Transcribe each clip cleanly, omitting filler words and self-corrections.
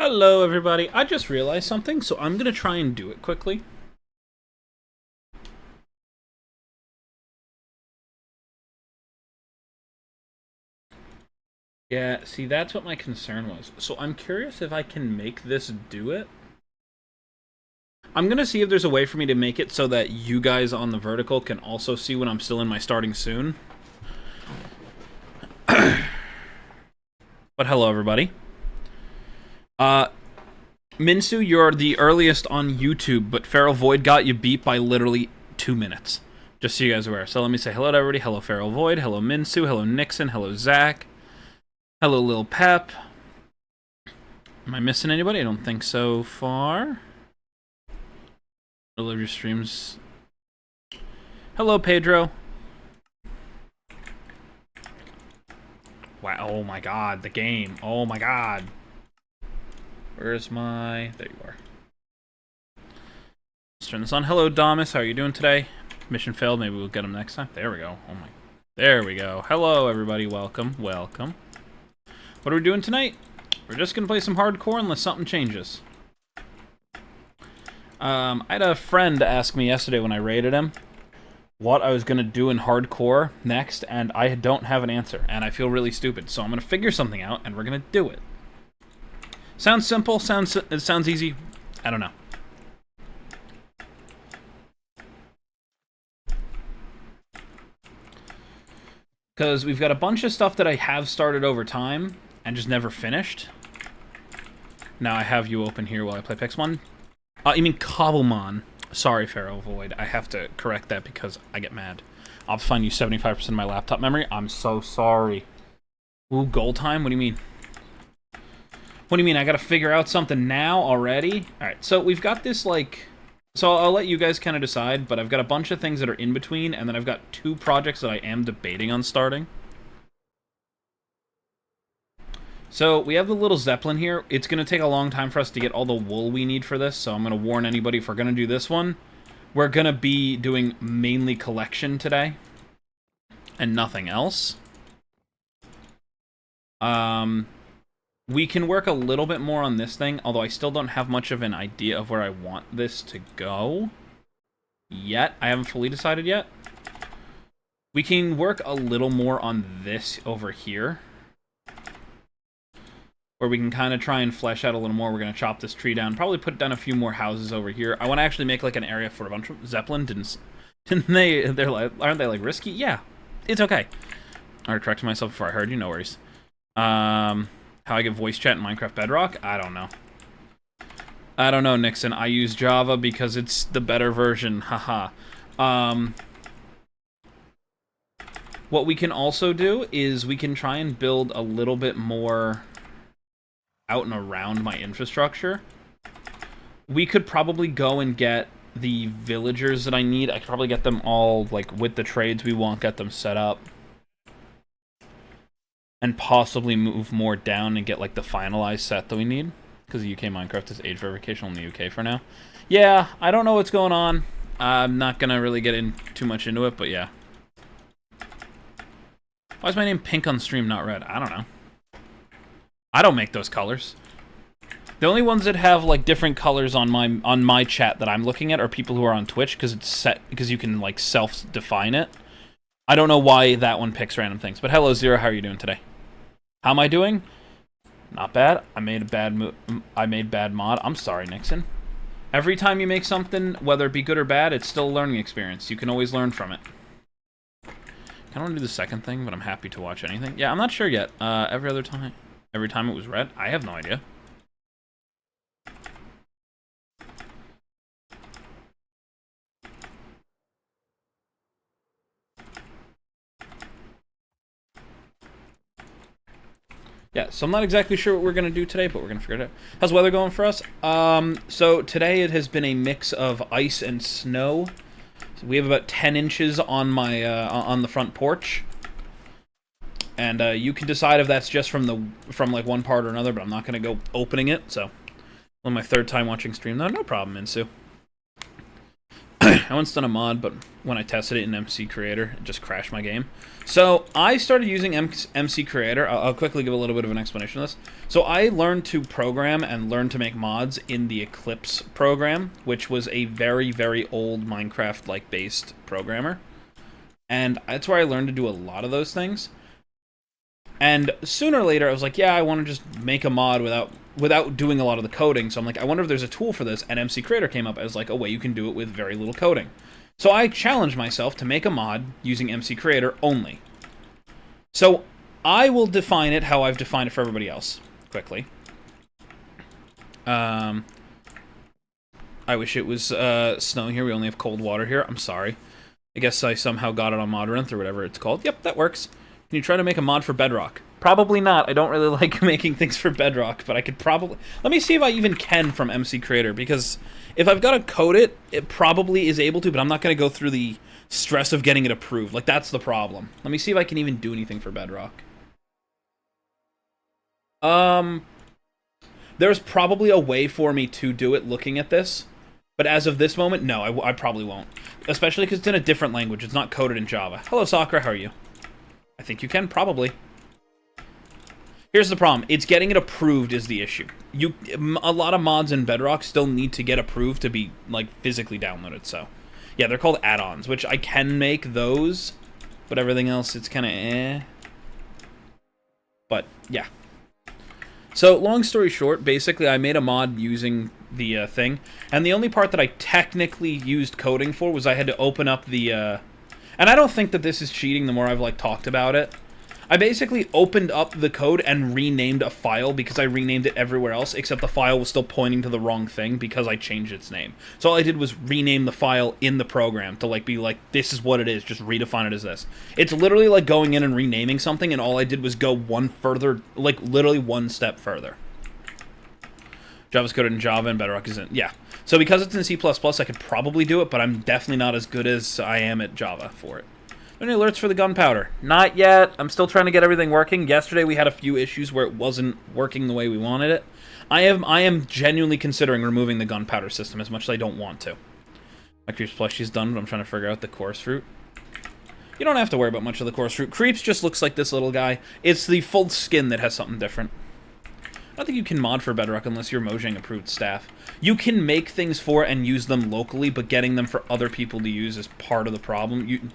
Hello, everybody. I just realized something, so I'm going to try and do it quickly. Yeah, see, that's what my concern was. So I'm curious if I can make this do it. I'm going to see if there's a way for me to make it so that you guys on the vertical can also see when I'm still in my starting soon. But hello, everybody. Minsu, you're the earliest on YouTube, but Feral Void got you beat by literally 2 minutes. Just so you guys are aware. So let me say hello to everybody. Hello, Feral Void. Hello, Minsu. Hello, Nixon. Hello, Zach. Hello, Lil Pep. Am I missing anybody? I don't think so far. I love your streams. Hello, Pedro. Wow, oh my god, the game. Oh my god. Where's my... There you are. Let's turn this on. Hello, Damas. How are you doing today? Mission failed. Maybe we'll get him next time. There we go. Oh my... There we go. Hello, everybody. Welcome. Welcome. What are we doing tonight? We're just going to play some hardcore unless something changes. I had a friend ask me yesterday when I raided him what I was going to do in hardcore next, and I don't have an answer, and I feel really stupid. So I'm going to figure something out, and we're going to do it. Sounds simple, it sounds easy. I don't know. Because we've got a bunch of stuff that I have started over time and just never finished. Now I have you open here while I play Pixmon. You mean Cobblemon. Sorry, Feral Void. I have to correct that because I get mad. I'll find you 75% of my laptop memory. I'm so sorry. Ooh, goal time? What do you mean? What do you mean? I gotta figure out something now already? Alright, so we've got this, like... So I'll let you guys kind of decide, but I've got a bunch of things that are in between, and then I've got 2 projects that I am debating on starting. So we have the little Zeppelin here. It's going to take a long time for us to get all the wool we need for this, so I'm going to warn anybody if we're going to do this one. We're going to be doing mainly collection today, and nothing else. We can work a little bit more on this thing, although I still don't have much of an idea of where I want this to go yet. I haven't fully decided yet. We can work a little more on this over here, where we can kind of try and flesh out a little more. We're going to chop this tree down, probably put down a few more houses over here. I want to actually make like an area for a bunch of Zeppelin. Didn't they? They're like, aren't they like risky? Yeah, it's okay. I already corrected myself before I heard you. No worries. How I get voice chat in Minecraft Bedrock? I don't know. I don't know, Nixon. I use Java because it's the better version. Haha. What we can also do is we can try and build a little bit more out and around my infrastructure. We could probably go and get the villagers that I need. I could probably get them all, like, with the trades we want, get them set up. And possibly move more down and get, like, the finalized set that we need. Because the UK Minecraft is age verification in the UK for now. Yeah, I don't know what's going on. I'm not gonna really get in too much into it, but yeah. Why is my name pink on stream, not red? I don't know. I don't make those colors. The only ones that have, like, different colors on my chat that I'm looking at are people who are on Twitch, because it's set, because you can, like, self-define it. I don't know why that one picks random things. But hello, Zero, how are you doing today? How am I doing? Not bad. I made bad mod. I'm sorry, Nixon. Every time you make something, whether it be good or bad, it's still a learning experience. You can always learn from it. I don't want to do the second thing, but I'm happy to watch anything. Yeah, I'm not sure yet. Every time it was red? I have no idea. Yeah, so I'm not exactly sure what we're going to do today, but we're going to figure it out. How's the weather going for us? So today it has been a mix of ice and snow. So we have about 10 inches on my on the front porch. And you can decide if that's just from like one part or another, but I'm not going to go opening it, so on my 3rd time watching stream. No problem, Minsu. I once done a mod, but when I tested it in MC Creator, it just crashed my game. So I started using MC Creator. I'll quickly give a little bit of an explanation of this. So I learned to program and learn to make mods in the Eclipse program, which was a very, very old Minecraft-like based programmer. And that's where I learned to do a lot of those things. And sooner or later, I was like, yeah, I want to just make a mod without doing a lot of the coding. So I'm like, I wonder if there's a tool for this. And MC Creator came up as like a way you can do it with very little coding. So I challenged myself to make a mod using MC Creator only. So I will define it how I've defined it for everybody else, quickly. I wish it was snowing here. We only have cold water here. I'm sorry. I guess I somehow got it on Modrinth or whatever it's called. Yep, that works. Can you try to make a mod for Bedrock? Probably not. I don't really like making things for Bedrock, but I could probably... Let me see if I even can from MC Creator, because if I've got to code it, it probably is able to, but I'm not going to go through the stress of getting it approved. Like, that's the problem. Let me see if I can even do anything for Bedrock. There's probably a way for me to do it looking at this, but as of this moment, no, I probably won't. Especially because it's in a different language. It's not coded in Java. Hello, Sakura. How are you? I think you can, probably. Here's the problem. It's getting it approved is the issue. A lot of mods in Bedrock still need to get approved to be, like, physically downloaded, so... Yeah, they're called add-ons, which I can make those, but everything else, it's kind of eh. But, yeah. So, long story short, basically, I made a mod using the thing, and the only part that I technically used coding for was I had to open up the... And I don't think that this is cheating the more I've, like, talked about it. I basically opened up the code and renamed a file because I renamed it everywhere else, except the file was still pointing to the wrong thing because I changed its name. So all I did was rename the file in the program to, like, be like, this is what it is, just redefine it as this. It's literally like going in and renaming something, and all I did was go one further, like, literally one step further. Java's coded in Java and Bedrock isn't, yeah. So because it's in C++, I could probably do it, but I'm definitely not as good as I am at Java for it. Any alerts for the gunpowder? Not yet. I'm still trying to get everything working. Yesterday we had a few issues where it wasn't working the way we wanted it. I am genuinely considering removing the gunpowder system as much as I don't want to. My Creeps plushie's done, but I'm trying to figure out the coarse fruit. You don't have to worry about much of the coarse fruit. Creeps just looks like this little guy. It's the full skin that has something different. I don't think you can mod for Bedrock unless you're Mojang approved staff. You can make things for and use them locally, but getting them for other people to use is part of the problem.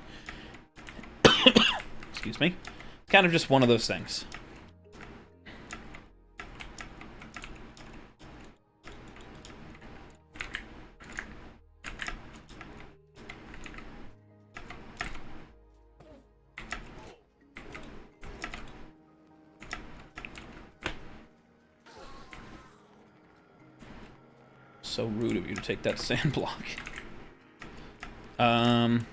Excuse me. It's kind of just one of those things. So rude of you to take that sand block. I'm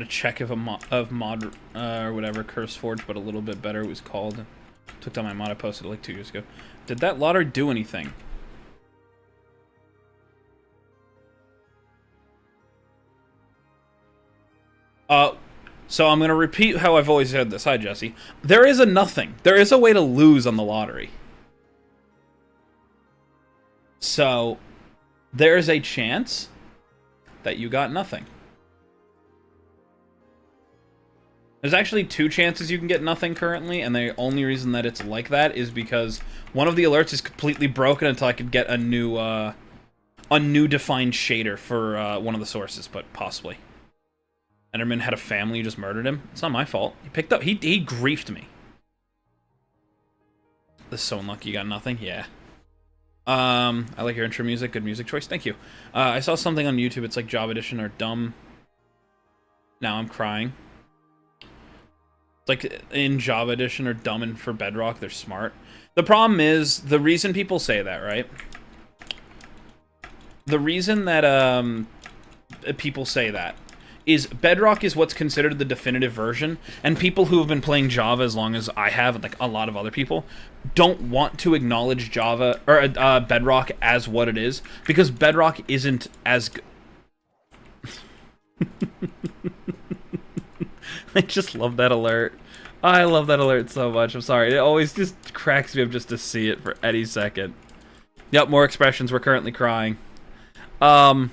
gonna check if a mod or whatever, CurseForge, but a little bit better it was called. Took down my mod I posted like 2 years ago. Did that loader do anything? So I'm gonna repeat how I've always said this. Hi, Jesse. There is a nothing. There is a way to lose on the lottery. So, there's a chance that you got nothing. There's actually 2 chances you can get nothing currently, and the only reason that it's like that is because one of the alerts is completely broken until I could get a new defined shader for one of the sources, but possibly. Enderman had a family, you just murdered him. It's not my fault. He picked up, he griefed me. This is so unlucky you got nothing, yeah. I like your intro music, good music choice, thank you. I saw something on YouTube, it's like Java Edition are dumb. Now I'm crying. It's like in Java Edition or dumb and for Bedrock, they're smart. The problem is, the reason people say that, right? The reason that people say that is Bedrock is what's considered the definitive version, and people who have been playing Java as long as I have, like a lot of other people, don't want to acknowledge Java or Bedrock as what it is, because Bedrock isn't as good. I just love that alert. I love that alert so much. I'm sorry. It always just cracks me up just to see it for any second. Yep, more expressions. We're currently crying. I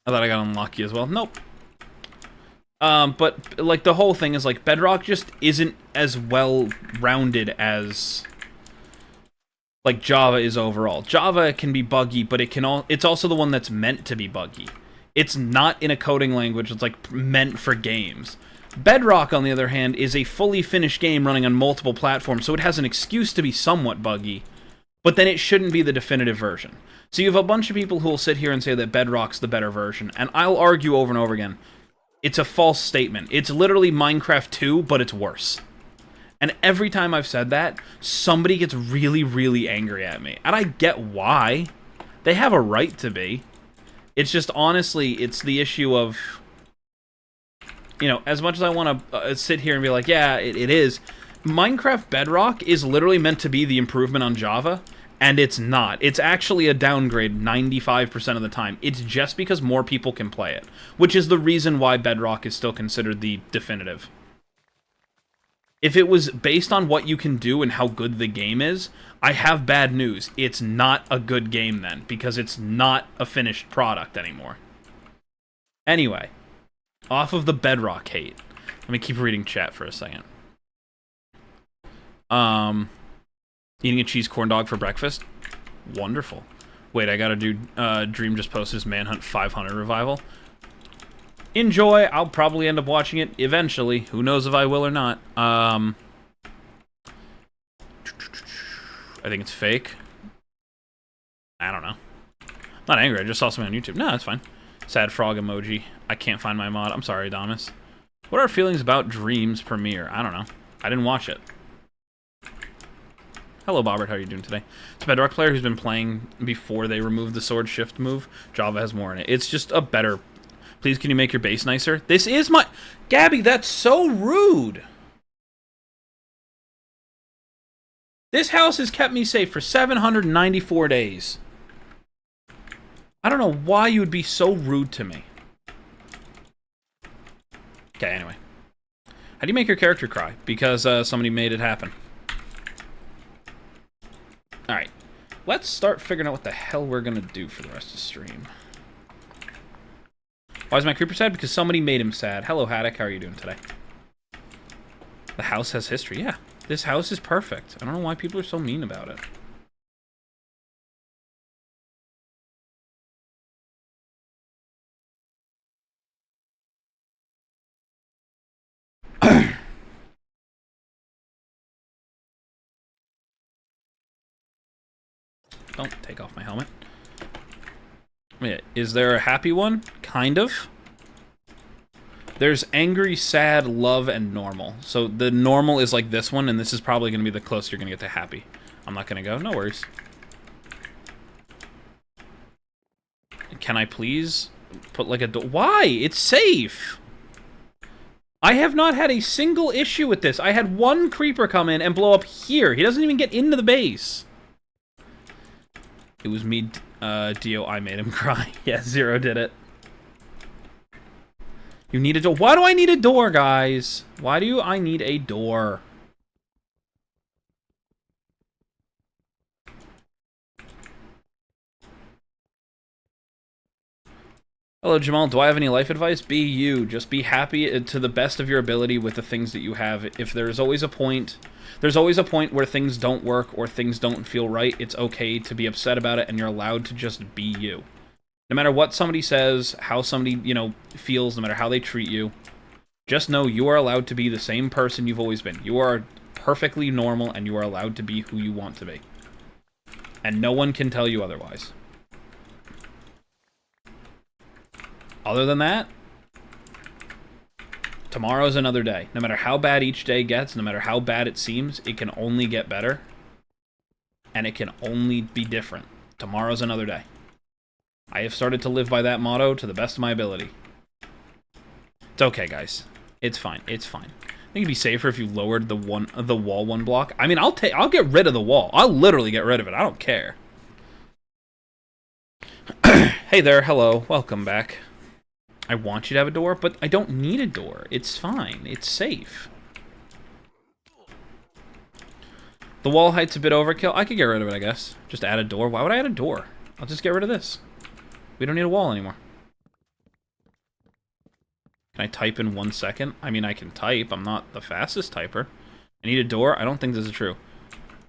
thought I got unlucky as well. Nope. But, like, the whole thing is, like, Bedrock just isn't as well-rounded as, like, Java is overall. Java can be buggy, but it's also the one that's meant to be buggy. It's not in a coding language that's, like, meant for games. Bedrock, on the other hand, is a fully finished game running on multiple platforms, so it has an excuse to be somewhat buggy, but then it shouldn't be the definitive version. So you have a bunch of people who will sit here and say that Bedrock's the better version, and I'll argue over and over again, it's a false statement. It's literally Minecraft 2, but it's worse. And every time I've said that, somebody gets really, really angry at me. And I get why. They have a right to be. It's just, honestly, it's the issue of, you know, as much as I want to sit here and be like, yeah, it is, Minecraft Bedrock is literally meant to be the improvement on Java, and it's not. It's actually a downgrade 95% of the time. It's just because more people can play it, which is the reason why Bedrock is still considered the definitive. If it was based on what you can do and how good the game is, I have bad news. It's not a good game then, because it's not a finished product anymore. Anyway, off of the Bedrock hate. Let me keep reading chat for a second. Eating a cheese corn dog for breakfast? Wonderful. Wait, I gotta do, Dream just posted his Manhunt 500 revival. Enjoy. I'll probably end up watching it eventually. Who knows if I will or not. I think it's fake. I don't know. I'm not angry. I just saw something on YouTube. No, that's fine. Sad frog emoji. I can't find my mod. I'm sorry, Damas. What are our feelings about Dream's premiere? I don't know. I didn't watch it. Hello, Bobbert. How are you doing today? It's a Bedrock player who's been playing before they removed the sword shift move. Java has more in it. It's just a better... Please, can you make your base nicer? This is my... Gabby, that's so rude! This house has kept me safe for 794 days. I don't know why you would be so rude to me. Okay, anyway. How do you make your character cry? Because somebody made it happen. Alright. Let's start figuring out what the hell we're gonna do for the rest of the stream. Why is my creeper sad? Because somebody made him sad. Hello, Haddock. How are you doing today? The house has history. Yeah. This house is perfect. I don't know why people are so mean about it. Don't take off my helmet. Yeah, is there a happy one? Kind of. There's angry, sad, love, and normal. So the normal is like this one, and this is probably going to be the closest you're going to get to happy. I'm not going to go. No worries. Can I please put like a door? Why? It's safe. I have not had a single issue with this. I had one creeper come in and blow up here. He doesn't even get into the base. It was me, Dio, I made him cry. Yeah, Zero did it. You need a door. Why do I need a door, guys? Why do I need a door? Hello, Jamal. Do I have any life advice? Be you. Just be happy to the best of your ability with the things that you have. If there's always a point... There's always a point where things don't work or things don't feel right. It's okay to be upset about it, and you're allowed to just be you. No matter what somebody says, how somebody, you know, feels, no matter how they treat you, just know you are allowed to be the same person you've always been. You are perfectly normal, and you are allowed to be who you want to be. And no one can tell you otherwise. Other than that, tomorrow's another day. No matter how bad each day gets, no matter how bad it seems, it can only get better. And it can only be different. Tomorrow's another day. I have started to live by that motto to the best of my ability. It's okay, guys. It's fine. It's fine. I think it'd be safer if you lowered the wall one block. I mean, I'll get rid of the wall. I'll literally get rid of it. I don't care. Hey there, hello. Welcome back. I want you to have a door, but I don't need a door. It's fine. It's safe. The wall height's a bit overkill. I could get rid of it, I guess. Just add a door. Why would I add a door? I'll just get rid of this. We don't need a wall anymore. Can I type in 1 second? I mean, I can type. I'm not the fastest typer. I need a door? I don't think this is true.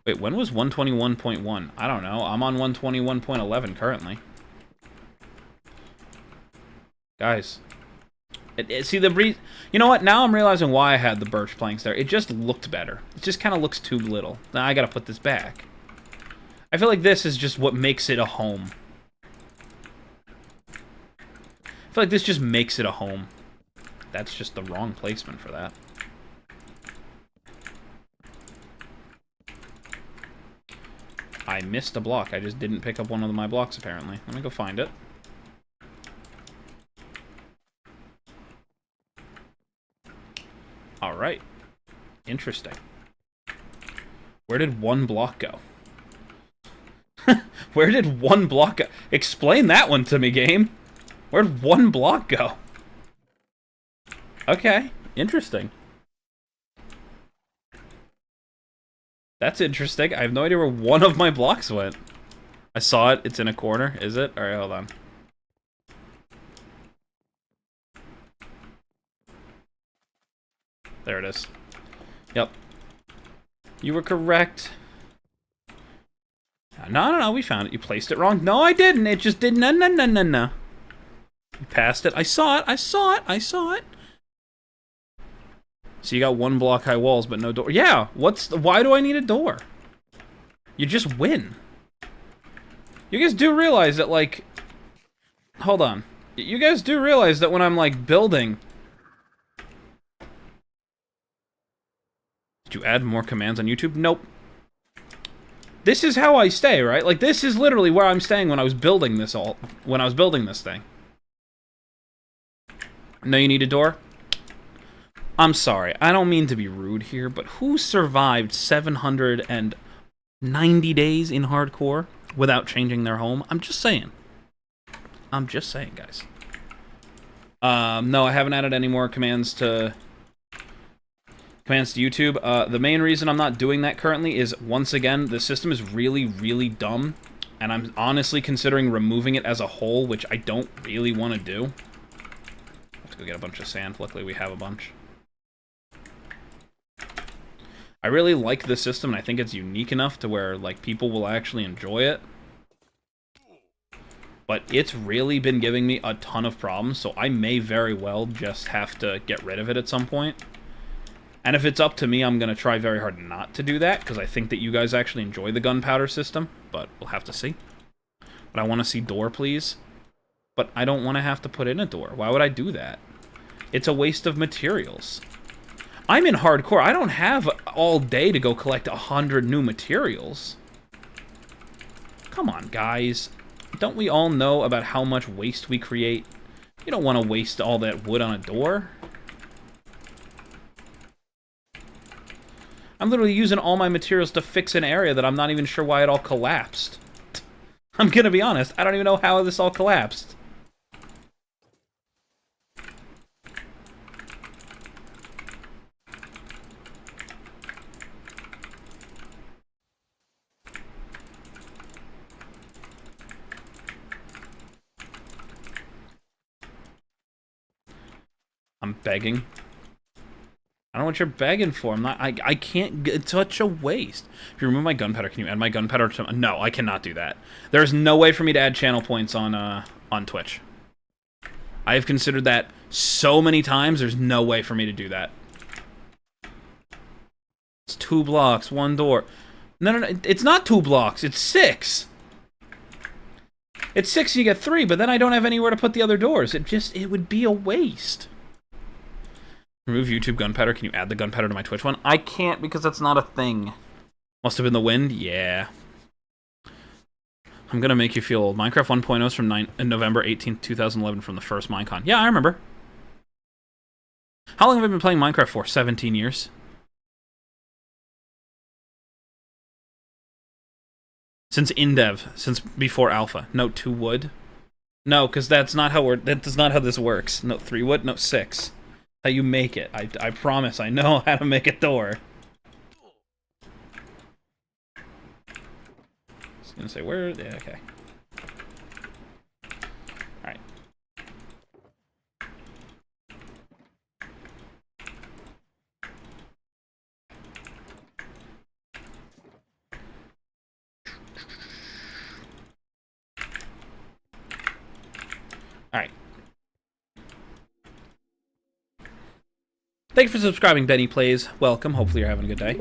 Wait, when was 121.1? I don't know. I'm on 121.11 currently. Guys. See, you know what? Now I'm realizing why I had the birch planks there. It just looked better. It just kind of looks too little. Now I gotta put this back. I feel like this is just what makes it a home. I feel like this just makes it a home. That's just the wrong placement for that. I missed a block. I just didn't pick up one of my blocks, apparently. Let me go find it. Alright. Interesting. Where did one block go? Where did one block go? Explain that one to me, game. Where did one block go? Okay. Interesting. That's interesting. I have no idea where one of my blocks went. I saw it. It's in a corner. Is it? Alright, hold on. There it is. Yep. You were correct. No, we found it. You placed it wrong. No, I didn't. It just didn't. No. You passed it. I saw it. So you got one block high walls, but no door. Yeah, why do I need a door? You just win. You guys do realize that, like... Hold on. You guys do realize that when I'm, like, building... Did you add more commands on YouTube? Nope. This is how I stay, right? Like, this is literally where I'm staying when I was building this thing. No, you need a door? I'm sorry, I don't mean to be rude here, but who survived 790 days in hardcore without changing their home? I'm just saying. Guys. No, I haven't added any more commands to YouTube. The main reason I'm not doing that currently is, once again, the system is really, really dumb, and I'm honestly considering removing it as a whole, which I don't really want to do. Let's go get a bunch of sand. Luckily, we have a bunch. I really like this system, and I think it's unique enough to where, like, people will actually enjoy it. But it's really been giving me a ton of problems, so I may very well just have to get rid of it at some point. And if it's up to me, I'm going to try very hard not to do that, because I think that you guys actually enjoy the gunpowder system, but we'll have to see. But I want to see door, please. But I don't want to have to put in a door. Why would I do that? It's a waste of materials. I'm in hardcore. I don't have all day to go collect 100 new materials. Come on, guys. Don't we all know about how much waste we create? You don't want to waste all that wood on a door. I'm literally using all my materials to fix an area that I'm not even sure why it all collapsed. I'm gonna be honest, I don't even know how this all collapsed. I'm begging. I don't know what you're begging for. I can't. It's such a waste. If you remove my gunpowder, can you add my gunpowder to... No, I cannot do that. There's no way for me to add channel points on Twitch. I have considered that so many times. There's no way for me to do that. It's 2 blocks, 1 door. No. It's not 2 blocks. It's 6. It's 6 and you get 3, but then I don't have anywhere to put the other doors. It would be a waste. Remove YouTube gunpowder. Can you add the gunpowder to my Twitch one? I can't because that's not a thing. Must have been the wind? Yeah. I'm gonna make you feel old. Minecraft 1.0 is from November 18th, 2011 from the first Minecon. Yeah, I remember. How long have I been playing Minecraft for? 17 years. Since Indev. Since before Alpha. No, 2 wood. No, because that's not how this works. No, 3 wood? No, 6. How you make it. I promise I know how to make a door. I was gonna say, where... Yeah, okay. Alright. Thank you for subscribing, Benny Plays. Welcome. Hopefully you're having a good day.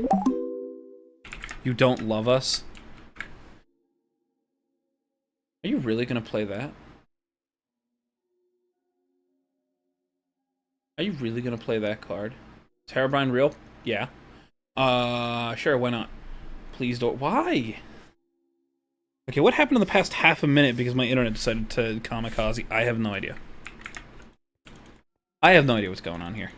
You don't love us? Are you really gonna play that? Are you really gonna play that card? Is Herobrine real? Yeah. Sure, why not? Please don't. Why? Okay, what happened in the past half a minute because my internet decided to kamikaze? I have no idea. I have no idea what's going on here.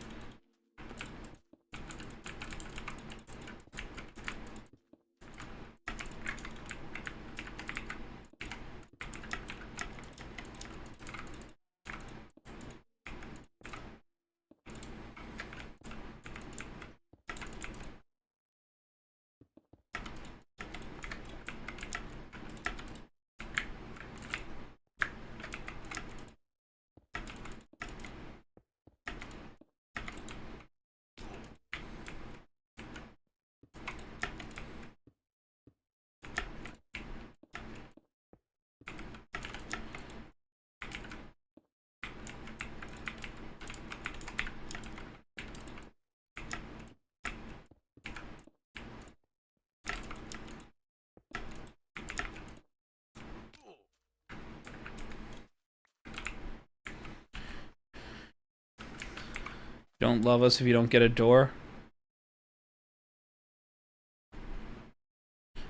Don't love us if you don't get a door.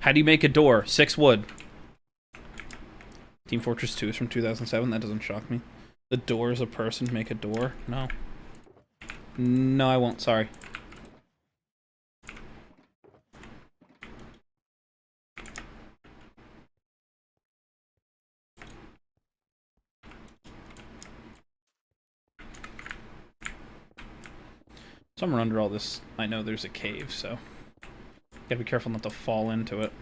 How do you make a door? 6 wood. Team Fortress 2 is from 2007. That doesn't shock me. The door is a person to make a door? No. No, I won't. Sorry. Somewhere under all this, I know there's a cave, so gotta be careful not to fall into it.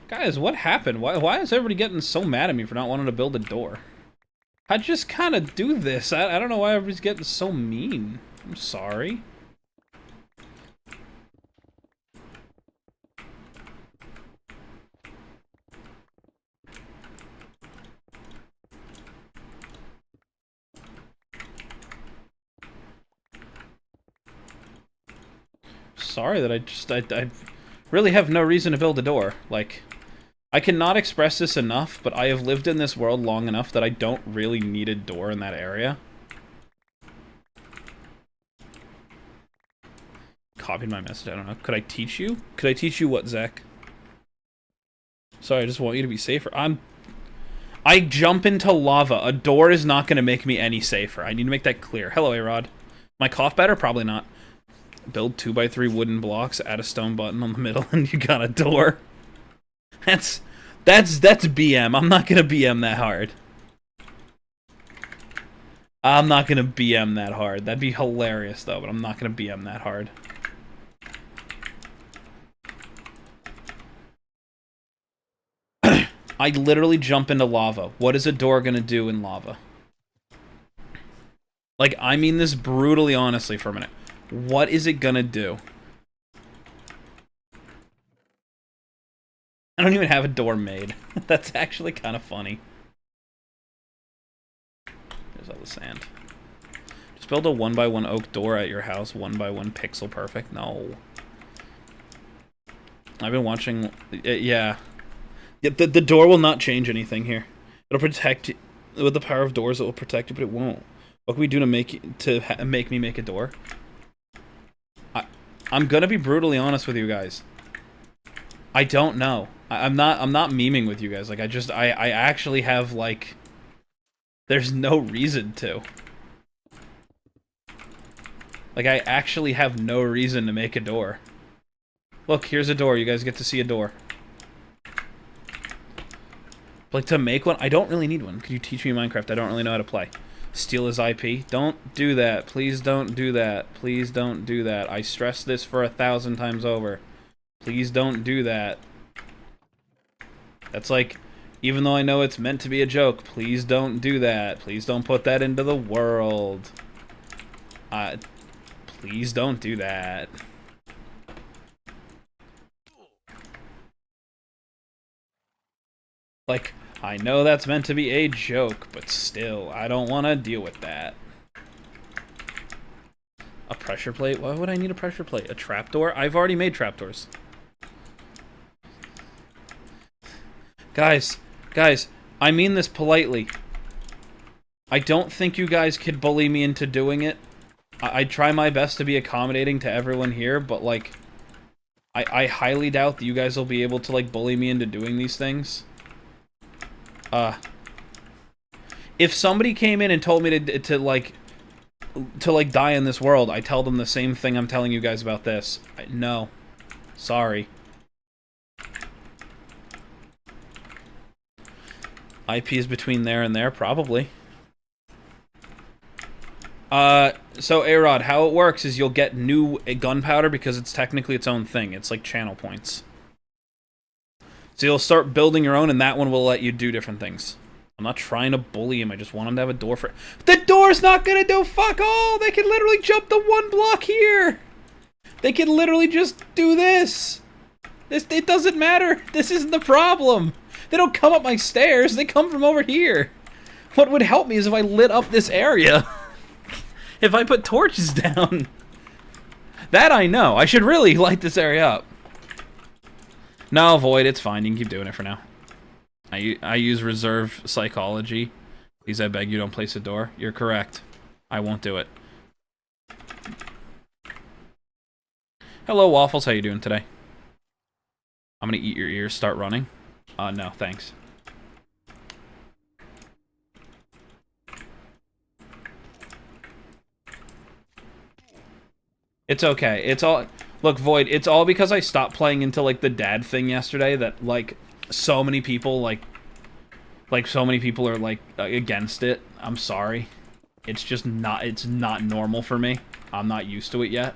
Guys, what happened? Why is everybody getting so mad at me for not wanting to build a door? I just kind of do this. I don't know why everybody's getting so mean. I'm sorry. Sorry that I really have no reason to build a door. Like, I cannot express this enough, but I have lived in this world long enough that I don't really need a door in that area. Copied my message, I don't know. Could I teach you? Could I teach you what, Zach? Sorry, I just want you to be safer. I jump into lava. A door is not going to make me any safer. I need to make that clear. Hello, A-Rod. My cough better? Probably not. Build 2x3 wooden blocks, add a stone button on the middle, and you got a door. That's BM. I'm not gonna BM that hard. I'm not gonna BM that hard. That'd be hilarious though, but I'm not gonna BM that hard. I literally jump into lava. What is a door gonna do in lava? Like, I mean this brutally honestly for a minute. What is it gonna do? I don't even have a door made. That's actually kind of funny. There's all the sand. Just build a 1x1 oak door at your house, 1x1 pixel perfect. No. I've been watching... yeah. The door will not change anything here. It'll protect... With the power of doors, it will protect you, but it won't. What can we do to make me make a door? I'm gonna be brutally honest with you guys. I don't know. I'm not memeing with you guys. Like, I actually have, like... There's no reason to. Like, I actually have no reason to make a door. Look, here's a door. You guys get to see a door. Like, to make one, I don't really need one. Could you teach me Minecraft? I don't really know how to play. Steal his IP? Don't do that. Please don't do that. Please don't do that. I stressed this for 1,000 times over. Please don't do that. That's like, even though I know it's meant to be a joke, please don't do that. Please don't put that into the world. Please don't do that. Like, I know that's meant to be a joke, but still, I don't want to deal with that. A pressure plate? Why would I need a pressure plate? A trapdoor? I've already made trapdoors. Guys, I mean this politely. I don't think you guys could bully me into doing it. I try my best to be accommodating to everyone here, but, like, I highly doubt that you guys will be able to, like, bully me into doing these things. If somebody came in and told me to die in this world, I tell them the same thing I'm telling you guys about this. No. Sorry. IP is between there and there, probably. So A-Rod, how it works is you'll get new gunpowder because it's technically its own thing. It's like channel points. So you'll start building your own, and that one will let you do different things. I'm not trying to bully him, I just want him to have a door for... The door's not gonna do fuck all! They can literally jump the one block here! They can literally just do this! It doesn't matter! This isn't the problem! They don't come up my stairs, they come from over here! What would help me is if I lit up this area. If I put torches down. That I know. I should really light this area up. No, Void, it's fine. You can keep doing it for now. I use reserve psychology. Please, I beg you, don't place a door. You're correct. I won't do it. Hello, Waffles. How you doing today? I'm gonna eat your ears. Start running. No, thanks. It's okay. It's all... Look, Void, it's all because I stopped playing into, like, the dad thing yesterday that, like, so many people, like so many people are, like, against it. I'm sorry. It's just not... It's not normal for me. I'm not used to it yet.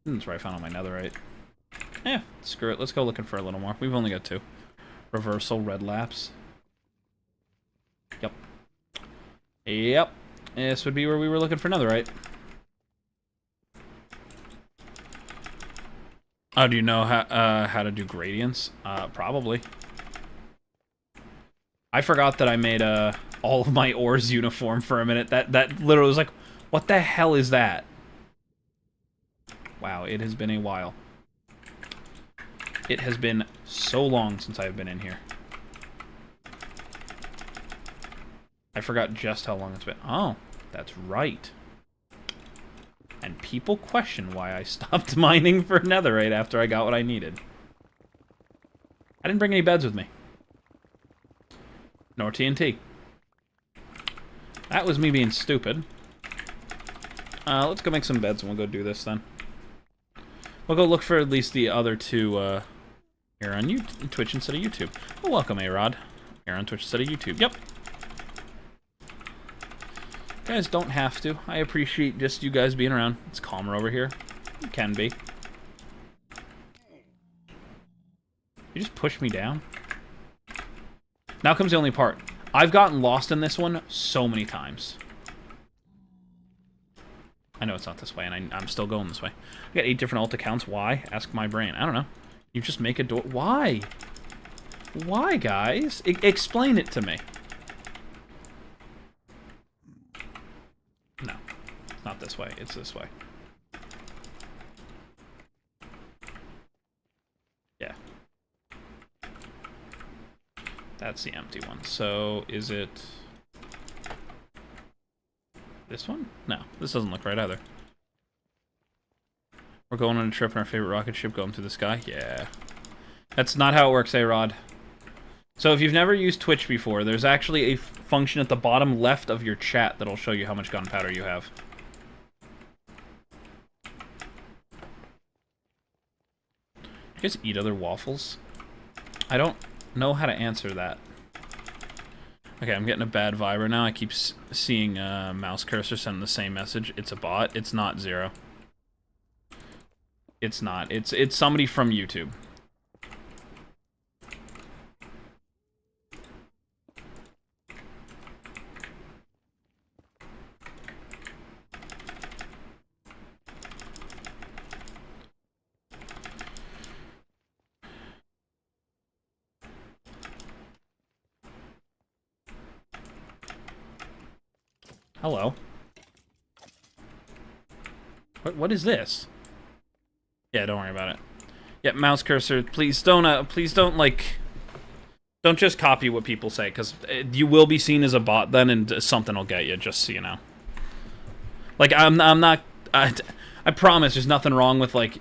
That's where I found all my netherite. Yeah, screw it. Let's go looking for a little more. We've only got 2. Reversal, red laps. Yep. Yep. This would be where we were looking for netherite. Oh, do you know how to do gradients? Probably. I forgot that I made all of my ores uniform for a minute. That literally was like, what the hell is that? Wow, it has been a while. It has been so long since I've been in here. I forgot just how long it's been. Oh, that's right. And people question why I stopped mining for netherite after I got what I needed. I didn't bring any beds with me. Nor TNT. That was me being stupid. Let's go make some beds and we'll go do this then. We'll go look for at least the other 2 here on Twitch instead of YouTube. Well, welcome, A-Rod. Here on Twitch instead of YouTube. Yep. You guys don't have to. I appreciate just you guys being around. It's calmer over here. It can be. You just pushed me down? Now comes the only part. I've gotten lost in this one so many times. I know it's not this way, and I'm still going this way. I got 8 different alt accounts. Why? Ask my brain. I don't know. You just make a door. Why? Why, guys? Explain it to me. No. It's not this way. It's this way. Yeah. That's the empty one. So, is it... this one? No, this doesn't look right either. We're going on a trip in our favorite rocket ship going through the sky? Yeah. That's not how it works, A-Rod. So if you've never used Twitch before, there's actually a function at the bottom left of your chat that'll show you how much gunpowder you have. You guys eat other waffles? I don't know how to answer that. Okay, I'm getting a bad vibe right now. I keep seeing mouse cursor send the same message. It's a bot. It's not Zero. It's not. It's somebody from YouTube. Hello. What is this? Yeah, don't worry about it. Yeah, mouse cursor. Please don't like. Don't just copy what people say, because you will be seen as a bot then, and something will get you. Just so you know. Like I'm not. I promise, there's nothing wrong with like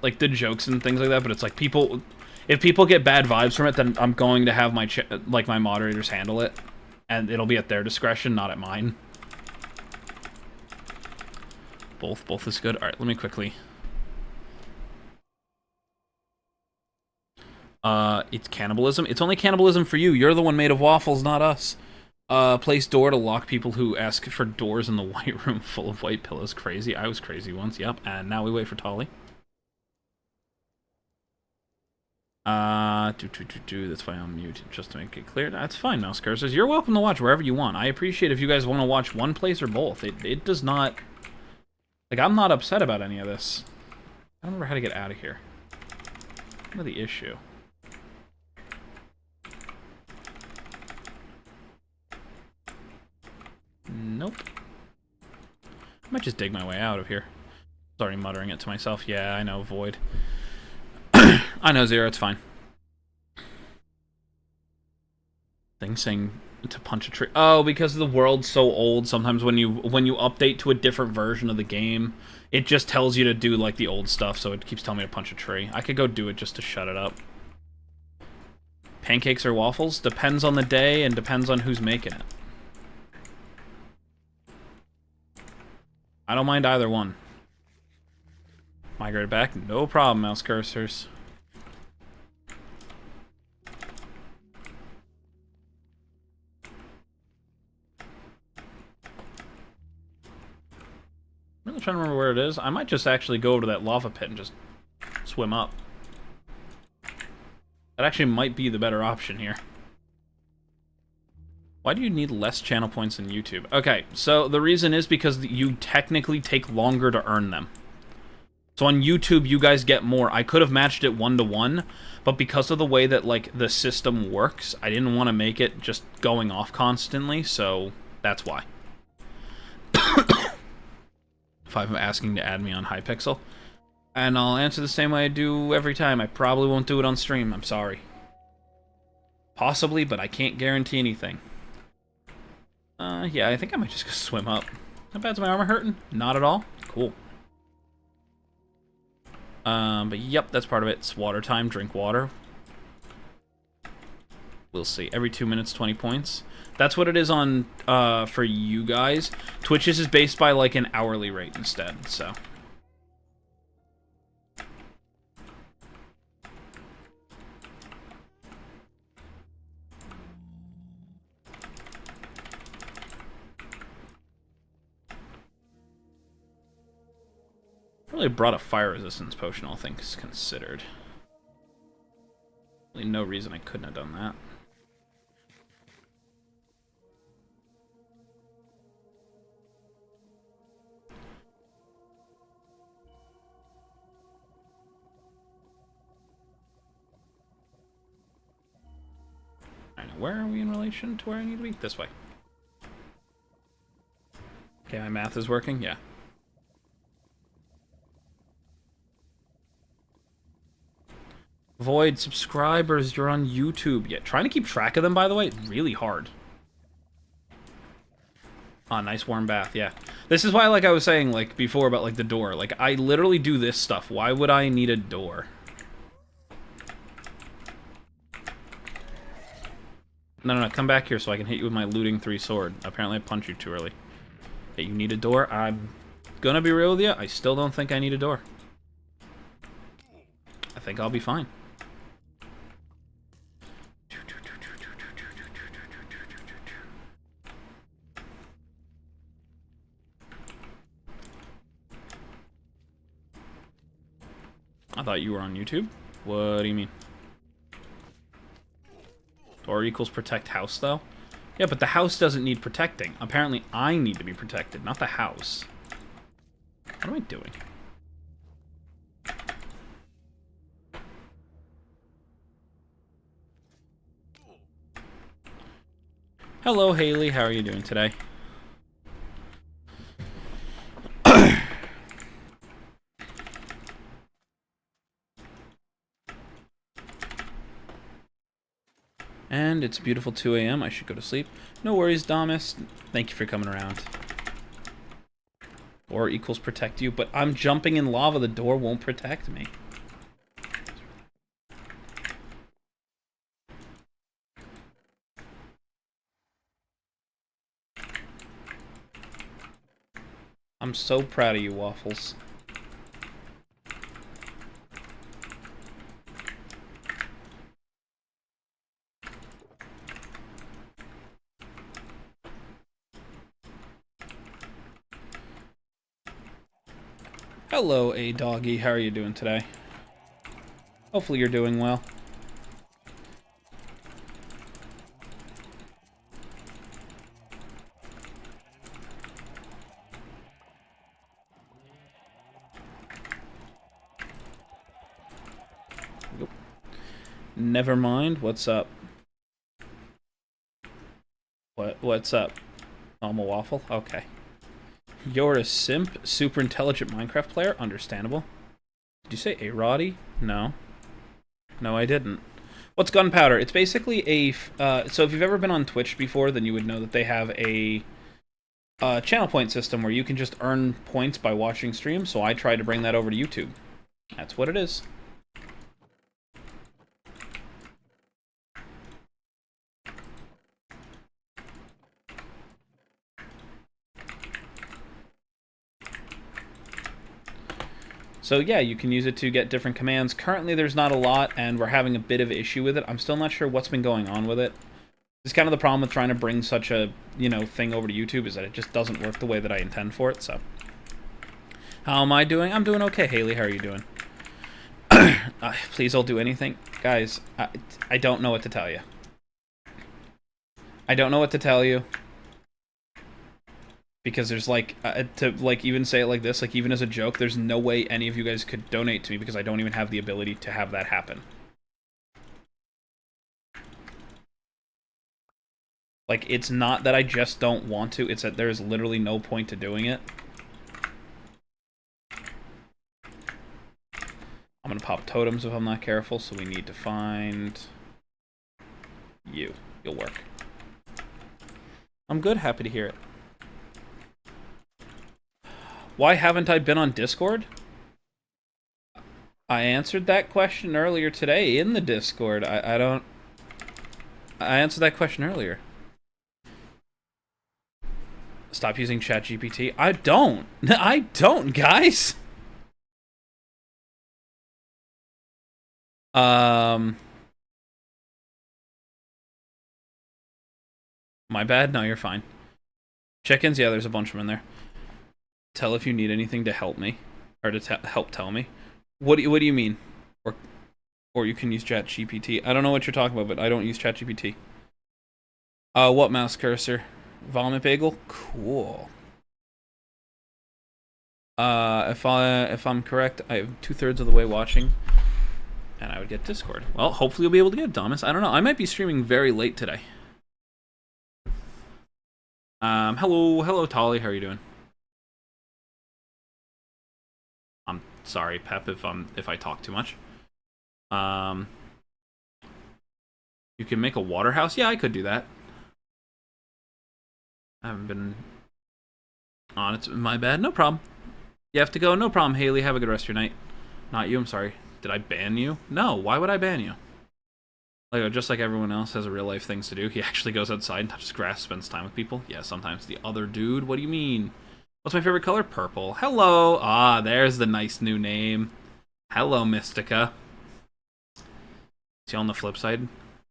the jokes and things like that. But it's like people. If people get bad vibes from it, then I'm going to have my my moderators handle it, and it'll be at their discretion, not at mine. Both is good. All right, let me quickly. It's cannibalism. It's only cannibalism for you. You're the one made of waffles, not us. Place door to lock people who ask for doors in the white room full of white pillows. Crazy. I was crazy once. Yep. And now we wait for Tolly. That's why I'm mute, just to make it clear. That's fine, mouse cursors. You're welcome to watch wherever you want. I appreciate if you guys want to watch one place or both. It does not... Like, I'm not upset about any of this. I don't remember how to get out of here. What the issue? Nope. I might just dig my way out of here. Sorry, muttering it to myself. Yeah, I know, void. I know, Zero, it's fine. Thing saying to punch a tree. Oh, because the world's so old, sometimes when you update to a different version of the game, it just tells you to do, like, the old stuff, so it keeps telling me to punch a tree. I could go do it just to shut it up. Pancakes or waffles? Depends on the day and depends on who's making it. I don't mind either one. Migrate back? No problem, mouse cursors. I'm really trying to remember where it is. I might just actually go over to that lava pit and just swim up. That actually might be the better option here. Why do you need less channel points in YouTube? Okay, so the reason is because you technically take longer to earn them. So on YouTube, you guys get more. I could have matched it 1-to-1, but because of the way that, like, the system works, I didn't want to make it just going off constantly, so that's why. If I'm asking to add me on Hypixel. And I'll answer the same way I do every time. I probably won't do it on stream. I'm sorry. Possibly, but I can't guarantee anything. Yeah, I think I might just go swim up. How bad's my armor hurting? Not at all. Cool. But yep, that's part of it. It's water time. Drink water. We'll see. Every 2 minutes, 20 points. That's what it is on, for you guys. Twitch's is based by, like, an hourly rate instead, so... Really brought a fire resistance potion, all things considered. Really no reason I couldn't have done that. I know, where are we in relation to where I need to be? This way. Okay, my math is working? Yeah. Void subscribers, you're on YouTube. Yeah, trying to keep track of them, by the way, really hard. Ah, nice warm bath, yeah. This is why, like I was saying, like, before about, like, the door. Like, I literally do this stuff. Why would I need a door? No, come back here so I can hit you with my looting 3 sword. Apparently I punched you too early. Hey, you need a door? I'm gonna be real with you, I still don't think I need a door. I think I'll be fine. I thought you were on YouTube. What do you mean? Door equals protect house, though? Yeah, but the house doesn't need protecting. Apparently, I need to be protected, not the house. What am I doing? Hello, Haley. How are you doing today? It's a beautiful 2 a.m. I should go to sleep. No worries, Damas. Thank you for coming around. Or equals protect you, but I'm jumping in lava. The door won't protect me. I'm so proud of you, Waffles. Hello, A-Doggy. How are you doing today? Hopefully you're doing well. Nope. Never mind. What's up? What's up? Oh, I'm a waffle? Okay. You're a simp, super intelligent Minecraft player? Understandable. Did you say A-Roddy? No. No, I didn't. What's gunpowder? It's basically a... so if you've ever been on Twitch before, then you would know that they have a channel point system where you can just earn points by watching streams, so I tried to bring that over to YouTube. That's what it is. So yeah, you can use it to get different commands. Currently there's not a lot, and we're having a bit of an issue with it. I'm still not sure what's been going on with it. It's kind of the problem with trying to bring such a, thing over to YouTube, is that it just doesn't work the way that I intend for it, so. How am I doing? I'm doing okay, Haley. How are you doing? Please, I'll do anything. Guys, I don't know what to tell you. I don't know what to tell you. Because there's to even say it like this, even as a joke, there's no way any of you guys could donate to me because I don't even have the ability to have that happen. It's not that I just don't want to, it's that there's literally no point to doing it. I'm gonna pop totems if I'm not careful, so we need to find you. You'll work. I'm good, happy to hear it. Why haven't I been on Discord? I answered that question earlier today in the Discord. I answered that question earlier. Stop using ChatGPT. I don't, guys. My bad? No, you're fine. Chickens? Yeah, there's a bunch of them in there. Tell if you need anything to help me, or to help tell me. What do you mean? Or you can use ChatGPT. I don't know what you're talking about, but I don't use ChatGPT. What mouse cursor? Vomit bagel? Cool. If I'm correct, I have 2/3 of the way watching, and I would get Discord. Well, hopefully you'll be able to get it, Thomas. I don't know. I might be streaming very late today. Hello, Tolly. How are you doing? I'm sorry, Pep, if I talk too much. You can make a water house? Yeah, I could do that. I haven't been on. It's my bad. No problem. You have to go. No problem, Haley. Have a good rest of your night. Not you. I'm sorry. Did I ban you? No. Why would I ban you? Just like everyone else has a real life things to do. He actually goes outside and touches grass, spends time with people. Yeah, sometimes. The other dude. What do you mean? What's my favorite color? Purple. Hello. Ah, there's the nice new name. Hello, Mystica. See you on the flip side.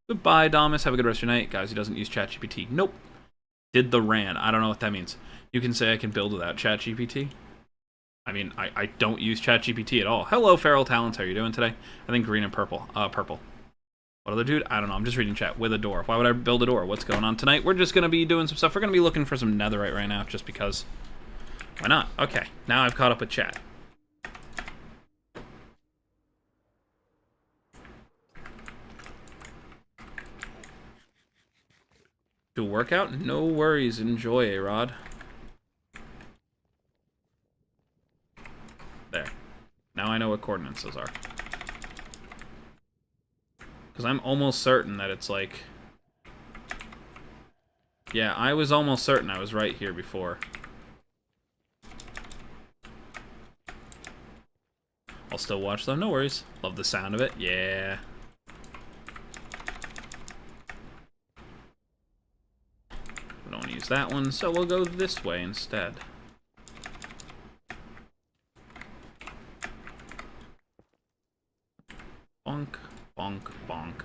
Goodbye, Damas. Have a good rest of your night. Guys, he doesn't use ChatGPT. Nope. Did the ran. I don't know what that means. You can say I can build without ChatGPT. I mean, I don't use ChatGPT at all. Hello, Feral Talents. How are you doing today? I think green and purple. Purple. What other dude? I don't know. I'm just reading chat. With a door. Why would I build a door? What's going on tonight? We're just going to be doing some stuff. We're going to be looking for some netherite right now, just because. Why not? Okay. Now I've caught up with chat. Do a workout? No worries. Enjoy, A-Rod. There. Now I know what coordinates those are. Because I'm almost certain that it's Yeah, I was almost certain I was right here before. I'll still watch though, no worries. Love the sound of it, yeah. We don't want to use that one, so we'll go this way instead. Bonk, bonk, bonk.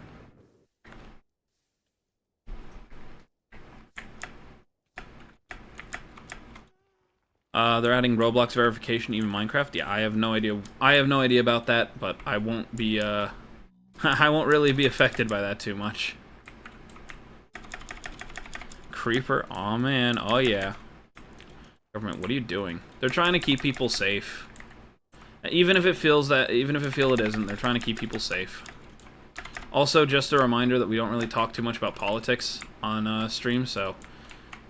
They're adding Roblox verification, even Minecraft. Yeah, I have no idea. I have no idea about that, but I won't be. I won't really be affected by that too much. Creeper. Oh man. Oh yeah. Government, what are you doing? They're trying to keep people safe. Even if it feels that, even if it feels it isn't, they're trying to keep people safe. Also, just a reminder that we don't really talk too much about politics on stream, so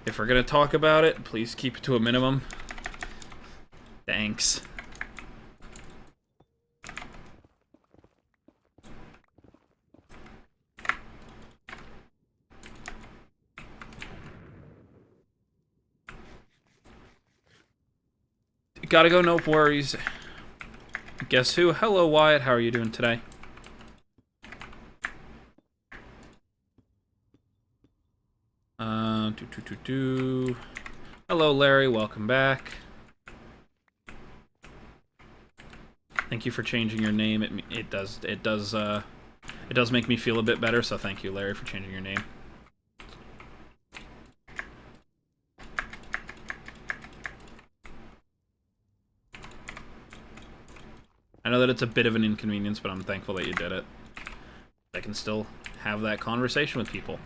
if we're gonna talk about it, please keep it to a minimum. Thanks. Gotta go, no worries. Guess who? Hello, Wyatt. How are you doing today? Hello, Larry. Welcome back. Thank you for changing your name. It does make me feel a bit better. So thank you, Larry, for changing your name. I know that it's a bit of an inconvenience, but I'm thankful that you did it. I can still have that conversation with people.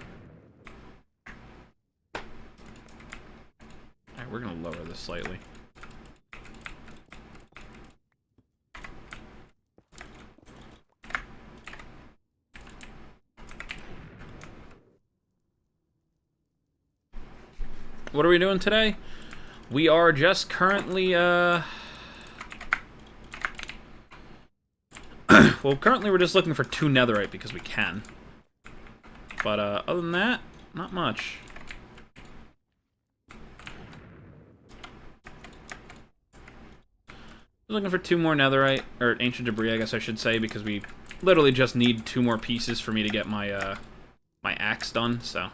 Alright, we're gonna lower this slightly. What are we doing today? We are just currently, well, currently we're just looking for 2 netherite because we can. But, other than that, not much. Looking for 2 more netherite, or ancient debris, I guess I should say, because we literally just need 2 more pieces for me to get my, my axe done, so.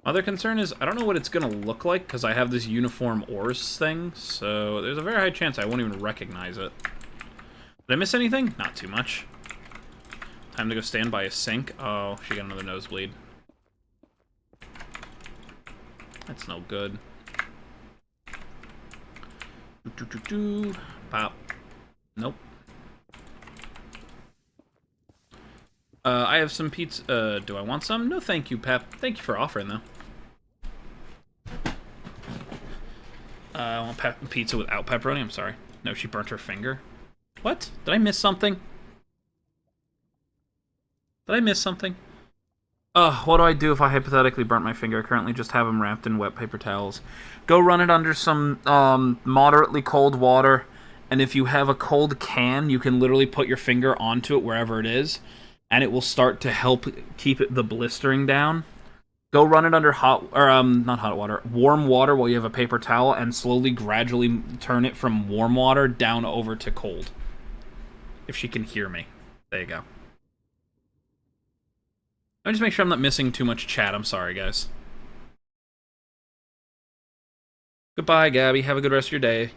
Other concern is, I don't know what it's going to look like, because I have this uniform ores thing, so there's a very high chance I won't even recognize it. Did I miss anything? Not too much. Time to go stand by a sink. Oh, she got another nosebleed. That's no good. Pop. Nope. I have some pizza. Do I want some? No, thank you, Pep. Thank you for offering, though. I want pizza without pepperoni. I'm sorry. No, she burnt her finger. What? Did I miss something? Did I miss something? What do I do if I hypothetically burnt my finger? I currently just have them wrapped in wet paper towels. Go run it under some moderately cold water, and if you have a cold can, you can literally put your finger onto it wherever it is, and it will start to help keep the blistering down. Go run it under not hot water, warm water while you have a paper towel, and slowly, gradually turn it from warm water down over to cold. If she can hear me. There you go. Let me just make sure I'm not missing too much chat. I'm sorry, guys. Goodbye, Gabby. Have a good rest of your day.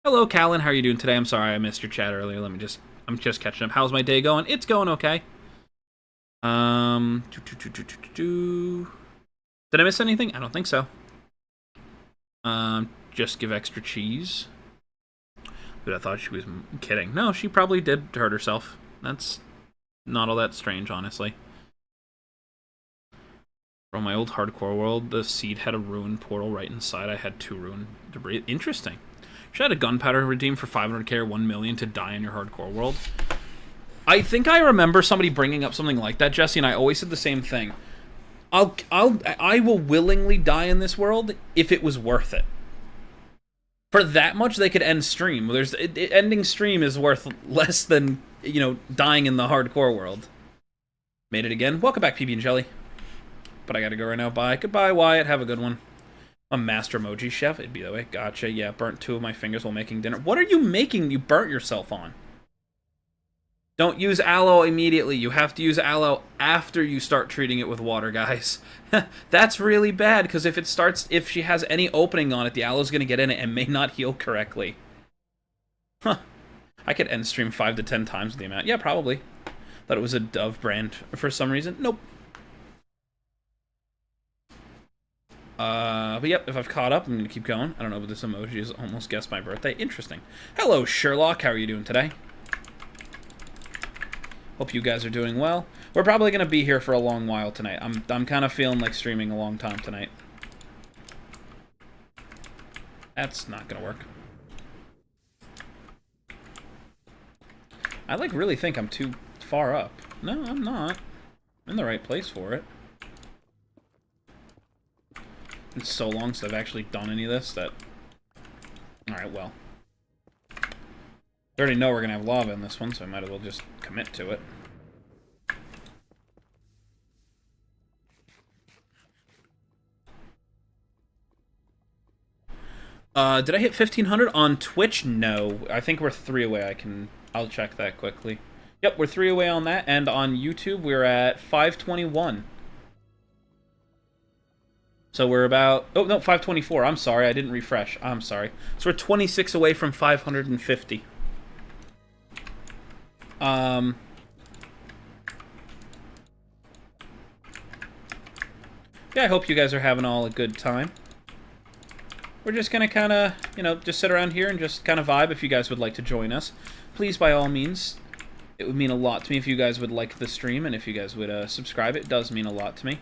Hello, Callan. How are you doing today? I'm sorry I missed your chat earlier. I'm just catching up. How's my day going? It's going okay. Did I miss anything? I don't think so. Just give extra cheese. Dude, I thought she was kidding. No, she probably did hurt herself. That's not all that strange, honestly. From my old hardcore world, the seed had a ruined portal right inside. I had 2 ruined debris. Interesting. Should I have a gunpowder redeem for 500k or 1 million to die in your hardcore world? I think I remember somebody bringing up something like that, Jesse, and I always said the same thing. I will willingly die in this world if it was worth it. For that much, they could end stream. Ending stream is worth less than, you know, dying in the hardcore world. Made it again. Welcome back, PB and Jelly. But I gotta go right now. Bye. Goodbye, Wyatt. Have a good one. A master emoji chef. It'd be that way. Gotcha. Yeah, burnt 2 of my fingers while making dinner. What are you making you burnt yourself on? Don't use aloe immediately. You have to use aloe after you start treating it with water, guys. That's really bad, because if she has any opening on it, the aloe's going to get in it and may not heal correctly. Huh. I could end stream 5 to 10 times the amount. Yeah, probably. Thought it was a Dove brand for some reason. Nope. But yep, if I've caught up, I'm going to keep going. I don't know, but this emoji is almost guessed my birthday. Interesting. Hello, Sherlock. How are you doing today? Hope you guys are doing well. We're probably going to be here for a long while tonight. I'm kind of feeling like streaming a long time tonight. That's not going to work. I like really think I'm too far up. No, I'm not. I'm in the right place for it. It's so long since I've actually done any of this that... Alright, well. I already know we're going to have lava in this one, so I might as well just commit to it. Did I hit 1,500 on Twitch? No. I think we're 3 away. I'll check that quickly. Yep, we're 3 away on that, and on YouTube we're at 521. So we're about... Oh, no, 524. I'm sorry, I didn't refresh. I'm sorry. So we're 26 away from 550. Yeah, I hope you guys are having all a good time. We're just gonna kind of, you know, just sit around here and just kind of vibe. If you guys would like to join us, please, by all means. It would mean a lot to me if you guys would like the stream, and if you guys would subscribe. It does mean a lot to me.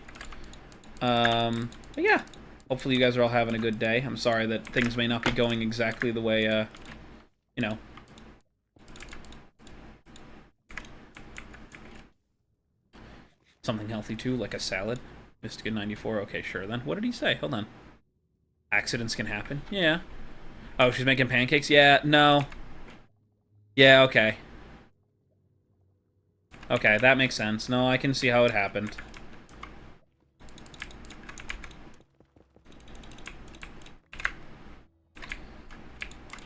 But yeah, hopefully you guys are all having a good day. I'm sorry that things may not be going exactly the way, you know. Something healthy too, like a salad. Mystica 94. Okay, sure then. What did he say? Hold on. Accidents can happen. Yeah. Oh, she's making pancakes? Yeah, no. Yeah, okay. Okay, that makes sense. No, I can see how it happened.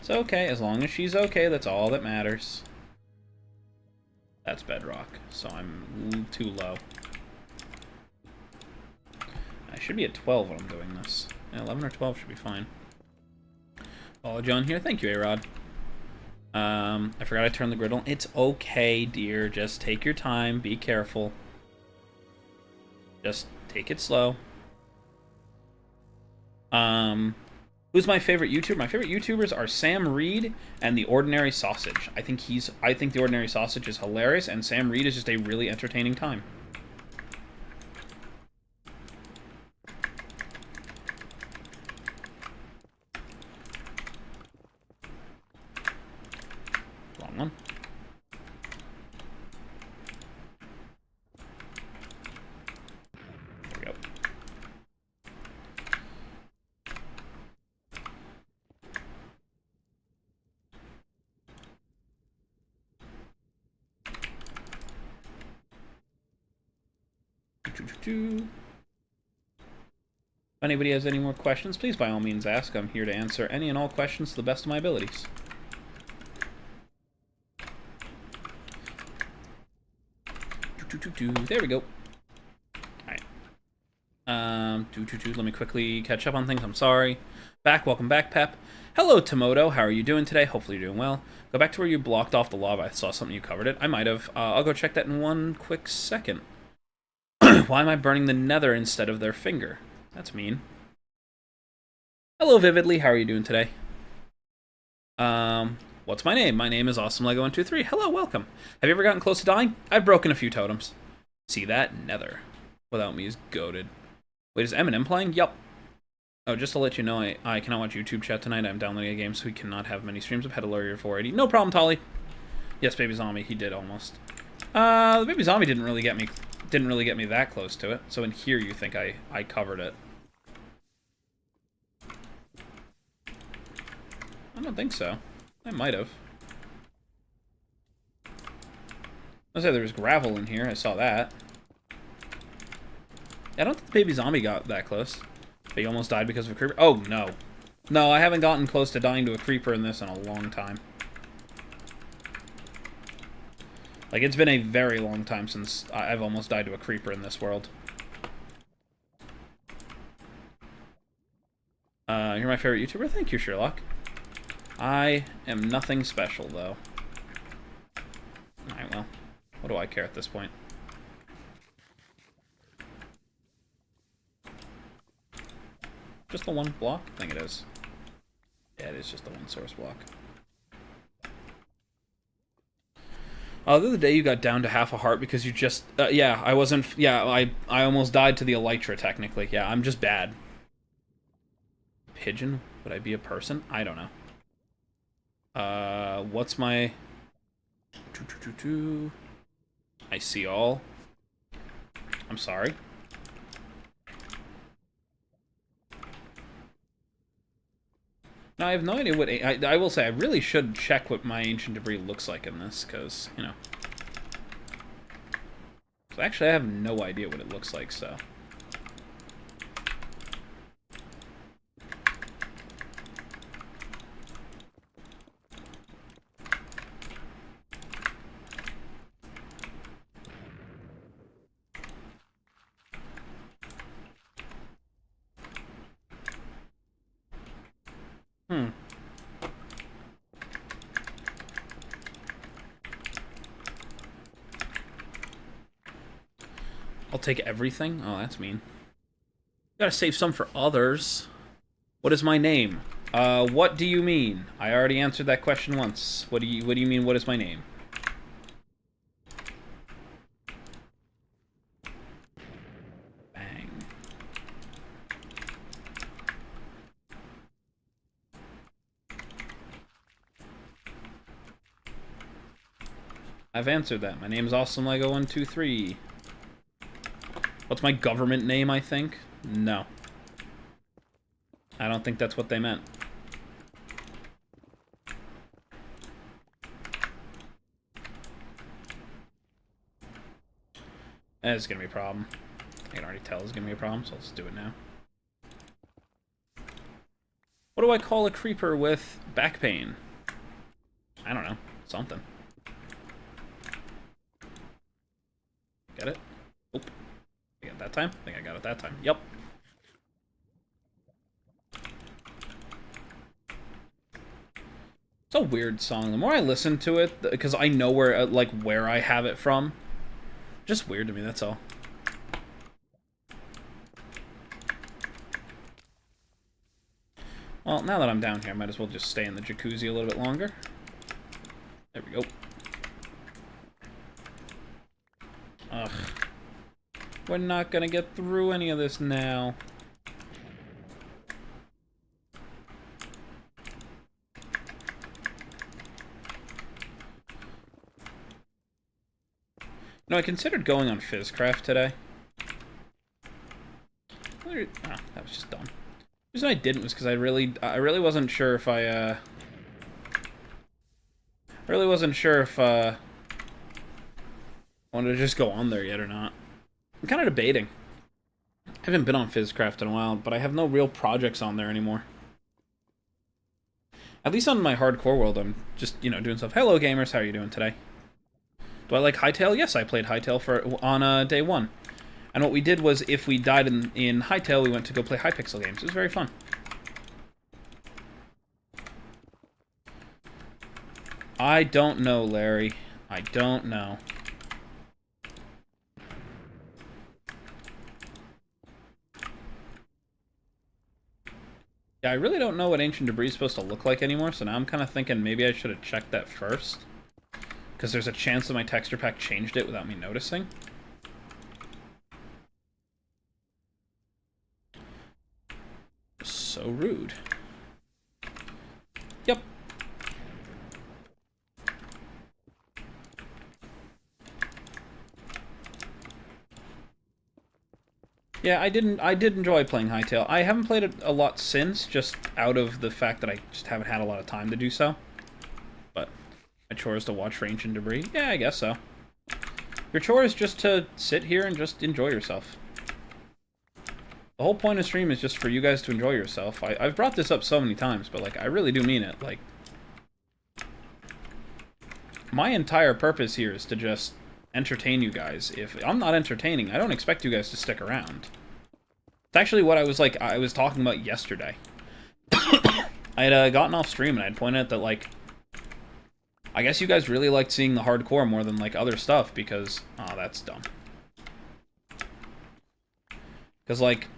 It's okay. As long as she's okay, that's all that matters. That's bedrock, so I'm too low. I should be at 12 when I'm doing this. 11 or 12 should be fine. Follow John here. Thank you, A-Rod. I forgot I turned the griddle. It's okay, dear. Just take your time. Be careful. Just take it slow. Who's my favorite YouTuber? My favorite YouTubers are Sam Reed and The Ordinary Sausage. I think The Ordinary Sausage is hilarious, and Sam Reed is just a really entertaining time. Long one. There we go. If anybody has any more questions, please by all means ask. I'm here to answer any and all questions to the best of my abilities. There we go. Alright. Let me quickly catch up on things. I'm sorry. Welcome back, Pep. Hello, Tomoto. How are you doing today? Hopefully you're doing well. Go back to where you blocked off the lava. I saw something you covered it. I might have. I'll go check that in one quick second. Why am I burning the nether instead of their finger? That's mean. Hello, Vividly. How are you doing today? What's my name? My name is AwesomeLego123. Hello, welcome. Have you ever gotten close to dying? I've broken a few totems. See that? Nether. Without me is goated. Wait, is Eminem playing? Yup. Oh, just to let you know, I cannot watch YouTube chat tonight. I'm downloading a game, so we cannot have many streams of Head Lawyer 480. No problem, Tolly. Yes, Baby Zombie. He did almost. The baby zombie didn't really get me that close to it. So in here you think I covered it. I don't think so. I might have. I say there was gravel in here. I saw that. I don't think the baby zombie got that close. But he almost died because of a creeper. Oh, no. No, I haven't gotten close to dying to a creeper in this in a long time. Like, it's been a very long time since I've almost died to a creeper in this world. You're my favorite YouTuber? Thank you, Sherlock. I am nothing special, though. Alright, well. What do I care at this point? Just the one block? I think it is. Yeah, it is just the one source block. The other day you got down to half a heart because you just... yeah, I wasn't... Yeah, I almost died to the elytra, technically. Yeah, I'm just bad. Pigeon? Would I be a person? I don't know. What's my... I see all. I'm sorry. Now, I have no idea what... I will say, I really should check what my ancient debris looks like in this, because, you know... So actually, I have no idea what it looks like, so... I'll take everything? Oh, that's mean. Gotta save some for others. What is my name? What do you mean? I already answered that question once. What do you mean, what is my name? Bang. I've answered that. My name is AwesomeLego123. What's my government name, I think? No. I don't think that's what they meant. That's gonna be a problem. I can already tell it's gonna be a problem, so let's do it now. What do I call a creeper with back pain? I don't know. Something. Get it? Oop. I got it that time? I think I got it that time. Yep. It's a weird song. The more I listen to it, because I know where, like, where I have it from, just weird to me, that's all. Well, now that I'm down here, I might as well just stay in the jacuzzi a little bit longer. There we go. Ugh. We're not gonna get through any of this now. No, I considered going on Fizzcraft today. Oh, that was just dumb. The reason I didn't was because I really wasn't sure if I wanted to just go on there yet or not. I'm kind of debating. I haven't been on Fizzcraft in a while, but I have no real projects on there anymore. At least on my hardcore world, I'm just, you know, doing stuff. Hello, gamers. How are you doing today? Do I like Hytale? Yes, I played Hytale on day 1. And what we did was, if we died in Hytale, we went to go play Hypixel games. It was very fun. I don't know, Larry. I don't know. Yeah, I really don't know what Ancient Debris is supposed to look like anymore, so now I'm kind of thinking maybe I should have checked that first. Because there's a chance that my texture pack changed it without me noticing. So rude. Yep. Yeah, I did enjoy playing Hytale. I haven't played it a lot since, just out of the fact that I just haven't had a lot of time to do so. But my chore is to watch for Ancient Debris. Yeah, I guess so. Your chore is just to sit here and just enjoy yourself. The whole point of stream is just for you guys to enjoy yourself. I've brought this up so many times, but, like, I really do mean it. Like, my entire purpose here is to just entertain you guys. If I'm not entertaining, I don't expect you guys to stick around. It's actually what I was talking about yesterday. I had gotten off stream and I had pointed out that, like, I guess you guys really liked seeing the hardcore more than, like, other stuff because... Oh, that's dumb. Because, like,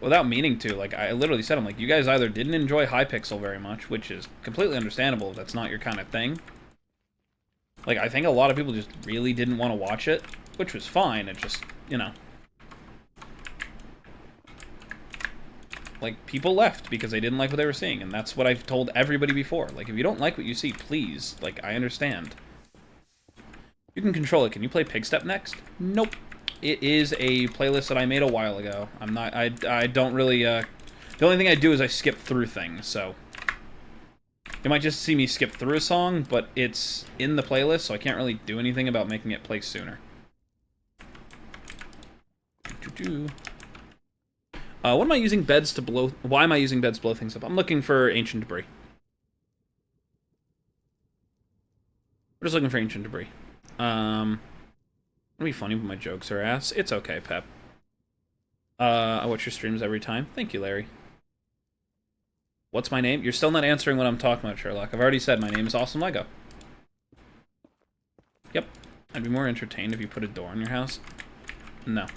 without meaning to, like, I literally said, I'm like, you guys either didn't enjoy Hypixel very much, which is completely understandable if that's not your kind of thing. Like, I think a lot of people just really didn't want to watch it, which was fine. It just, you know... Like, people left because they didn't like what they were seeing, and that's what I've told everybody before. Like, if you don't like what you see, please, like, I understand. You can control it. Can you play Pigstep next? Nope. It is a playlist that I made a while ago. I'm not, I don't really, the only thing I do is I skip through things, so... You might just see me skip through a song, but it's in the playlist, so I can't really do anything about making it play sooner. What am I using beds to blow... Why am I using beds to blow things up? I'm looking for ancient debris. We're just looking for ancient debris. It'll be funny when my jokes are ass. It's okay, Pep. I watch your streams every time. Thank you, Larry. What's my name? You're still not answering what I'm talking about, Sherlock. I've already said my name is Awesome Lego. Yep. I'd be more entertained if you put a door in your house. No.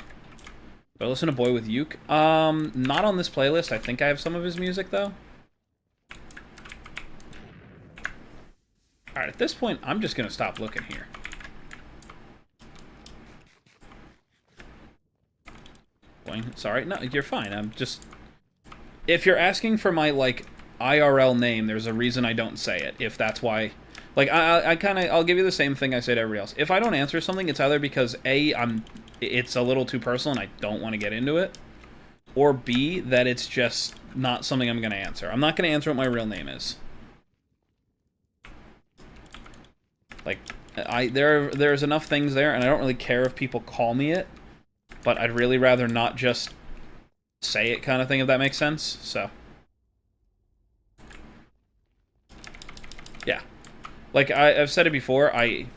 Do I listen to Boy with Uke? Not on this playlist. I think I have some of his music, though. Alright, at this point, I'm just gonna stop looking here. Boing. Sorry. No, you're fine. I'm just... If you're asking for my, like, IRL name, there's a reason I don't say it, if that's why... Like, I'll give you the same thing I say to everybody else. If I don't answer something, it's either because, A, it's a little too personal and I don't want to get into it, or B, that it's just not something I'm going to answer. I'm not going to answer what my real name is. Like, there's enough things there, and I don't really care if people call me it, but I'd really rather not just say it kind of thing, if that makes sense, so. Yeah. Like, I've said it before, I'm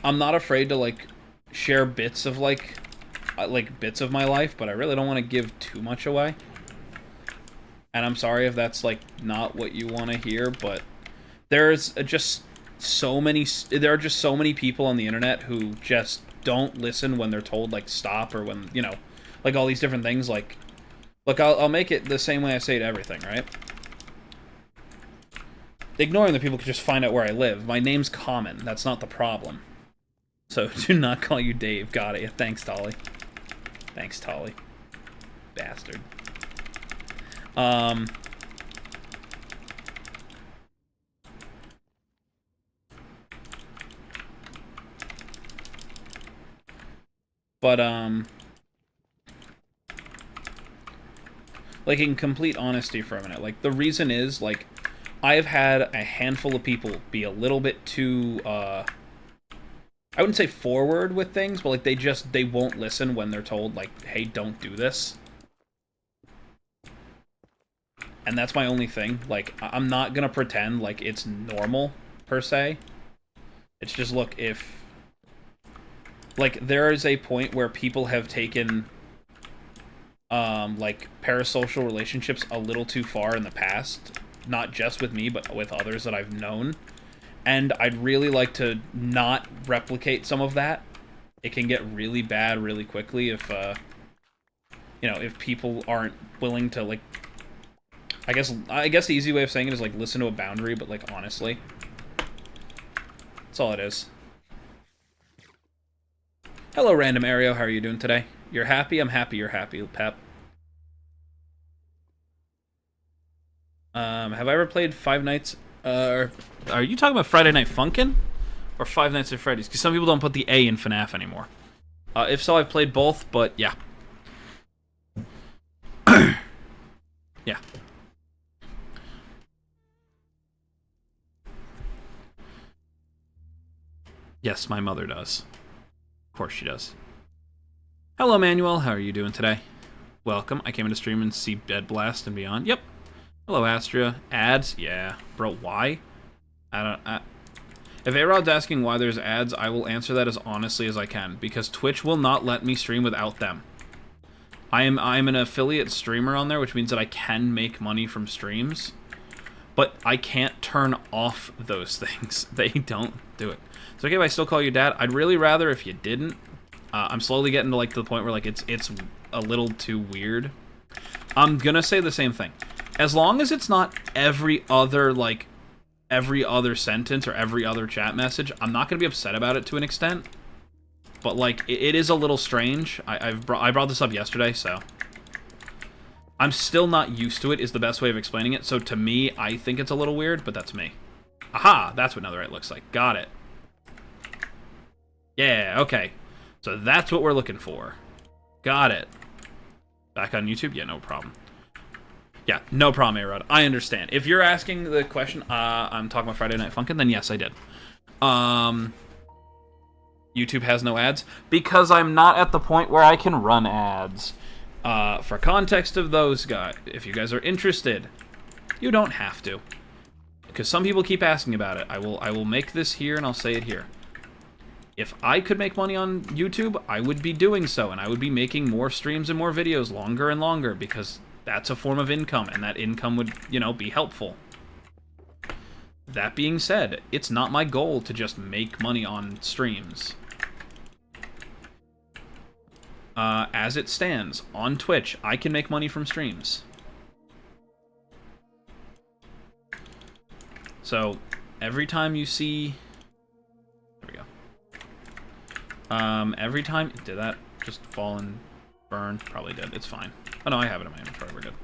not afraid to, like, share bits of, like, bits of my life, but I really don't want to give too much away. And I'm sorry if that's, like, not what you want to hear, but there's just so many, there are just so many people on the internet who just don't listen when they're told, like, stop, or when, you know, like, all these different things, like, look, I'll make it the same way I say to everything, right? Ignoring the people could just find out where I live. My name's common. That's not the problem. So, do not call you Dave. Got it. Thanks, Tolly. Thanks, Tolly. Bastard. But, like, in complete honesty for a minute, like, the reason is, like, I've had a handful of people be a little bit too, I wouldn't say forward with things, but, like, they won't listen when they're told, like, hey, don't do this. And that's my only thing. Like, I'm not gonna pretend like it's normal, per se. It's just, look, if... Like, there is a point where people have taken, like, parasocial relationships a little too far in the past. Not just with me, but with others that I've known. And I'd really like to not replicate some of that. It can get really bad really quickly if, you know, if people aren't willing to, like... I guess the easy way of saying it is, like, listen to a boundary, but, like, honestly. That's all it is. Hello, Random Ario. How are you doing today? You're happy? I'm happy you're happy, Pep. Have I ever played Five Nights... are you talking about Friday Night Funkin'? Or Five Nights at Freddy's? Because some people don't put the A in FNAF anymore. If so, I've played both, but yeah. Yeah. Yes, my mother does. Of course she does. Hello, Manuel. How are you doing today? Welcome. I came into stream and see Dead Blast and beyond. Yep. Hello, Astria. Ads? Yeah. Bro, why? If A-Rod's asking why there's ads, I will answer that as honestly as I can, because Twitch will not let me stream without them. I'm an affiliate streamer on there, which means that I can make money from streams, but I can't turn off those things. They don't do it. It's okay if I still call you Dad. I'd really rather if you didn't. I'm slowly getting to like the point where like it's a little too weird. I'm gonna say the same thing. As long as it's not every other sentence or every other chat message, I'm not gonna be upset about it to an extent. But like it is a little strange. I brought this up yesterday, so I'm still not used to it. Is the best way of explaining it. So to me, I think it's a little weird, but that's me. Aha! That's what Netherite looks like. Got it. Yeah. Okay. So that's what we're looking for. Got it. Back on YouTube? Yeah, no problem. Yeah, no problem, A-Rod. I understand. If you're asking the question, I'm talking about Friday Night Funkin', then yes, I did. YouTube has no ads because I'm not at the point where I can run ads. For context of those guys, if you guys are interested, you don't have to. Because some people keep asking about it. I will make this here and I'll say it here. If I could make money on YouTube, I would be doing so, and I would be making more streams and more videos longer and longer, because that's a form of income, and that income would, you know, be helpful. That being said, it's not my goal to just make money on streams. As it stands, on Twitch, I can make money from streams. So, every time you see... every time... Did that just fall and burn? Probably did. It's fine. Oh, no, I have it in my inventory. We're good.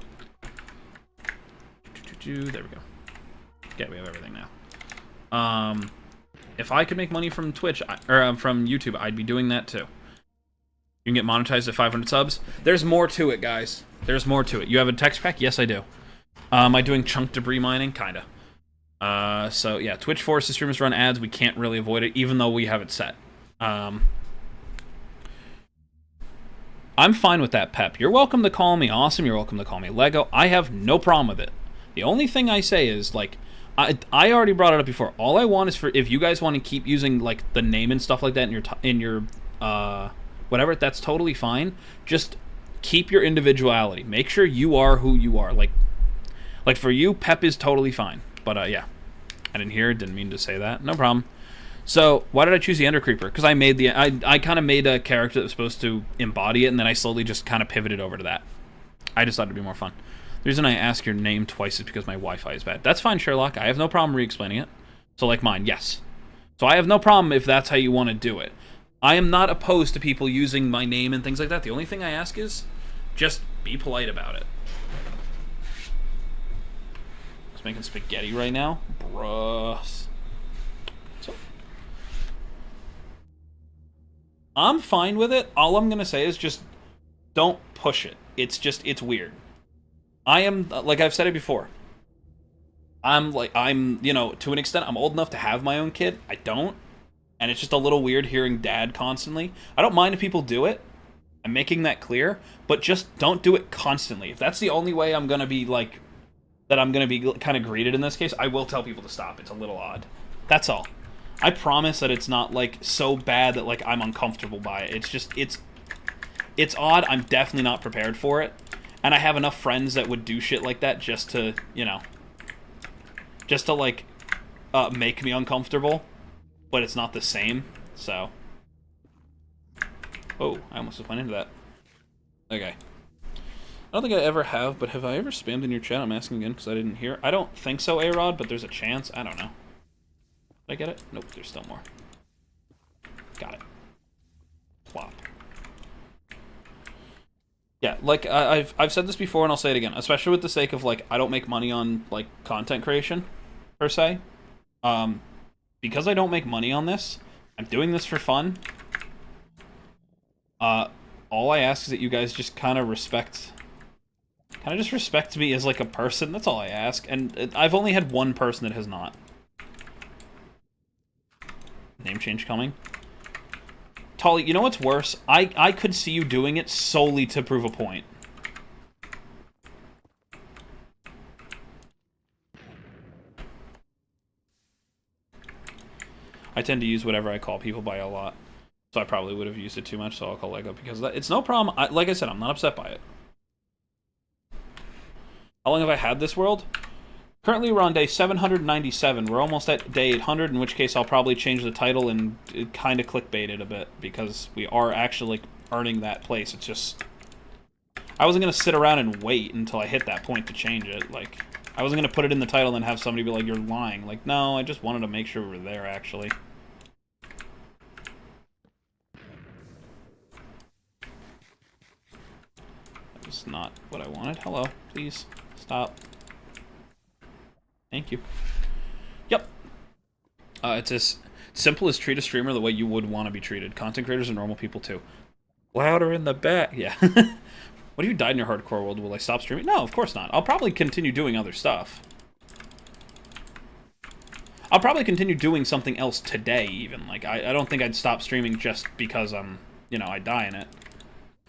There we go. Okay, we have everything now. If I could make money from Twitch, from YouTube, I'd be doing that too. You can get monetized at 500 subs. There's more to it, guys. There's more to it. You have a text pack? Yes, I do. Am I doing chunk debris mining? Kinda. So, yeah, Twitch forces streamers to run ads. We can't really avoid it, even though we have it set. I'm fine with that, Pep. You're welcome to call me awesome. You're welcome to call me Lego. I have no problem with it. The only thing I say is, like, I already brought it up before. All I want is for, if you guys want to keep using, like, the name and stuff like that in your whatever, that's totally fine. Just keep your individuality. Make sure you are who you are. Like for you, Pep is totally fine. But, yeah. I didn't hear it. Didn't mean to say that. No problem. So, why did I choose the Ender Creeper? Because I kind of made a character that was supposed to embody it, and then I slowly just kind of pivoted over to that. I just thought it'd be more fun. The reason I ask your name twice is because my Wi-Fi is bad. That's fine, Sherlock. I have no problem re-explaining it. So, like mine, yes. So I have no problem if that's how you want to do it. I am not opposed to people using my name and things like that. The only thing I ask is just be polite about it. I was making spaghetti right now. Bruh. I'm fine with it. All I'm going to say is just don't push it. It's weird. I am, like I've said it before, I'm, you know, to an extent, I'm old enough to have my own kid. I don't. And it's just a little weird hearing Dad constantly. I don't mind if people do it. I'm making that clear. But just don't do it constantly. If that's the only way I'm going to be, like, that I'm going to be kind of greeted in this case, I will tell people to stop. It's a little odd. That's all. I promise that it's not, like, so bad that, like, I'm uncomfortable by it. It's just, it's odd. I'm definitely not prepared for it. And I have enough friends that would do shit like that just to, you know, just to, like, make me uncomfortable. But it's not the same, so. Oh, I almost just went into that. Okay. I don't think I ever have, but have I ever spammed in your chat? I'm asking again because I didn't hear. I don't think so, A-Rod, but there's a chance. I don't know. Did I get it? Nope, there's still more. Got it. Plop. Yeah, like, I've said this before and I'll say it again, especially with the sake of, like, I don't make money on, like, content creation, per se. Because I don't make money on this, I'm doing this for fun. Uh, all I ask is that you guys just kind of just respect me as like a person. That's all I ask. And I've only had one person that has not. Name change coming. Tolly, you know what's worse? I could see you doing it solely to prove a point. I tend to use whatever I call people by a lot. So I probably would have used it too much, so I'll call Lego because it's no problem. Like I said, I'm not upset by it. How long have I had this world? Currently we're on day 797. We're almost at day 800, in which case I'll probably change the title and kind of clickbait it a bit, because we are actually earning that place. It's just... I wasn't going to sit around and wait until I hit that point to change it. Like, I wasn't going to put it in the title and then have somebody be like, you're lying. Like, no, I just wanted to make sure we were there, actually. That's not what I wanted. Hello, please, stop. Thank you. Yep. It's as simple as treat a streamer the way you would want to be treated. Content creators are normal people, too. Louder in the back. Yeah. What if you died in your hardcore world? Will I stop streaming? No, of course not. I'll probably continue doing other stuff. I'll probably continue doing something else today, even. Like, I don't think I'd stop streaming just because, you know, I die in it.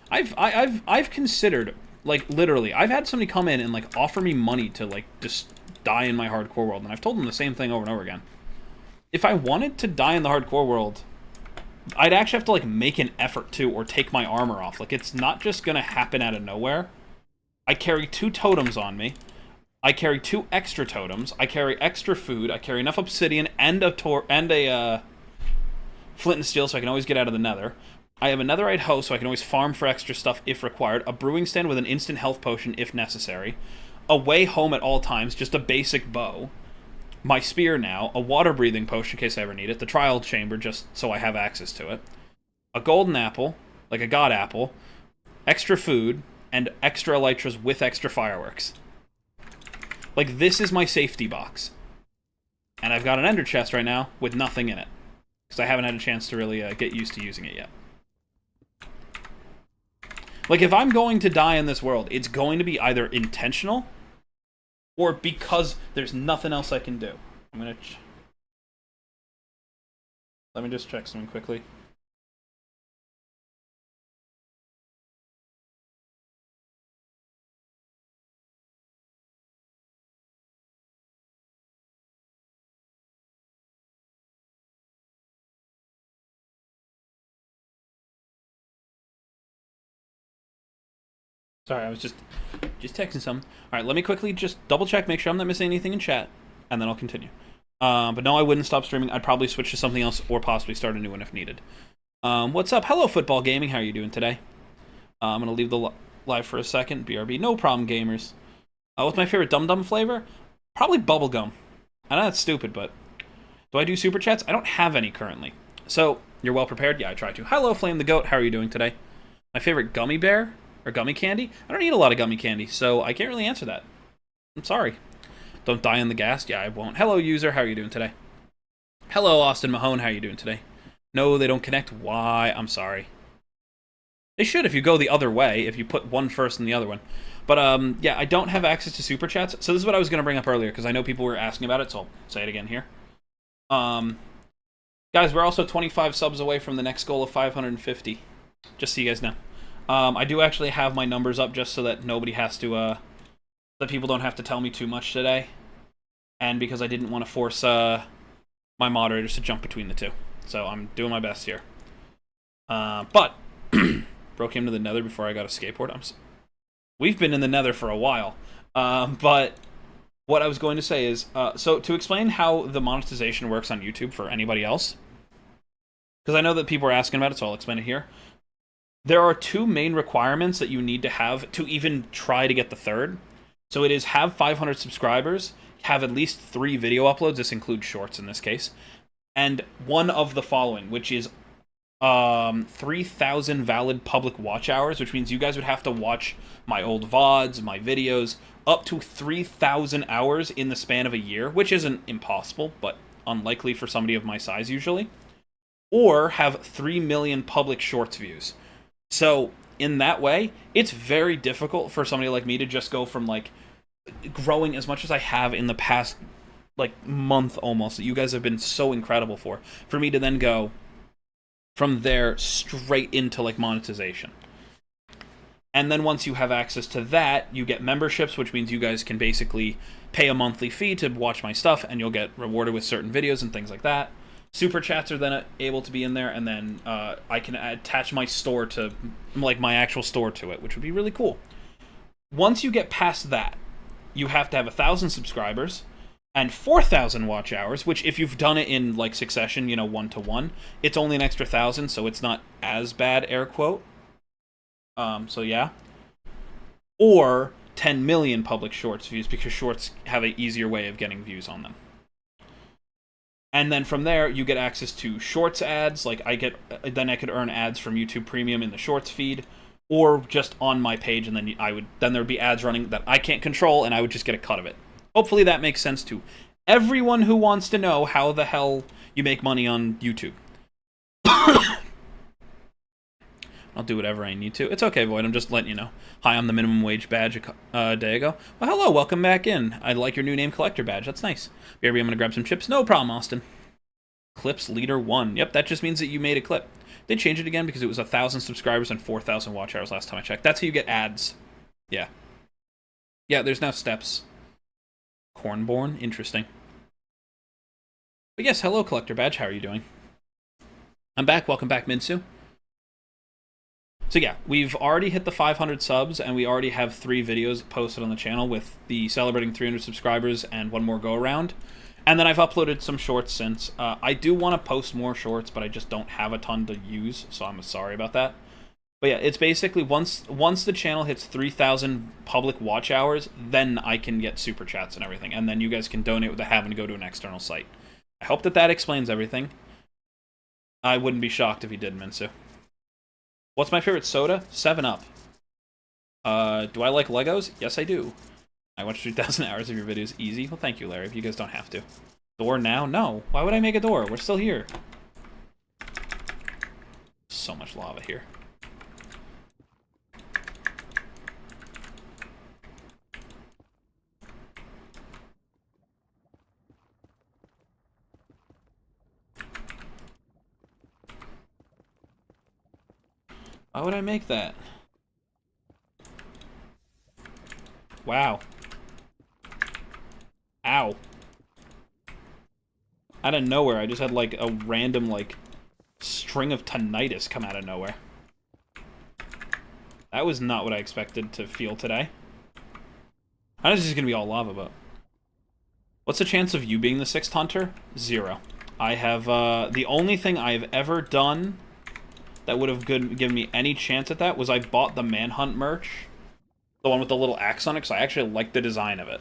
I've considered, like, literally, I've had somebody come in and, like, offer me money to, like, just die in my hardcore world, and I've told them the same thing over and over again. If I wanted to die in the hardcore world, I'd actually have to, like, make an effort to, or take my armor off. Like, it's not just gonna happen out of nowhere. I carry 2 totems on me. I carry 2 extra totems. I carry extra food. I carry enough obsidian and a flint and steel so I can always get out of the nether. I have a netherite hoe so I can always farm for extra stuff if required. A brewing stand with an instant health potion if necessary. A way home at all times, just a basic bow. My spear now, a water-breathing potion in case I ever need it, the trial chamber just so I have access to it, a golden apple, like a god apple, extra food, and extra elytras with extra fireworks. Like, this is my safety box. And I've got an ender chest right now with nothing in it, because I haven't had a chance to really get used to using it yet. Like, if I'm going to die in this world, it's going to be either intentional or because there's nothing else I can do. I'm gonna... Let me just check something quickly. Sorry, I was just texting some. All right, let me quickly just double check, make sure I'm not missing anything in chat, and then I'll continue. But no, I wouldn't stop streaming. I'd probably switch to something else or possibly start a new one if needed. What's up? Hello, Football Gaming. How are you doing today? I'm going to leave the live for a second. BRB. No problem, gamers. What's my favorite Dum Dum flavor? Probably bubblegum. I know that's stupid, but... Do I do super chats? I don't have any currently. So, you're well prepared? Yeah, I try to. Hello, Flame the Goat. How are you doing today? My favorite gummy bear? Or gummy candy? I don't eat a lot of gummy candy, so I can't really answer that. I'm sorry. Don't die in the gas? Yeah, I won't. Hello, user. How are you doing today? Hello, Austin Mahone. How are you doing today? No, they don't connect. Why? I'm sorry. They should if you go the other way, if you put one first and the other one. But, yeah, I don't have access to super chats. So this is what I was going to bring up earlier, because I know people were asking about it, so I'll say it again here. Guys, we're also 25 subs away from the next goal of 550. Just so you guys know. I do actually have my numbers up just so that nobody has to, that people don't have to tell me too much today. And because I didn't want to force, my moderators to jump between the two. So I'm doing my best here. But, broke into the nether before I got a skateboard. We've been in the nether for a while. But what I was going to say is, so to explain how the monetization works on YouTube for anybody else, because I know that people are asking about it, so I'll explain it here. There are 2 main requirements that you need to have to even try to get the third. So it is have 500 subscribers, have at least 3 video uploads, this includes shorts in this case, and one of the following, which is 3,000 valid public watch hours, which means you guys would have to watch my old VODs, my videos, up to 3,000 hours in the span of a year, which isn't impossible, but unlikely for somebody of my size usually. Or have 3 million public shorts views. So in that way, it's very difficult for somebody like me to just go from like growing as much as I have in the past like month almost that you guys have been so incredible for me to then go from there straight into like monetization. And then once you have access to that, you get memberships, which means you guys can basically pay a monthly fee to watch my stuff, and you'll get rewarded with certain videos and things like that. Super chats are then able to be in there, and then I can attach my store to, like, my actual store to it, which would be really cool. Once you get past that, you have to have 1,000 subscribers and 4,000 watch hours, which if you've done it in, like, succession, you know, 1-to-1, it's only an extra 1,000, so it's not as bad, air quote. So yeah. Or 10 million public shorts views, because shorts have an easier way of getting views on them. And then from there, you get access to shorts ads. Like I could earn ads from YouTube Premium in the shorts feed, or just on my page, and then there would be ads running that I can't control, and I would just get a cut of it. Hopefully that makes sense to everyone who wants to know how the hell you make money on YouTube. I'll do whatever I need to. It's okay, Void. I'm just letting you know. Hi, I'm the minimum wage badge a day ago. Well, hello. Welcome back in. I like your new name collector badge. That's nice. BRB, I'm going to grab some chips. No problem, Austin. Clips leader 1. Yep, that just means that you made a clip. They changed it again because it was 1,000 subscribers and 4,000 watch hours last time I checked. That's how you get ads. Yeah. Yeah, there's now steps. Cornborn. Interesting. But yes, hello, collector badge. How are you doing? I'm back. Welcome back, Minsu. So yeah, we've already hit the 500 subs, and we already have 3 videos posted on the channel with the celebrating 300 subscribers and one more go-around. And then I've uploaded some shorts since. I do want to post more shorts, but I just don't have a ton to use, so I'm sorry about that. But yeah, it's basically once the channel hits 3,000 public watch hours, then I can get super chats and everything, and then you guys can donate without having to go to an external site. I hope that explains everything. I wouldn't be shocked if he did, Minsu. What's my favorite soda? 7-Up. Do I like Legos? Yes, I do. I watched 3,000 hours of your videos. Easy. Well, thank you, Larry. You guys don't have to. Door now? No. Why would I make a door? We're still here. So much lava here. Why would I make that? Wow. Ow. Out of nowhere, I just had like a random like string of tinnitus come out of nowhere. That was not what I expected to feel today. I know this is gonna be all lava, but what's the chance of you being the 6th hunter? 0. I have the only thing I've ever done that would have given me any chance at that was I bought the Manhunt merch. The one with the little axe on it, because I actually like the design of it.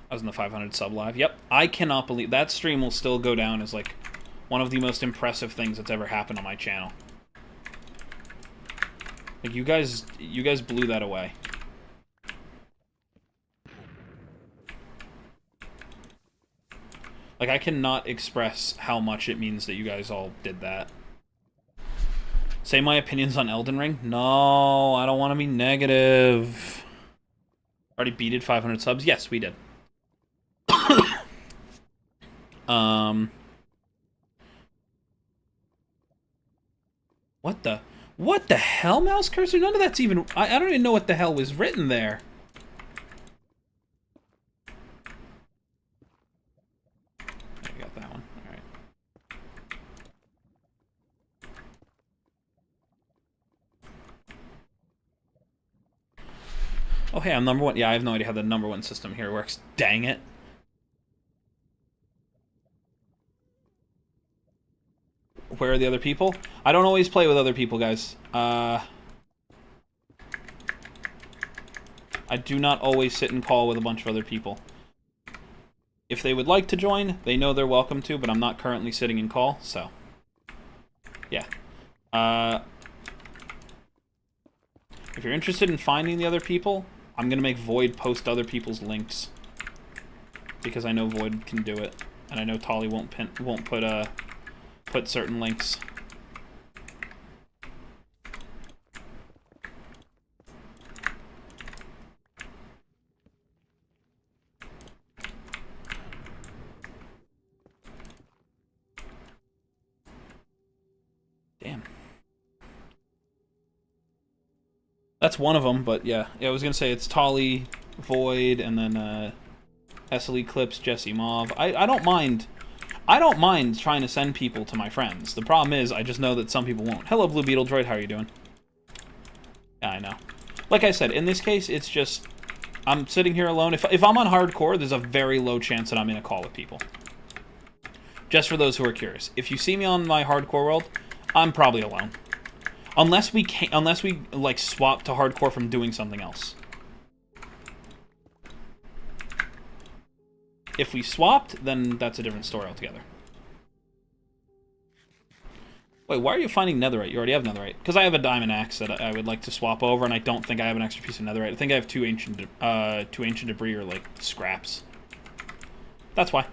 I was in the 500 sub live. Yep, I cannot believe that stream will still go down as like one of the most impressive things that's ever happened on my channel. Like you guys blew that away. Like, I cannot express how much it means that you guys all did that. Say my opinions on Elden Ring? No, I don't want to be negative. Already beated 500 subs? Yes, we did. What the hell, mouse cursor? None of that's even... I don't even know what the hell was written there. Oh, hey, I'm number 1. Yeah, I have no idea how the number 1 system here works. Dang it. Where are the other people? I don't always play with other people, guys. I do not always sit and call with a bunch of other people. If they would like to join, they know they're welcome to, but I'm not currently sitting in call, so... Yeah. If you're interested in finding the other people, I'm gonna make Void post other people's links. Because I know Void can do it. And I know Tolly won't put put certain links. Damn. That's one of them, but yeah. I was gonna say it's Tolly, Void, and then Essel Eclipse, Jesse Mauve. I don't mind. I don't mind trying to send people to my friends. The problem is, I just know that some people won't. Hello, Blue Beetle Droid. How are you doing? Yeah, I know. Like I said, in this case, it's just I'm sitting here alone. If I'm on hardcore, there's a very low chance that I'm in a call with people. Just for those who are curious. If you see me on my hardcore world, I'm probably alone. Unless we like swap to hardcore from doing something else. If we swapped, then that's a different story altogether. Wait, why are you finding netherite? You already have netherite. Because I have a diamond axe that I would like to swap over, and I don't think I have an extra piece of netherite. I think I have two ancient debris or like scraps. That's why.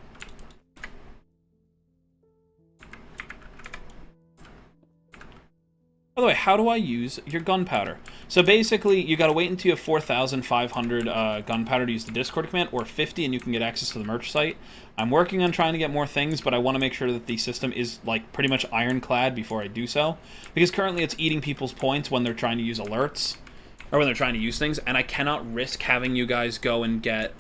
By the way, how do I use your gunpowder? So basically, you gotta wait until you have 4,500 gunpowder to use the Discord command, or 50, and you can get access to the merch site. I'm working on trying to get more things, but I want to make sure that the system is like pretty much ironclad before I do so, because currently it's eating people's points when they're trying to use alerts, or when they're trying to use things, and I cannot risk having you guys go and get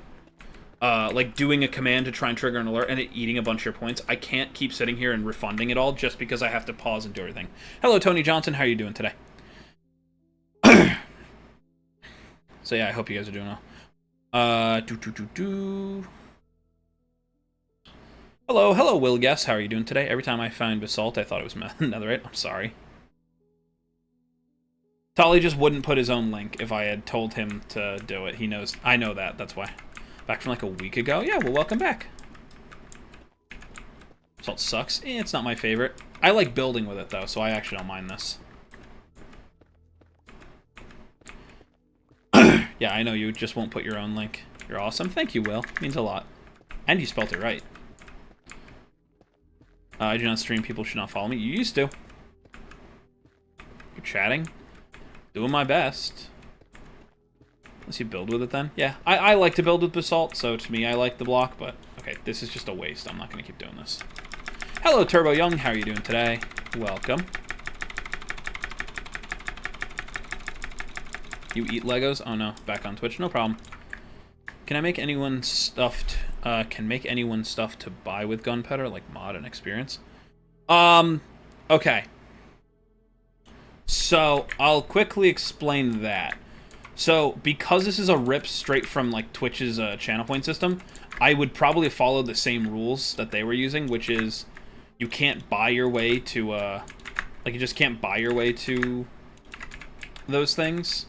like doing a command to try and trigger an alert and it eating a bunch of your points. I can't keep sitting here and refunding it all just because I have to pause and do everything. Hello, Tony Johnson. How are you doing today? So yeah, I hope you guys are doing well. Hello, Will Guess. How are you doing today? Every time I find basalt, I thought it was netherite. I'm sorry. Tolly just wouldn't put his own link if I had told him to do it. He knows. I know that. That's why. Back from like a week ago? Yeah, well, welcome back. Salt sucks. It's not my favorite. I like building with it, though, so I actually don't mind this. Yeah, I know you just won't put your own link. You're awesome. Thank you, Will. Means a lot. And you spelt it right. I do not stream. People should not follow me. You used to. You're chatting. Doing my best. Unless you build with it then. Yeah, I like to build with basalt, so to me I like the block, but okay, this is just a waste. I'm not going to keep doing this. Hello, Turbo Young. How are you doing today? Welcome. You eat Legos? Oh no, back on Twitch. No problem. Can I make anyone stuffed? Can make anyone stuff to buy with gunpowder, like mod and experience? Okay. So, I'll quickly explain that. So, because this is a rip straight from, like, Twitch's channel point system, I would probably follow the same rules that they were using, which is you can't buy your way to, like, you just can't buy your way to those things.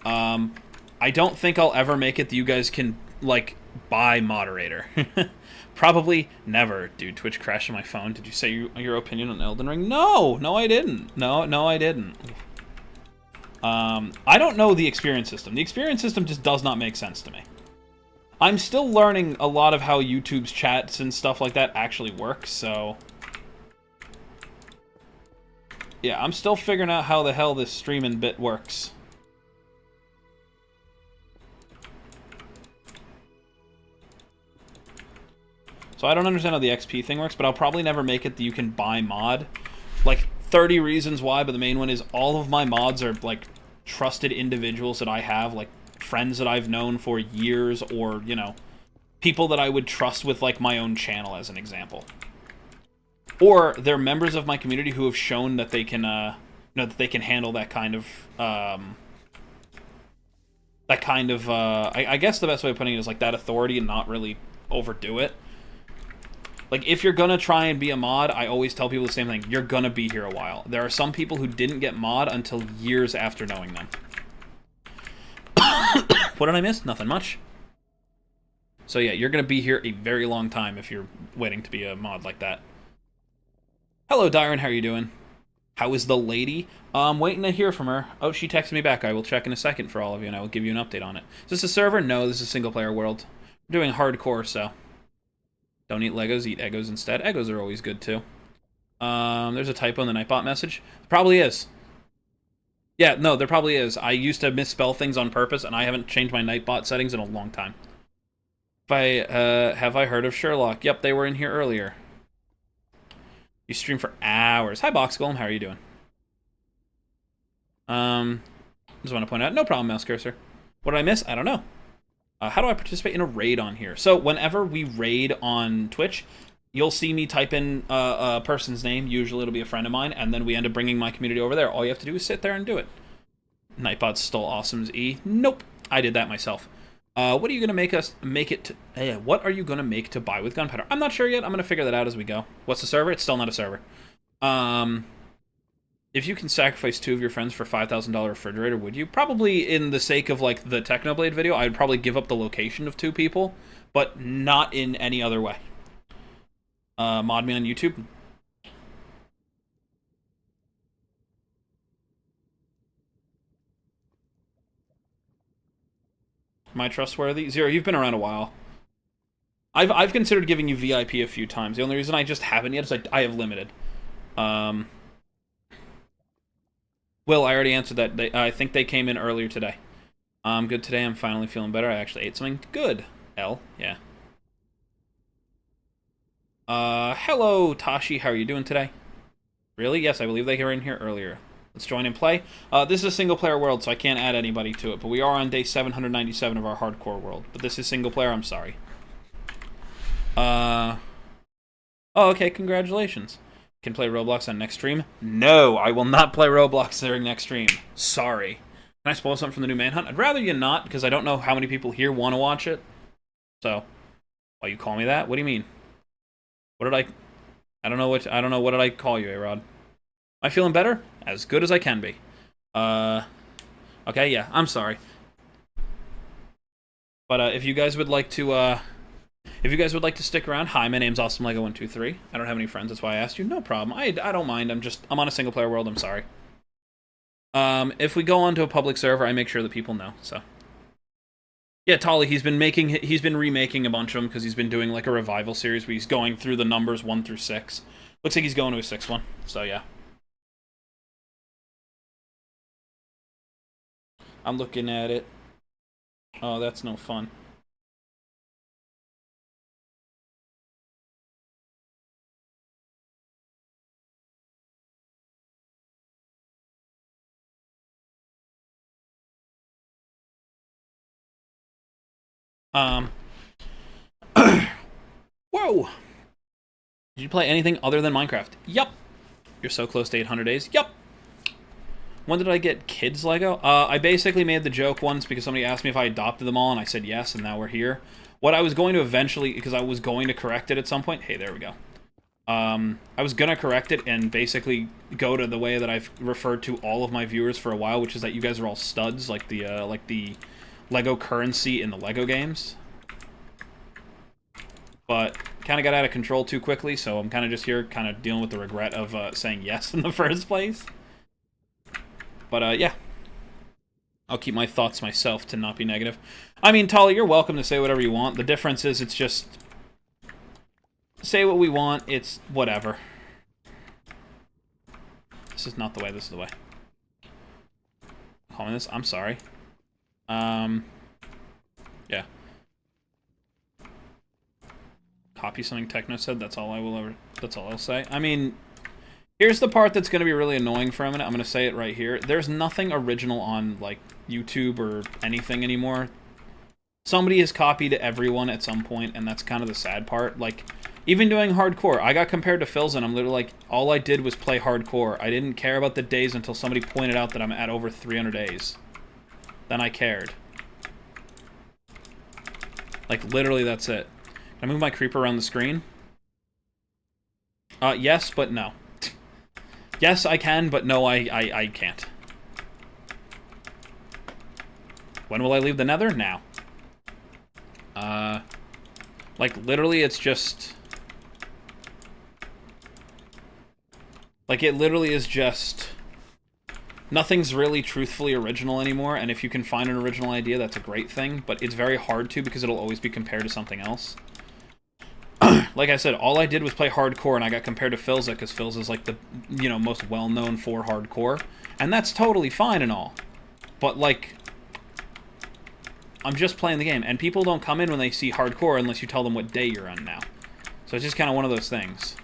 I don't think I'll ever make it that you guys can, like, buy moderator. Probably never. Dude, Twitch crashed on my phone. Did you say your opinion on Elden Ring? No! No, I didn't. No, I didn't. I don't know the experience system. The experience system just does not make sense to me. I'm still learning a lot of how YouTube's chats and stuff like that actually work, so... yeah, I'm still figuring out how the hell this streaming bit works. So I don't understand how the XP thing works, but I'll probably never make it that you can buy mod. Like, 30 reasons why, but the main one is all of my mods are, like, trusted individuals that I have, like, friends that I've known for years, or, you know, people that I would trust with, like, my own channel, as an example. Or they're members of my community who have shown that they can, you know, that they can handle that kind of, I guess the best way of putting it is, like, that authority and not really overdo it. Like, if you're gonna try and be a mod, I always tell people the same thing. You're gonna be here a while. There are some people who didn't get mod until years after knowing them. What did I miss? Nothing much. So yeah, you're gonna be here a very long time if you're waiting to be a mod like that. Hello, Dyron. How are you doing? How is the lady? I'm waiting to hear from her. Oh, she texted me back. I will check in a second for all of you, and I will give you an update on it. Is this a server? No, this is a single-player world. We're doing hardcore, so... Don't eat Legos, eat Eggos instead. Eggos are always good, too. There's a typo in the Nightbot message. Probably is. Yeah, no, there probably is. I used to misspell things on purpose, and I haven't changed my Nightbot settings in a long time. Have I heard of Sherlock? Yep, they were in here earlier. You stream for hours. Hi, Box Golem. How are you doing? Just want to point out, no problem, Mouse Cursor. What did I miss? I don't know. How do I participate in a raid on here? So whenever we raid on Twitch, you'll see me type in a person's name. Usually it'll be a friend of mine, and then we end up bringing my community over there. All you have to do is sit there and do it. Nightbot stole Awesome's E. Nope, I did that myself. What are you gonna what are you gonna make to buy with gunpowder? I'm not sure yet. I'm gonna figure that out as we go. What's the server? It's still not a server. If you can sacrifice 2 of your friends for $5,000 refrigerator, would you? Probably in the sake of, like, the Technoblade video, I'd probably give up the location of 2 people, but not in any other way. Mod me on YouTube. Am I trustworthy? Zero, you've been around a while. I've considered giving you VIP a few times. The only reason I just haven't yet is I have limited. Will, I already answered that. I think they came in earlier today. I'm good today. I'm finally feeling better. I actually ate something good. L, yeah. Hello, Tashi. How are you doing today? Really? Yes, I believe they were in here earlier. Let's join and play. This is a single-player world, so I can't add anybody to it. But we are on day 797 of our hardcore world. But this is single-player. I'm sorry. Oh, okay. Congratulations. Can play Roblox on next stream? No, I will not play Roblox during next stream. Sorry. Can I spoil something from the new Manhunt? I'd rather you not, because I don't know how many people here want to watch it. So, why you call me that? What do you mean? What did I don't know what did I call you, A-Rod? Am I feeling better? As good as I can be. Okay, yeah, I'm sorry. But if you guys would like to stick around, hi, my name's AwesomeLego123. I don't have any friends, that's why I asked you. No problem. I don't mind. I'm on a single player world. I'm sorry. If we go on to a public server, I make sure that people know. So, yeah, Tolly, he's been remaking a bunch of them because he's been doing like a revival series where he's going through the numbers 1 through 6. Looks like he's going to a 6th one. So yeah. I'm looking at it. Oh, that's no fun. Whoa! Did you play anything other than Minecraft? Yup. You're so close to 800 days. Yup. When did I get kids Lego? I basically made the joke once because somebody asked me if I adopted them all, and I said yes, and now we're here. What I was going to eventually, because I was going to correct it at some point. Hey, there we go. I was gonna correct it and basically go to the way that I've referred to all of my viewers for a while, which is that you guys are all studs, like the Lego currency in the Lego games. But kind of got out of control too quickly, so I'm kind of just here, kind of dealing with the regret of saying yes in the first place. But yeah, I'll keep my thoughts myself to not be negative. I mean, Tolly, you're welcome to say whatever you want. The difference is it's just say what we want. It's whatever. This is not the way. This is the way. Calling this. I'm sorry. Yeah. Copy something Techno said. That's all I will ever. That's all I'll say. I mean, here's the part that's going to be really annoying for a minute. I'm going to say it right here. There's nothing original on like YouTube or anything anymore. Somebody has copied everyone at some point, and that's kind of the sad part. Like, even doing hardcore, I got compared to Phil's, and I'm literally like, all I did was play hardcore. I didn't care about the days until somebody pointed out that I'm at over 300 days. Then I cared. Like, literally, that's it. Can I move my creeper around the screen? Yes, but no. Yes, I can, but no, I can't. When will I leave the nether? Now. Like, literally, it's just... Like, it literally is just... Nothing's really truthfully original anymore, and if you can find an original idea, that's a great thing, but it's very hard to because it'll always be compared to something else. like I said, all I did was play hardcore, and I got compared to Philza, because Philza is like the, most well-known for hardcore. And that's totally fine and all. But, like, I'm just playing the game, and people don't come in when they see hardcore unless you tell them what day you're on now. So it's just kind of one of those things.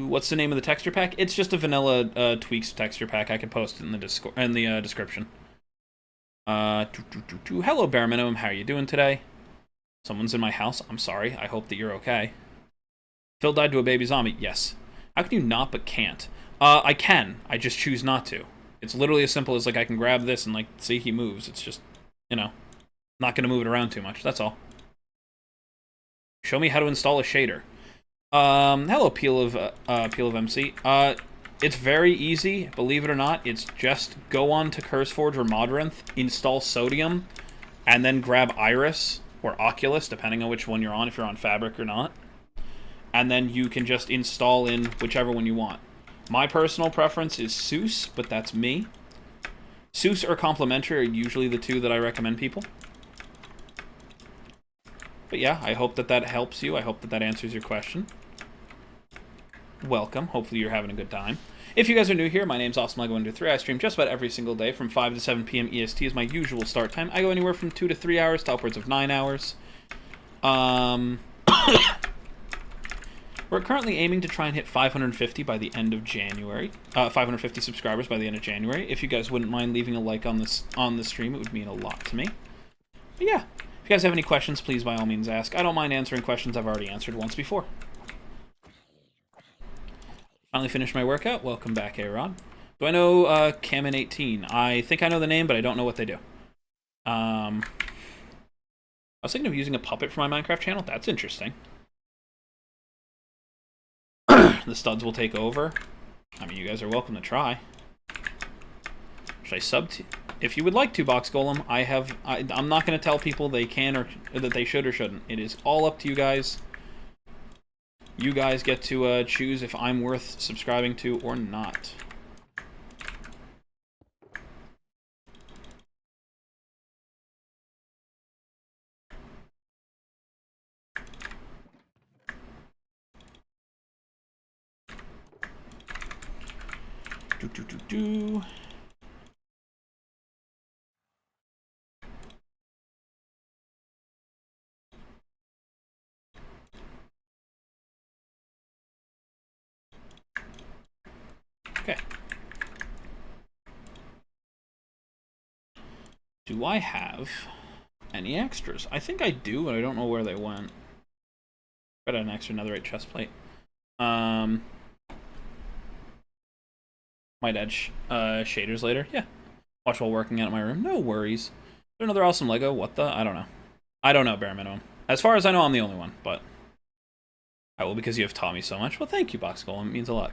What's the name of the texture pack? It's just a vanilla Tweaks texture pack. I can post it in the description. Hello, Bare Minimum. How are you doing today? Someone's in my house. I'm sorry. I hope that you're okay. Phil died to a baby zombie. Yes. How can you not but can't? I can. I just choose not to. It's literally as simple as, like, I can grab this and, like, see he moves. It's just, not going to move it around too much. That's all. Show me how to install a shader. Hello, Peel of MC. It's very easy, believe it or not. It's just go on to CurseForge or Modrinth, install Sodium, and then grab Iris or Oculus, depending on which one you're on, if you're on Fabric or not. And then you can just install in whichever one you want. My personal preference is Seuss, but that's me. Seuss or Complementary are usually the two that I recommend people. But yeah, I hope that that helps you. I hope that that answers your question. Welcome. Hopefully you're having a good time. If you guys are new here, my name's AwesomeLego123. I stream just about every single day from 5 to 7 p.m. EST is my usual start time. I go anywhere from 2 to 3 hours to upwards of 9 hours. We're currently aiming to try and hit 550 by the end of January. 550 subscribers by the end of January. If you guys wouldn't mind leaving a like on the stream, it would mean a lot to me. But yeah, if you guys have any questions, please by all means ask. I don't mind answering questions I've already answered once before. Finally finished my workout. Welcome back, A-Rod. Do I know Kamen18? I think I know the name, but I don't know what they do. I was thinking of using a puppet for my Minecraft channel. That's interesting. The studs will take over. I mean, you guys are welcome to try. Should I sub to? If you would like to, Box Golem, I'm not going to tell people they can or that they should or shouldn't. It is all up to you guys. You guys get to choose if I'm worth subscribing to or not. Okay. Do I have any extras? I think I do, but I don't know where they went. Got an extra netherite chest plate. Might add shaders later. Yeah. Watch while working out in my room. No worries. Another awesome Lego. What the? I don't know. I don't know, Bare Minimum. As far as I know, I'm the only one, but I will because you have taught me so much. Well, thank you, Box Golem. It means a lot.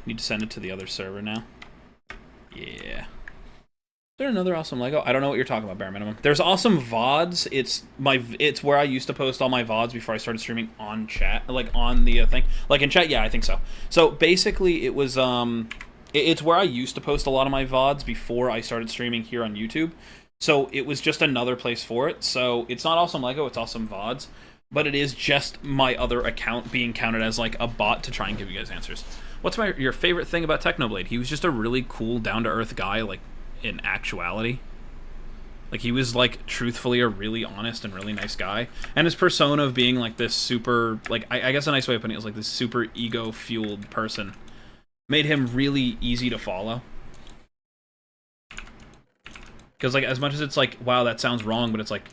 Need to send it to the other server now. Yeah. Is there another awesome Lego? I don't know what you're talking about, Bare Minimum. There's awesome VODs. It's where I used to post all my VODs before I started streaming on chat, like on the thing. Like in chat, yeah, I think so. So basically, it was it's where I used to post a lot of my VODs before I started streaming here on YouTube. So it was just another place for it. So it's not Awesome Lego, it's Awesome VODs. But it is just my other account being counted as like a bot to try and give you guys answers. What's your favorite thing about Technoblade? He was just a really cool, down-to-earth guy, like, in actuality. Like, he was, like, truthfully a really honest and really nice guy. And his persona of being, like, this super, like, I guess a nice way of putting it is, like, this super ego-fueled person made him really easy to follow. Because, like, as much as it's like, wow, that sounds wrong, but it's like,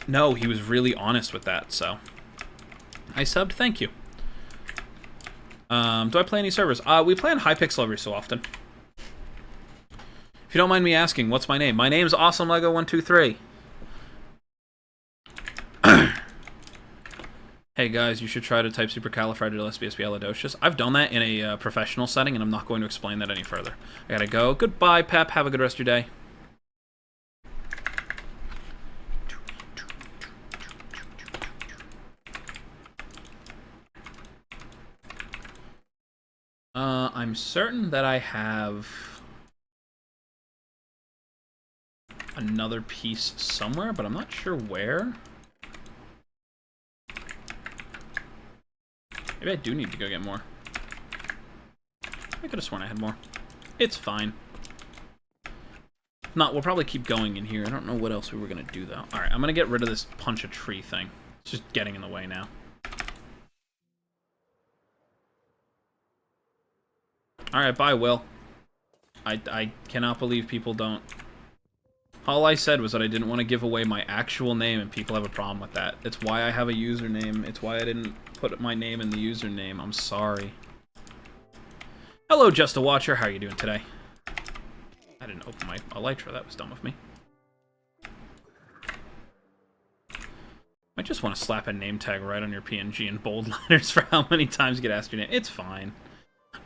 no, he was really honest with that, so. I subbed, thank you. Do I play any servers? We play on Hypixel every so often. If you don't mind me asking, what's my name? My name's AwesomeLego123. Hey guys, you should try to type supercalifragilisticexpialidocious. I've done that in a professional setting, and I'm not going to explain that any further. I gotta go. Goodbye, Pep. Have a good rest of your day. I'm certain that I have another piece somewhere, but I'm not sure where. Maybe I do need to go get more. I could have sworn I had more. It's fine. If not, we'll probably keep going in here. I don't know what else we were going to do, though. Alright, I'm going to get rid of this punch a tree thing. It's just getting in the way now. Alright, bye, Will. I cannot believe people don't. All I said was that I didn't want to give away my actual name, and people have a problem with that. It's why I have a username. It's why I didn't put my name in the username. I'm sorry. Hello, Just a Watcher. How are you doing today? I didn't open my elytra. That was dumb of me. I just want to slap a name tag right on your PNG in bold letters for how many times you get asked your name. It's fine.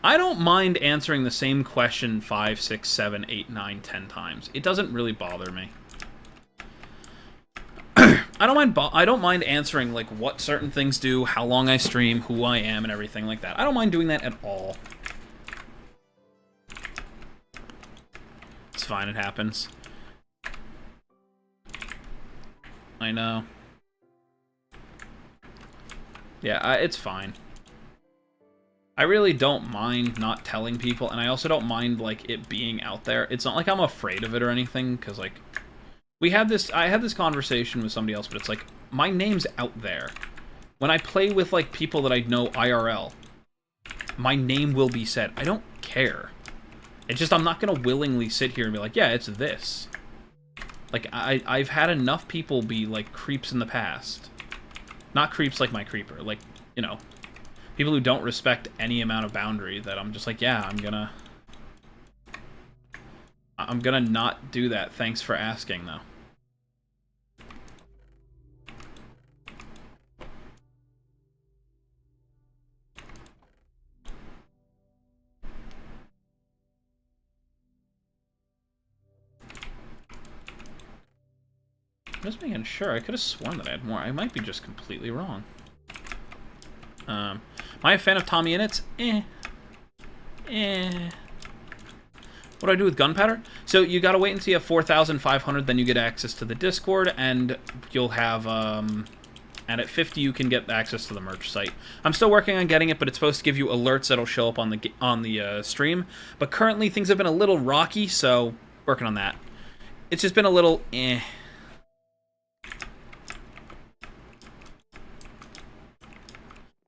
I don't mind answering the same question 5, 6, 7, 8, 9, 10 times. It doesn't really bother me. I don't mind answering like what certain things do, how long I stream, who I am, and everything like that. I don't mind doing that at all. It's fine, it happens. I know. Yeah, it's fine. I really don't mind not telling people, and I also don't mind, like, it being out there. It's not like I'm afraid of it or anything, because, like, I had this conversation with somebody else, but it's like, my name's out there. When I play with, like, people that I know IRL, my name will be said. I don't care. It's just I'm not going to willingly sit here and be like, yeah, it's this. Like, I've had enough people be, like, creeps in the past. Not creeps like my creeper, like, you know, people who don't respect any amount of boundary that I'm just like, yeah, I'm gonna not do that. Thanks for asking, though. Just making sure. I could have sworn that I had more. I might be just completely wrong. Am I a fan of Tommy Innit's? What do I do with gunpowder? So you gotta wait until you have 4,500, then you get access to the Discord, and you'll have, and at 50 you can get access to the merch site. I'm still working on getting it, but it's supposed to give you alerts that'll show up on the stream. But currently things have been a little rocky, so working on that. It's just been a little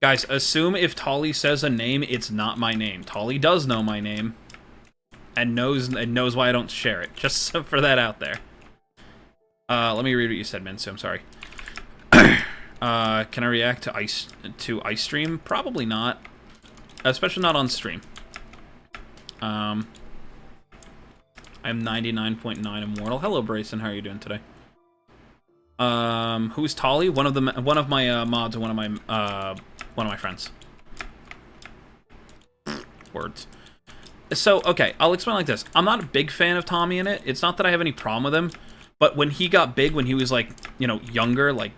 Guys, assume if Tolly says a name, it's not my name. Tolly does know my name, and knows why I don't share it. Just for that out there. Let me read what you said, Minsu. I'm sorry. Can I react to ice stream? Probably not, especially not on stream. I'm 99.9 immortal. Hello, Brayson. How are you doing today? Who's Tolly? One of my mods and one of my friends. Words. So, okay, I'll explain like this. I'm not a big fan of Tommy in it. It's not that I have any problem with him, but when he got big, when he was, like, you know, younger, like,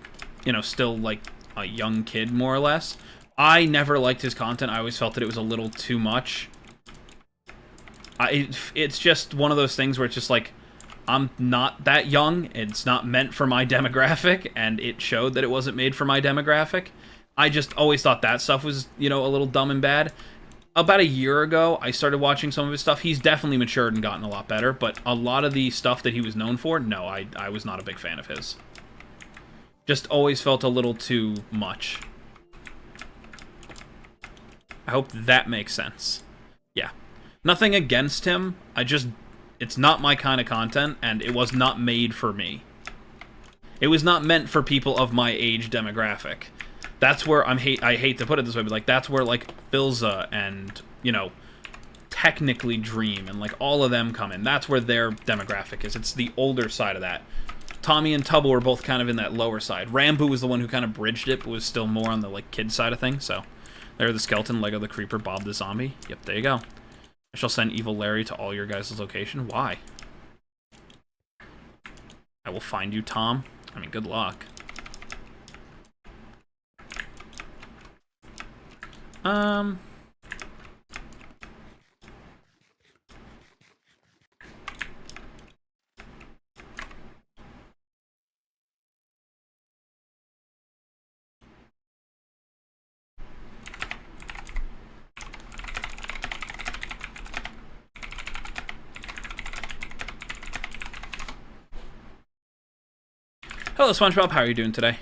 you know, still, like, a young kid, more or less, I never liked his content. I always felt that it was a little too much. It's just one of those things where it's just, like, I'm not that young, it's not meant for my demographic, and it showed that it wasn't made for my demographic. I just always thought that stuff was, you know, a little dumb and bad. About a year ago, I started watching some of his stuff. He's definitely matured and gotten a lot better, but a lot of the stuff that he was known for, no, I was not a big fan of his. Just always felt a little too much. I hope that makes sense. Yeah. Nothing against him, it's not my kind of content, and it was not made for me. It was not meant for people of my age demographic. That's where I hate to put it this way, but like that's where like Filza and, you know, technically Dream and like all of them come in. That's where their demographic is. It's the older side of that. Tommy and Tubbo were both kind of in that lower side. Rambo was the one who kind of bridged it, but was still more on the like kid side of things. So there, the skeleton, Lego the creeper, Bob the zombie. Yep, there you go. I shall send Evil Larry to all your guys' location. Why? I will find you, Tom. I mean, good luck. Hello, SpongeBob. How are you doing today?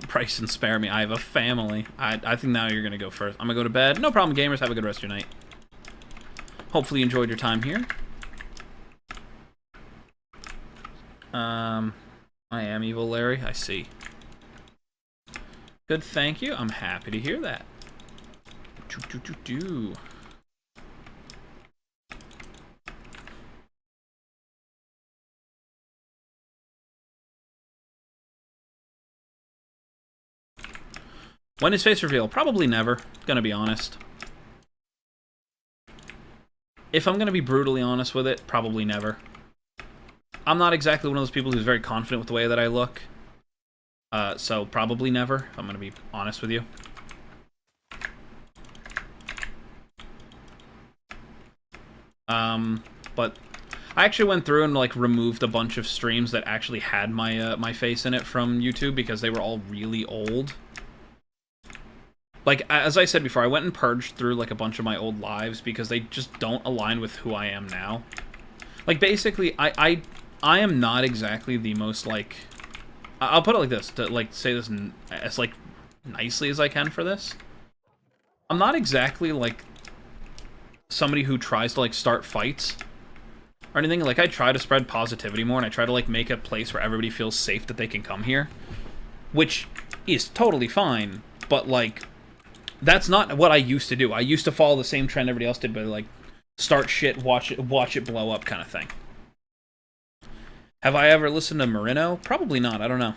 Bryson, spare me. I have a family. I think now you're going to go first. I'm going to go to bed. No problem, gamers. Have a good rest of your night. Hopefully you enjoyed your time here. I am evil, Larry. I see. Good, thank you. I'm happy to hear that. When is face reveal? Probably never. Gonna be honest. If I'm gonna be brutally honest with it, probably never. I'm not exactly one of those people who's very confident with the way that I look. So probably never, if I'm gonna be honest with you. But I actually went through and like removed a bunch of streams that actually had my my face in it from YouTube because they were all really old. Like, as I said before, I went and purged through like a bunch of my old lives because they just don't align with who I am now. Like, basically, I am not exactly the most, like... I'll put it like this, to, like, say this as, like, nicely as I can for this. I'm not exactly, like, somebody who tries to, like, start fights or anything. Like, I try to spread positivity more, and I try to, like, make a place where everybody feels safe that they can come here. Which is totally fine, but, like, that's not what I used to do. I used to follow the same trend everybody else did, but, like, start shit, watch it blow up kind of thing. Have I ever listened to Marino? Probably not. I don't know.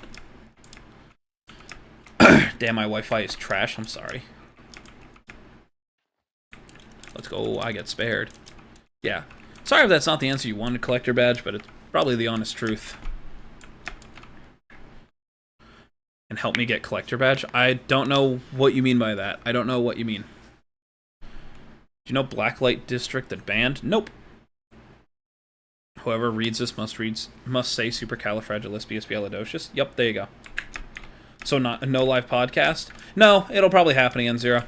Damn, my Wi-Fi is trash. I'm sorry. Let's go. I get spared. Yeah. Sorry if that's not the answer you wanted, collector badge, but it's probably the honest truth. And help me get collector badge? I don't know what you mean by that. I don't know what you mean. Do you know Blacklight District that banned? Nope. Whoever reads this must say supercalifragilisticexpialidocious. Yep, there you go. So no live podcast? No, it'll probably happen again, Zero.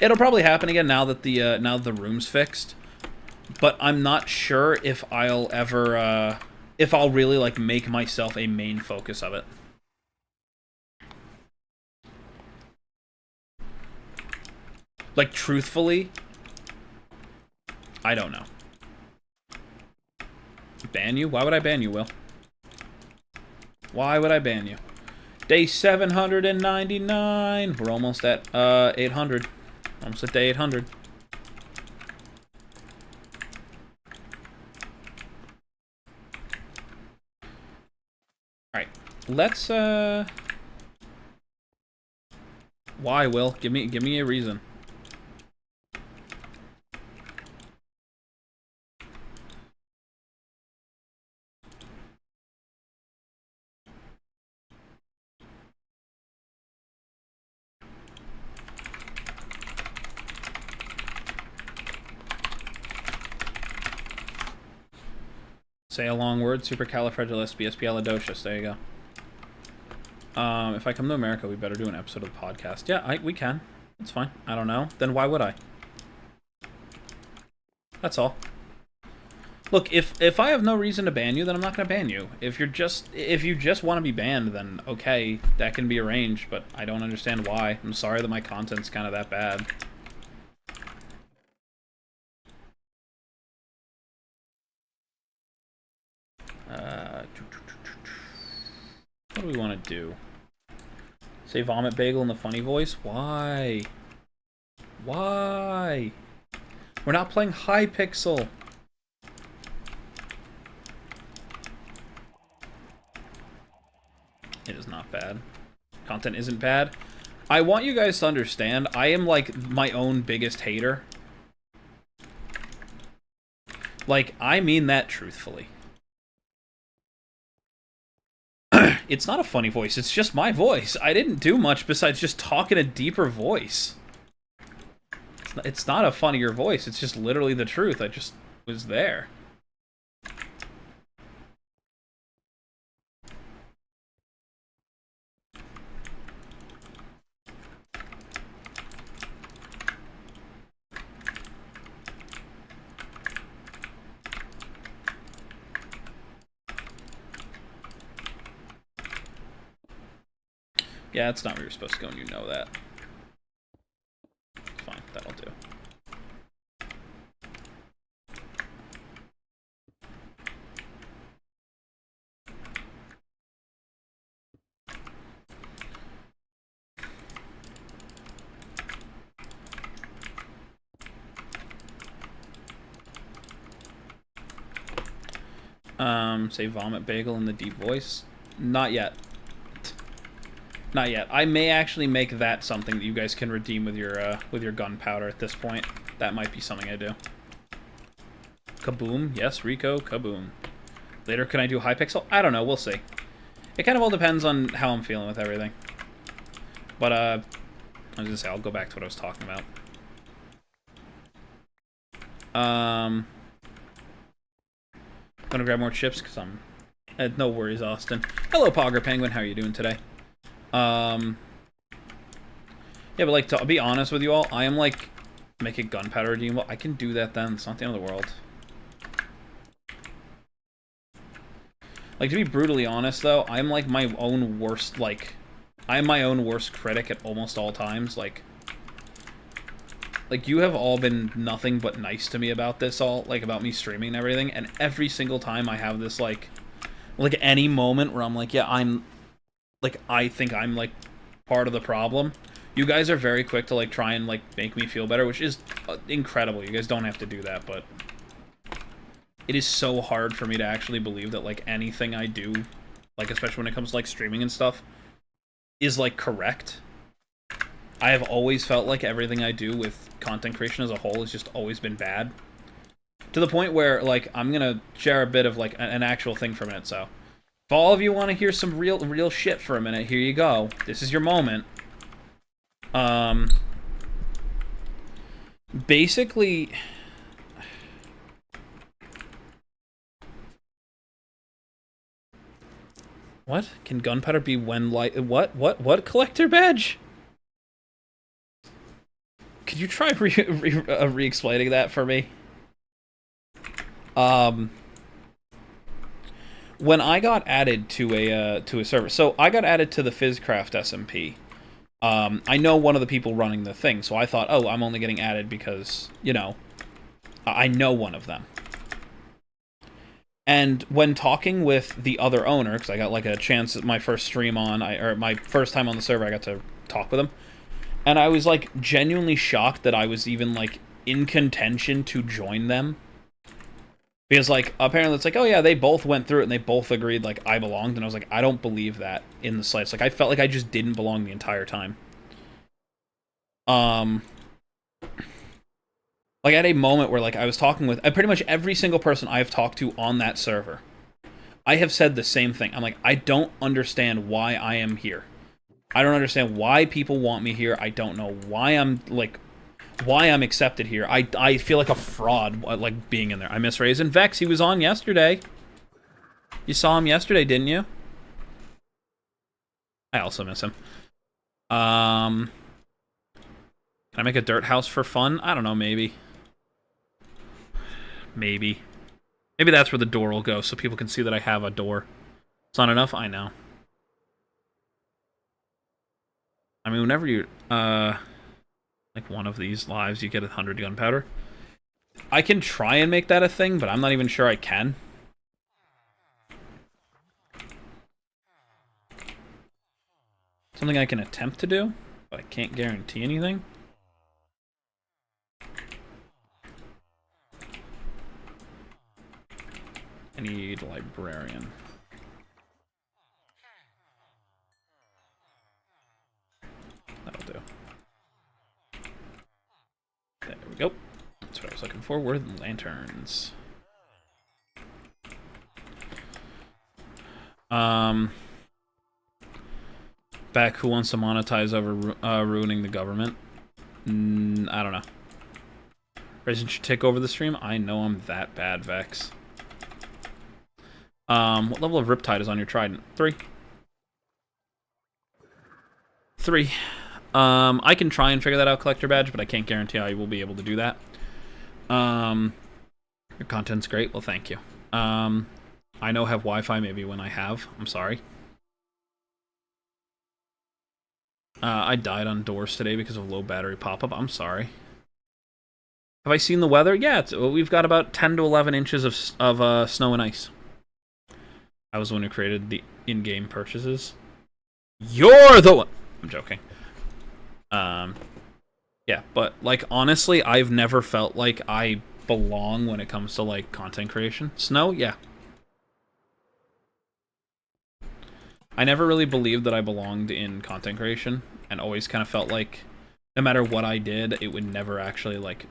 It'll probably happen again now that the room's fixed. But I'm not sure if I'll ever if I'll really like make myself a main focus of it. Like, truthfully, I don't know. Ban you? Why would I ban you, Will? Why would I ban you? Day 799. We're almost at 800. Almost at day 800. Alright. Let's why, Will? Give me a reason. Say a long word, supercalifragilisticexpialidocious. There you go. If I come to America, we better do an episode of the podcast. Yeah, we can. It's fine. I don't know. Then why would I? That's all. Look, if I have no reason to ban you, then I'm not going to ban you. If you just want to be banned, then okay, that can be arranged, but I don't understand why. I'm sorry that my content's kind of that bad. What do we want to do? Say vomit bagel in the funny voice? Why? Why? We're not playing Hypixel. It is not bad. Content isn't bad. I want you guys to understand, I am like my own biggest hater. Like, I mean that truthfully. It's not a funny voice, it's just my voice. I didn't do much besides just talk in a deeper voice. It's not a funnier voice, it's just literally the truth. I just was there. Yeah, that's not where you're supposed to go, and you know that. Fine, that'll do. Say vomit bagel in the deep voice. Not yet. Not yet. I may actually make that something that you guys can redeem with your gunpowder at this point. That might be something I do. Kaboom. Yes, Rico. Kaboom. Later, can I do Hypixel? I don't know. We'll see. It kind of all depends on how I'm feeling with everything. But, I was gonna say, I'll go back to what I was talking about. Gonna grab more chips because I'm... no worries, Austin. Hello, Pogger Penguin. How are you doing today? Yeah, but, like, to be honest with you all, I am, like, make a gunpowder redeemable. I can do that then. It's not the end of the world. Like, to be brutally honest, though, I'm, like, my own worst, like... I'm my own worst critic at almost all times. Like, you have all been nothing but nice to me about this all, like, about me streaming and everything, and every single time I have this, like, any moment where I'm like, yeah, I'm, like, I think I'm, like, part of the problem, you guys are very quick to, like, try and, like, make me feel better, which is incredible. You guys don't have to do that, but it is so hard for me to actually believe that, like, anything I do, like, especially when it comes to, like, streaming and stuff, is, like, correct. I have always felt like everything I do with content creation as a whole has just always been bad. To the point where, like, I'm gonna share a bit of, like, an actual thing for a minute, so. If all of you want to hear some real shit for a minute, here you go. This is your moment. Basically... What? Can gunpowder be when light... What? Collector badge? Could you try re-explaining that for me? When I got added to a server... So, I got added to the Fizzcraft SMP. I know one of the people running the thing, so I thought, oh, I'm only getting added because, you know, I know one of them. And when talking with the other owner, because I got, like, a chance at my first stream on, or my first time on the server, I got to talk with him. And I was, like, genuinely shocked that I was even, like, in contention to join them. Because, like, apparently it's like, oh yeah, they both went through it and they both agreed, like, I belonged. And I was like, I don't believe that in the slightest. Like, I felt like I just didn't belong the entire time. Like, at a moment where, like, I was talking with pretty much every single person I've talked to on that server. I have said the same thing. I'm like, I don't understand why I am here. I don't understand why people want me here. I don't know why I'm, like, why I'm accepted here. I feel like a fraud, like, being in there. I miss Raisin. Vex, he was on yesterday. You saw him yesterday, didn't you? I also miss him. Can I make a dirt house for fun? I don't know, maybe. Maybe that's where the door will go, so people can see that I have a door. It's not enough? I know. I mean, whenever you, like one of these lives, you get 100 gunpowder. I can try and make that a thing, but I'm not even sure I can. Something I can attempt to do, but I can't guarantee anything. I need librarian. That'll do. There we go. That's what I was looking for. Where are the lanterns? Back, who wants to monetize over ruining the government? I don't know. Resident should take over the stream? I know I'm that bad, Vex. What level of Riptide is on your Trident? 3. 3. I can try and figure that out, Collector Badge, but I can't guarantee I will be able to do that. Your content's great. Well, thank you. I know have Wi-Fi maybe when I have. I'm sorry. I died on doors today because of low battery pop-up. I'm sorry. Have I seen the weather? Yeah, we've got about 10 to 11 inches of snow and ice. I was the one who created the in-game purchases. You're the one! I'm joking. Yeah, but, like, honestly, I've never felt like I belong when it comes to, like, content creation. Snow? Yeah. I never really believed that I belonged in content creation, and always kind of felt like no matter what I did, it would never actually, like...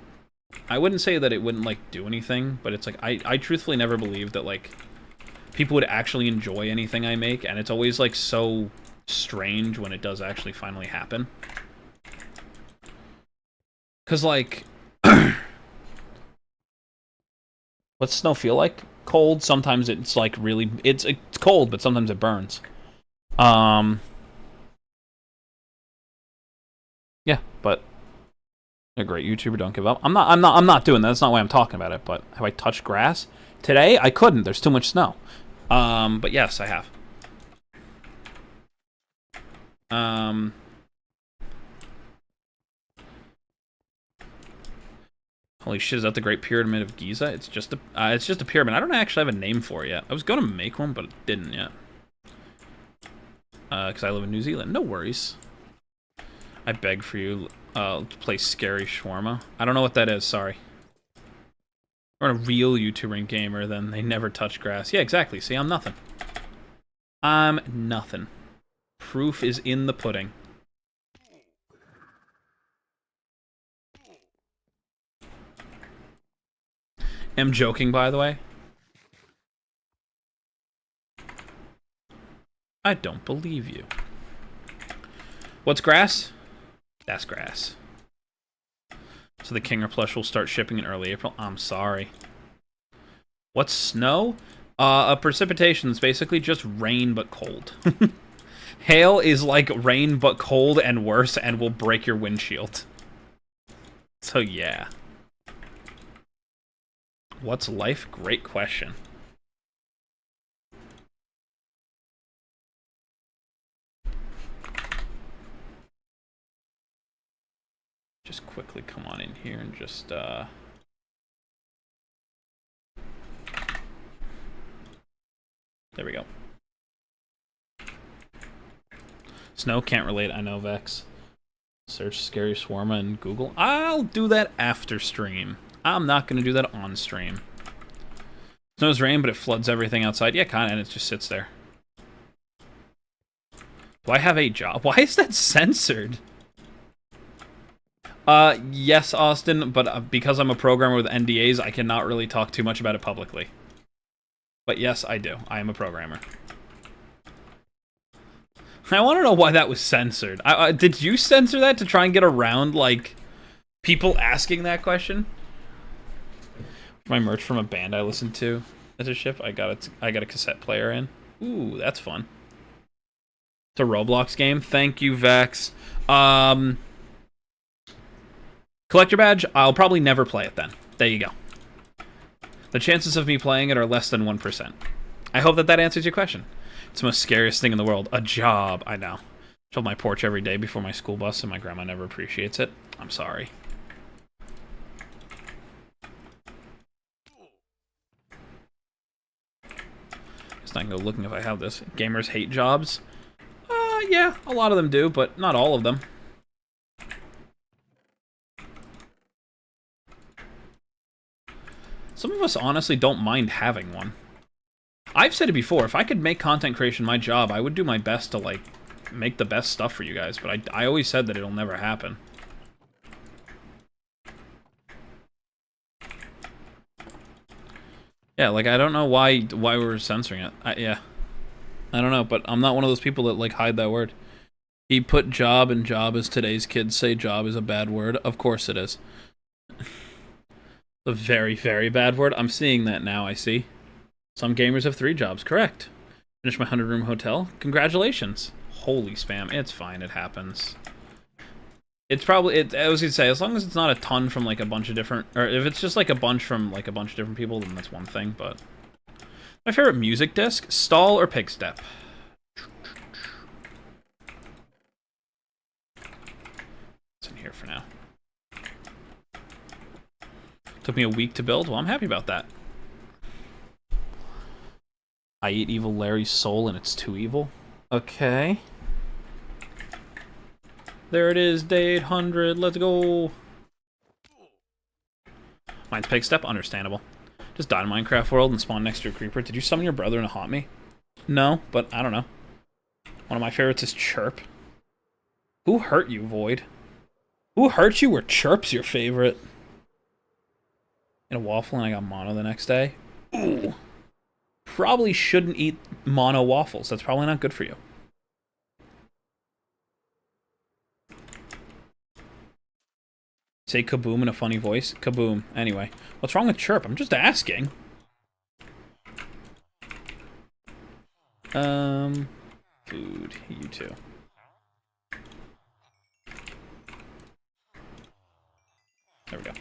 I wouldn't say that it wouldn't, like, do anything, but it's like, I truthfully never believed that, like, people would actually enjoy anything I make, and it's always, like, so strange when it does actually finally happen. Because, like... What's snow feel like? Cold. Sometimes it's, like, really... It's cold, but sometimes it burns. Yeah, but... A great YouTuber, don't give up. I'm not doing that. That's not why I'm talking about it. But have I touched grass today? I couldn't. There's too much snow. But yes, I have. Holy shit! Is that the Great Pyramid of Giza? It's just a pyramid. I don't actually have a name for it yet. I was gonna make one, but didn't yet. Because I live in New Zealand. No worries. I beg for you. To play Scary Shawarma. I don't know what that is, sorry. We're a real YouTuber and gamer, then they never touch grass. Yeah, exactly. See, I'm nothing. I'm nothing. Proof is in the pudding. I'm joking, by the way. I don't believe you. What's grass? That's grass. So the Kinger plush will start shipping in early April. I'm sorry. What's snow? A precipitation is basically just rain but cold. Hail is like rain but cold and worse and will break your windshield. So yeah. What's life? Great question. Just quickly come on in here and just, There we go. Snow can't relate, I know, Vex. Search Scary Shawarma in Google. I'll do that after stream. I'm not going to do that on stream. Snow's rain, but it floods everything outside. Yeah, kind of, and it just sits there. Do I have a job? Why is that censored? Yes, Austin, but because I'm a programmer with NDAs, I cannot really talk too much about it publicly. But yes, I do. I am a programmer. I want to know why that was censored. Did you censor that to try and get around, like, people asking that question? My merch from a band I listened to as a ship. I got a cassette player in. Ooh, that's fun. It's a Roblox game. Thank you, Vex. Collector badge, I'll probably never play it then. There you go. The chances of me playing it are less than 1%. I hope that answers your question. It's the most scariest thing in the world. A job, I know. Shovel my porch every day before my school bus and my grandma never appreciates it. I'm sorry. Guess I can go looking if I have this. Gamers hate jobs? Yeah, a lot of them do, but not all of them. Some of us honestly don't mind having one. I've said it before, if I could make content creation my job, I would do my best to, like, make the best stuff for you guys, but I always said that it'll never happen. Yeah, like, I don't know why we're censoring it. Yeah. I don't know, but I'm not one of those people that, like, hide that word. He put job, and job, as today's kids say, job is a bad word. Of course it is. A very, very bad word. I'm seeing that now, I see. Some gamers have 3 jobs. Correct. Finish my 100-room hotel. Congratulations. Holy spam. It's fine. It happens. It's probably... I was going to say, as long as it's not a ton from, like, a bunch of different... Or if it's just, like, a bunch from, like, a bunch of different people, then that's one thing, but... My favorite music disc? Stall or Pigstep? here for now. Took me a week to build. Well, I'm happy about that. I eat evil Larry's soul and it's too evil. Okay. There it is, day 800. Let's go. Mine's pig step. Understandable. Just died in Minecraft world and spawned next to a creeper. Did you summon your brother in a haunt me? No, but I don't know. One of my favorites is Chirp. Who hurt you, Void? Who hurt you or Chirp's your favorite? In a waffle and I got mono the next day. Ooh. Probably shouldn't eat mono waffles. That's probably not good for you. Say kaboom in a funny voice. Kaboom. Anyway. What's wrong with Chirp? I'm just asking. Food. You too. There we go.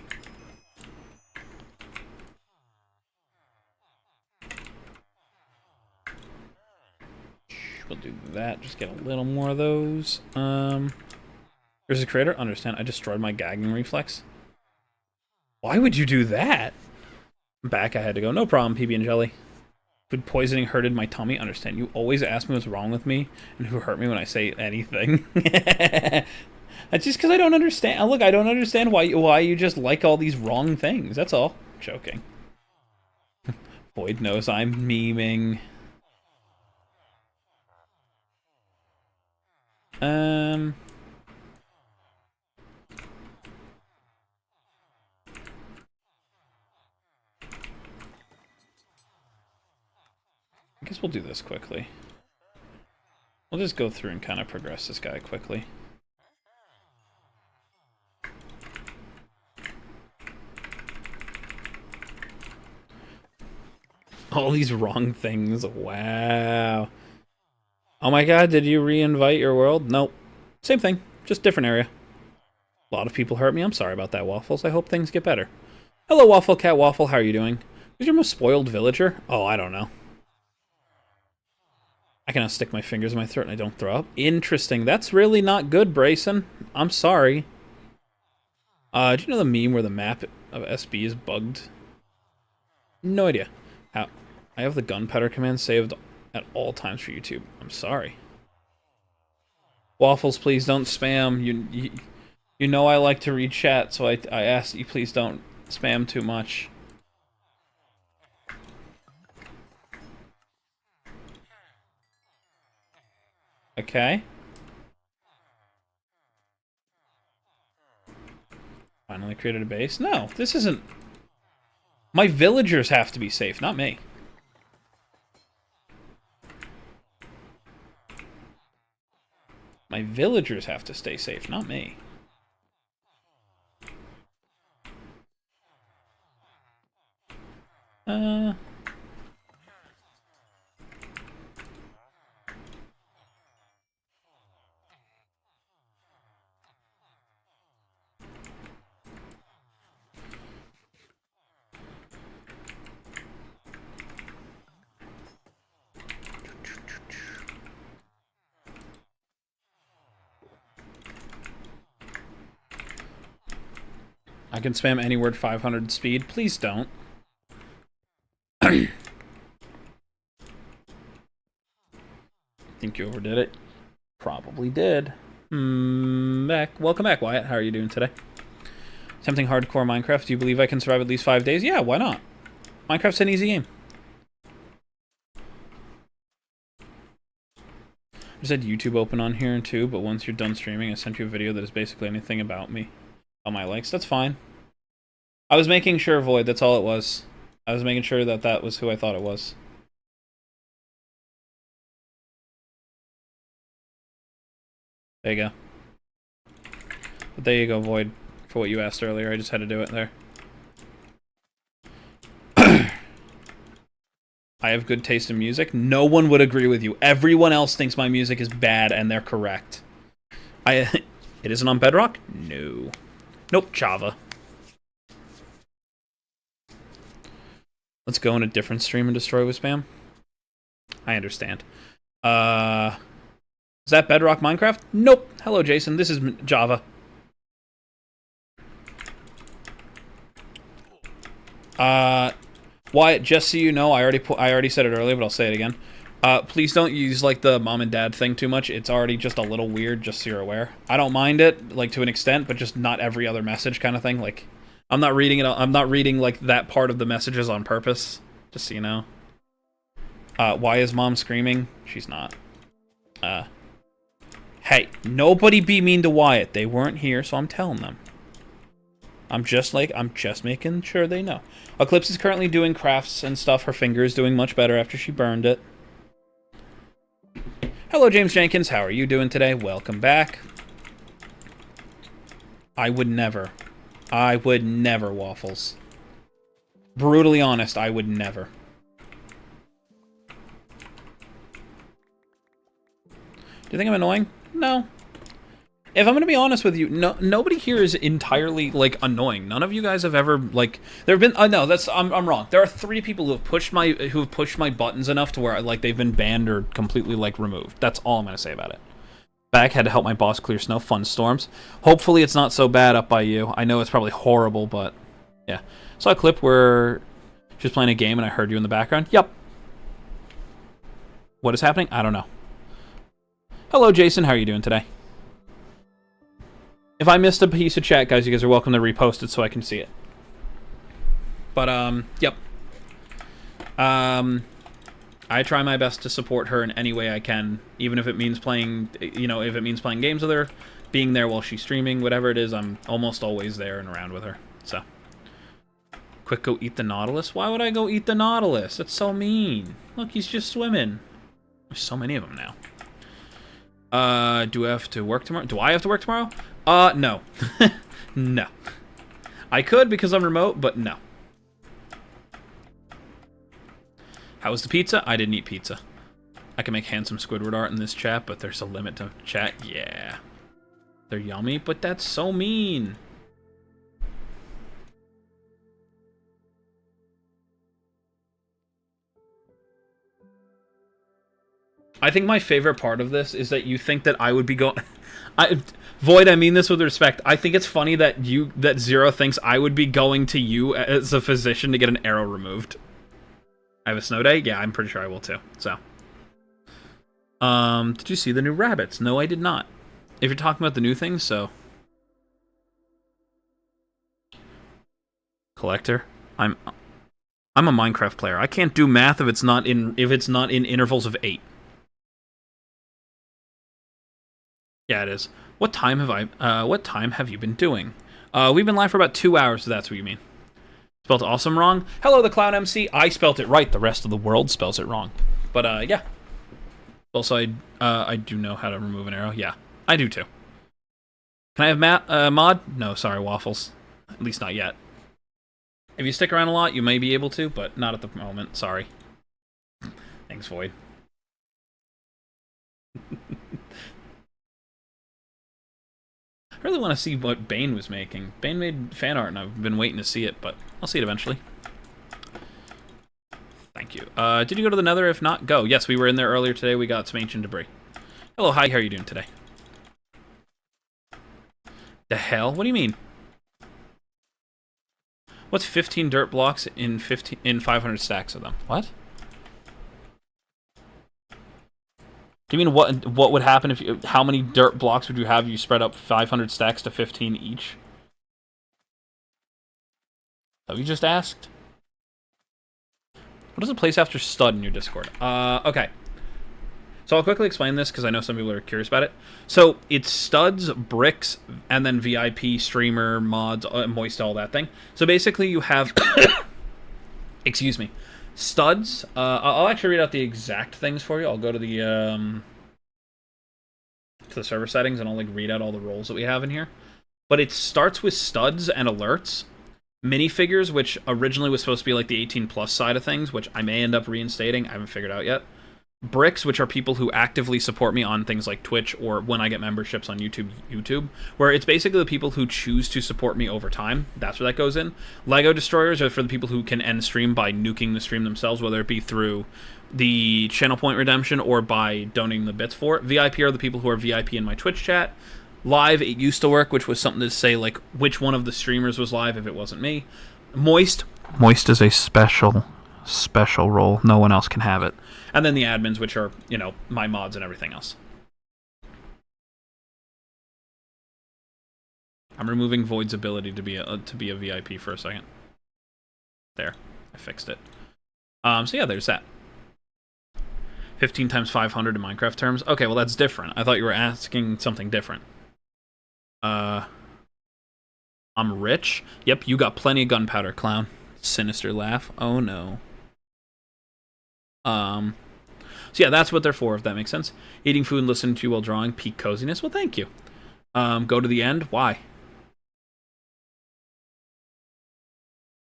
We'll do that. Just get a little more of those. There's a creator. Understand. I destroyed my gagging reflex. Why would you do that? Back. I had to go. No problem. PB and jelly. Food poisoning hurted my tummy. Understand. You always ask me what's wrong with me and who hurt me when I say anything. That's just because I don't understand. Look, I don't understand why you just like all these wrong things. That's all. Joking. Void knows I'm memeing. I guess we'll do this quickly. We'll just go through and kind of progress this guy quickly. All these wrong things. Wow. Oh my god, did you re-invite your world? Nope. Same thing, just different area. A lot of people hurt me. I'm sorry about that, Waffles. I hope things get better. Hello, Waffle Cat Waffle. How are you doing? Who's your most spoiled villager? Oh, I don't know. I cannot stick my fingers in my throat and I don't throw up. Interesting. That's really not good, Brayson. I'm sorry. Do you know the meme where the map of SB is bugged? No idea. How? I have the gunpowder command saved at all times for YouTube. I'm sorry. Waffles, please don't spam. You know I like to read chat, so I ask that you please don't spam too much. Okay. Finally created a base. No, this isn't... My villagers have to be safe, not me. My villagers have to stay safe, not me. I can spam any word 500 speed. Please don't. Think you overdid it? Probably did. Welcome back, Wyatt. How are you doing today? Attempting hardcore Minecraft. Do you believe I can survive at least 5 days? Yeah, why not? Minecraft's an easy game. I just had YouTube open on here too, but once you're done streaming, I sent you a video that is basically anything about me. All my likes. That's fine. I was making sure, Void. That's all it was. I was making sure that that was who I thought it was. There you go. But there you go, Void. For what you asked earlier, I just had to do it there. I have good taste in music. No one would agree with you. Everyone else thinks my music is bad, and they're correct. It isn't on Bedrock? No. Nope, Java. Let's go in a different stream and destroy with spam. I understand. Is that Bedrock Minecraft? Nope. Hello, Jason. This is Java. Wyatt, just so you know, I already said it earlier, but I'll say it again. Please don't use, like, the mom and dad thing too much. It's already just a little weird, just so you're aware. I don't mind it, like, to an extent, but just not every other message kind of thing. Like, I'm not reading it. I'm not reading, like, that part of the messages on purpose, just so you know. Why is mom screaming? She's not. Hey, nobody be mean to Wyatt. They weren't here, so I'm telling them. I'm just making sure they know. Eclipse is currently doing crafts and stuff. Her finger is doing much better after she burned it. Hello, James Jenkins. How are you doing today? Welcome back. I would never, Waffles. Brutally honest, I would never. Do you think I'm annoying? No. If I'm going to be honest with you, nobody here is entirely, like, annoying. None of you guys have ever, like, there have been, no, I'm wrong. There are 3 people who have pushed my buttons enough to where, like, they've been banned or completely, like, removed. That's all I'm going to say about it. Back, had to help my boss clear snow. Fun storms. Hopefully it's not so bad up by you. I know it's probably horrible, but, yeah. Saw a clip where she was playing a game and I heard you in the background. Yep. What is happening? I don't know. Hello, Jason. How are you doing today? If I missed a piece of chat, guys, you guys are welcome to repost it so I can see it. But, yep. I try my best to support her in any way I can, even if it means playing, you know, if it means playing games with her, being there while she's streaming, whatever it is, I'm almost always there and around with her, so. Quick, go eat the Nautilus? Why would I go eat the Nautilus? That's so mean. Look, he's just swimming. There's so many of them now. Do I have to work tomorrow? Do I have to work tomorrow? No. No. I could because I'm remote, but no. How was the pizza? I didn't eat pizza. I can make handsome Squidward art in this chat, but there's a limit to chat. Yeah. They're yummy, but that's so mean. I think my favorite part of this is that you think that I would be going... Void, I mean this with respect. I think it's funny that Zero thinks I would be going to you as a physician to get an arrow removed. I have a snow day? Yeah, I'm pretty sure I will too. So. Did you see the new rabbits? No, I did not. If you're talking about the new things, so. Collector? I'm a Minecraft player. I can't do math if it's not in intervals of 8. Yeah, it is. What time have you been doing? We've been live for about 2 hours, so that's what you mean. Spelled awesome wrong. Hello, the Clown MC. I spelt it right. The rest of the world spells it wrong. But, yeah. Also, I do know how to remove an arrow. Yeah, I do too. Can I have mod? No, sorry, Waffles. At least not yet. If you stick around a lot, you may be able to, but not at the moment. Sorry. Thanks, Void. I really want to see what Bane was making. Bane made fan art, and I've been waiting to see it, but I'll see it eventually. Thank you. Did you go to the Nether? If not, go. Yes, we were in there earlier today. We got some ancient debris. Hello, hi. How are you doing today? The hell? What do you mean? What's 15 dirt blocks in 500 stacks of them? What? Do you mean what would happen if you, how many dirt blocks would you have if you spread up 500 stacks to 15 each? Have you just asked? What does it place after stud in your Discord? Okay. So I'll quickly explain this because I know some people are curious about it. So it's studs, bricks, and then VIP, streamer, mods, moist, all that thing. So basically you have, excuse me, studs. I'll actually read out the exact things for you. I'll go to the server settings and I'll like read out all the roles that we have in here. But it starts with studs and alerts. Minifigures, which originally was supposed to be like the 18+ side of things, which I may end up reinstating. I haven't figured out yet. Bricks, which are people who actively support me on things like Twitch or when I get memberships on YouTube, where it's basically the people who choose to support me over time. That's where that goes in. Lego Destroyers are for the people who can end stream by nuking the stream themselves, whether it be through the channel point redemption or by donating the bits for it. VIP are the people who are VIP in my Twitch chat. Live, it used to work, which was something to say like which one of the streamers was live if it wasn't me. Moist, Moist is a special role. No one else can have it. And then the admins, which are, you know, my mods and everything else. I'm removing Void's ability to be a VIP for a second. There, I fixed it. So yeah, there's that. 15 times 500 in Minecraft terms. Okay, well that's different. I thought you were asking something different. I'm rich. Yep, you got plenty of gunpowder, clown. Sinister laugh. Oh no. So yeah, that's what they're for, if that makes sense. Eating food and listening to you while drawing. Peak coziness. Well, thank you. Go to the end. Why?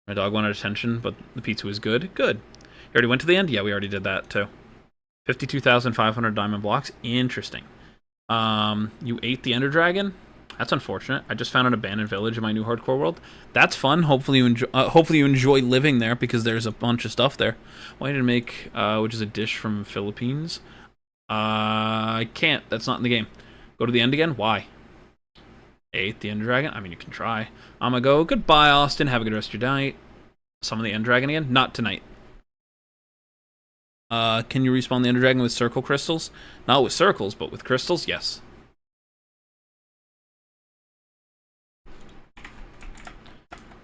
My dog wanted attention, but the pizza was good. Good. You already went to the end? Yeah, we already did that, too. 52,500 diamond blocks. Interesting. You ate the Ender Dragon? That's unfortunate. I just found an abandoned village in my new hardcore world. That's fun. Hopefully you enjoy living there, because there's a bunch of stuff there. Why did I make, which is a dish from Philippines? I can't. That's not in the game. Go to the end again? Why? Ate the Ender Dragon? I mean, you can try. I'm gonna go. Goodbye, Austin. Have a good rest of your night. Summon the Ender Dragon again? Not tonight. Can you respawn the Ender Dragon with circle crystals? Not with circles, but with crystals? Yes.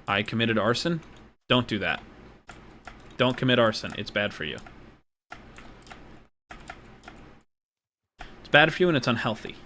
I committed arson? Don't do that. Don't commit arson. It's bad for you. It's bad for you and it's unhealthy.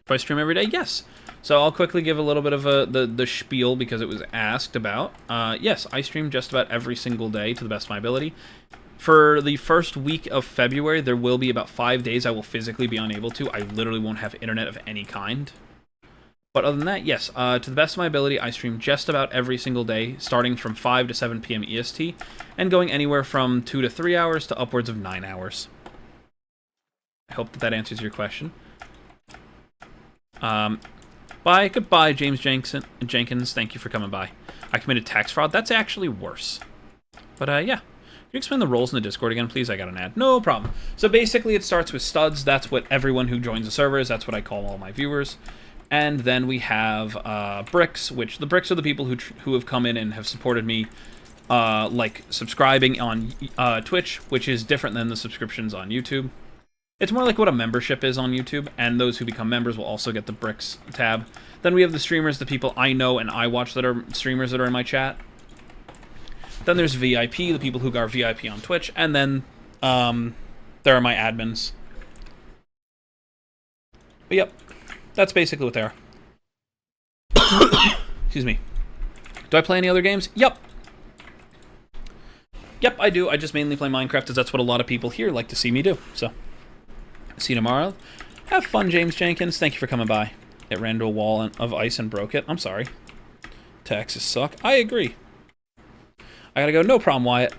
Do I stream every day? Yes. So I'll quickly give a little bit of the spiel because it was asked about. Yes, I stream just about every single day to the best of my ability. For the first week of February, there will be about 5 days I will physically be unable to. I literally won't have internet of any kind. But other than that, yes, to the best of my ability, I stream just about every single day, starting from 5 to 7 p.m. EST, and going anywhere from 2 to 3 hours to upwards of 9 hours. I hope that answers your question. Bye. Goodbye, James Jenkins. Thank you for coming by. I committed tax fraud. That's actually worse. But, yeah. Can you explain the roles in the Discord again, please? I got an ad. No problem. So basically, it starts with studs. That's what everyone who joins the server is. That's what I call all my viewers. And then we have bricks, which the bricks are the people who have come in and have supported me, like subscribing on Twitch, which is different than the subscriptions on YouTube. It's more like what a membership is on YouTube, and those who become members will also get the bricks tab. Then we have the streamers, the people I know and I watch that are streamers that are in my chat. Then there's VIP, the people who are VIP on Twitch, and then there are my admins. But yep, that's basically what they are. Excuse me. Do I play any other games? Yep. Yep, I do. I just mainly play Minecraft, because that's what a lot of people here like to see me do, so... See you tomorrow. Have fun, James Jenkins. Thank you for coming by. It ran into a wall of ice and broke it. I'm sorry. Taxes suck. I agree. I gotta go. No problem, Wyatt.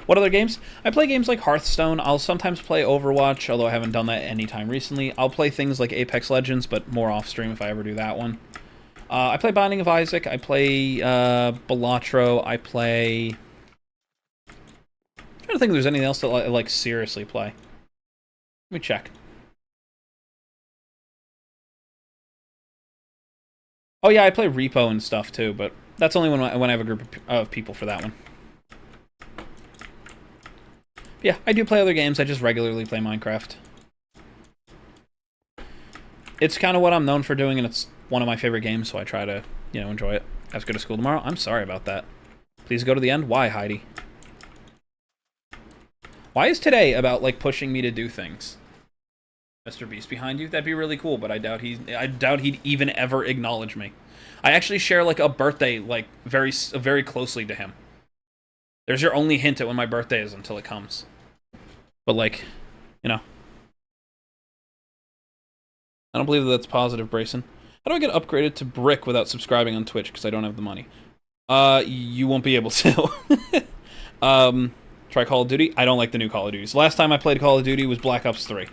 What other games? I play games like Hearthstone. I'll sometimes play Overwatch, although I haven't done that anytime recently. I'll play things like Apex Legends, but more off-stream if I ever do that one. I play Binding of Isaac. I play Balatro. I play... I don't think there's anything else that I like seriously play. Let me check. Oh yeah, I play Repo and stuff too, but that's only when I have a group of people for that one. Yeah, I do play other games. I just regularly play Minecraft. It's kind of what I'm known for doing, and it's one of my favorite games, so I try to, you know, enjoy it. I have to go to school tomorrow. I'm sorry about that. Please go to the end. Why, Heidi? Why is today about, like, pushing me to do things? Mr. Beast behind you? That'd be really cool, but I doubt he'd even ever acknowledge me. I actually share, like, a birthday, like, very closely to him. There's your only hint at when my birthday is until it comes. But, like, you know. I don't believe that that's positive, Brayson. How do I get upgraded to Brick without subscribing on Twitch? Because I don't have the money. You won't be able to. Try Call of Duty. I don't like the new Call of Duties. Last time I played Call of Duty was Black Ops 3.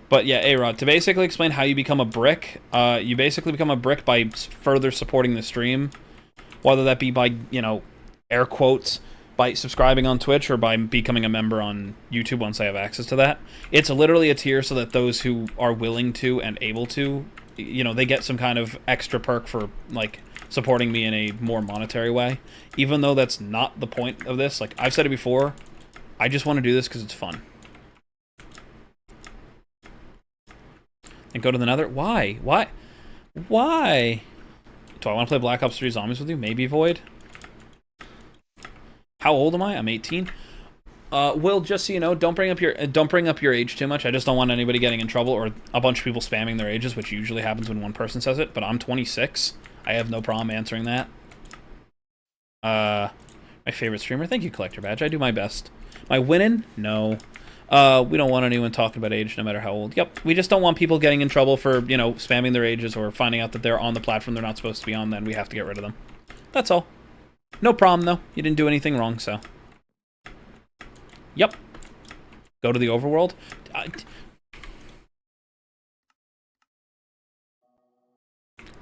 But yeah, A-Rod, to basically explain how you become a brick, you basically become a brick by further supporting the stream whether that be by, you know, air quotes, by subscribing on Twitch or by becoming a member on YouTube once I have access to that. It's literally a tier so that those who are willing to and able to, you know, they get some kind of extra perk for, like, supporting me in a more monetary way. Even though that's not the point of this. Like, I've said it before, I just want to do this because it's fun. And go to the Nether? Why? Why? Why? Do I want to play Black Ops 3 Zombies with you? Maybe Void? How old am I? I'm 18. Will, just so you know, don't bring up your age too much. I just don't want anybody getting in trouble or a bunch of people spamming their ages, which usually happens when one person says it. But I'm 26. I have no problem answering that. My favorite streamer. Thank you, Collector Badge. I do my best. Am I winning? No. We don't want anyone talking about age, no matter how old. Yep. We just don't want people getting in trouble for, you know, spamming their ages or finding out that they're on the platform they're not supposed to be on. Then we have to get rid of them. That's all. No problem, though. You didn't do anything wrong, so. Yep. Go to the overworld.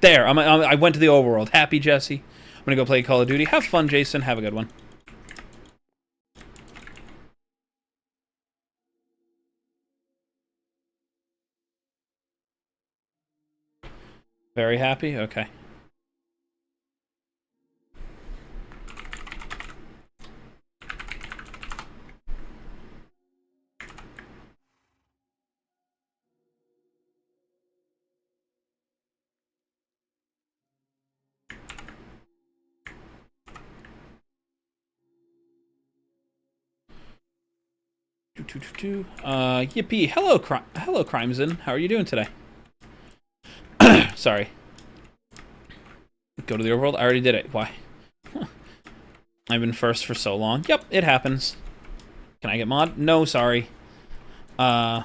There. I went to the overworld. Happy, Jesse. I'm going to go play Call of Duty. Have fun, Jason. Have a good one. Very happy? Okay. Yippee. Hello, Crimson. How are you doing today? Sorry. Go to the overworld? I already did it. Why? I've been first for so long. Yep, it happens. Can I get mod? No, sorry. Brayson,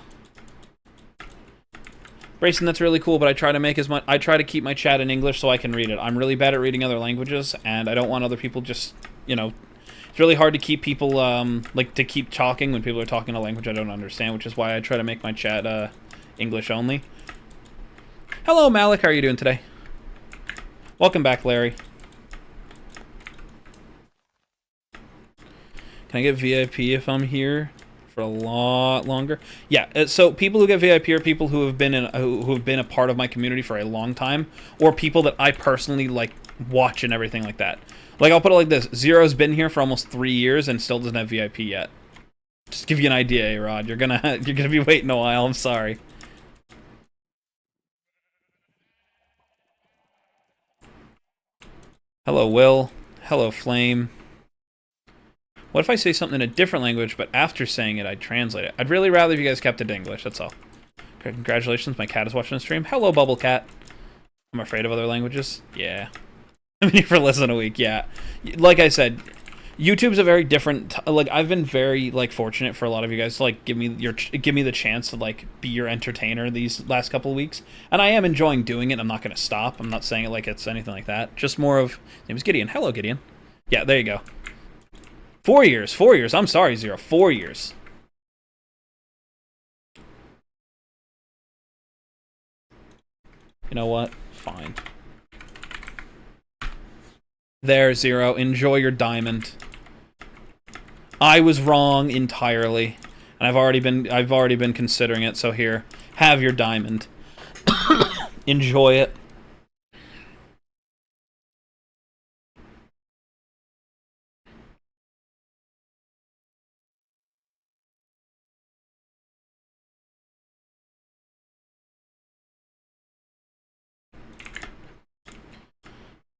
that's really cool, but I try to keep my chat in English so I can read it. I'm really bad at reading other languages, and I don't want other people just, you know, it's really hard to keep people, like, to keep talking when people are talking a language I don't understand, which is why I try to make my chat, English only. Hello, Malik. How are you doing today? Welcome back, Larry. Can I get VIP if I'm here for a lot longer? Yeah. So people who get VIP are people who have been a part of my community for a long time, or people that I personally like watch and everything like that. Like, I'll put it like this: Zero's been here for almost 3 years and still doesn't have VIP yet. Just to give you an idea, A-Rod. You're gonna be waiting a while. I'm sorry. Hello, Will. Hello, Flame. What if I say something in a different language, but after saying it, I translate it? I'd really rather if you guys kept it in English, that's all. Congratulations, my cat is watching the stream. Hello, Bubble Cat. I'm afraid of other languages. Yeah. I'm here for less than a week, yeah. Like I said, YouTube's a very different... Like, I've been very, like, fortunate for a lot of you guys to, like, give me the chance to, like, be your entertainer these last couple of weeks. And I am enjoying doing it. I'm not going to stop. I'm not saying it like it's anything like that. Just more of... His name is Gideon. Hello, Gideon. Yeah, there you go. 4 years. 4 years. I'm sorry, Zero. 4 years. You know what? Fine. There, Zero. Enjoy your diamond. I was wrong entirely, and I've already been considering it. So here, have your diamond. Enjoy it.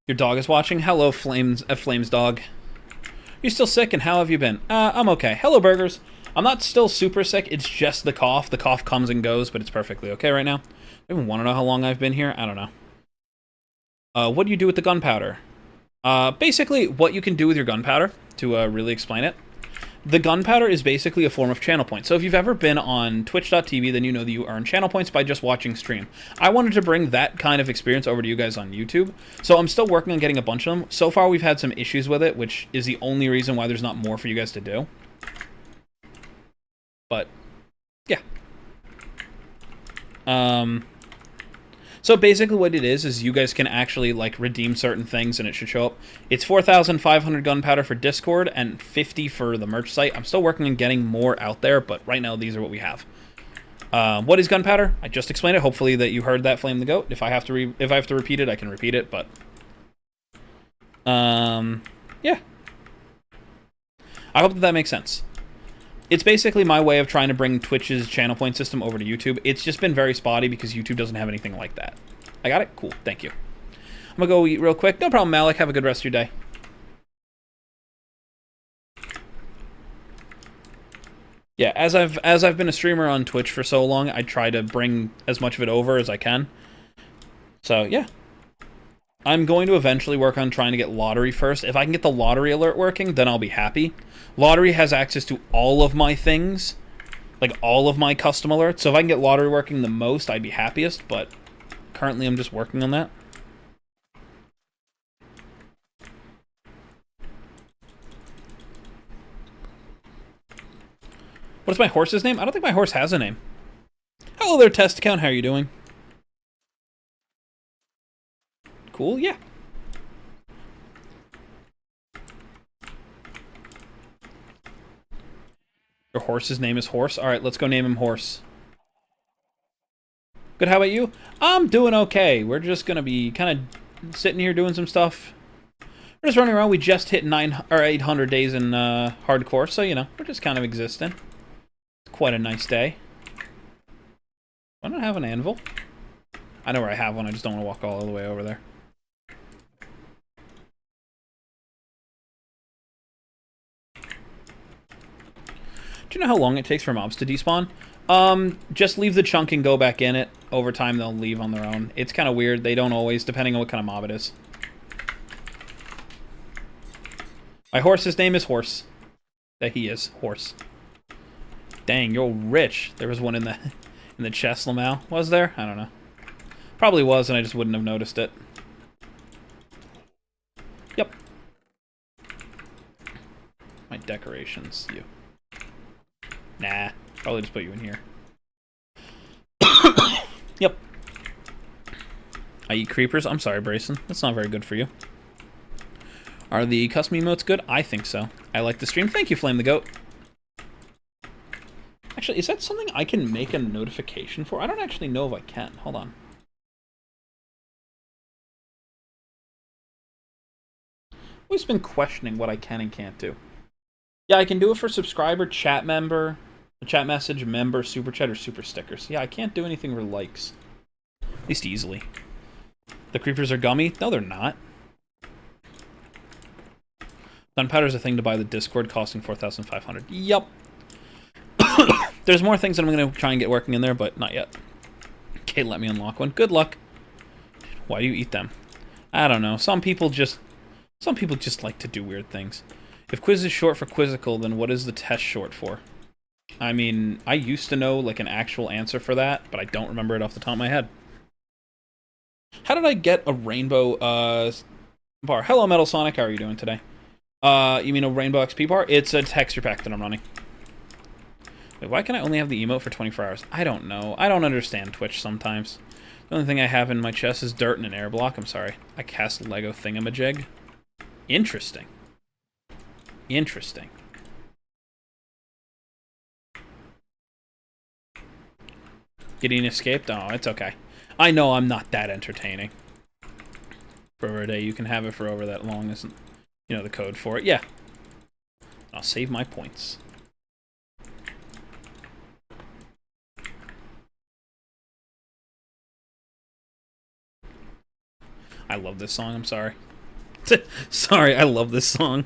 Your dog is watching. Hello, Flames dog. You still sick, and how have you been? I'm okay. Hello, Burgers. I'm not still super sick. It's just the cough. The cough comes and goes, but it's perfectly okay right now. I even want to know how long I've been here. I don't know. What do you do with the gunpowder? Basically, what you can do with your gunpowder, to really explain it. The gunpowder is basically a form of channel points. So if you've ever been on twitch.tv, then you know that you earn channel points by just watching stream. I wanted to bring that kind of experience over to you guys on YouTube. So I'm still working on getting a bunch of them. So far, we've had some issues with it, which is the only reason why there's not more for you guys to do. But, yeah. So basically what it is you guys can actually, like, redeem certain things and it should show up. It's 4,500 gunpowder for Discord and 50 for the merch site. I'm still working on getting more out there, but right now these are what we have. What is gunpowder? I just explained it. Hopefully that you heard that, Flame the Goat. If I have to repeat it, I can repeat it, but... yeah. I hope that makes sense. It's basically my way of trying to bring Twitch's channel point system over to YouTube. It's just been very spotty because YouTube doesn't have anything like that. I got it? Cool. Thank you. I'm gonna go eat real quick. No problem, Malik. Have a good rest of your day. Yeah, as I've been a streamer on Twitch for so long, I try to bring as much of it over as I can. So, yeah. I'm going to eventually work on trying to get lottery first. If I can get the lottery alert working, then I'll be happy. Lottery has access to all of my things, like all of my custom alerts. So if I can get lottery working the most, I'd be happiest, but currently I'm just working on that. What's my horse's name? I don't think my horse has a name. Hello there, test account. How are you doing? Cool, yeah. Your horse's name is Horse? Alright, let's go name him Horse. Good, how about you? I'm doing okay. We're just gonna be kind of sitting here doing some stuff. We're just running around. We just hit 800 days in hardcore, so, you know, we're just kind of existing. It's quite a nice day. I don't have an anvil. I know where I have one, I just don't want to walk all the way over there. Do you know how long it takes for mobs to despawn? Just leave the chunk and go back in it. Over time, they'll leave on their own. It's kind of weird. They don't always, depending on what kind of mob it is. My horse's name is Horse. That he is. Horse. Dang, you're rich. There was one in the chest, Lamau. Was there? I don't know. Probably was, and I just wouldn't have noticed it. Yep. My decorations. You. Nah, probably just put you in here. Yep. I eat creepers. I'm sorry, Brayson. That's not very good for you. Are the custom emotes good? I think so. I like the stream. Thank you, Flame the Goat. Actually, is that something I can make a notification for? I don't actually know if I can. Hold on. I've always been questioning what I can and can't do. Yeah, I can do it for subscriber, chat member, chat message, member, super chat, or super stickers. Yeah, I can't do anything for likes. At least easily. The creepers are gummy? No, they're not. Gunpowder's a thing to buy the Discord, costing 4,500. Yup. There's more things that I'm going to try and get working in there, but not yet. Okay, let me unlock one. Good luck. Why do you eat them? I don't know. Some people just like to do weird things. If quiz is short for quizzical, then what is the test short for? I mean, I used to know, like, an actual answer for that, but I don't remember it off the top of my head. How did I get a rainbow, bar? Hello, Metal Sonic, how are you doing today? You mean a rainbow XP bar? It's a texture pack that I'm running. Wait, why can I only have the emote for 24 hours? I don't know. I don't understand Twitch sometimes. The only thing I have in my chest is dirt and an air block. I'm sorry. I cast Lego thingamajig. Interesting. Interesting. Getting escaped? Oh, it's okay. I know I'm not that entertaining. For over a day, you can have it for over that long, isn't, you know, the code for it. Yeah. I'll save my points. I love this song, I'm sorry. Sorry, I love this song.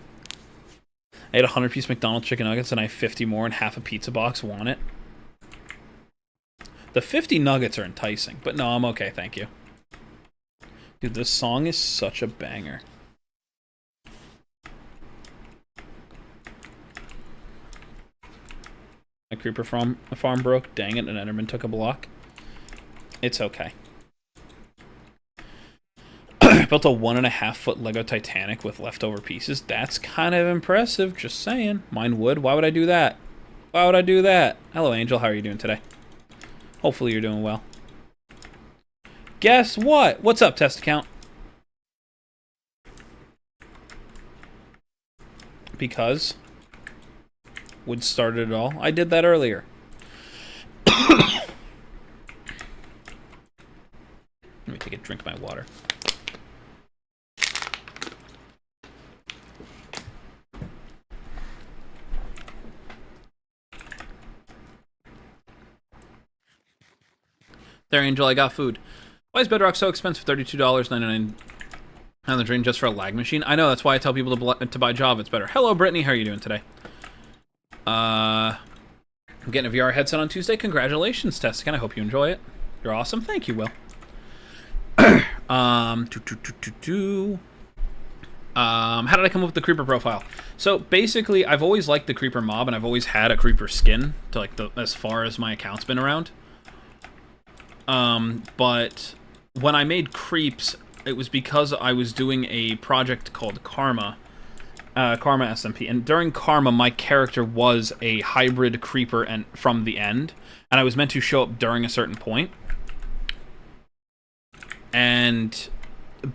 I ate 100-piece McDonald's chicken nuggets and I have 50 more and half a pizza box. Want it? The 50 nuggets are enticing, but no, I'm okay, thank you. Dude, this song is such a banger. My creeper farm broke. Dang it, an Enderman took a block. It's okay. Built a 1.5-foot Lego Titanic with leftover pieces. That's kind of impressive, just saying. Mine would. Why would I do that? Why would I do that? Hello, Angel. How are you doing today? Hopefully you're doing well. Guess what? What's up, test account? Because would start it all. I did that earlier. Let me take a drink of my water. There, Angel, I got food. Why is Bedrock so expensive? $32.99 on the drain just for a lag machine? I know, that's why I tell people to buy Java. It's better. Hello, Brittany. How are you doing today? I'm getting a VR headset on Tuesday. Congratulations, Testican. I hope you enjoy it. You're awesome. Thank you, Will. How did I come up with the creeper profile? So basically, I've always liked the creeper mob, and I've always had a creeper skin to like as far as my account's been around. But when I made creeps, it was because I was doing a project called Karma SMP, and during Karma, my character was a hybrid creeper and from the end, and I was meant to show up during a certain point. And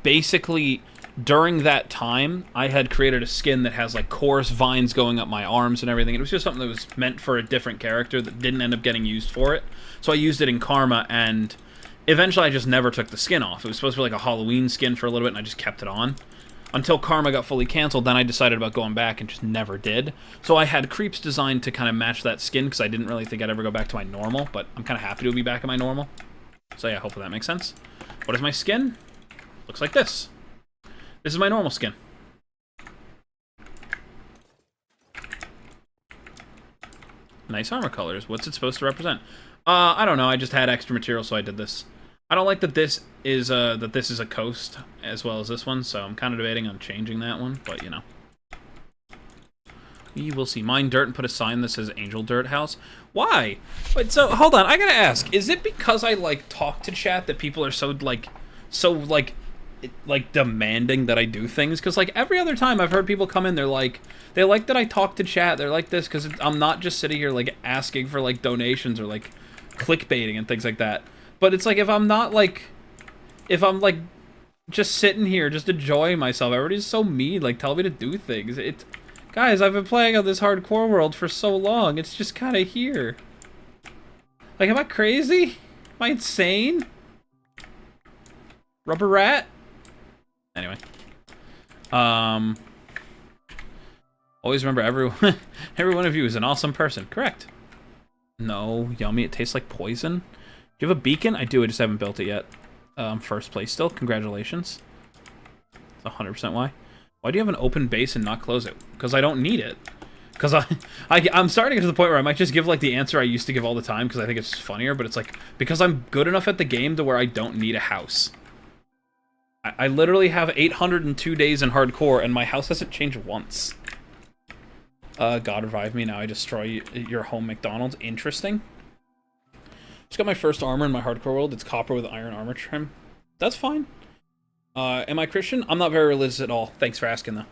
basically, during that time, I had created a skin that has like coarse vines going up my arms and everything. It was just something that was meant for a different character that didn't end up getting used for it. So I used it in Karma, and eventually I just never took the skin off. It was supposed to be like a Halloween skin for a little bit, and I just kept it on. Until Karma got fully canceled, then I decided about going back and just never did. So I had creeps designed to kind of match that skin, because I didn't really think I'd ever go back to my normal, but I'm kind of happy to be back in my normal. So yeah, hopefully that makes sense. What is my skin? Looks like this. This is my normal skin. Nice armor colors. What's it supposed to represent? I don't know. I just had extra material, so I did this. I don't like that this is a coast as well as this one, so I'm kind of debating on changing that one, but you know. We will see. Mine dirt and put a sign that says Angel Dirt House. Why? Wait, so hold on. I gotta ask. Is it because I like talk to chat that people are so demanding that I do things? Because like every other time I've heard people come in, they like that I talk to chat. They're like this because I'm not just sitting here like asking for like donations or like clickbaiting and things like that. But it's like if I'm just sitting here just enjoying myself, everybody's so mean, like telling me to do things. Guys, I've been playing on this hardcore world for so long. It's just kind of here. Like, am I crazy? Am I insane? Rubber rat? Anyway. Always remember every one of you is an awesome person. Correct. No, yummy. It tastes like poison. Do you have a beacon? I do. I just haven't built it yet. First place still. Congratulations. That's 100% why. Why do you have an open base and not close it? Because I don't need it. Because I'm starting to get to the point where I might just give like the answer I used to give all the time because I think it's funnier, but it's like, because I'm good enough at the game to where I don't need a house. I literally have 802 days in hardcore and my house hasn't changed once. God revive me, now I destroy your home McDonald's. Interesting. Just got my first armor in my hardcore world. It's copper with iron armor trim. That's fine. Am I Christian? I'm not very religious at all. Thanks for asking, though.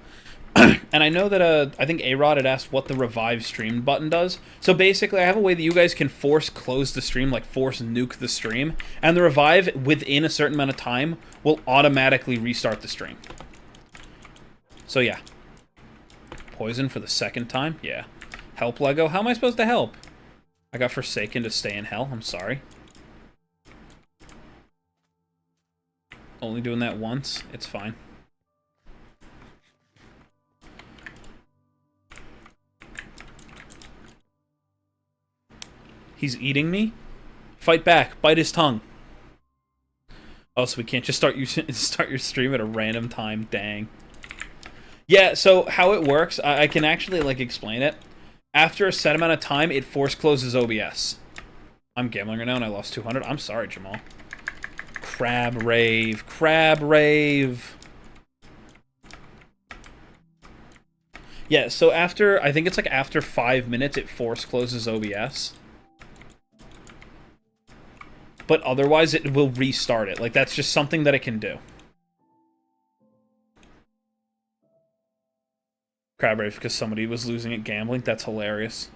And I know that, I think A-Rod had asked what the revive stream button does. So basically, I have a way that you guys can force close the stream, like force nuke the stream. And the revive, within a certain amount of time, will automatically restart the stream. So yeah. Poison for the second time? Yeah. Help, Lego? How am I supposed to help? I got Forsaken to stay in hell. I'm sorry. Only doing that once. It's fine. He's eating me? Fight back. Bite his tongue. Oh, so we can't just start your stream at a random time. Dang. Yeah, so how it works, I can actually, like, explain it. After a set amount of time, it force closes OBS. I'm gambling right now and I lost 200. I'm sorry, Jamal. Crab rave. Crab rave. Yeah, so after, I think it's like after 5 minutes, it force closes OBS. But otherwise, it will restart it. Like, that's just something that it can do. Crab rave because somebody was losing at gambling. That's hilarious.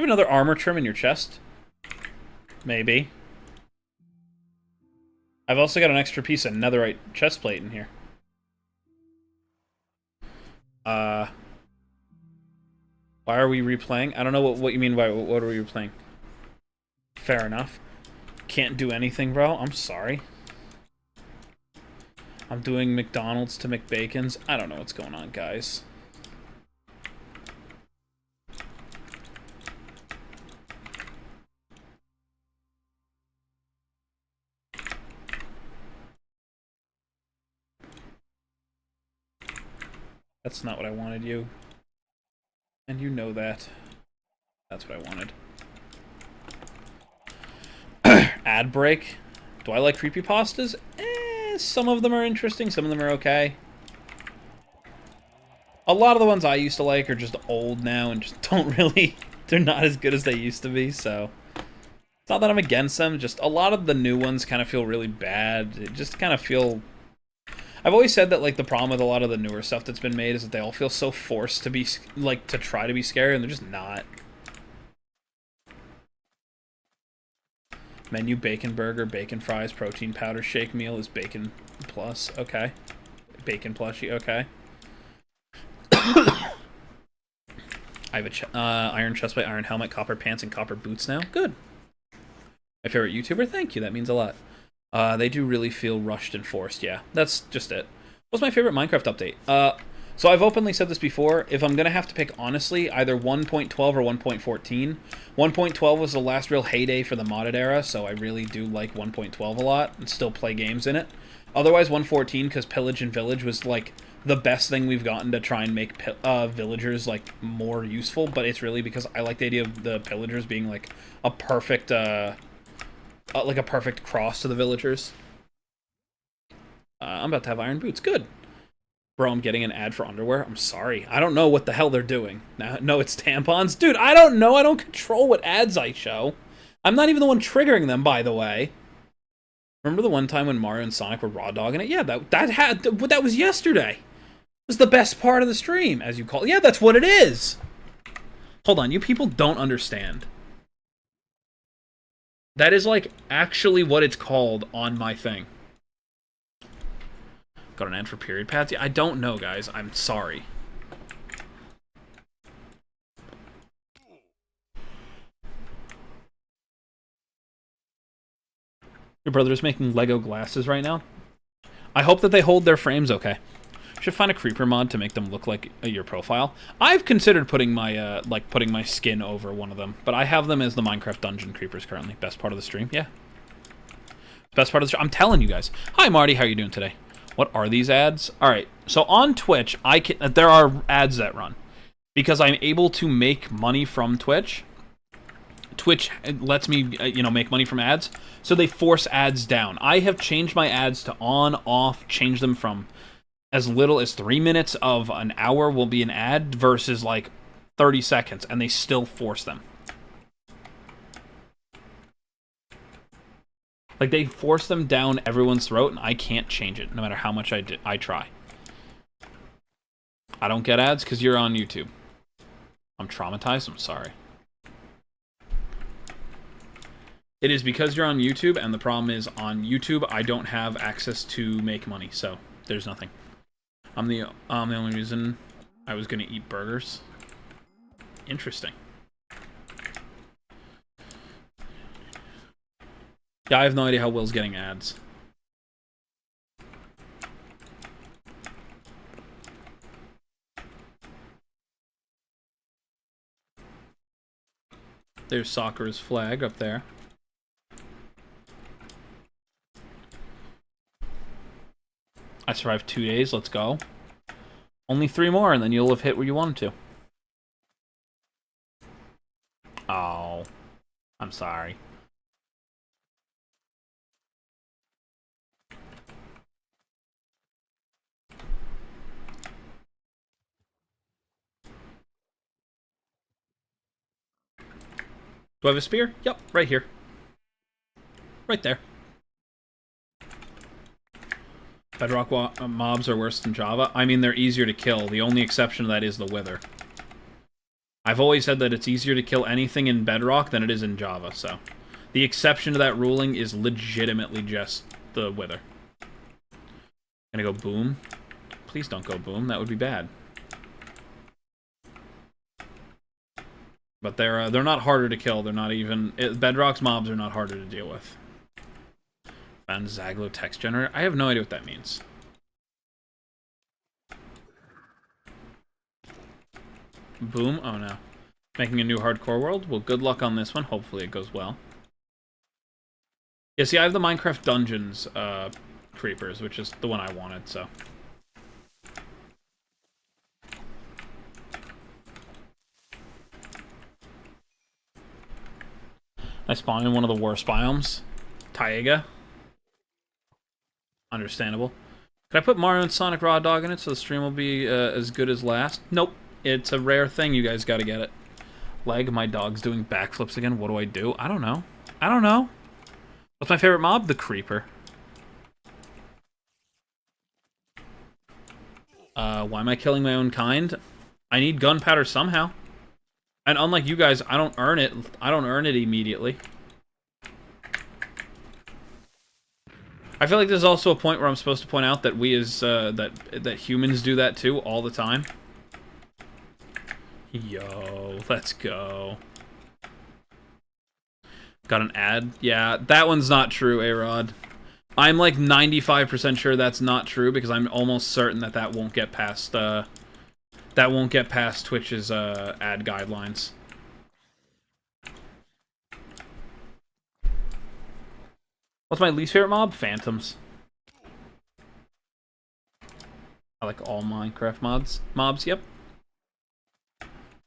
You have another armor trim in your chest? Maybe. I've also got an extra piece of netherite chest plate in here. Why are we replaying? I don't know what you mean by what are we replaying. Fair enough. Can't do anything, bro. I'm sorry. I'm doing McDonald's to McBacon's. I don't know what's going on, guys. That's not what I wanted, you. And you know that. That's what I wanted. Ad break. Do I like creepypastas? Some of them are interesting, some of them are okay. A lot of the ones I used to like are just old now and just don't really... They're not as good as they used to be, so... It's not that I'm against them, just a lot of the new ones kind of feel really bad. It just kind of feel... I've always said that, like, the problem with a lot of the newer stuff that's been made is that they all feel so forced to be, like, to try to be scary, and they're just not. Menu, bacon burger, bacon fries, protein powder, shake meal is bacon plus. Okay. Bacon plushie, okay. I have a iron chestplate, iron helmet, copper pants, and copper boots now. Good. My favorite YouTuber? Thank you, that means a lot. They do really feel rushed and forced, yeah. That's just it. What's my favorite Minecraft update? So I've openly said this before, if I'm gonna have to pick honestly, either 1.12 or 1.14. 1.12 was the last real heyday for the modded era, so I really do like 1.12 a lot, and still play games in it. Otherwise 1.14, because Pillage and Village was like the best thing we've gotten to try and make villagers like more useful, but it's really because I like the idea of the pillagers being like a perfect perfect cross to the villagers. I'm about to have iron boots. Good. Bro, I'm getting an ad for underwear. I'm sorry. I don't know what the hell they're doing. No, it's tampons. Dude, I don't know. I don't control what ads I show. I'm not even the one triggering them, by the way. Remember the one time when Mario and Sonic were raw dogging it? Yeah, that was yesterday. It was the best part of the stream, as you call it. Yeah, that's what it is. Hold on, you people don't understand. That is, like, actually what it's called on my thing. Got an ad for period pads? Yeah, I don't know, guys. I'm sorry. Your brother is making Lego glasses right now? I hope that they hold their frames okay. Should find a creeper mod to make them look like your profile. I've considered putting my putting my skin over one of them, but I have them as the Minecraft dungeon creepers currently. Best part of the stream, yeah. Best part of the stream. I'm telling you guys. Hi Marty, how are you doing today? What are these ads? All right, so on Twitch, there are ads that run because I'm able to make money from Twitch. Twitch lets me, make money from ads, so they force ads down. I have changed my ads to on, off, changed them from as little as 3 minutes of an hour will be an ad versus like 30 seconds, and they still force them. Like, they force them down everyone's throat, and I can't change it, no matter how much I try. I don't get ads because you're on YouTube. I'm traumatized, I'm sorry. It is because you're on YouTube, and the problem is, on YouTube, I don't have access to make money, so there's nothing. I'm the only reason I was gonna eat burgers. Interesting. Yeah, I have no idea how Will's getting ads. There's Soccer's flag up there. I survived 2 days, let's go. Only 3 more, and then you'll have hit where you wanted to. Oh, I'm sorry. Do I have a spear? Yep, right here. Right there. Bedrock mobs are worse than Java. I mean, they're easier to kill. The only exception to that is the Wither. I've always said that it's easier to kill anything in Bedrock than it is in Java, so... The exception to that ruling is legitimately just the Wither. Gonna go boom. Please don't go boom, that would be bad. But they're not harder to kill, they're not even... Bedrock's mobs are not harder to deal with. Found Zaglo text generator. I have no idea what that means. Boom. Oh no. Making a new hardcore world? Well, good luck on this one. Hopefully it goes well. Yeah, see, I have the Minecraft Dungeons creepers, which is the one I wanted, so... I spawned in one of the worst biomes. Taiga. Understandable. Could I put Mario and Sonic Raw Dog in it so the stream will be as good as last? Nope. It's a rare thing. You guys gotta get it. Leg, my dog's doing backflips again. What do I do? I don't know. I don't know. What's my favorite mob? The Creeper. Why am I killing my own kind? I need gunpowder somehow. And unlike you guys, I don't earn it. I don't earn it immediately. I feel like there's also a point where I'm supposed to point out that we as that humans do that too all the time. Yo, let's go. Got an ad? Yeah, that one's not true, A-Rod. I'm like 95% sure that's not true because I'm almost certain that that won't get past Twitch's ad guidelines. What's my least favorite mob? Phantoms. I like all Minecraft mobs, yep.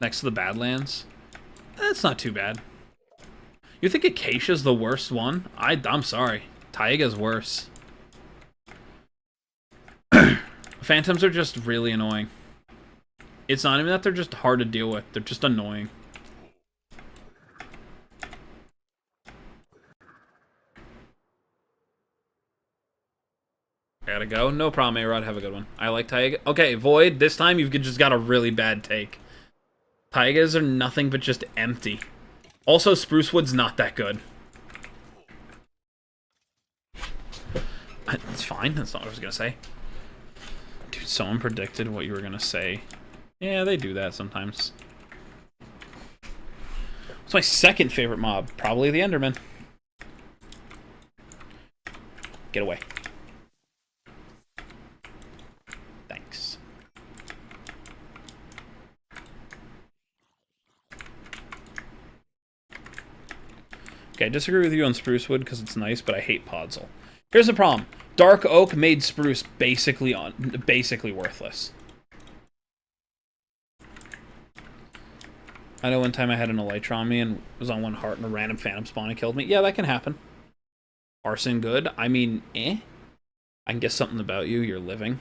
Next to the Badlands. That's not too bad. You think Acacia's the worst one? I'm sorry. Taiga's worse. Phantoms are just really annoying. It's not even that they're just hard to deal with. They're just annoying. Gotta go. No problem, A-Rod. Have a good one. I like Taiga. Okay, Void, this time you've just got a really bad take. Taigas are nothing but just empty. Also, Spruce Wood's not that good. It's fine. That's not what I was gonna say. Dude, someone predicted what you were gonna say. Yeah, they do that sometimes. What's my second favorite mob? Probably the Enderman. Get away. Thanks. Okay, I disagree with you on Spruce Wood because it's nice, but I hate Podzol. Here's the problem. Dark Oak made Spruce basically worthless. I know one time I had an Elytra on me and was on 1 heart and a random phantom spawn and killed me. Yeah, that can happen. Arson good. I mean, eh. I can guess something about you. You're living.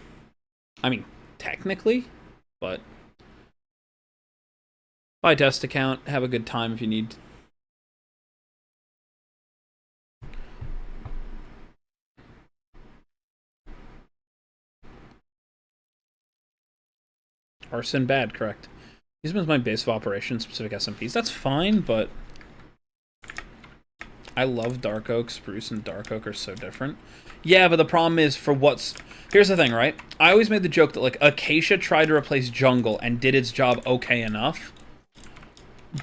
I mean, technically, but... Buy test account. Have a good time if you need. Arson bad, correct. These ones my base of operations, specific SMPs. That's fine, but I love Dark Oak. Spruce and Dark Oak are so different. Yeah, but the problem is for what's... Here's the thing, right? I always made the joke that, like, Acacia tried to replace Jungle and did its job okay enough.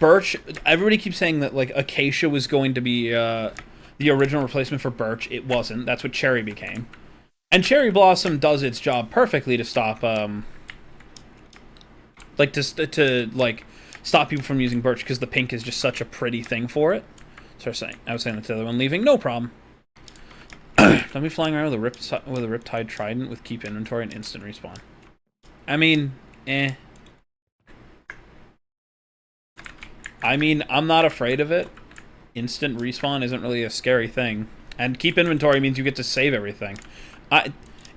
Birch... Everybody keeps saying that, like, Acacia was going to be the original replacement for Birch. It wasn't. That's what Cherry became. And Cherry Blossom does its job perfectly to stop... Like, to stop people from using Birch, because the pink is just such a pretty thing for it. So I was saying that to the other one leaving. No problem. Don't be flying around with a Riptide Trident with keep inventory and instant respawn. I mean, eh. I mean, I'm not afraid of it. Instant respawn isn't really a scary thing. And keep inventory means you get to save everything.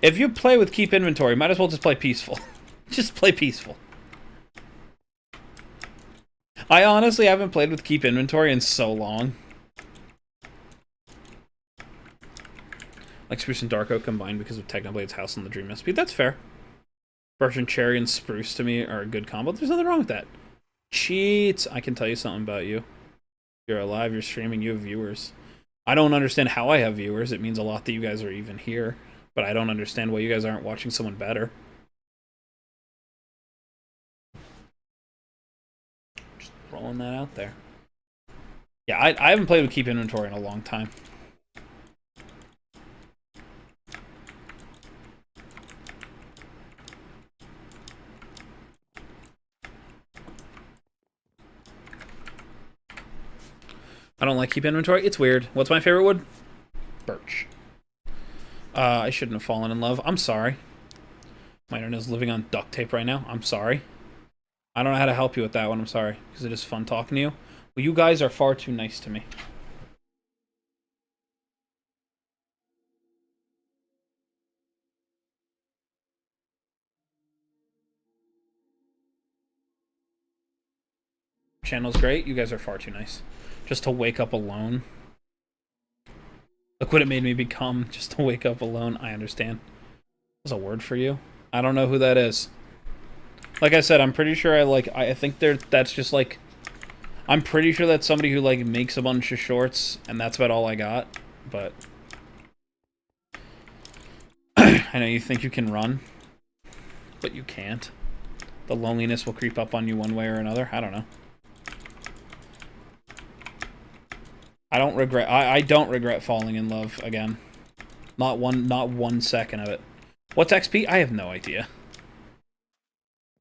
If you play with keep inventory, might as well just play peaceful. Just play peaceful. I honestly haven't played with keep inventory in so long. Like Spruce and Dark Oak combined because of Technoblade's house and the Dream Recipe. That's fair. Birch and Cherry and Spruce to me are a good combo. There's nothing wrong with that. Cheats! I can tell you something about you. You're alive, you're streaming, you have viewers. I don't understand how I have viewers. It means a lot that you guys are even here. But I don't understand why you guys aren't watching someone better. Just throwing that out there. Yeah, I haven't played with Keep Inventory in a long time. I don't like Keep Inventory. It's weird. What's my favorite wood? Birch. I shouldn't have fallen in love. I'm sorry. My internet's living on duct tape right now. I'm sorry. I don't know how to help you with that one. I'm sorry. Because it is fun talking to you. Well, you guys are far too nice to me. Channel's great. You guys are far too nice. Just to wake up alone. Look what it made me become, just to wake up alone. I understand. There's a word for you. I don't know who that is. Like I said, I'm pretty sure I think that's just like, I'm pretty sure that's somebody who like makes a bunch of shorts, and that's about all I got. But I know you think you can run, but you can't. The loneliness will creep up on you one way or another. I don't know. I don't regret falling in love again. Not one second of it. What's XP? I have no idea.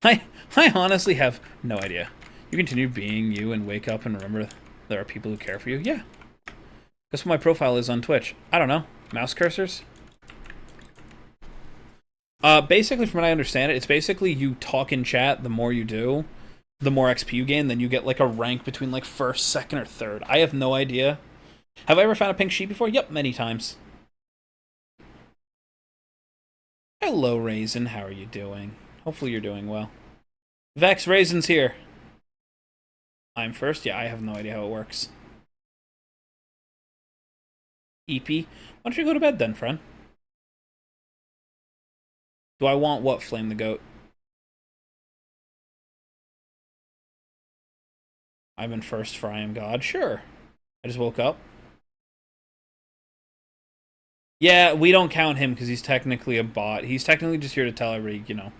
I honestly have no idea. You continue being you and wake up and remember there are people who care for you? Yeah. That's what my profile is on Twitch. I don't know. Mouse cursors? Basically, from what I understand it, it's basically you talk in chat, the more you do, the more XP you gain, then you get like a rank between like first, second, or third. I have no idea. Have I ever found a pink sheep before? Yep, many times. Hello, Raisin. How are you doing? Hopefully you're doing well. Vex, Raisin's here. I'm first? Yeah, I have no idea how it works. EP? Why don't you go to bed then, friend? Do I want what, Flame the Goat? I'm in first for I am God. Sure. I just woke up. Yeah, we don't count him because he's technically a bot. He's technically just here to tell everybody, you know.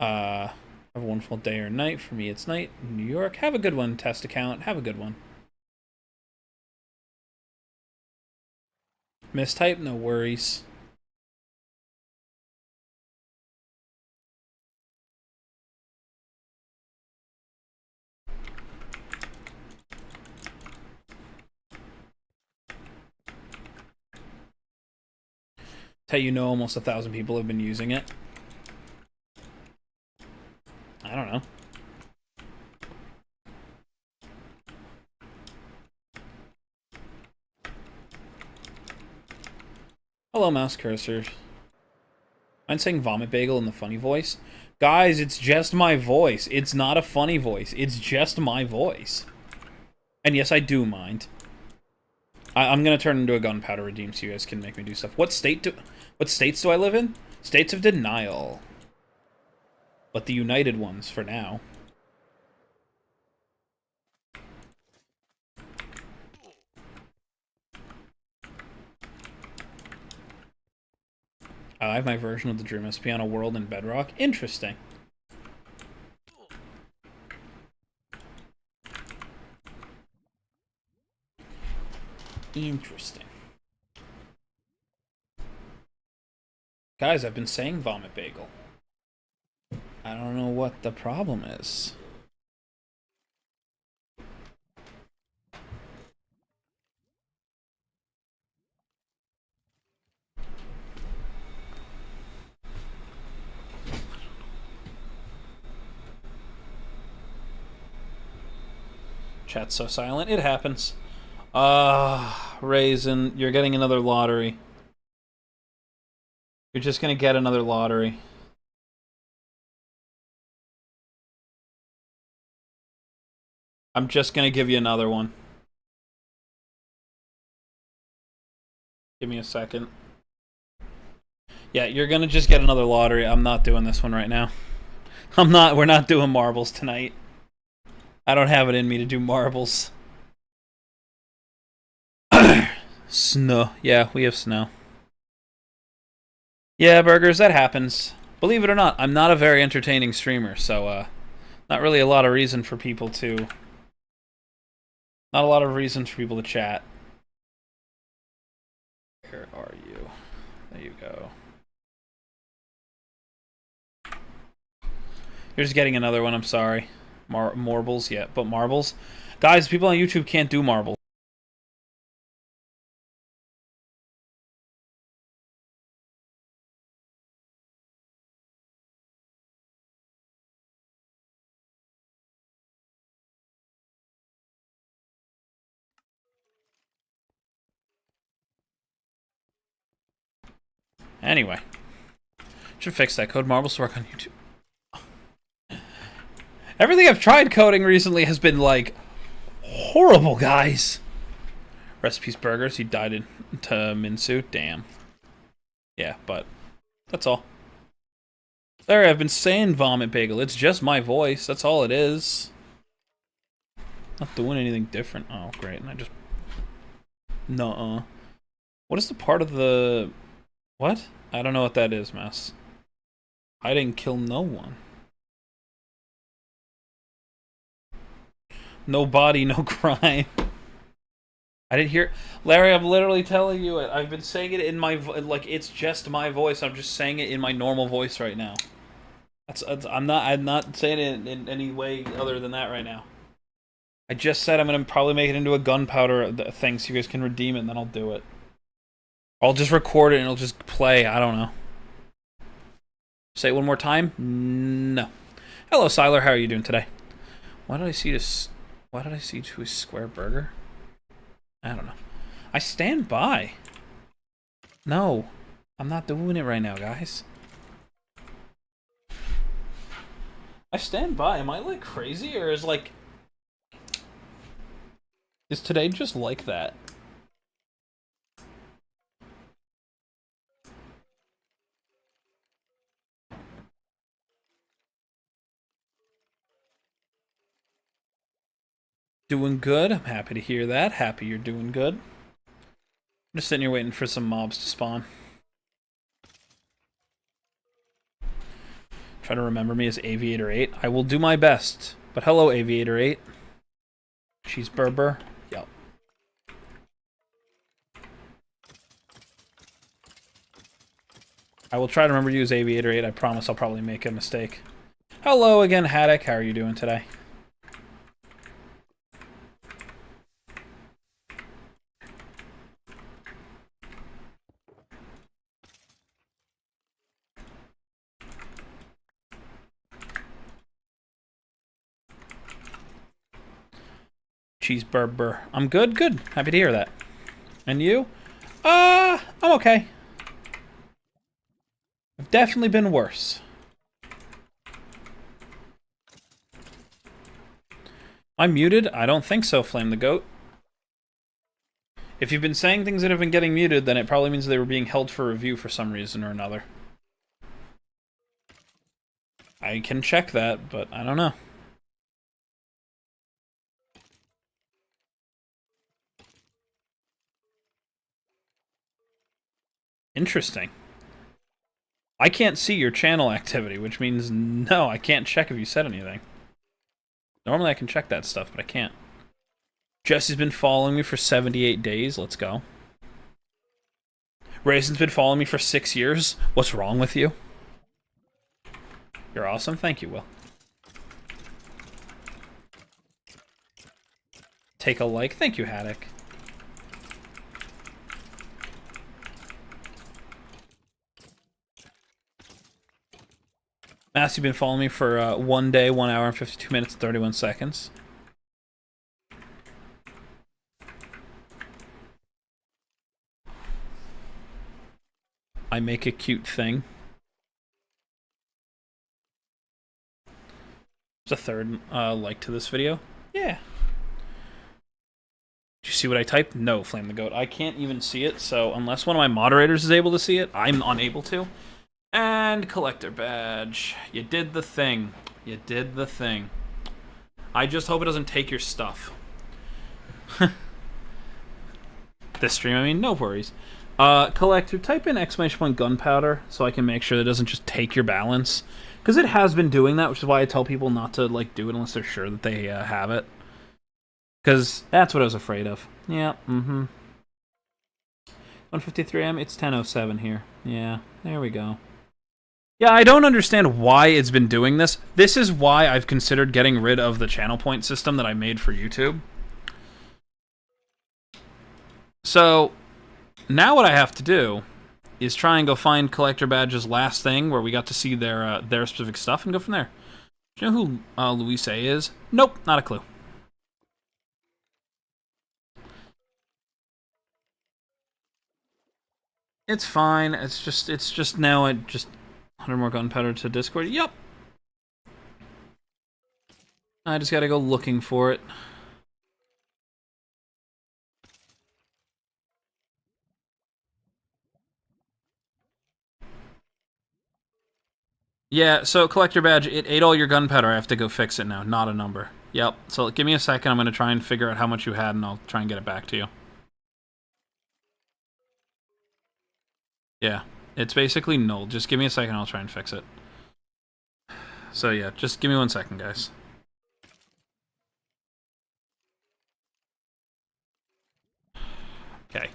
Have a wonderful day or night. For me, it's night in New York. Have a good one, test account. Have a good one. Mistype, no worries. How you know almost 1,000 people have been using it? I don't know. Hello, mouse cursor. I'm saying vomit bagel in the funny voice. Guys, it's just my voice. It's not a funny voice. It's just my voice. And yes, I do mind. I'm gonna turn into a gunpowder redeem so you guys can make me do stuff. What states do I live in? States of denial. But the united ones for now. I have my version of the Dream SP on a world in Bedrock. Interesting. Interesting. Guys, I've been saying vomit bagel. I don't know what the problem is. Chat's so silent. It happens. Raisin, you're getting another lottery. You're just gonna get another lottery. I'm just gonna give you another one. Give me a second. Yeah, you're gonna just get another lottery. I'm not doing this one right now. We're not doing marbles tonight. I don't have it in me to do marbles. Snow. Yeah, we have snow. Yeah, burgers, that happens. Believe it or not, I'm not a very entertaining streamer, so, not really a lot of reason for people to... Not a lot of reasons for people to chat. Where are you? There you go. You're just getting another one, I'm sorry. Marbles, yeah, but marbles? Guys, people on YouTube can't do marbles. Anyway. Should fix that. Code marbles to work on YouTube. Everything I've tried coding recently has been, like, horrible, guys. Recipes burgers. He died in Minsu. Damn. Yeah, but that's all. There, I've been saying vomit bagel. It's just my voice. That's all it is. Not doing anything different. Oh, great. And I just... Nuh-uh. What is the part of the... What? I don't know what that is, Mouse. I didn't kill no one. No body, no crime. I didn't hear... Larry, I'm literally telling you it. I've been saying it in my... Like, it's just my voice. I'm just saying it in my normal voice right now. I'm not saying it in any way other than that right now. I just said I'm going to probably make it into a gunpowder thing so you guys can redeem it, and then I'll do it. I'll just record it and it'll just play. I don't know. Say it one more time? No. Hello, Siler. How are you doing today? Why did I see this... Why did I see to a square burger? I don't know. I stand by. No. I'm not doing it right now, guys. I stand by. Am I, like, crazy? Or is, like... Is today just like that? Doing good. I'm happy to hear that. Happy you're doing good. I'm just sitting here waiting for some mobs to spawn. Try to remember me as Aviator 8. I will do my best. But hello, Aviator 8. Cheeseburger. Yep. I will try to remember you as Aviator 8. I promise I'll probably make a mistake. Hello again, Haddock. How are you doing today? Cheeseburger. I'm good, good. Happy to hear that. And you? I'm okay. I've definitely been worse. I'm muted? I don't think so, Flame the Goat. If you've been saying things that have been getting muted, then it probably means they were being held for review for some reason or another. I can check that, but I don't know. Interesting. I can't see your channel activity, which means no, I can't check if you said anything. Normally I can check that stuff, but I can't. Jesse's been following me for 78 days. Let's go. Raisin's been following me for 6 years. What's wrong with you? You're awesome. Thank you, Will. Take a like. Thank you, Haddock. Mass, you've been following me for 1 day, 1 hour, and 52 minutes, and 31 seconds. I make a cute thing. There's a third like to this video. Yeah. Did you see what I typed? No, Flame the Goat. I can't even see it, so unless one of my moderators is able to see it, I'm unable to. And collector badge. You did the thing. You did the thing. I just hope it doesn't take your stuff. This stream, I mean, no worries. Collector, type in ! gunpowder so I can make sure that it doesn't just take your balance. Because it has been doing that, which is why I tell people not to like do it unless they're sure that they have it. Because that's what I was afraid of. Yeah, 1:53 a.m. It's 10:07 here. Yeah, there we go. Yeah, I don't understand why it's been doing this. This is why I've considered getting rid of the channel point system that I made for YouTube. So, now what I have to do is try and go find Collector Badge's last thing, where we got to see their specific stuff, and go from there. Do you know who Luis A is? Nope, not a clue. It's fine. It's just now 100 more gunpowder to Discord. Yup. I just gotta go looking for it. Yeah, so collector badge, it ate all your gunpowder. I have to go fix it now, not a number. Yep, so give me a second. I'm going to try and figure out how much you had, and I'll try and get it back to you. Yeah, it's basically null. Just give me a second, I'll try and fix it. So yeah, just give me 1 second, guys. Okay.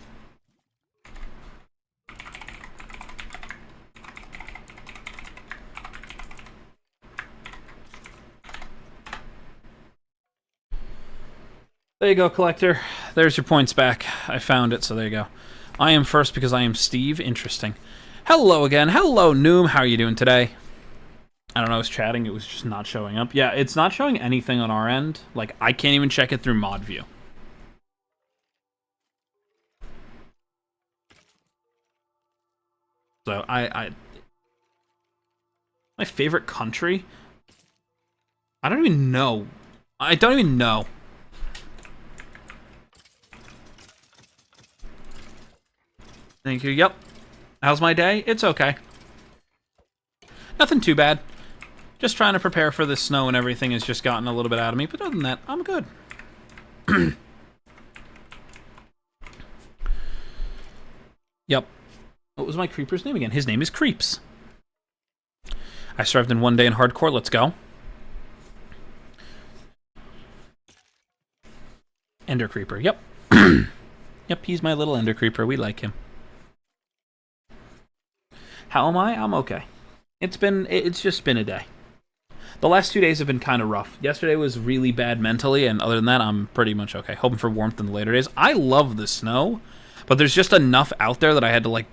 There you go, collector. There's your points back. I found it, so there you go. I am first because I am Steve. Interesting. Hello again. Hello, Noom. How are you doing today? I don't know, I was chatting. It was just not showing up. Yeah, it's not showing anything on our end. Like, I can't even check it through mod view. So, my favorite country? I don't even know. I don't even know. Thank you. Yep. How's my day? It's okay. Nothing too bad. Just trying to prepare for the snow and everything has just gotten a little bit out of me. But other than that, I'm good. Yep. What was my creeper's name again? His name is Creeps. I survived in 1 day in hardcore. Let's go. Ender Creeper. Yep. Yep, he's my little Ender Creeper. We like him. How am I? I'm okay. It's just been a day. The last 2 days have been kind of rough. Yesterday was really bad mentally, and other than that, I'm pretty much okay. Hoping for warmth in the later days. I love the snow, but there's just enough out there that I had to, like,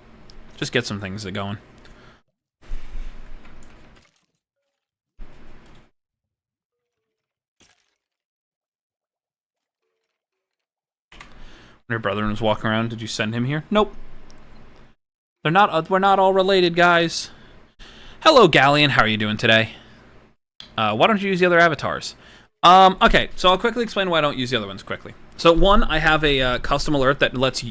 just get some things going. When your brother was walking around, did you send him here? Nope. We're not all related, guys. Hello, Galleon. How are you doing today? Why don't you use the other avatars? Okay, so I'll quickly explain why I don't use the other ones quickly. So one, I have a custom alert that lets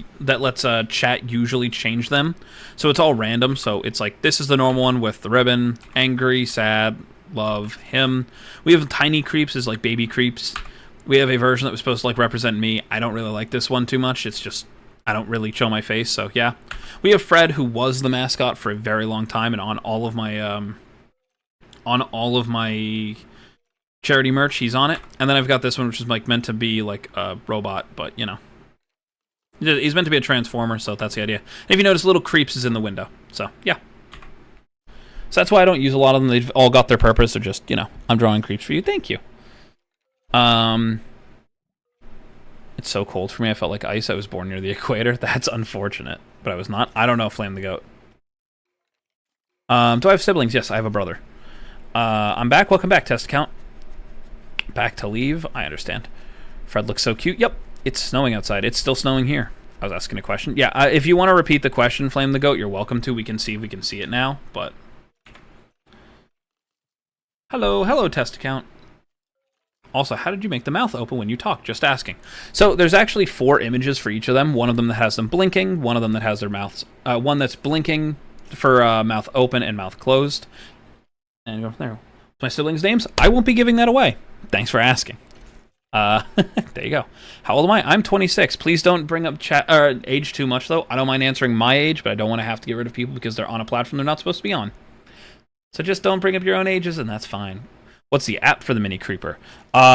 chat usually change them. So it's all random. So it's like, this is the normal one with the ribbon, angry, sad, love, him. We have tiny creeps as like baby creeps. We have a version that was supposed to like represent me. I don't really like this one too much. It's just, I don't really show my face. So yeah, we have Fred, who was the mascot for a very long time, and on all of my charity merch, he's on it. And then I've got this one, which is like meant to be like a robot, but you know, he's meant to be a transformer, so that's the idea. And if you notice, little Creeps is in the window. So yeah, so that's why I don't use a lot of them. They've all got their purpose. They're just, you know, I'm drawing Creeps for you. Thank you. It's so cold for me. I felt like ice. I was born near the equator. That's unfortunate, but I was not. I don't know, Flame the Goat. Do I have siblings? Yes, I have a brother. I'm back. Welcome back, test account. Back to leave. I understand. Fred looks so cute. Yep, it's snowing outside. It's still snowing here. I was asking a question. Yeah, if you want to repeat the question, Flame the Goat, you're welcome to. We can see if we can see it now, but... Hello, test account. Also, how did you make the mouth open when you talk? Just asking. So there's actually 4 images for each of them. One of them that has them blinking, one of them that has their mouths, one that's blinking, mouth open and mouth closed. And go from there. My siblings' names? I won't be giving that away. Thanks for asking. There you go. How old am I? I'm 26. Please don't bring up age too much, though. I don't mind answering my age, but I don't want to have to get rid of people because they're on a platform they're not supposed to be on. So just don't bring up your own ages, and that's fine. What's the app for the Mini Creeper?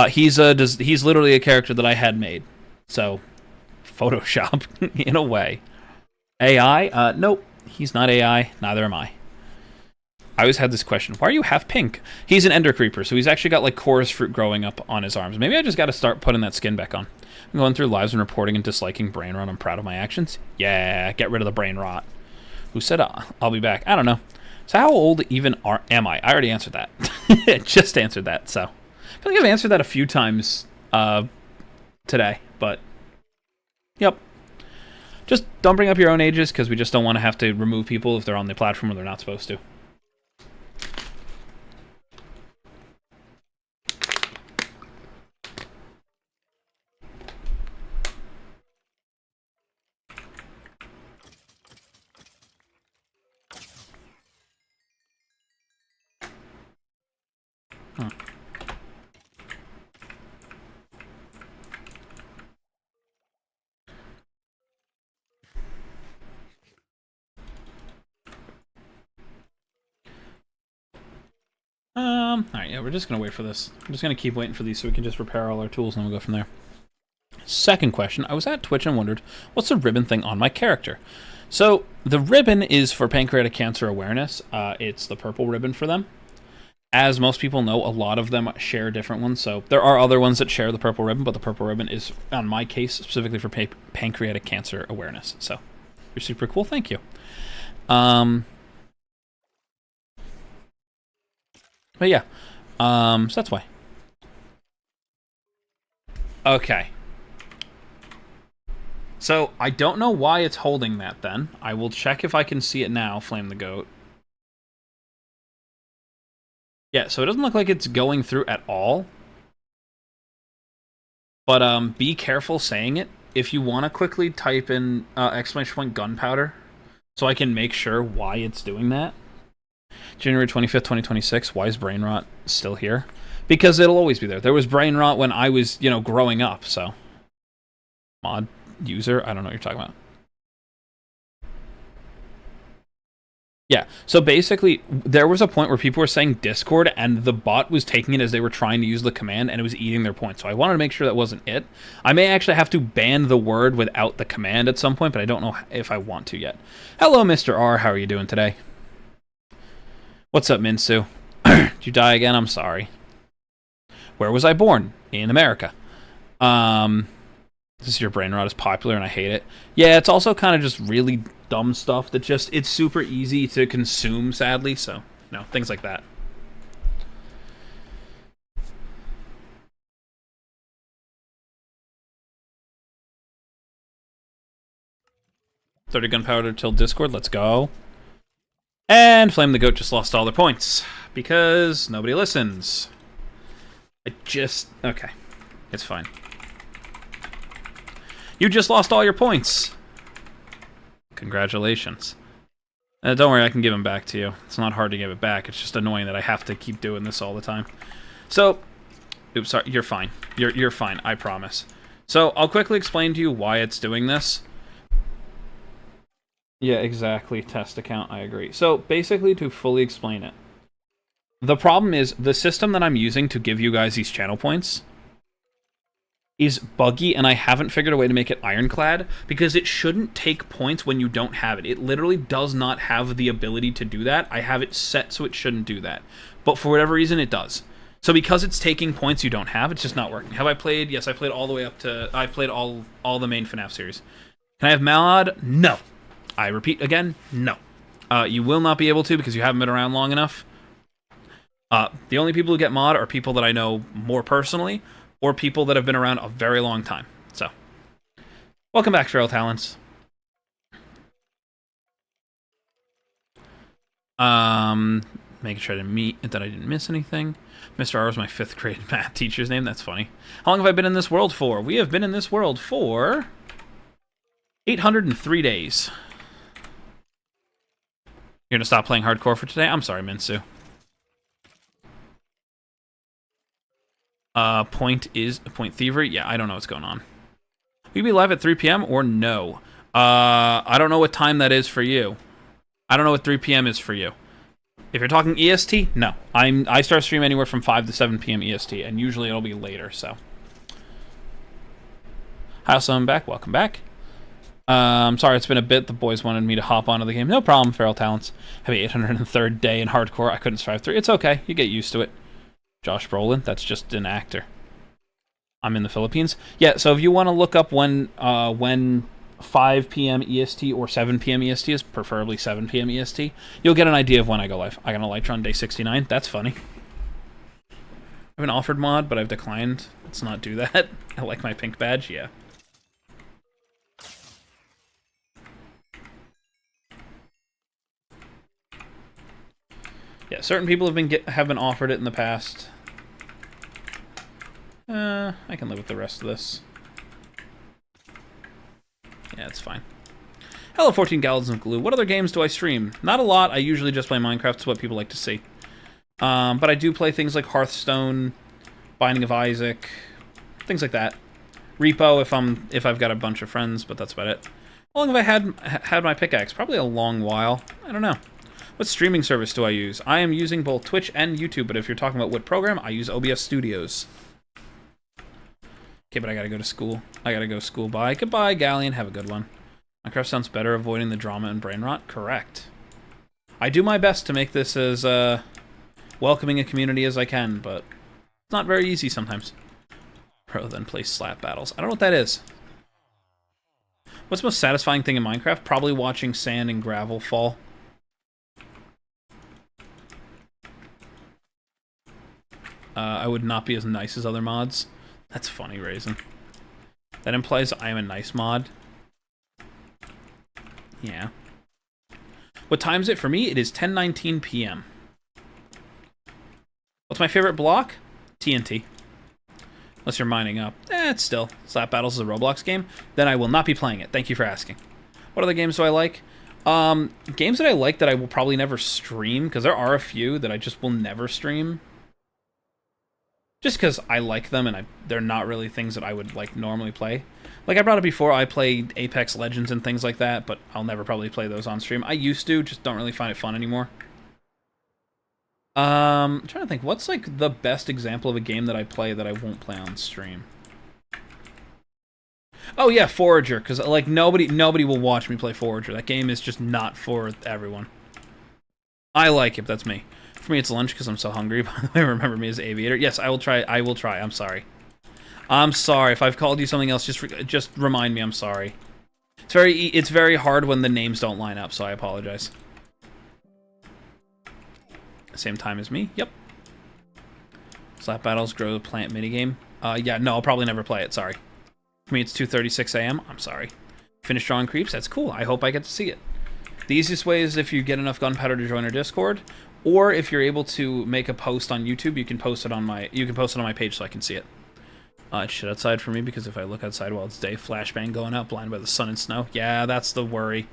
He's literally a character that I had made. So, Photoshop, in a way. AI? Nope. He's not AI. Neither am I. I always had this question. Why are you half pink? He's an ender creeper, so he's actually got like chorus fruit growing up on his arms. Maybe I just got to start putting that skin back on. I'm going through lives and reporting and disliking brain rot. I'm proud of my actions. Yeah, get rid of the brain rot. Who said I'll be back? I don't know. So how old even am I? I already answered that. Just answered that, so. I feel like I've answered that a few times today, but yep. Just don't bring up your own ages because we just don't want to have to remove people if they're on the platform where they're not supposed to. Huh. Alright, yeah, we're just gonna wait for this. I'm just gonna keep waiting for these so we can just repair all our tools and then we'll go from there. Second question, I was at Twitch and wondered, what's the ribbon thing on my character? So, the ribbon is for pancreatic cancer awareness. It's the purple ribbon for them. As most people know, a lot of them share different ones, so there are other ones that share the purple ribbon, but the purple ribbon is, on my case, specifically for pancreatic cancer awareness. So, you're super cool, thank you. But yeah, so that's why. Okay. So, I don't know why it's holding that then. I will check if I can see it now, Flame the Goat. Yeah, so it doesn't look like it's going through at all. But be careful saying it. If you want to quickly type in ! Gunpowder, so I can make sure why it's doing that. January 25th, 2026, why is brain rot still here? Because it'll always be there. There was brain rot when I was, you know, growing up, so. Mod user? I don't know what you're talking about. Yeah, so basically, there was a point where people were saying Discord, and the bot was taking it as they were trying to use the command, and it was eating their points. So I wanted to make sure that wasn't it. I may actually have to ban the word without the command at some point, but I don't know if I want to yet. Hello, Mr. R. How are you doing today? What's up, Minsu? Did you die again? I'm sorry. Where was I born? In America. This is your brain rot is popular, and I hate it. Yeah, it's also kind of just really dumb stuff that just, it's super easy to consume, sadly, so, no, things like that. Gunpowder till Discord, let's go. And Flame the Goat just lost all their points, because nobody listens. Okay, it's fine. You just lost all your points. Congratulations. Don't worry, I can give them back to you. It's not hard to give it back. It's just annoying that I have to keep doing this all the time. So, oops, sorry, you're fine. You're fine, I promise. So, I'll quickly explain to you why it's doing this. Yeah, exactly. Test account, I agree. So, basically, to fully explain it, the problem is the system that I'm using to give you guys these channel points is buggy, and I haven't figured a way to make it ironclad, because it shouldn't take points when you don't have it. It literally does not have the ability to do that. I have it set so it shouldn't do that. But for whatever reason, it does. So because it's taking points you don't have, it's just not working. Have I played? Yes, I played all the way up to... I've played all the main FNAF series. Can I have mod? No. I repeat again, no. You will not be able to because you haven't been around long enough. The only people who get mod are people that I know more personally, or people that have been around a very long time. So, welcome back, Feral Talents. Making sure that I didn't miss anything. Mr. R was my 5th grade math teacher's name. That's funny. How long have I been in this world for? We have been in this world for 803 days. You're gonna stop playing hardcore for today? I'm sorry, Minsu. Point Thievery? Yeah, I don't know what's going on. Will you be live at 3 p.m. or no? I don't know what time that is for you. I don't know what 3 p.m. is for you. If you're talking EST, no. I start stream anywhere from 5 to 7 p.m. EST, and usually it'll be later, so. Hi, also, I'm back. Welcome back. I'm sorry, it's been a bit. The boys wanted me to hop onto the game. No problem, Feral Talents. Have the 803rd day in hardcore. I couldn't survive 3. It's okay. You get used to it. Josh Brolin, that's just an actor. I'm in the Philippines. Yeah, so if you want to look up when 5 p.m. EST or 7 p.m. EST is, preferably 7 p.m. EST, you'll get an idea of when I go live. I got an Elytron day 69. That's funny. I've been offered mod, but I've declined. Let's not do that. I like my pink badge, yeah. Yeah, certain people have been offered it in the past. I can live with the rest of this. Yeah, it's fine. Hello, 14 gallons of glue. What other games do I stream? Not a lot. I usually just play Minecraft. It's what people like to see. But I do play things like Hearthstone, Binding of Isaac, things like that. Repo if I've got a bunch of friends, but that's about it. How long have I had my pickaxe? Probably a long while. I don't know. What streaming service do I use? I am using both Twitch and YouTube, but if you're talking about what program, I use OBS Studios. Okay, but I gotta go to school. I gotta go school. Bye. Goodbye, Galleon. Have a good one. Minecraft sounds better, avoiding the drama and brain rot. Correct. I do my best to make this as welcoming a community as I can, but it's not very easy sometimes. Pro then play slap battles. I don't know what that is. What's the most satisfying thing in Minecraft? Probably watching sand and gravel fall. I would not be as nice as other mods. That's funny, Raisin. That implies I am a nice mod. Yeah. What time is it for me? It is 10:19 p.m. What's my favorite block? TNT. Unless you're mining up. It's still. Slap Battles is a Roblox game. Then I will not be playing it. Thank you for asking. What other games do I like? Games that I like that I will probably never stream, because there are a few that I just will never stream. Just because I like them, and they're not really things that I would like normally play. Like I brought up before, I played Apex Legends and things like that, but I'll never probably play those on stream. I used to, just don't really find it fun anymore. I'm trying to think, what's like the best example of a game that I play that I won't play on stream? Oh yeah, Forager, because like nobody will watch me play Forager. That game is just not for everyone. I like it, but that's me. For me, it's lunch because I'm so hungry. By the way, remember me as Aviator. Yes, I will try. I will try. I'm sorry. I'm sorry if I've called you something else. Just remind me. I'm sorry. It's very hard when the names don't line up, so I apologize. Same time as me. Yep. Slap Battles, Grow the Plant minigame. Yeah, no, I'll probably never play it. Sorry. For me, it's 2:36 a.m. I'm sorry. Finish drawing creeps. That's cool. I hope I get to see it. The easiest way is if you get enough gunpowder to join our Discord. Or if you're able to make a post on YouTube, you can post it on my page so I can see it. It's shit outside for me because if I look outside while it's day, flashbang going out, blinded by the sun and snow. Yeah, that's the worry.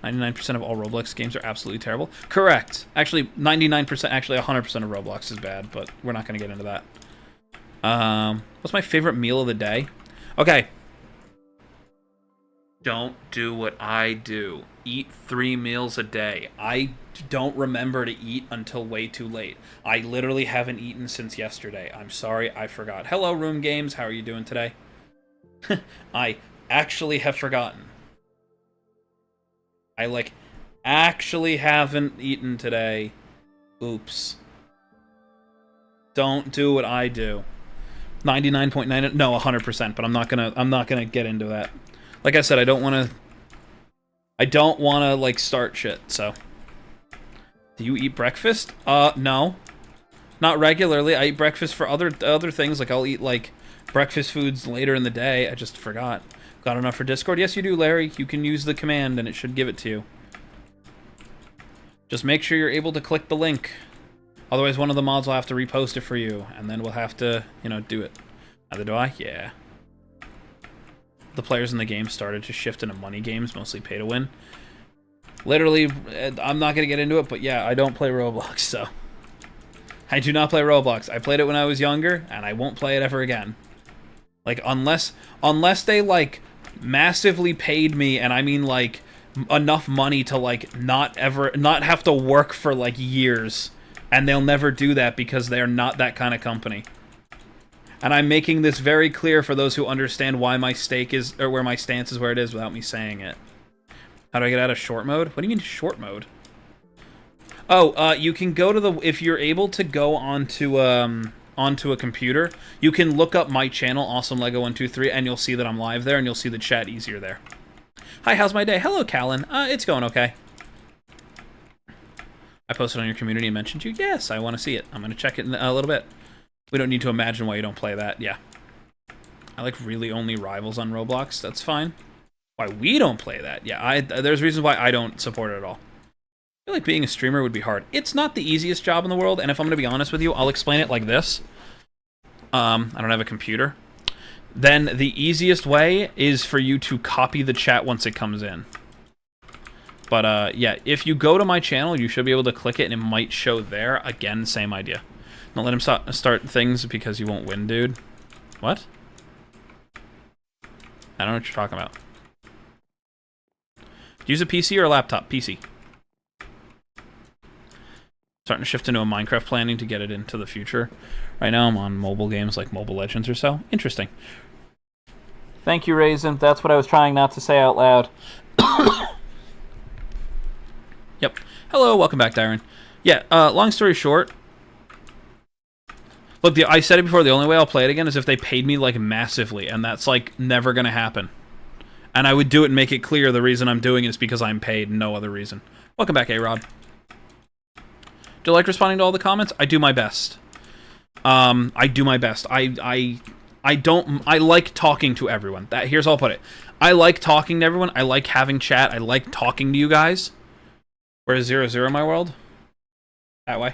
99% of all Roblox games are absolutely terrible. Correct. Actually, 99%, actually 100% of Roblox is bad, but we're not going to get into that. What's my favorite meal of the day? Okay. Don't do what I do. Eat 3 meals a day. I don't remember to eat until way too late. I literally haven't eaten since yesterday. I'm sorry, I forgot. Hello, Room Games. How are you doing today? I actually have forgotten. I, like, actually haven't eaten today. Oops. Don't do what I do. 99.9, no, 100%, but I'm not gonna get into that. Like I said, I don't want to, like, start shit, so. Do you eat breakfast? No. Not regularly. I eat breakfast for other things, like I'll eat, like, breakfast foods later in the day. I just forgot. Got enough for Discord? Yes, you do, Larry. You can use the command, and it should give it to you. Just make sure you're able to click the link. Otherwise, one of the mods will have to repost it for you, and then we'll have to, you know, do it. Neither do I? Yeah. The players in the game started to shift into money games, mostly pay to win. Literally, I'm not going to get into it, but yeah, I don't play Roblox, so. I do not play Roblox. I played it when I was younger, and I won't play it ever again. Like, unless they, like, massively paid me, and I mean, like, enough money to, like, not have to work for, like, years. And they'll never do that because they're not that kind of company. And I'm making this very clear for those who understand why my stake is, or where my stance is where it is without me saying it. How do I get out of short mode? What do you mean short mode? Oh, you can go to the... If you're able to go onto a computer, you can look up my channel, Awesome Lego 123, and you'll see that I'm live there, and you'll see the chat easier there. Hi, how's my day? Hello, Callan. It's going okay. I posted on your community and mentioned you. Yes, I want to see it. I'm going to check it in a little bit. We don't need to imagine why you don't play that. Yeah. I like really only rivals on Roblox. That's fine. Why we don't play that? Yeah, there's reasons why I don't support it at all. I feel like being a streamer would be hard. It's not the easiest job in the world, and if I'm going to be honest with you, I'll explain it like this. I don't have a computer. Then the easiest way is for you to copy the chat once it comes in. But, yeah, if you go to my channel, you should be able to click it, and it might show there. Again, same idea. Don't let him start things because you won't win, dude. What? I don't know what you're talking about. Use a PC or a laptop? PC. Starting to shift into a Minecraft planning to get it into the future. Right now I'm on mobile games like Mobile Legends or so. Interesting. Thank you, Raisin. That's what I was trying not to say out loud. Yep. Hello, welcome back, Darren. Yeah, long story short. Look, I said it before, the only way I'll play it again is if they paid me, like, massively, and that's, like, never gonna happen. And I would do it and make it clear the reason I'm doing it is because I'm paid, no other reason. Welcome back, A-Rod. Do you like responding to all the comments? I do my best. I do my best. I like talking to everyone. Here's how I'll put it. I like talking to everyone. I like having chat. I like talking to you guys. Where's 0-0 in my world? That way.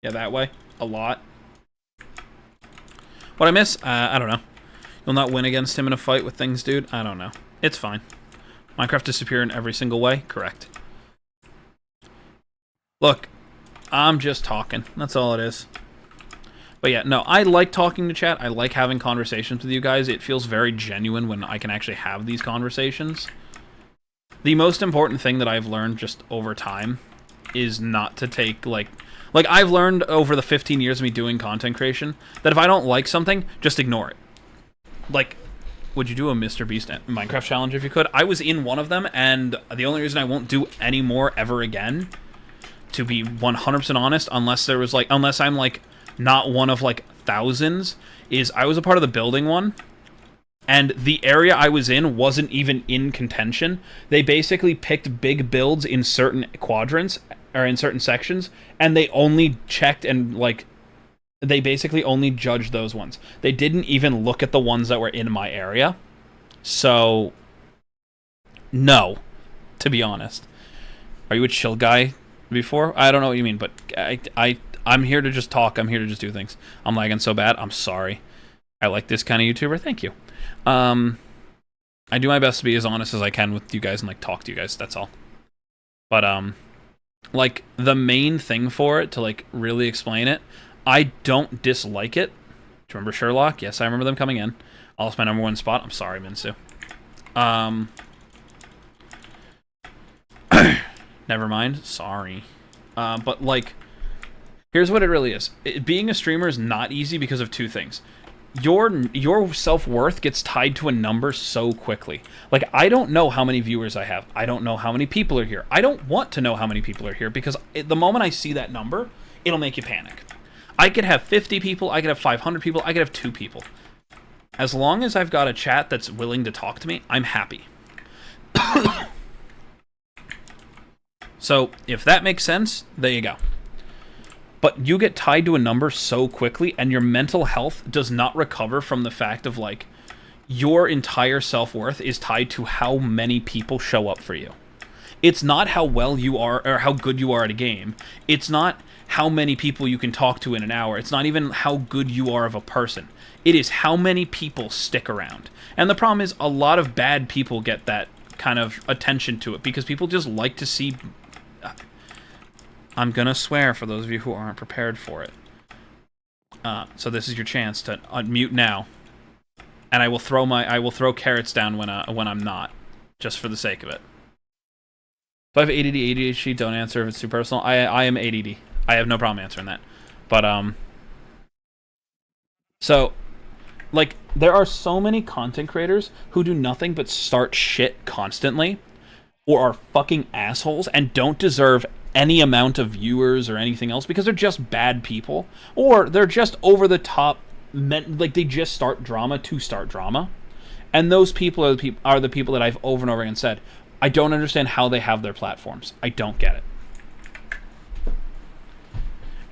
Yeah, that way. A lot. What I miss? I don't know. You'll not win against him in a fight with things, dude? I don't know. It's fine. Minecraft disappear in every single way? Correct. Look, I'm just talking. That's all it is. But yeah, no, I like talking to chat. I like having conversations with you guys. It feels very genuine when I can actually have these conversations. The most important thing that I've learned just over time is not to take, like I've learned over the 15 years of me doing content creation that if I don't like something, just ignore it. Like, would you do a Mr. Beast Minecraft challenge if you could? I was in one of them, and the only reason I won't do any more ever again, to be 100% honest, unless I'm, like, not one of, like, thousands, is I was a part of the building one, and the area I was in wasn't even in contention. They basically picked big builds in certain quadrants, or in certain sections, and they only checked and, like, they basically only judged those ones. They didn't even look at the ones that were in my area. So, no, to be honest. Are you a chill guy before? I don't know what you mean, but I'm here to just talk. I'm here to just do things. I'm lagging so bad. I'm sorry. I like this kind of YouTuber. Thank you. I do my best to be as honest as I can with you guys and, like, talk to you guys. That's all. But, like, the main thing for it, to, like, really explain it, I don't dislike it. Do you remember Sherlock? Yes, I remember them coming in. I lost my #1 spot. I'm sorry, Minsu. Never mind. Sorry. But, like, here's what it really is. Being a streamer is not easy because of two things. Your self-worth gets tied to a number so quickly. Like, I don't know how many viewers I have. I don't know how many people are here. I don't want to know how many people are here because the moment I see that number, it'll make you panic. I could have 50 people, I could have 500 people, I could have 2 people. As long as I've got a chat that's willing to talk to me, I'm happy. So, if that makes sense, there you go. But you get tied to a number so quickly, and your mental health does not recover from the fact of, like, your entire self-worth is tied to how many people show up for you. It's not how well you are or how good you are at a game. It's not how many people you can talk to in an hour. It's not even how good you are of a person. It is how many people stick around. And the problem is a lot of bad people get that kind of attention to it because people just like to see... I'm gonna swear for those of you who aren't prepared for it. So this is your chance to unmute now. And I will throw carrots down when I'm not, just for the sake of it. If I have ADD, ADHD, don't answer if it's too personal. I am ADD. I have no problem answering that. But so, like, there are so many content creators who do nothing but start shit constantly, or are fucking assholes and don't deserve any amount of viewers or anything else because they're just bad people, or they're just over the top. Like, they just start drama to start drama, and those people are the people that I've over and over again said, I don't understand how they have their platforms. I don't get it.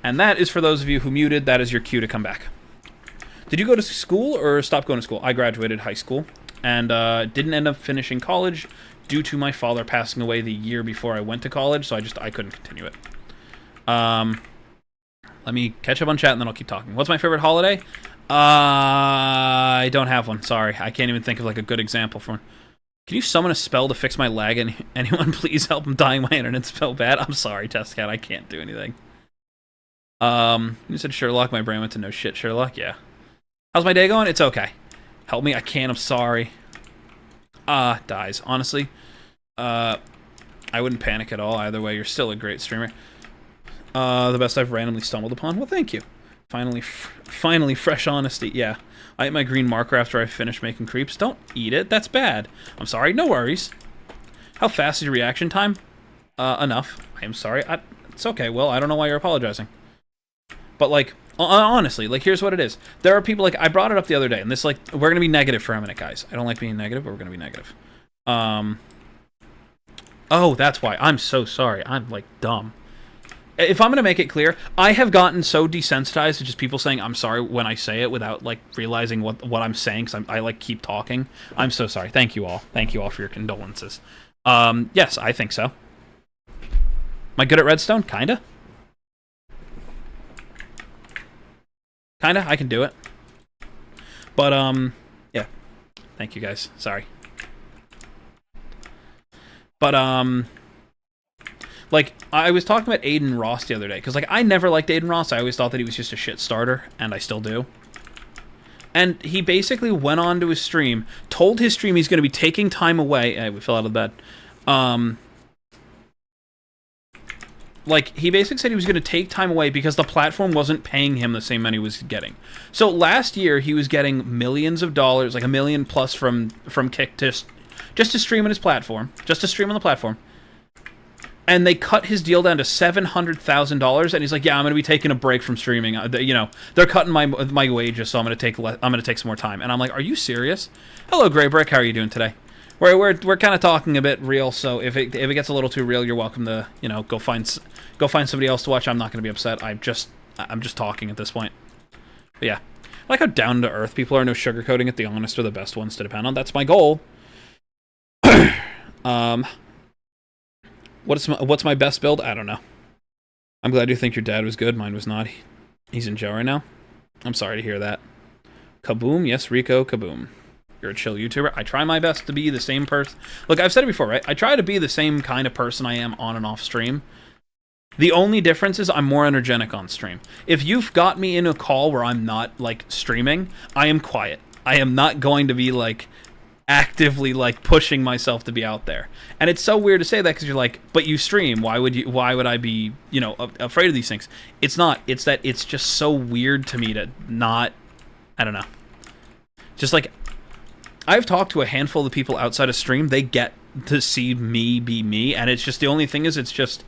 And that is for those of you who muted. That is your cue to come back. Did you go to school or stop going to school? I graduated high school and didn't end up finishing college due to my father passing away the year before I went to college, so I couldn't continue it. Let me catch up on chat and then I'll keep talking. What's my favorite holiday? I don't have one. Sorry. I can't even think of like a good example for one. Can you summon a spell to fix my lag? Anyone please help? I'm dying. My internet's so bad. I'm sorry, Testcat. I can't do anything. You said Sherlock. My brain went to no shit, Sherlock. Yeah. How's my day going? It's okay. Help me. I can't. I'm sorry. Dies. Honestly, I wouldn't panic at all. Either way, you're still a great streamer. The best I've randomly stumbled upon. Well, thank you. Finally, fresh honesty. Yeah. I ate my green marker after I finished making creeps. Don't eat it. That's bad. I'm sorry. No worries. How fast is your reaction time? Enough. I am sorry. It's okay. Well, I don't know why you're apologizing. But, like, honestly, like, here's what it is. There are people, like, I brought it up the other day, and this, like, we're going to be negative for a minute, guys. I don't like being negative, but we're going to be negative. Oh, that's why. I'm so sorry. I'm, like, dumb. If I'm going to make it clear, I have gotten so desensitized to just people saying I'm sorry when I say it without, like, realizing what I'm saying, because I, like, keep talking. I'm so sorry. Thank you all. Thank you all for your condolences. Yes, I think so. Am I good at redstone? Kinda. Kinda. I can do it. But, yeah. Thank you, guys. Sorry. But, like, I was talking about Aiden Ross the other day, because, like, I never liked Aiden Ross. I always thought that he was just a shit starter, and I still do. And he basically went on to his stream, told his stream he's going to be taking time away. Hey, we fell out of bed. Like, he basically said he was going to take time away because the platform wasn't paying him the same money he was getting. So last year, he was getting millions of dollars, like $1 million plus from Kick just to stream on his platform, just to stream on the platform. And they cut his deal down to $700,000, and he's like, "Yeah, I'm going to be taking a break from streaming. You know, they're cutting my wages, so I'm going to take some more time." And I'm like, "Are you serious?" Hello, Grey Brick. How are you doing today? We're kind of talking a bit real, so if it gets a little too real, you're welcome to, you know, go find somebody else to watch. I'm not going to be upset. I'm just talking at this point. But yeah, I like how down to earth people are. No sugarcoating it. The honest are the best ones to depend on. That's my goal. What's my best build? I don't know. I'm glad you think your dad was good. Mine was not. He's in jail right now. I'm sorry to hear that. Kaboom. Yes, Rico. Kaboom. You're a chill YouTuber. I try my best to be the same person. Look, I've said it before, right? I try to be the same kind of person I am on and off stream. The only difference is I'm more energetic on stream. If you've got me in a call where I'm not, like, streaming, I am quiet. I am not going to be, like, actively, like, pushing myself to be out there. And it's so weird to say that because you're like, but you stream. Why would I be, you know, afraid of these things? It's not. It's that it's just so weird to me to not, I don't know. Just like, I've talked to a handful of people outside of stream. They get to see me be me, and it's just, the only thing is, it's just,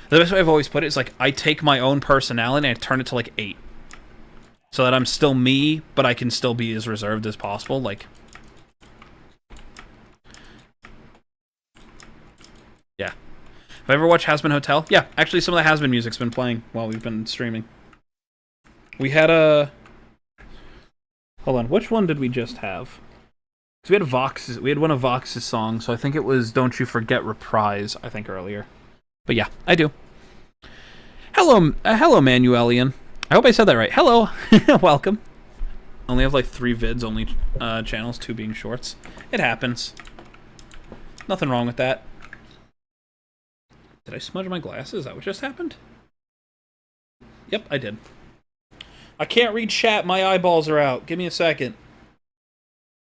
the best way I've always put it is, like, I take my own personality and I turn it to, like, 8. So that I'm still me, but I can still be as reserved as possible, like, yeah. Have I ever watched Has-Been Hotel? Yeah, actually some of the Has-Been music's been playing while we've been streaming. We had a... Hold on, which one did we just have? So we had one of Vox's songs, so I think it was "Don't You Forget" reprise. I think earlier, but yeah, I do. Hello, Manuelian. I hope I said that right. Hello, welcome. Only have like 3 vids, only channels, 2 being shorts. It happens. Nothing wrong with that. Did I smudge my glasses? Is that what just happened? Yep, I did. I can't read chat. My eyeballs are out. Give me a second.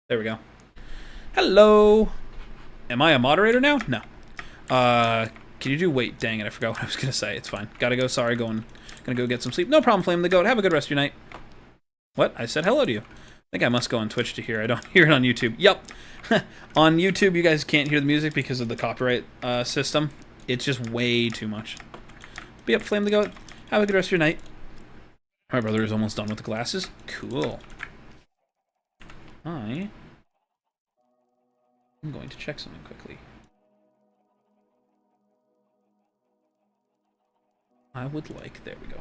There we go. Hello. Am I a moderator now? No. Can you do... Wait, dang it. I forgot what I was going to say. It's fine. Gotta go. Sorry. Gonna go get some sleep. No problem, Flame the Goat. Have a good rest of your night. What? I said hello to you. I think I must go on Twitch to hear. I don't hear it on YouTube. Yup. On YouTube, you guys can't hear the music because of the copyright system. It's just way too much. But yep, Flame the Goat. Have a good rest of your night. My brother is almost done with the glasses. Cool. I'm going to check something quickly. I would like... There we go.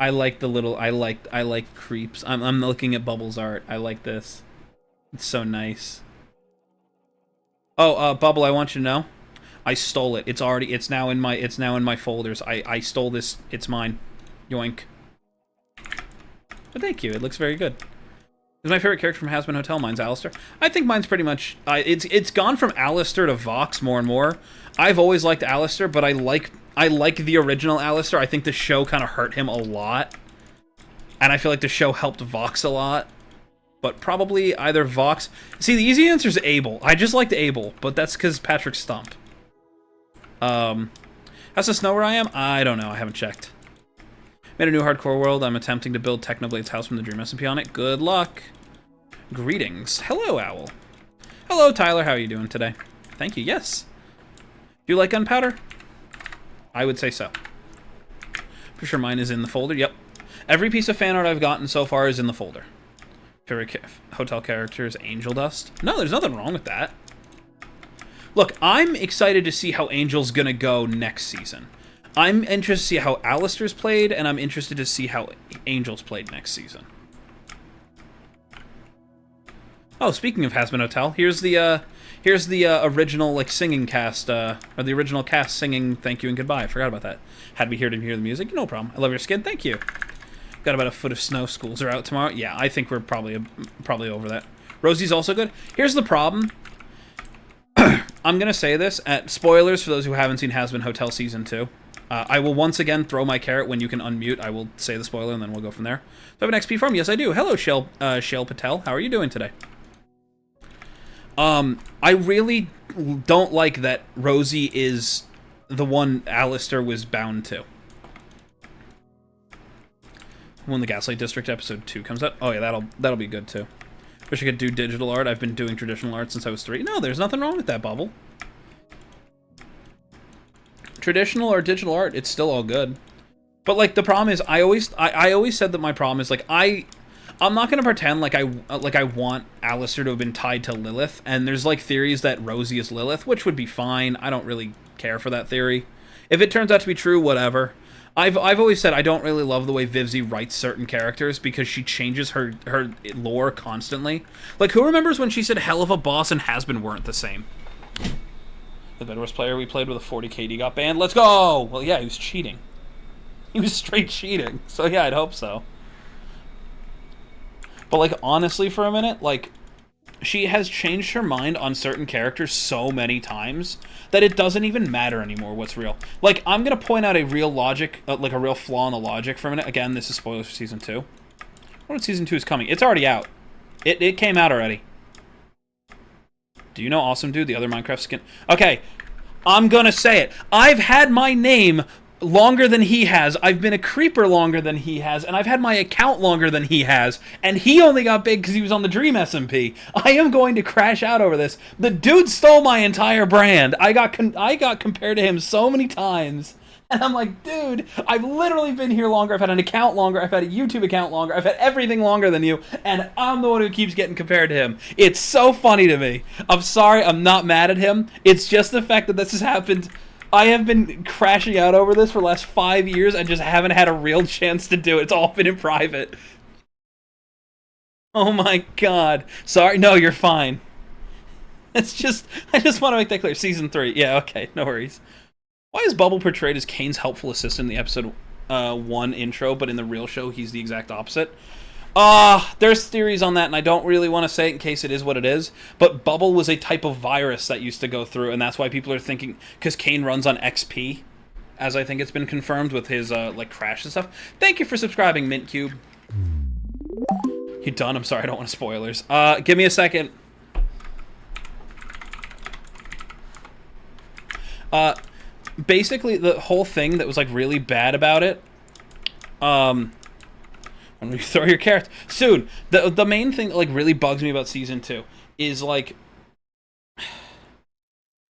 I like the little... I like creeps. I'm looking at Bubbles' art. I like this. It's so nice. Oh, Bubble, I want you to know, I stole it. It's now in my folders. I stole this. It's mine. Yoink. But thank you. It looks very good. It's my favorite character from Hazbin Hotel. Mine's Alistair. I think mine's pretty much... it's gone from Alistair to Vox more and more. I've always liked Alistair, but I like the original Alistair. I think the show kind of hurt him a lot. And I feel like the show helped Vox a lot. But probably either Vox... See, the easy answer is Abel. I just liked Abel, but that's because Patrick Stump. How's the snow where I am? I don't know. I haven't checked. Made a new hardcore world. I'm attempting to build Technoblade's house from the Dream SMP on it. Good luck. Greetings. Hello, Owl. Hello, Tyler. How are you doing today? Thank you. Yes. Do you like gunpowder? I would say so. For sure mine is in the folder. Yep. Every piece of fan art I've gotten so far is in the folder. Favorite hotel characters, Angel Dust. No, there's nothing wrong with that. Look, I'm excited to see how Angel's gonna go next season. I'm interested to see how Alistair's played, and I'm interested to see how Angel's played next season. Oh, speaking of Hazbin Hotel, here's the original like singing cast, or the original cast singing "Thank You and Goodbye." I forgot about that. Had me here to hear the music. No problem. I love your skin. Thank you. Got about a foot of snow. Schools are out tomorrow. Yeah, I think we're probably over that. Rosie's also good. Here's the problem. I'm gonna say this at spoilers for those who haven't seen Hazbin Hotel season 2. I will once again throw my carrot when you can unmute. I will say the spoiler and then we'll go from there. Do I have an XP farm? Yes, I do. Hello, Shell Patel. How are you doing today? I really don't like that Rosie is the one Alistair was bound to. When the Gaslight District episode 2 comes out. Oh yeah, that'll be good too. Wish I could do digital art. I've been doing traditional art since I was 3. No, there's nothing wrong with that, Bubble. Traditional or digital art, it's still all good. But like the problem is, I always said that my problem is like I'm not gonna pretend like I want Alistair to have been tied to Lilith. And there's like theories that Rosie is Lilith, which would be fine. I don't really care for that theory. If it turns out to be true, whatever. I've always said I don't really love the way Vivzy writes certain characters because she changes her lore constantly. Like, who remembers when she said Hell of a Boss and Hazbin weren't the same? The Bedwars player we played with a 40 KD got banned. Let's go! Well, yeah, he was cheating. He was straight cheating. So yeah, I'd hope so. But like, honestly for a minute, like, she has changed her mind on certain characters so many times that it doesn't even matter anymore what's real. Like, I'm gonna point out a real logic, like a real flaw in the logic for a minute. Again, this is spoilers for Season 2. When Season 2 is coming? It's already out. It came out already. Do you know Awesome Dude, the other Minecraft skin? Okay, I'm gonna say it. I've had my name longer than he has. I've been a creeper longer than he has, and I've had my account longer than he has, and he only got big because he was on the Dream SMP. I am going to crash out over this. The dude stole my entire brand. I got compared to him so many times, and I'm like, dude, I've literally been here longer. I've had an account longer. I've had a YouTube account longer. I've had everything longer than you, and I'm the one who keeps getting compared to him. It's so funny to me. I'm sorry. I'm not mad at him. It's just the fact that this has happened I have been crashing out over this for the last 5 years and just haven't had a real chance to do it. It's all been in private. Oh my god. Sorry, no, you're fine. It's just, I just want to make that clear. Season 3. Yeah, okay, no worries. Why is Bubble portrayed as Kane's helpful assistant in the episode 1 intro, but in the real show he's the exact opposite? There's theories on that, and I don't really want to say it in case it is what it is, but Bubble was a type of virus that used to go through, and that's why people are thinking, because Kane runs on XP, as I think it's been confirmed with his, like, crash and stuff. Thank you for subscribing, Mint Cube. You done? I'm sorry, I don't want spoilers. Give me a second. Basically, the whole thing that was, like, really bad about it, when you throw your carrots soon, the main thing that, like, really bugs me about season 2 is, like,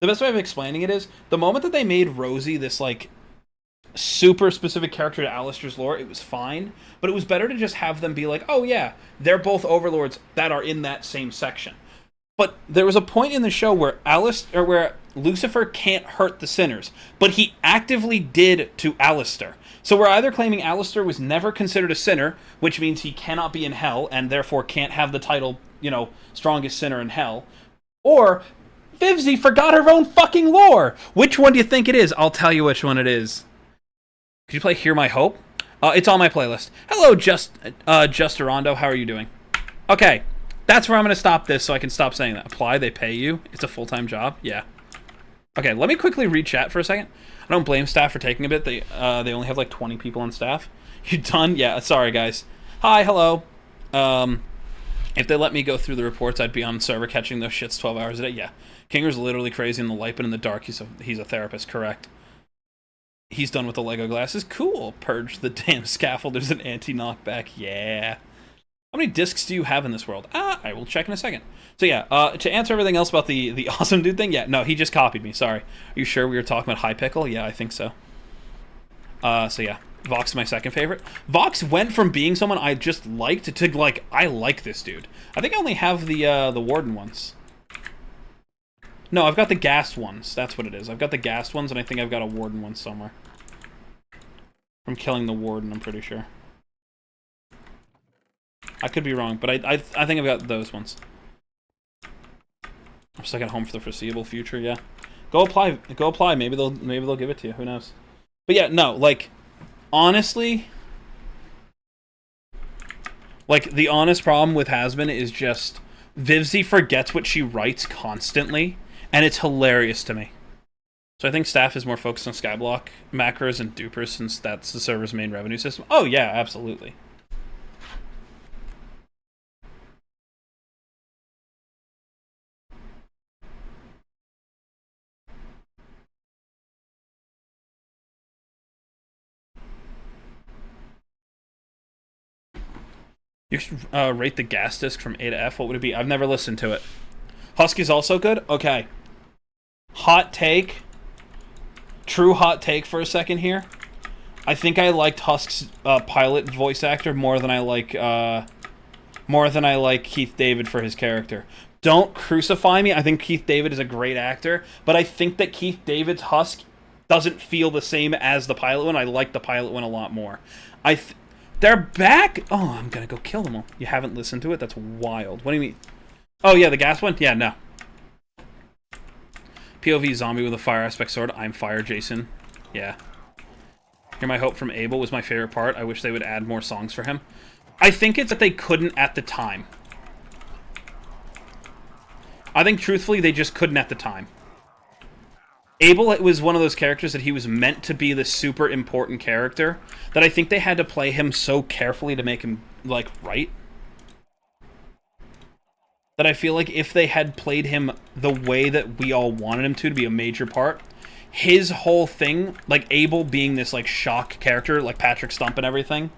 the best way of explaining it is the moment that they made Rosie this, like, super specific character to Alistair's lore, it was fine, but it was better to just have them be like, oh yeah, they're both overlords that are in that same section. But there was a point in the show where where Lucifer can't hurt the sinners, but he actively did to Alistair. So we're either claiming Alistair was never considered a sinner, which means he cannot be in hell, and therefore can't have the title, you know, strongest sinner in hell, or Vivzy forgot her own fucking lore! Which one do you think it is? I'll tell you which one it is. Could you play Hear My Hope? It's on my playlist. Hello, Justerondo, how are you doing? Okay, that's where I'm going to stop this so I can stop saying that. Apply, they pay you. It's a full-time job. Yeah. Okay, let me quickly read chat for a second. I don't blame staff for taking a bit. They only have like 20 people on staff. You done? Yeah, sorry guys. Hi, hello. If they let me go through the reports, I'd be on server catching those shits 12 hours a day. Yeah. Kinger's literally crazy in the light, but in the dark, he's a therapist, correct. He's done with the Lego glasses. Cool. Purge the damn scaffolders and anti-knockback. Yeah. How many discs do you have in this world? I will check in a second. So yeah, to answer everything else about the awesome dude thing, yeah, no, he just copied me, sorry. Are you sure we were talking about High Pickle? Yeah, I think so. So yeah, Vox is my second favorite. Vox went from being someone I just liked to, like, I like this dude. I think I only have the Warden ones. No, I've got the gassed ones. That's what it is. I've got the gassed ones, and I think I've got a Warden one somewhere. From killing the Warden, I'm pretty sure. I could be wrong, but I think I've got those ones. I'm stuck at home for the foreseeable future, yeah. Go apply. Go apply. Maybe they'll give it to you. Who knows? But yeah, no, like, honestly, like, the honest problem with Hasbin is just Vivzy forgets what she writes constantly, and it's hilarious to me. So I think staff is more focused on Skyblock macros and dupers since that's the server's main revenue system. Oh yeah, absolutely. You should rate the gas disc from A to F. What would it be? I've never listened to it. Husky's also good? Okay. Hot take. True hot take for a second here. I think I liked Husk's pilot voice actor more than I like Keith David for his character. Don't crucify me. I think Keith David is a great actor, but I think that Keith David's Husk doesn't feel the same as the pilot one. I like the pilot one a lot more. They're back? Oh, I'm gonna go kill them all. You haven't listened to it? That's wild. What do you mean? Oh, yeah, the gas one? Yeah, no. POV zombie with a fire aspect sword. I'm fire, Jason. Yeah. Hear My Hope from Abel was my favorite part. I wish they would add more songs for him. I think it's that they couldn't at the time. I think, truthfully, they just couldn't at the time. Abel was one of those characters that he was meant to be the super important character, that I think they had to play him so carefully to make him, like, right. That I feel like if they had played him the way that we all wanted him to be a major part, his whole thing, like Abel being this, like, shock character, like Patrick Stump and everything,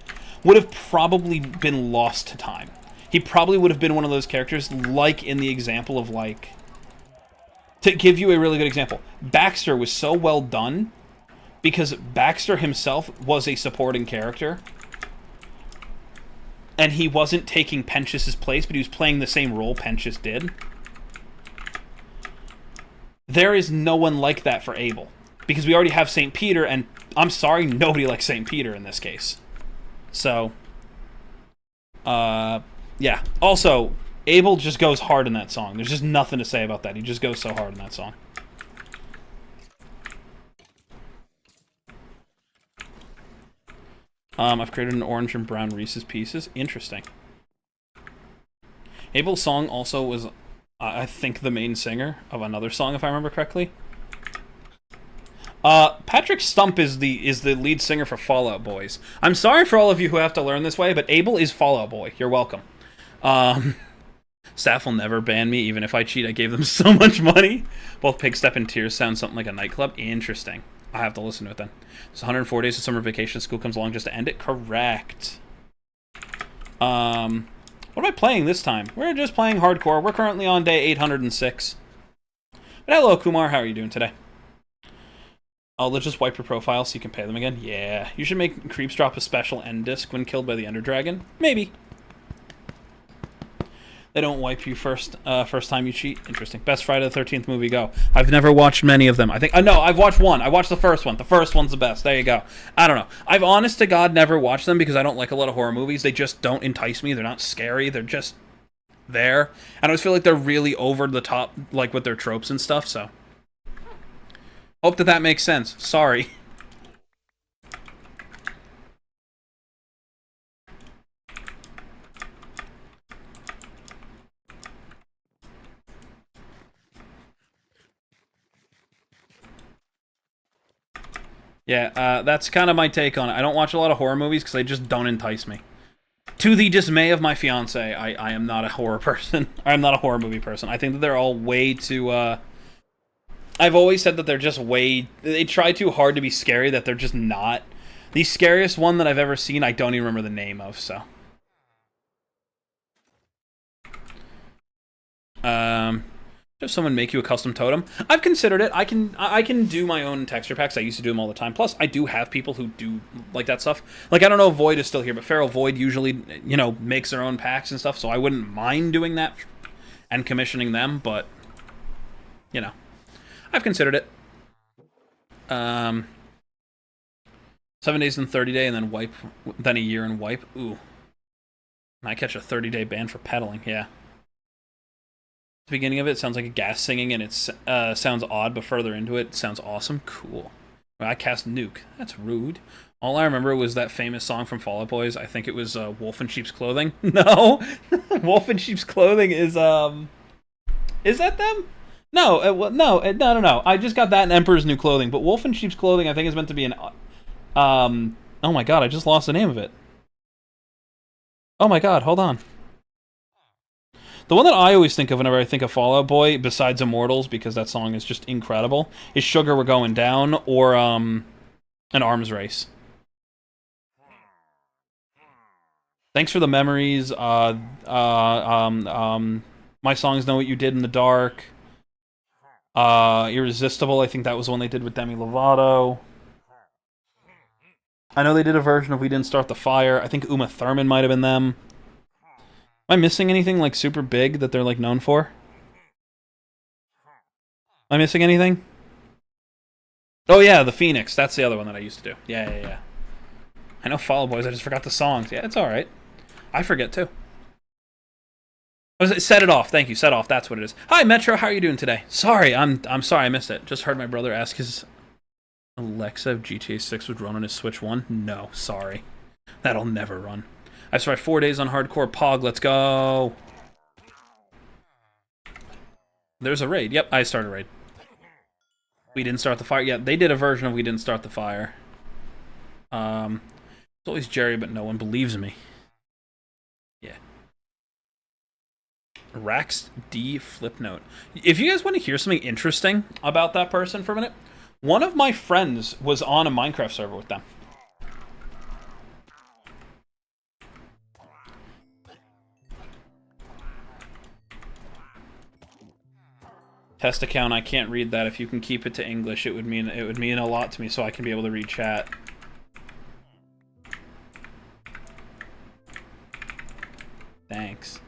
would have probably been lost to time. He probably would have been one of those characters, like in the example of, like... To give you a really good example, Baxter was so well done because Baxter himself was a supporting character. And he wasn't taking Pentious' place, but he was playing the same role Pentious did. There is no one like that for Abel. because we already have St. Peter, and I'm sorry, nobody likes St. Peter in this case. So, yeah. Also, Abel just goes hard in that song. There's just nothing to say about that. He just goes so hard in that song. I've created an orange and brown Reese's Pieces. Interesting. Abel's song also was, I think, the main singer of another song, if I remember correctly. Patrick Stump is the lead singer for Fall Out Boys. I'm sorry for all of you who have to learn this way, but Abel is Fall Out Boy. You're welcome. Staff will never ban me, even if I cheat. I gave them so much money. Both Pigstep and Tears sound something like a nightclub. Interesting. I have to listen to it then. It's 104 days of summer vacation. School comes along just to end it. Correct. What am I playing this time? We're just playing hardcore. We're currently on day 806. But hello, Kumar. How are you doing today? Oh, let's just wipe your profile so you can pay them again? Yeah. You should make Creeps drop a special end disc when killed by the Ender Dragon. Maybe. They don't wipe you first time you cheat. Interesting. Best Friday the 13th movie, go. I've never watched many of them. I think... no, I've watched one. I watched the first one. The first one's the best. There you go. I don't know. I've honest to God never watched them because I don't like a lot of horror movies. They just don't entice me. They're not scary. They're just there. And I always feel like they're really over the top, like, with their tropes and stuff, so... Hope that makes sense. Sorry. Yeah, that's kind of my take on it. I don't watch a lot of horror movies because they just don't entice me. To the dismay of my fiance, I am not a horror person. I'm not a horror movie person. I think that they're all way too, I've always said that they're just they try too hard to be scary that they're just not. The scariest one that I've ever seen, I don't even remember the name of, so. Have someone make you a custom totem? I've considered it. I can do my own texture packs. I used to do them all the time. Plus, I do have people who do like that stuff. Like, I don't know if Void is still here, but Feral Void usually, you know, makes their own packs and stuff, so I wouldn't mind doing that and commissioning them, but, you know, I've considered it. 7 days and 30 day, and then wipe, then a year and wipe. Ooh. I catch a 30-day ban for pedaling, yeah. The beginning of it sounds like a gas singing, and it sounds odd, but further into it sounds awesome. Cool. I cast Nuke. That's rude. All I remember was that famous song from Fall Out Boys. I think it was Wolf in Sheep's Clothing. No! Wolf in Sheep's Clothing is that them? No, no. I just got that in Emperor's New Clothing, but Wolf in Sheep's Clothing I think is meant to be an... oh my god, I just lost the name of it. Oh my god, hold on. The one that I always think of whenever I think of Fall Out Boy, besides Immortals, because that song is just incredible, is Sugar We're Going Down, or An Arms Race. Thanks for the memories. My songs Know What You Did in the Dark. Irresistible, I think that was the one they did with Demi Lovato. I know they did a version of We Didn't Start the Fire. I think Uma Thurman might have been them. Am I missing anything, like, super big that they're, like, known for? Am I missing anything? Oh, yeah, The Phoenix. That's the other one that I used to do. Yeah. I know Fall Out Boys. I just forgot the songs. Yeah, it's alright. I forget, too. Set It Off. Thank you. Set Off. That's what it is. Hi, Metro. How are you doing today? Sorry. I'm sorry I missed it. Just heard my brother ask his Alexa if GTA 6 would run on his Switch 1. No, sorry. That'll never run. I survived 4 days on hardcore Pog. Let's go. There's a raid. Yep, I started a raid. We Didn't Start the Fire. Yeah, they did a version of We Didn't Start the Fire. It's always Jerry, but no one believes me. Yeah. Rax D Flipnote. If you guys want to hear something interesting about that person for a minute, one of my friends was on a Minecraft server with them. Test account, I can't read that. If you can keep it to English, it would mean a lot to me so I can be able to read chat. Thanks.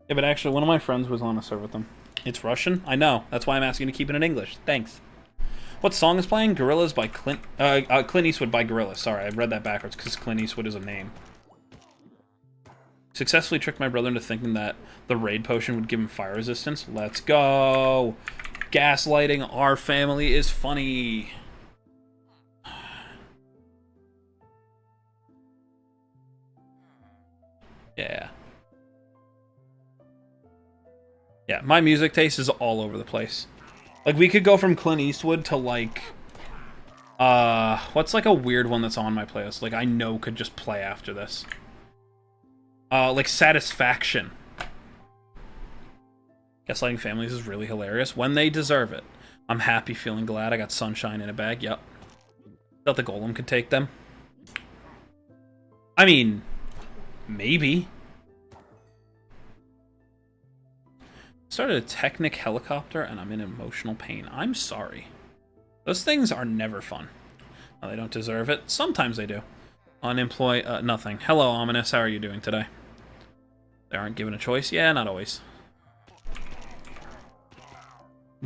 Yeah, but actually, one of my friends was on a server with them. It's Russian? I know. That's why I'm asking to keep it in English. Thanks. What song is playing? Gorillaz by Clint Eastwood by Gorillaz. Sorry, I read that backwards because Clint Eastwood is a name. Successfully tricked my brother into thinking that the raid potion would give him fire resistance. Let's go! Gaslighting our family is funny. Yeah. Yeah, my music taste is all over the place. Like, we could go from Clint Eastwood to, like... what's, like, a weird one that's on my playlist? Like, I know could just play after this. Like, Satisfaction. Gaslighting families is really hilarious. When they deserve it. I'm happy, feeling glad. I got sunshine in a bag. Yep. Thought the golem could take them. I mean... maybe. Started a Technic helicopter and I'm in emotional pain. I'm sorry. Those things are never fun. No, they don't deserve it. Sometimes they do. Unemployed, nothing. Hello, Ominous. How are you doing today? They aren't given a choice? Yeah, not always.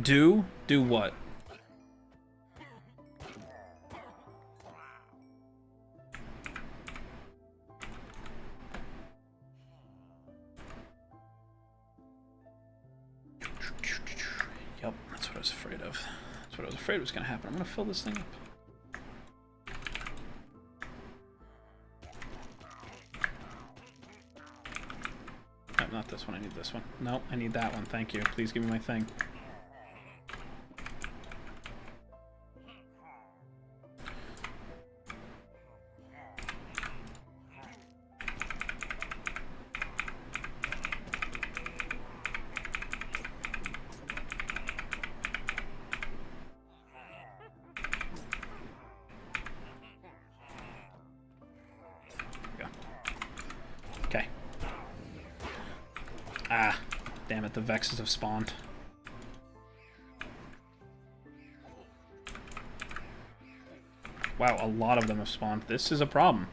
Do? Do what? Yep, that's what I was afraid of. That's what I was afraid was going to happen. I'm going to fill this thing up. No, not this one. I need this one. No, I need that one. Thank you. Please give me my thing. Ah, damn it, the Vexes have spawned. Wow, a lot of them have spawned. This is a problem.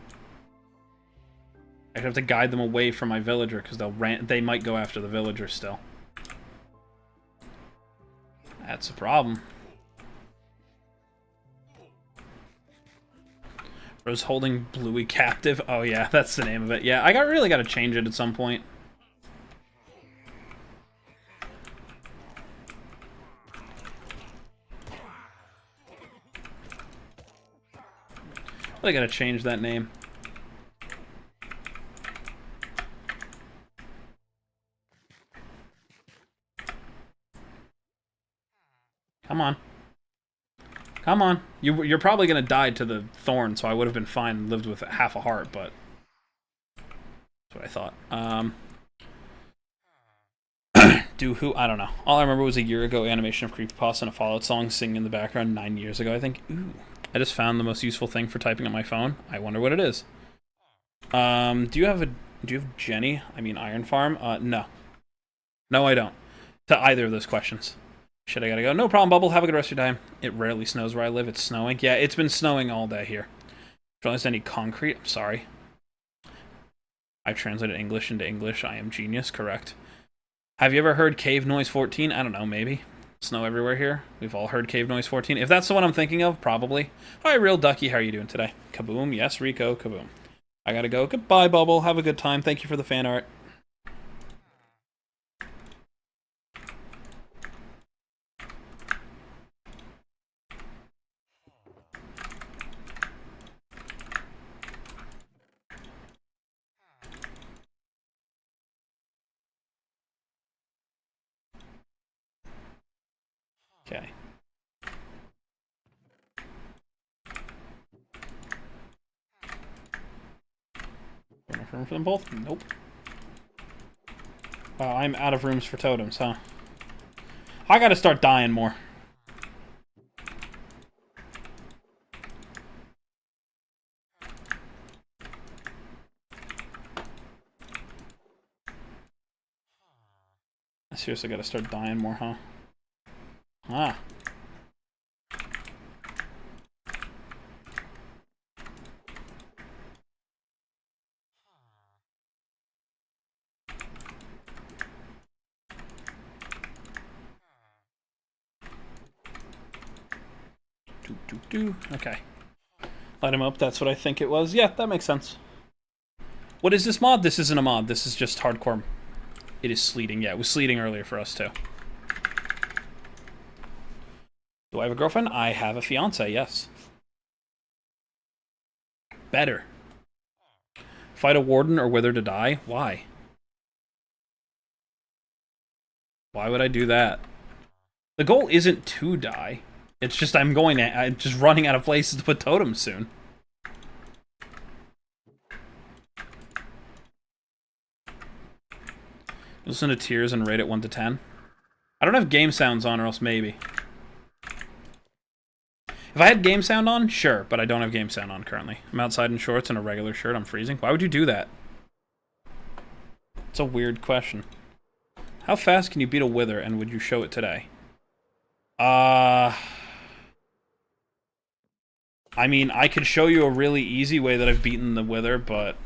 I have to guide them away from my villager because they might go after the villager still. That's a problem. Rose holding Bluey captive. Oh yeah, that's the name of it. Yeah, I really got to change it at some point. I gotta change that name. Come on. Come on. You're probably gonna die to the thorn, so I would have been fine and lived with half a heart, but... that's what I thought. Do who? I don't know. All I remember was a year ago animation of Creepypasta and a Fallout song singing in the background 9 years ago, I think. Ooh. I just found the most useful thing for typing on my phone. I wonder what it is. Do you have Jenny? I mean Iron Farm? No. No, I don't. To either of those questions. Shit, I gotta go. No problem, Bubble. Have a good rest of your time. It rarely snows where I live. It's snowing. Yeah, it's been snowing all day here. Don't understand any concrete. I'm sorry. I've translated English into English. I am genius. Correct. Have you ever heard Cave Noise 14? I don't know, maybe. Snow everywhere here. We've all heard Cave Noise 14. If that's the one I'm thinking of, probably. Hi, Real Ducky. How are you doing today? Kaboom. Yes, Rico. Kaboom. I gotta go. Goodbye, Bubble. Have a good time. Thank you for the fan art. Okay. Enough room for them both? Nope. Wow, I'm out of rooms for totems, huh? I gotta start dying more. I seriously gotta start dying more, huh? Ah. Okay. Light him up, that's what I think it was. Yeah, that makes sense. What is this mod? This isn't a mod. This is just hardcore. It is sleeting. Yeah, it was sleeting earlier for us, too. Do I have a girlfriend? I have a fiance, yes. Better. Fight a warden or wither to die? Why? Why would I do that? The goal isn't to die. It's just I'm just running out of places to put totems soon. Listen to tears and rate it 1 to 10. I don't have game sounds on, or else maybe. If I had game sound on, sure, but I don't have game sound on currently. I'm outside in shorts and a regular shirt. I'm freezing. Why would you do that? It's a weird question. How fast can you beat a wither, and would you show it today? I mean, I could show you a really easy way that I've beaten the wither, but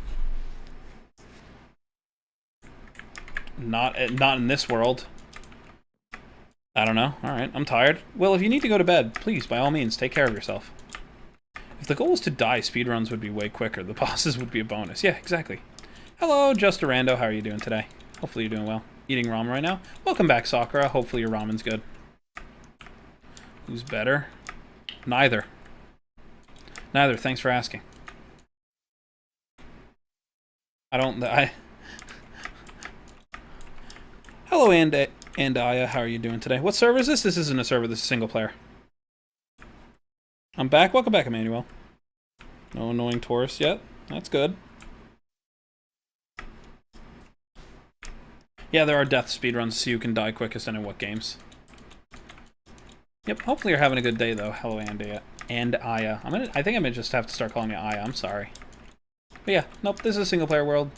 not in this world. I don't know. Alright, I'm tired. Well, if you need to go to bed, please, by all means, take care of yourself. If the goal was to die, speedruns would be way quicker. The bosses would be a bonus. Yeah, exactly. Hello, Just a Rando. How are you doing today? Hopefully you're doing well. Eating ramen right now? Welcome back, Sakura. Hopefully your ramen's good. Who's better? Neither. Neither, thanks for asking. Hello, Andaya, how are you doing today? What server is this? This isn't a server, this is single player. I'm back. Welcome back, Emmanuel. No annoying tourists yet. That's good. Yeah, there are death speedruns, so you can die quickest and in what games. Yep, hopefully you're having a good day, though. Hello, Andaya. I think I may just have to start calling you Aya. I'm sorry. But yeah, nope, this is a single-player world.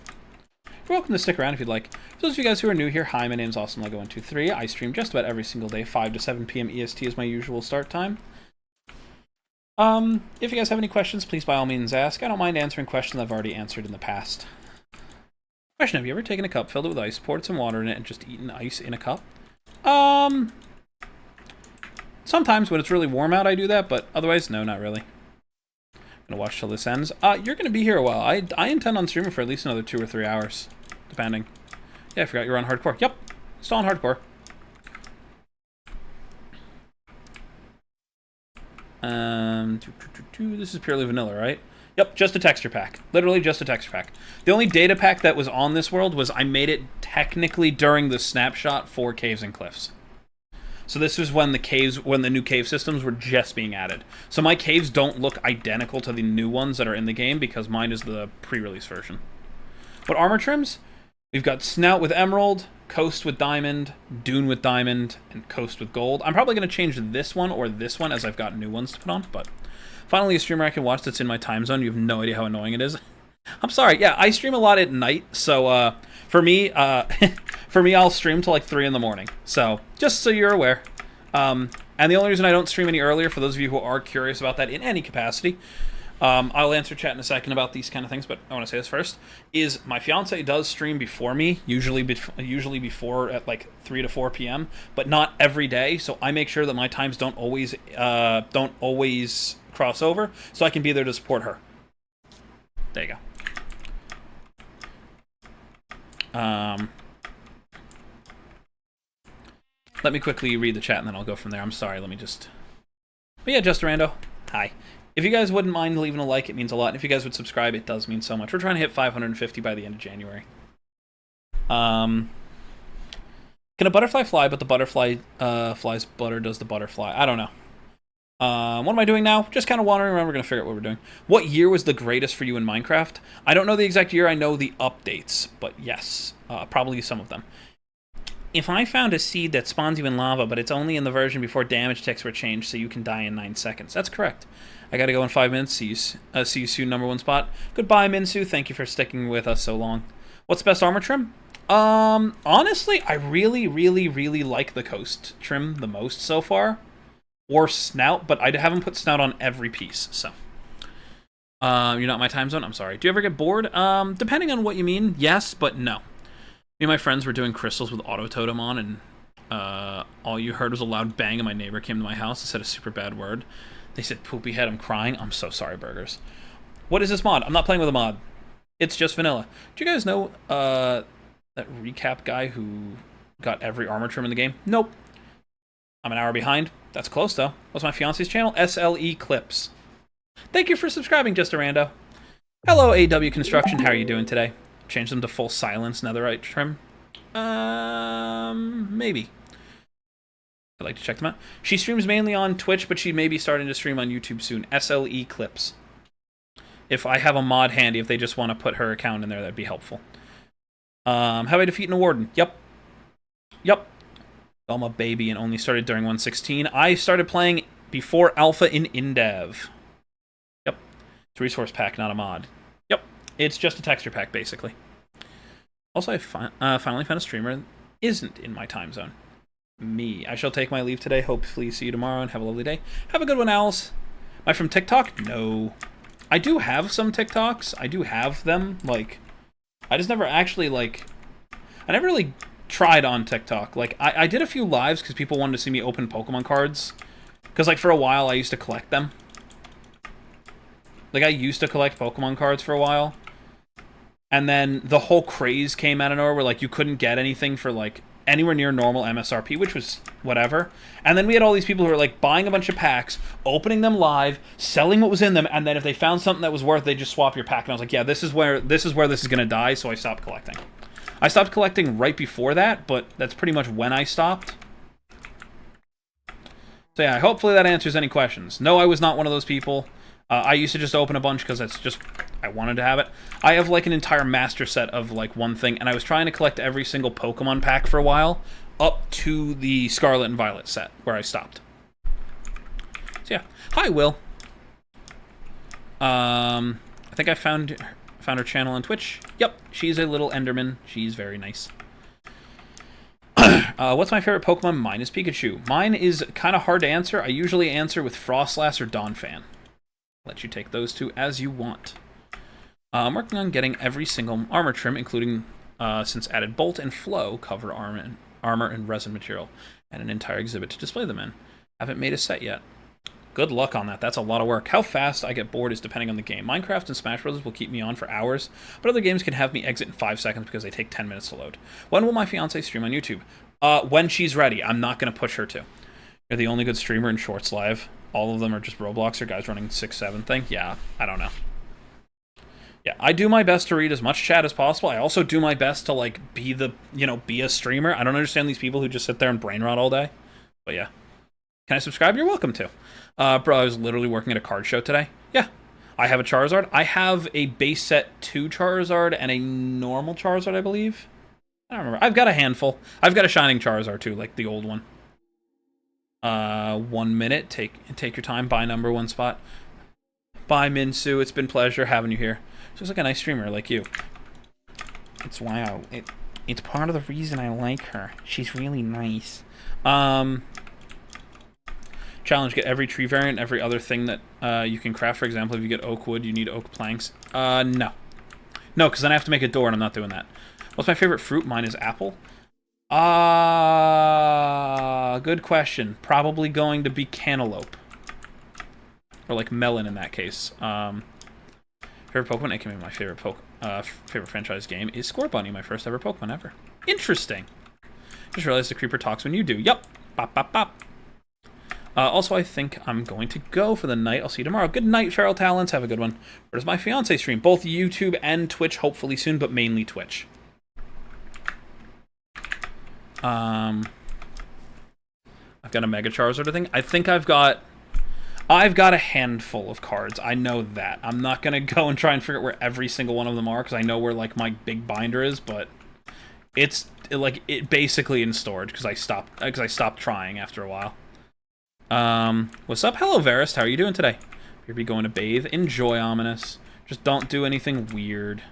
You're welcome to stick around if you'd like. For those of you guys who are new here, hi, my name's AwesomeLego123. I stream just about every single day. 5 to 7 p.m. EST is my usual start time. If you guys have any questions, please by all means ask. I don't mind answering questions I've already answered in the past. Question, have you ever taken a cup, filled it with ice, poured some water in it, and just eaten ice in a cup? Sometimes when it's really warm out, I do that, but otherwise, no, not really. I'm gonna watch till this ends. You're gonna be here a while. I intend on streaming for at least another 2 or 3 hours, depending. Yeah, I forgot you're on hardcore. Yep, still on hardcore. This is purely vanilla, right? Yep, just a texture pack. Literally just a texture pack. The only data pack that was on this world was I made it technically during the snapshot for Caves and Cliffs. So this was when the new cave systems were just being added. So my caves don't look identical to the new ones that are in the game because mine is the pre-release version. What armor trims? We've got Snout with Emerald, Coast with Diamond, Dune with Diamond, and Coast with Gold. I'm probably going to change this one or this one as I've got new ones to put on, but finally a streamer I can watch that's in my time zone. You have no idea how annoying it is. I'm sorry, yeah, I stream a lot at night, so for me, I'll stream till like 3 in the morning. So, just so you're aware. And the only reason I don't stream any earlier, for those of you who are curious about that in any capacity, I'll answer chat in a second about these kind of things, but I want to say this first, is my fiance does stream before me, usually before at like 3 to 4 p.m., but not every day, so I make sure that my times don't always cross over, so I can be there to support her. There you go. Let me quickly read the chat and then I'll go from there. I'm sorry, let me just... But yeah, Just a Rando, hi. If you guys wouldn't mind leaving a like, it means a lot. And if you guys would subscribe, it does mean so much. We're trying to hit 550 by the end of January. Can a butterfly fly, but the butterfly flies butter does the butterfly? I don't know. What am I doing now? Just kind of wandering around. We're going to figure out what we're doing. What year was the greatest for you in Minecraft? I don't know the exact year. I know the updates, but yes, probably some of them. If I found a seed that spawns you in lava, but it's only in the version before damage ticks were changed, so you can die in 9 seconds. That's correct. I gotta go in 5 minutes. See you soon, #1 spot. Goodbye, Minsu. Thank you for sticking with us so long. What's the best armor trim? Honestly, I really, really, really like the Coast trim the most so far. Or Snout, but I haven't put Snout on every piece, so. You're not my time zone? I'm sorry. Do you ever get bored? Depending on what you mean, yes, but no. Me and my friends were doing crystals with auto totem on, and all you heard was a loud bang, and my neighbor came to my house and said a super bad word. They said poopy head, I'm crying. I'm so sorry, Burgers. What is this mod? I'm not playing with a mod. It's just vanilla. Do you guys know that recap guy who got every armor trim in the game? Nope. I'm an hour behind. That's close, though. What's my fiance's channel? SLE Clips. Thank you for subscribing, Just a Rando. Hello, AW Construction. How are you doing today? Change them to full silence netherite trim? Maybe. I'd like to check them out. She streams mainly on Twitch, but she may be starting to stream on YouTube soon. SLE Clips. If I have a mod handy, if they just want to put her account in there, that'd be helpful. Have I defeated a warden? Yep. Yep. I'm a baby and only started during 1.16. I started playing before Alpha in InDev. Yep. It's a resource pack, not a mod. Yep. It's just a texture pack, basically. Also, I finally found a streamer that isn't in my time zone. Me. I shall take my leave today. Hopefully see you tomorrow and have a lovely day. Have a good one, Owls. Am I from TikTok? No. I do have some TikToks. I do have them. Like, I just never actually, like... I never really tried on TikTok. Like, I did a few lives because people wanted to see me open Pokemon cards. Because, like, for a while, I used to collect them. Like, I used to collect Pokemon cards for a while. And then the whole craze came out of nowhere where, like, you couldn't get anything for, like, anywhere near normal MSRP, which was whatever. And then we had all these people who were, like, buying a bunch of packs, opening them live, selling what was in them, and then if they found something that was worth, they'd just swap your pack. And I was like, yeah, this is where this is going to die, so I stopped collecting. I stopped collecting right before that, but that's pretty much when I stopped. So yeah, hopefully that answers any questions. No, I was not one of those people. I used to just open a bunch because that's just... I wanted to have it. I have like an entire master set of like one thing, and I was trying to collect every single Pokemon pack for a while, up to the Scarlet and Violet set, where I stopped. So yeah. Hi, Will. I think I found her channel on Twitch. Yep, she's a little Enderman. She's very nice. What's my favorite Pokemon? Mine is Pikachu. Mine is kind of hard to answer. I usually answer with Frostlass or Donphan. Let you take those two as you want. I'm working on getting every single armor trim, including since added bolt and flow, cover armor and resin material, and an entire exhibit to display them in. Haven't made a set yet. Good luck on that. That's a lot of work. How fast I get bored is depending on the game. Minecraft and Smash Bros. Will keep me on for hours, but other games can have me exit in 5 seconds because they take 10 minutes to load. When will my fiance stream on YouTube? When she's ready. I'm not going to push her to. You're the only good streamer in Shorts Live. All of them are just Roblox or guys running 6-7 thing. Yeah, I don't know. Yeah, I do my best to read as much chat as possible. I also do my best to, like, be the, be a streamer. I don't understand these people who just sit there and brain rot all day. But yeah. Can I subscribe? You're welcome to. Bro, I was literally working at a card show today. Yeah. I have a Charizard. I have a base set 2 Charizard and a normal Charizard, I believe. I don't remember. I've got a handful. I've got a Shining Charizard, too, like the old one. 1 minute. Take your time. Buy number 1 spot. Bye, Minsu. It's been pleasure having you here. She's like a nice streamer like you. It's wow. It's part of the reason I like her. She's really nice. Challenge: get every tree variant, every other thing that you can craft. For example, if you get oak wood, you need oak planks. No, because then I have to make a door, and I'm not doing that. What's my favorite fruit? Mine is apple. Good question. Probably going to be cantaloupe. Or like melon in that case. Favorite Pokemon? It can be my favorite favorite franchise game is Score Bunny, my first ever Pokemon ever. Interesting. Just realized the creeper talks when you do. Yup. Bop, bop, bop. Also, I think I'm going to go for the night. I'll see you tomorrow. Good night, Feral Talents. Have a good one. Where does my fiance stream? Both YouTube and Twitch, hopefully soon, but mainly Twitch. I've got a Mega Charizard, I think. I think I've got a handful of cards. I know that. I'm not going to go and try and figure out where every single one of them are, because I know where, like, my big binder is, but it's, like, it basically in storage, because I stopped trying after a while. What's up? Hello, Varist. How are you doing today? You'll be going to bathe. Enjoy, Ominous. Just don't do anything weird.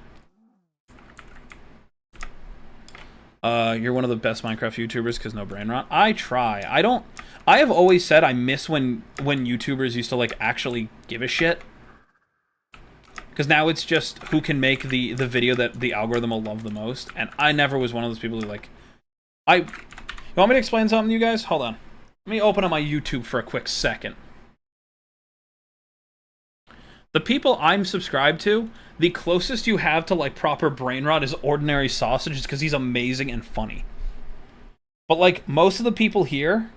You're one of the best Minecraft YouTubers because no brain rot. I try. I have always said I miss when YouTubers used to, like, actually give a shit. Because now it's just who can make the video that the algorithm will love the most. And I never was one of those people who, like... You want me to explain something to you guys? Hold on. Let me open up my YouTube for a quick second. The people I'm subscribed to, the closest you have to like proper brain rot is Ordinary Sausage, because he's amazing and funny. But like most of the people here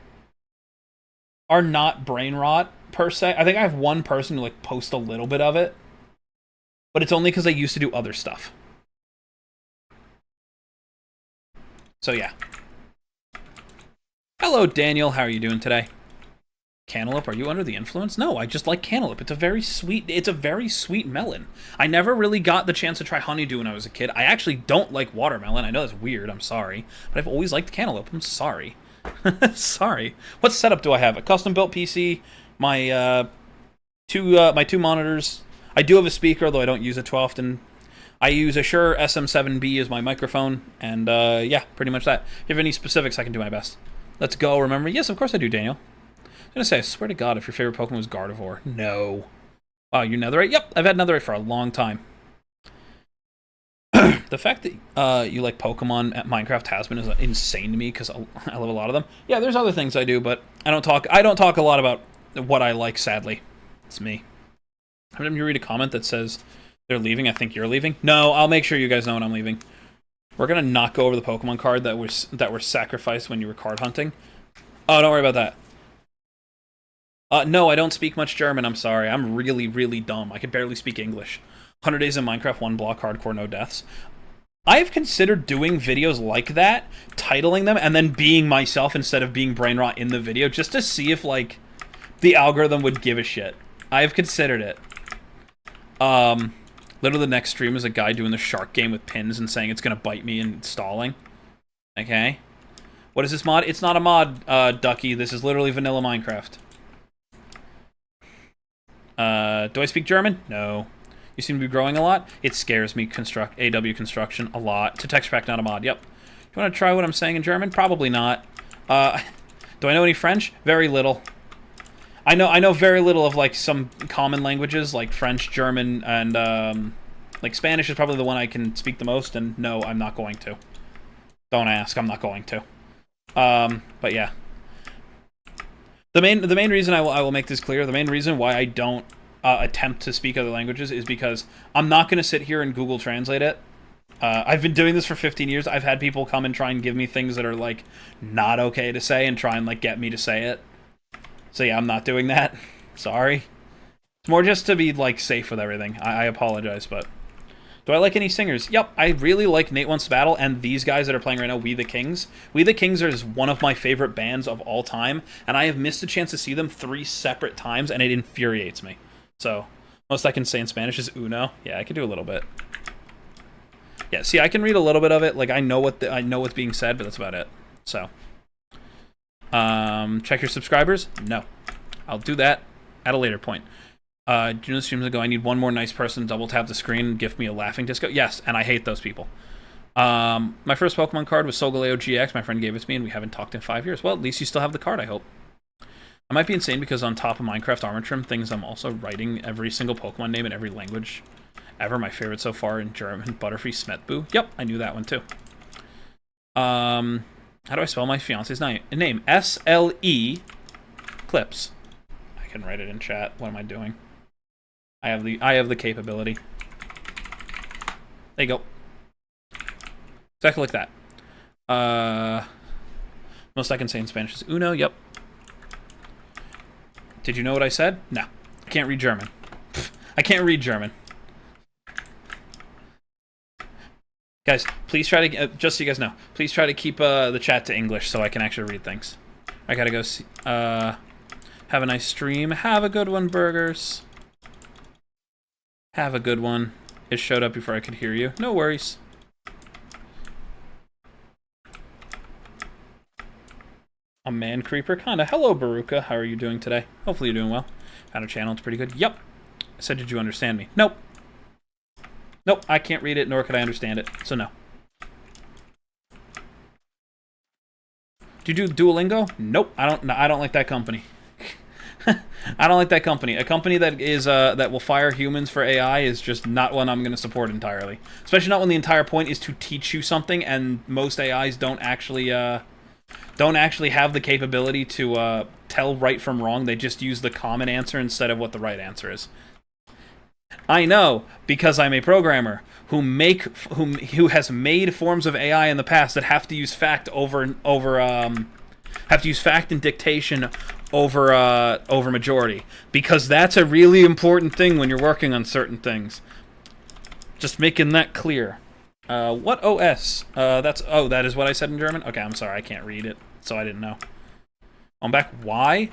are not brain rot per se. I think I have one person who like post a little bit of it, but it's only because I used to do other stuff. So yeah. Hello, Daniel. How are you doing today? Cantaloupe, are you under the influence? No, I just like cantaloupe. It's a very sweet melon. I never really got the chance to try honeydew when I was a kid. I actually don't like watermelon. I know that's weird. I'm sorry. But I've always liked cantaloupe. I'm sorry. Sorry. What setup do I have? A custom-built PC, my two monitors. I do have a speaker, although I don't use it too often. I use a Shure SM7B as my microphone, and yeah, pretty much that. If you have any specifics, I can do my best. Let's go, remember? Yes, of course I do, Daniel. I was gonna say, I swear to God, if your favorite Pokemon was Gardevoir. No. Oh, you Netherite? Yep, I've had Netherite for a long time. The fact that you like Pokemon at Minecraft has been is insane to me, because I love a lot of them. Yeah, there's other things I do, but I don't talk a lot about what I like, sadly. It's me. Every time you read a comment that says they're leaving, I think you're leaving. No, I'll make sure you guys know when I'm leaving. We're gonna not go over the Pokemon card that were sacrificed when you were card hunting. Oh, don't worry about that. No, I don't speak much German, I'm sorry. I'm really, really dumb. I can barely speak English. 100 Days in Minecraft, 1 block, hardcore, no deaths. I've considered doing videos like that, titling them, and then being myself instead of being brain rot in the video, just to see if, like, the algorithm would give a shit. I've considered it. Literally the next stream is a guy doing the shark game with pins and saying it's gonna bite me and stalling. Okay. What is this mod? It's not a mod, Ducky. This is literally vanilla Minecraft. Do I speak German? No. You seem to be growing a lot? It scares me, AW construction, a lot. To text pack, not a mod, yep. You want to try what I'm saying in German? Probably not. Do I know any French? Very little. I know very little of, like, some common languages, like French, German, and, like, Spanish is probably the one I can speak the most, and no, I'm not going to. Don't ask, I'm not going to. But yeah. The main reason I will make this clear, the main reason why I don't attempt to speak other languages is because I'm not going to sit here and Google Translate it. I've been doing this for 15 years. I've had people come and try and give me things that are, like, not okay to say and try and, like, get me to say it. So yeah, I'm not doing that. Sorry. It's more just to be, like, safe with everything. I apologize, but... Do I like any singers? Yep, I really like Nate Wants to Battle and these guys that are playing right now, We the Kings. We the Kings is one of my favorite bands of all time, and I have missed a chance to see them 3 separate times, and it infuriates me. So, most I can say in Spanish is uno. Yeah, I can do a little bit. Yeah, see, I can read a little bit of it. Like, I know what's being said, but that's about it. So, check your subscribers? No. I'll do that at a later point. Do you know streams ago, I need one more nice person to double tap the screen and gift me a laughing disco? Yes, and I hate those people. My first Pokemon card was Solgaleo GX. My friend gave it to me, and we haven't talked in 5 years. Well, at least you still have the card, I hope. I might be insane because on top of Minecraft Armor Trim things, I'm also writing every single Pokemon name in every language ever. My favorite so far in German, Butterfree Smetbu. Yep, I knew that one too. How do I spell my fiance's name? S-L-E Clips. I can write it in chat. What am I doing? I have the capability. There you go. Exactly like that. Most I can say in Spanish is uno. Yep. Did you know what I said? No. I can't read German. I can't read German. Guys, please try to, just so you guys know, please try to keep the chat to English so I can actually read things. I gotta go see, have a nice stream. Have a good one, Burgers. Have a good one. It showed up before I could hear you. No worries. A man creeper, kinda. Hello, Baruka. How are you doing today? Hopefully you're doing well. Found a channel, it's pretty good. Yep. I said, did you understand me? Nope. Nope, I can't read it, nor could I understand it. So no. Do you do Duolingo? Nope. I don't like that company. I don't like that company. A company that is that will fire humans for AI is just not one I'm going to support entirely. Especially not when the entire point is to teach you something, and most AIs don't actually have the capability to tell right from wrong. They just use the common answer instead of what the right answer is. I know, because I'm a programmer who has made forms of AI in the past that have to use fact have to use fact and dictation over majority, because that's a really important thing when you're working on certain things. Just making that clear. What OS? That is what I said in German? Okay, I'm sorry, I can't read it, so I didn't know. I'm back. Why?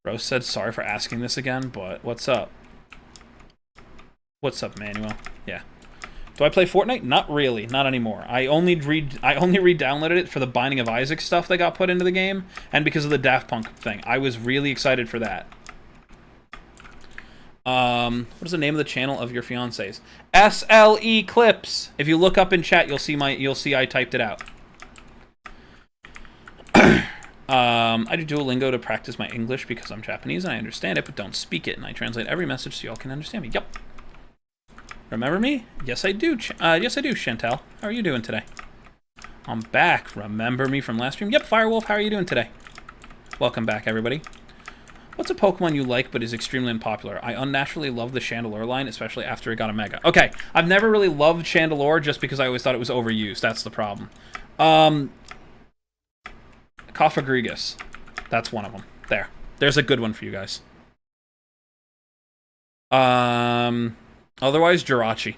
Rose said sorry for asking this again, but what's up? What's up, Manuel? Yeah. Do I play Fortnite? Not really. Not anymore. I only re-downloaded it for the Binding of Isaac stuff that got put into the game, and because of the Daft Punk thing. I was really excited for that. What is the name of the channel of your fiance's? SLE Clips. If you look up in chat, you'll see I typed it out. I do Duolingo to practice my English because I'm Japanese and I understand it, but don't speak it, and I translate every message so y'all can understand me. Yep. Remember me? Yes, I do. Yes, I do, Chantel. How are you doing today? I'm back. Remember me from last stream? Yep, Firewolf, how are you doing today? Welcome back, everybody. What's a Pokemon you like but is extremely unpopular? I unnaturally love the Chandelure line, especially after it got a Mega. Okay, I've never really loved Chandelure just because I always thought it was overused. That's the problem. Coffagrigus. That's one of them. There. There's a good one for you guys. Otherwise, Jirachi.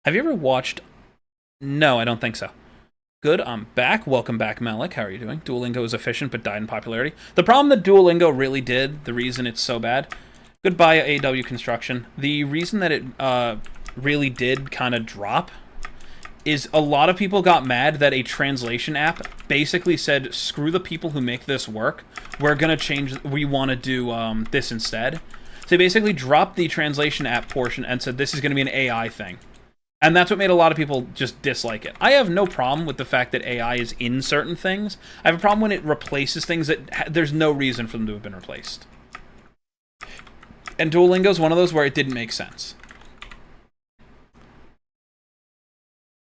Have you ever watched... No, I don't think so. Good, I'm back. Welcome back, Malik. How are you doing? Duolingo is efficient, but died in popularity. The problem that Duolingo really did, the reason it's so bad... Goodbye, AW Construction. The reason that it really did kind of drop is a lot of people got mad that a translation app basically said, screw the people who make this work. We're going to change... We want to do this instead. So they basically dropped the translation app portion and said this is going to be an AI thing. And that's what made a lot of people just dislike it. I have no problem with the fact that AI is in certain things. I have a problem when it replaces things that there's no reason for them to have been replaced. And Duolingo is one of those where it didn't make sense.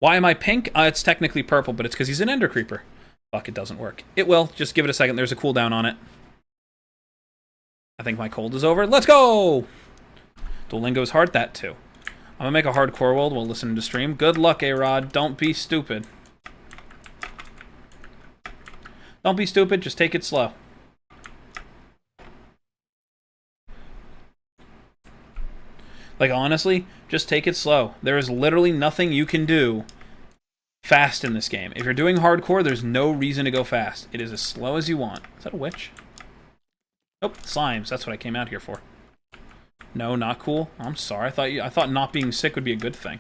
Why am I pink? It's technically purple, but it's because he's an Ender Creeper. Fuck, it doesn't work. It will. Just give it a second. There's a cooldown on it. I think my cold is over. Let's go! Duolingo's hard, that too. I'm gonna make a hardcore world while listening to stream. Good luck, A-Rod. Don't be stupid. Don't be stupid, just take it slow. Like, honestly, just take it slow. There is literally nothing you can do fast in this game. If you're doing hardcore, there's no reason to go fast. It is as slow as you want. Is that a witch? Nope, slimes. That's what I came out here for. No, not cool. I'm sorry. I thought not being sick would be a good thing.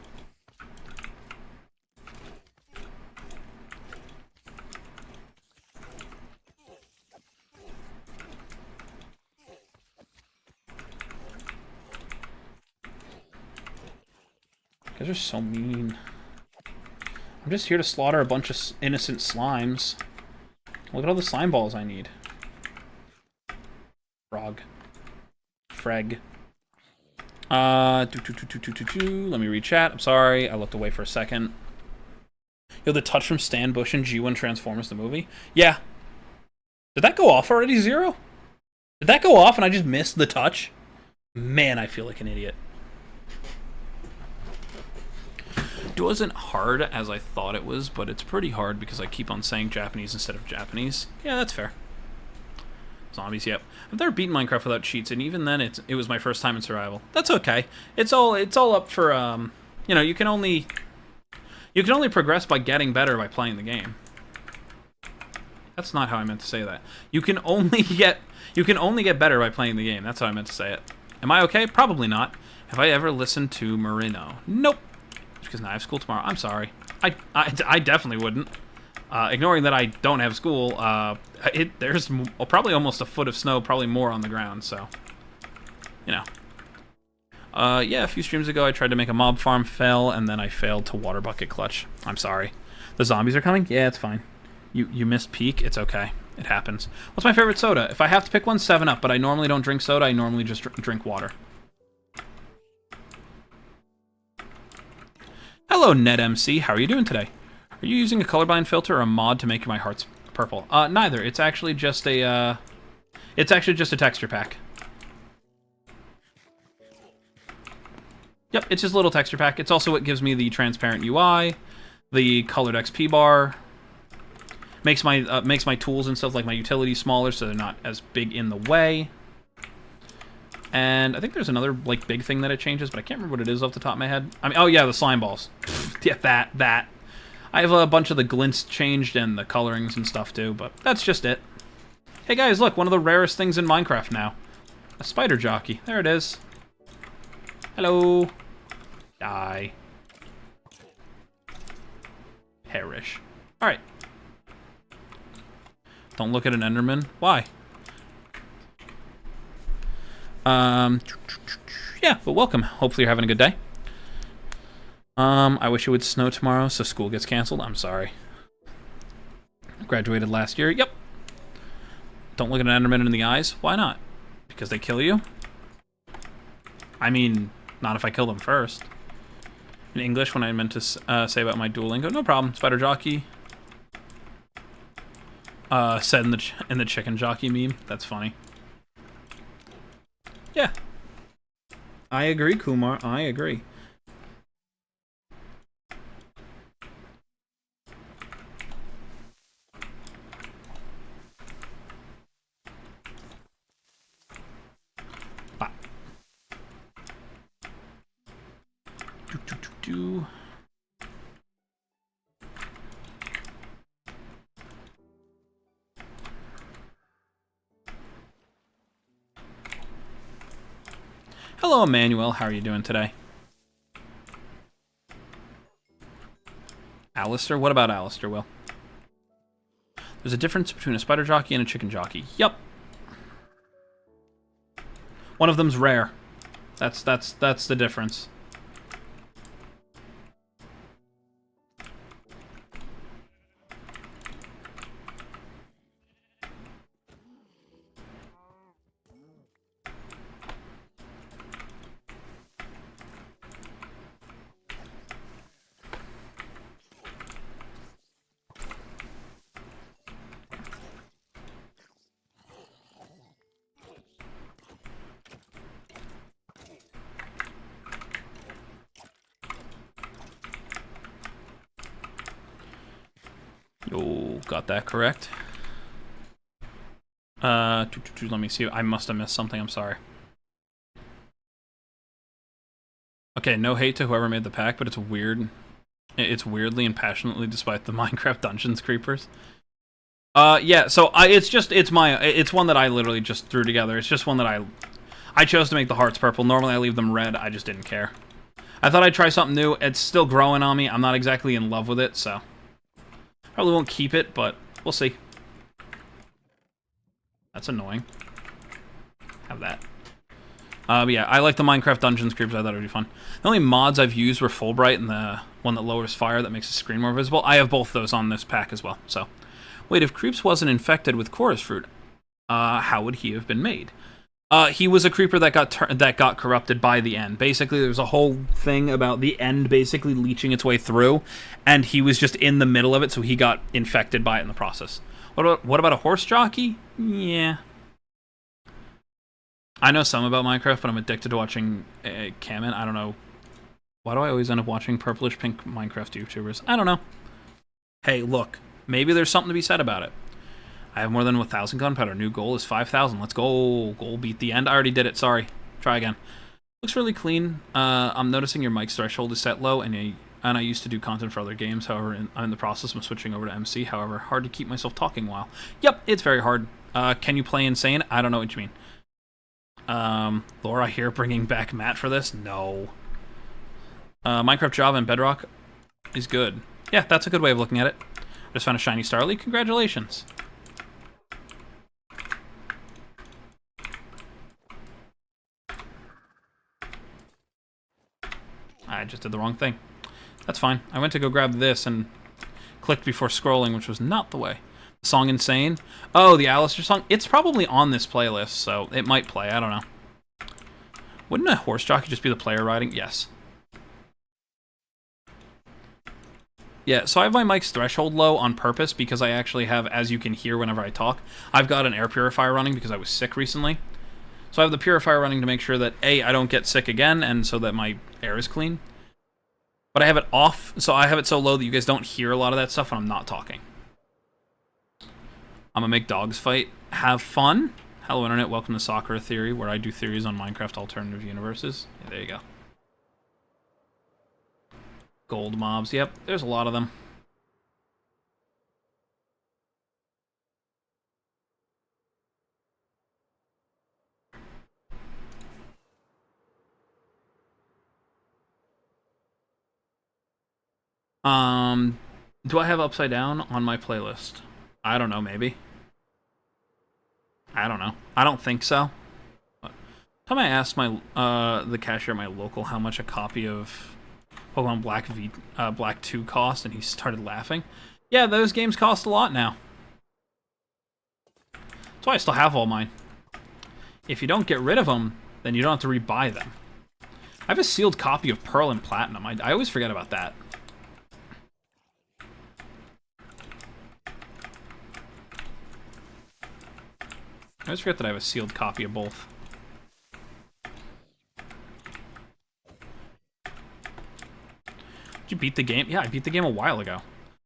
You guys are so mean. I'm just here to slaughter a bunch of innocent slimes. Look at all the slime balls I need. Frog. Freg. Let me read chat. I'm sorry, I looked away for a second. Yo, the touch from Stan Bush and G1 Transformers the movie? Yeah. Did that go off already, Zero? Did that go off and I just missed the touch? Man, I feel like an idiot. It wasn't hard as I thought it was, but it's pretty hard because I keep on saying Japanese instead of Japanese. Yeah, that's fair. Zombies, yep. I've never beaten Minecraft without cheats, and even then, it was my first time in survival. That's okay. It's all up for you know, you can only progress by getting better by playing the game. That's not how I meant to say that. You can only get better by playing the game. That's how I meant to say it. Am I okay? Probably not. Have I ever listened to Marino? Nope. Because now I have school tomorrow. I'm sorry. I definitely wouldn't. Ignoring that I don't have school, there's probably almost a foot of snow, probably more on the ground, so, you know. Yeah, a few streams ago I tried to make a mob farm, fell, and then I failed to water bucket clutch. I'm sorry. The zombies are coming? Yeah, it's fine. You missed peak? It's okay. It happens. What's my favorite soda? If I have to pick one, 7-Up, but I normally don't drink soda, I normally just drink water. Hello, NetMC. How are you doing today? Are you using a colorblind filter or a mod to make my hearts purple? Neither. It's actually just a texture pack. Yep, it's just a little texture pack. It's also what gives me the transparent UI, the colored XP bar. Makes my tools and stuff like my utilities smaller so they're not as big in the way. And I think there's another like big thing that it changes, but I can't remember what it is off the top of my head. I mean, oh yeah, the slime balls. Yeah, that. I have a bunch of the glints changed and the colorings and stuff too, but that's just it. Hey guys, look, one of the rarest things in Minecraft now. A spider jockey. There it is. Hello. Die. Perish. Alright. Don't look at an Enderman. Why? Yeah, but welcome. Hopefully you're having a good day. I wish it would snow tomorrow so school gets canceled. I'm sorry. Graduated last year. Yep. Don't look at an Enderman in the eyes. Why not? Because they kill you? I mean, not if I kill them first. In English, when I meant to say about my Duolingo, no problem. Spider jockey. Said in the chicken jockey meme. That's funny. Yeah. I agree, Kumar. I agree. Bah. Do. Hello, Emmanuel. How are you doing today? Alistair? What about Alistair, Will? There's a difference between a spider jockey and a chicken jockey. Yep. One of them's rare. That's the difference. Oh, got that correct. Let me see. I must have missed something. I'm sorry. Okay, no hate to whoever made the pack, but it's weird. It's weirdly and passionately despite the Minecraft Dungeons creepers. Yeah, so it's one that I literally just threw together. It's just one that I chose to make the hearts purple. Normally I leave them red. I just didn't care. I thought I'd try something new. It's still growing on me. I'm not exactly in love with it, so probably won't keep it, but we'll see. That's annoying. Have that. But yeah, I like the Minecraft Dungeons creepers. I thought it would be fun. The only mods I've used were Fulbright and the one that lowers fire that makes the screen more visible. I have both those on this pack as well. So, wait, if Creeps wasn't infected with chorus fruit, how would he have been made? He was a creeper that got corrupted by the end. Basically, there was a whole thing about the end basically leeching its way through, and he was just in the middle of it, so he got infected by it in the process. What about a horse jockey? Yeah. I know some about Minecraft, but I'm addicted to watching Kamen. I don't know. Why do I always end up watching purplish pink Minecraft YouTubers? I don't know. Hey, look. Maybe there's something to be said about it. I have more than 1,000 gunpowder. New goal is 5,000. Let's go. Goal beat the end. I already did it. Sorry. Try again. Looks really clean. I'm noticing your mic's threshold is set low, and I used to do content for other games. However, I'm in the process of switching over to MC. However, hard to keep myself talking while. Yep, it's very hard. Can you play Insane? I don't know what you mean. Laura here bringing back Matt for this? No. Minecraft Java and Bedrock is good. Yeah, that's a good way of looking at it. Just found a shiny Starly. Congratulations. I just did the wrong thing. That's fine. I went to go grab this and clicked before scrolling, which was not the way. The song Insane? Oh, the Alistair song? It's probably on this playlist, so it might play. I don't know. Wouldn't a horse jockey just be the player riding? Yes. Yeah, so I have my mic's threshold low on purpose because I actually have, as you can hear whenever I talk, I've got an air purifier running because I was sick recently. So I have the purifier running to make sure that A, I don't get sick again, and so that my air is clean. But I have it off, so I have it so low that you guys don't hear a lot of that stuff when I'm not talking. I'm gonna make dogs fight. Have fun. Hello, Internet. Welcome to Soccer Theory, where I do theories on Minecraft alternative universes. Yeah, there you go. Gold mobs. Yep, there's a lot of them. Do I have Upside Down on my playlist? I don't know, maybe. I don't know. I don't think so. Time I asked my the cashier at my local how much a copy of Pokemon Black 2 cost, and he started laughing. Yeah, those games cost a lot now. That's why I still have all mine. If you don't get rid of them, then you don't have to rebuy them. I have a sealed copy of Pearl and Platinum. I always forget about that. I always forget that I have a sealed copy of both. Did you beat the game? Yeah, I beat the game a while ago.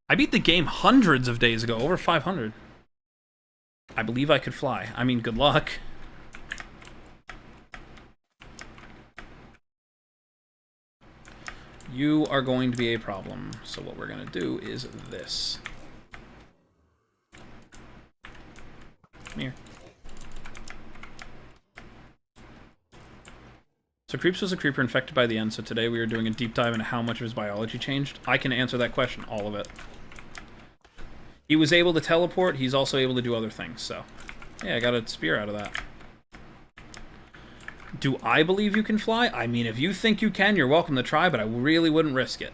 I beat the game hundreds of days ago, over 500. I believe I could fly. I mean, good luck. You are going to be a problem. So what we're going to do is this. Come here. So Creeps was a creeper infected by the end, so today we are doing a deep dive into how much of his biology changed. I can answer that question, all of it. He was able to teleport, he's also able to do other things, so... Yeah, I got a spear out of that. Do I believe you can fly? I mean, if you think you can, you're welcome to try, but I really wouldn't risk it.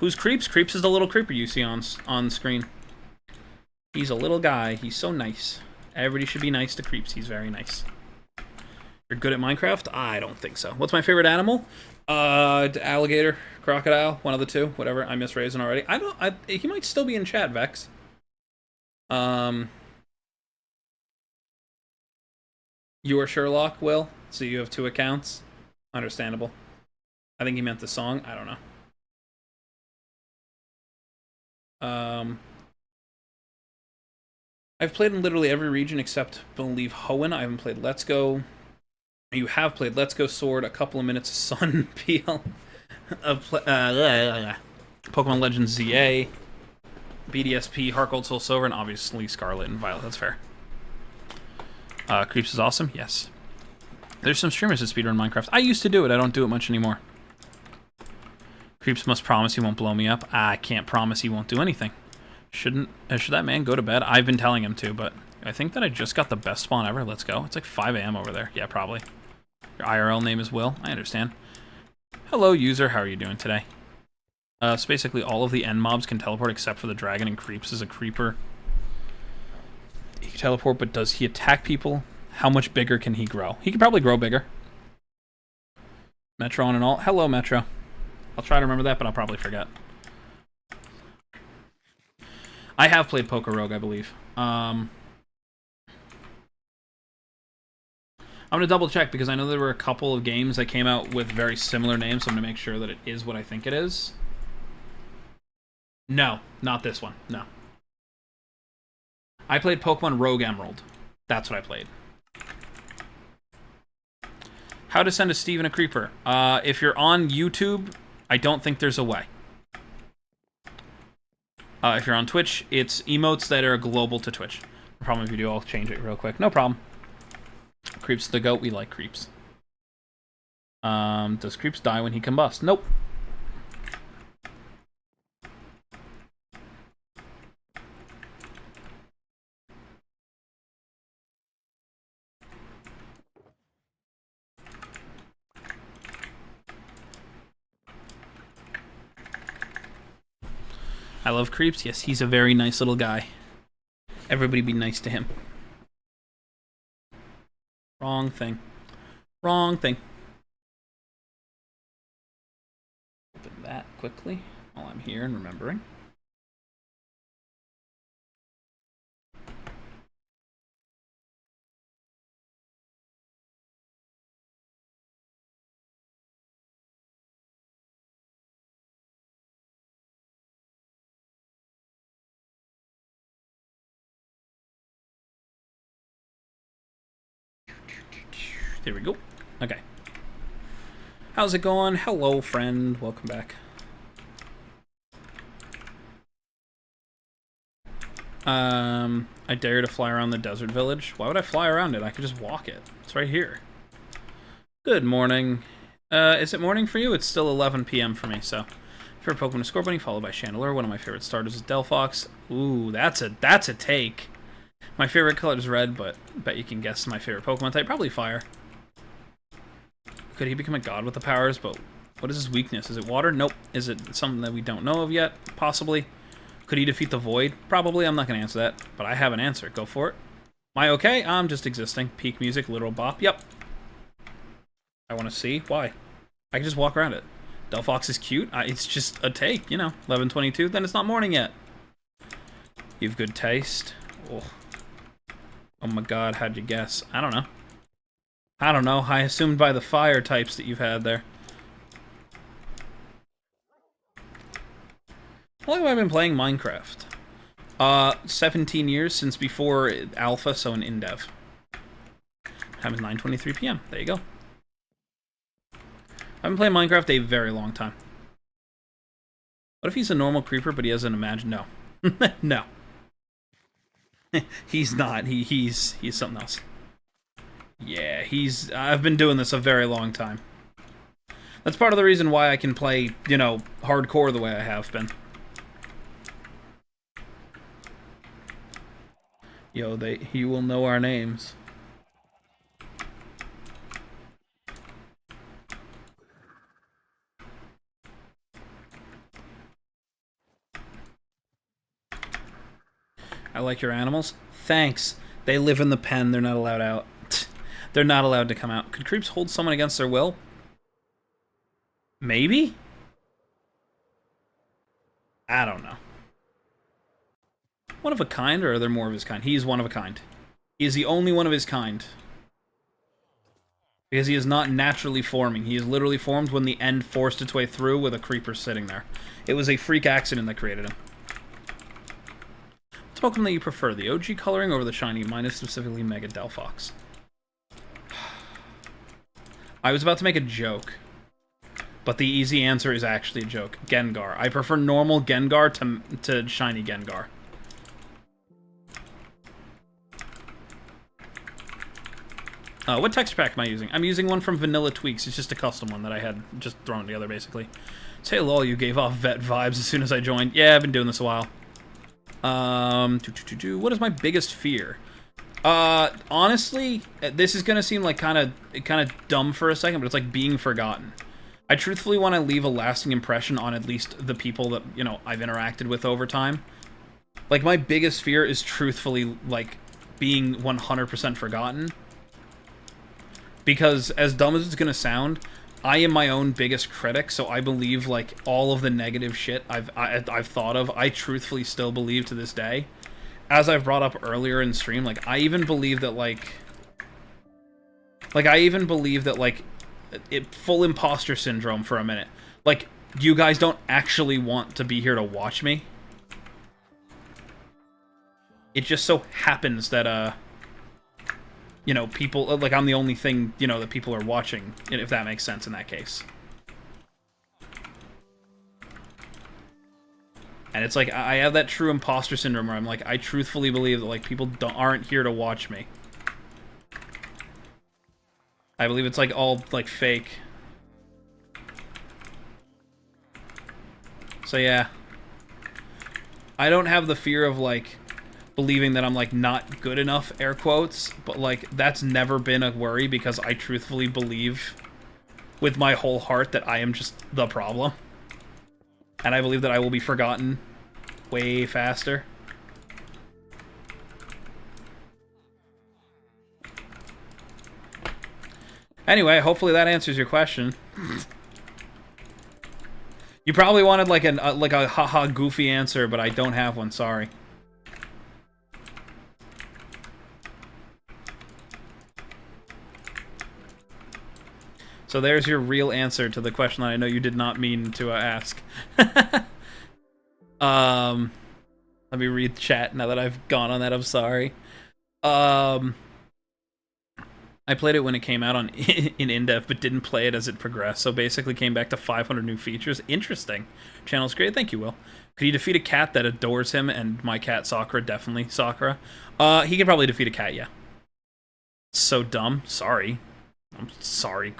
Who's Creeps? Creeps is the little creeper you see on screen. He's a little guy. He's so nice. Everybody should be nice to Creeps. He's very nice. You're good at Minecraft? I don't think so. What's my favorite animal? Alligator, crocodile, one of the two. Whatever. I miss Raisin already. He might still be in chat, Vex. You are Sherlock, Will? So you have 2 accounts? Understandable. I think he meant the song. I don't know. I've played in literally every region except, I believe, Hoenn. I haven't played Let's Go. You have played Let's Go Sword, a couple of minutes of Sun Peel, Pokemon Legends ZA, BDSP, Heart Gold, Soul Silver, and obviously Scarlet and Violet. That's fair. Creeps is awesome. Yes. There's some streamers that speedrun Minecraft. I used to do it. I don't do it much anymore. Creeps must promise he won't blow me up. I can't promise he won't do anything. Should that man go to bed? I've been telling him to, but I think that I just got the best spawn ever. Let's go. It's like 5 a.m. over there. Yeah, probably. Your IRL name is Will. I understand. Hello, user. How are you doing today? So basically all of the end mobs can teleport except for the dragon, and Creeps is a creeper. He can teleport, but does he attack people? How much bigger can he grow? He can probably grow bigger. Metro on and all. Hello, Metro. I'll try to remember that, but I'll probably forget. I have played Poker Rogue, I believe. I'm going to double check because I know there were a couple of games that came out with very similar names, so I'm going to make sure that it is what I think it is. No, not this one. No. I played Pokemon Rogue Emerald. That's what I played. How to send a Steve and a Creeper. If you're on YouTube, I don't think there's a way. If you're on Twitch, it's emotes that are global to Twitch. No problem if you do, I'll change it real quick. No problem. Creeps the goat, we like Creeps. Does Creeps die when he combusts? Nope. I love Creeps. Yes, he's a very nice little guy. Everybody be nice to him. Wrong thing. Wrong thing. that quickly while I'm here and remembering. There we go. Okay. How's it going? Hello, friend. Welcome back. I dare you to fly around the desert village. Why would I fly around it? I could just walk it. It's right here. Good morning. Is it morning for you? It's still 11 p.m. for me, so. Favorite Pokemon is Scorbunny, followed by Chandelure. One of my favorite starters is Delphox. Ooh, that's a take. My favorite color is red, but I bet you can guess my favorite Pokemon type. Probably fire. Could he become a god with the powers? But what is his weakness? Is it water? Nope. Is it something that we don't know of yet? Possibly. Could he defeat the void? Probably. I'm not going to answer that, but I have an answer. Go for it. Am I okay? I'm just existing. Peak music, literal bop. Yep. I want to see. Why? I can just walk around it. Delphox is cute. It's just a take, you know. 11:22. Then it's not morning yet. You have good taste. Oh my god, how'd you guess? I don't know. I don't know. I assumed by the fire types that you've had there. How long have I been playing Minecraft? 17 years since before Alpha, so an Indev. Time is 9:23 p.m. There you go. I've been playing Minecraft a very long time. What if he's a normal creeper, but he has an imagine? No. No. He's not. He's something else. Yeah, I've been doing this a very long time. That's part of the reason why I can play, you know, hardcore the way I have been. Yo, he will know our names. I like your animals. Thanks. They live in the pen. They're not allowed out. They're not allowed to come out. Could creeps hold someone against their will? Maybe? I don't know. One of a kind, or are there more of his kind? He is one of a kind. He is the only one of his kind. Because he is not naturally forming. He is literally formed when the end forced its way through with a creeper sitting there. It was a freak accident that created him. What's Pokemon that you prefer? The OG coloring over the shiny? Mine is specifically Mega Delphox. I was about to make a joke, but the easy answer is actually a joke. Gengar. I prefer normal Gengar to shiny Gengar. What texture pack am I using? I'm using one from Vanilla Tweaks. It's just a custom one that I had just thrown together, basically. Say lol, you gave off vet vibes as soon as I joined. Yeah, I've been doing this a while. What is my biggest fear? Honestly, this is gonna seem like kind of dumb for a second, but it's like being forgotten. I truthfully want to leave a lasting impression on at least the people that, you know, I've interacted with over time. Like, my biggest fear is truthfully, like, being 100% forgotten. Because, as dumb as it's gonna sound, I am my own biggest critic, so I believe, like, all of the negative shit I've thought of, I truthfully still believe to this day. As I've brought up earlier in stream, like, I even believe that, full imposter syndrome for a minute. Like, you guys don't actually want to be here to watch me. It just so happens that, you know, people, like, I'm the only thing, you know, that people are watching, if that makes sense in that case. And it's like, I have that true imposter syndrome where I'm like, I truthfully believe that, like, people aren't here to watch me. I believe it's, like, all, like, fake. So, yeah. I don't have the fear of, like, believing that I'm, like, not good enough, air quotes, but, like, that's never been a worry because I truthfully believe with my whole heart that I am just the problem. And I believe that I will be forgotten way faster. Anyway, hopefully that answers your question. You probably wanted like a haha goofy answer, but I don't have one. Sorry. So there's your real answer to the question that I know you did not mean to ask. Let me read the chat now that I've gone on that. I'm sorry. I played it when it came out on in InDev, but didn't play it as it progressed. So basically came back to 500 new features. Interesting. Channel's great. Thank you, Will. Could he defeat a cat that adores him? And my cat, Sakura, definitely Sakura. He could probably defeat a cat, yeah. So dumb. Sorry. I'm sorry.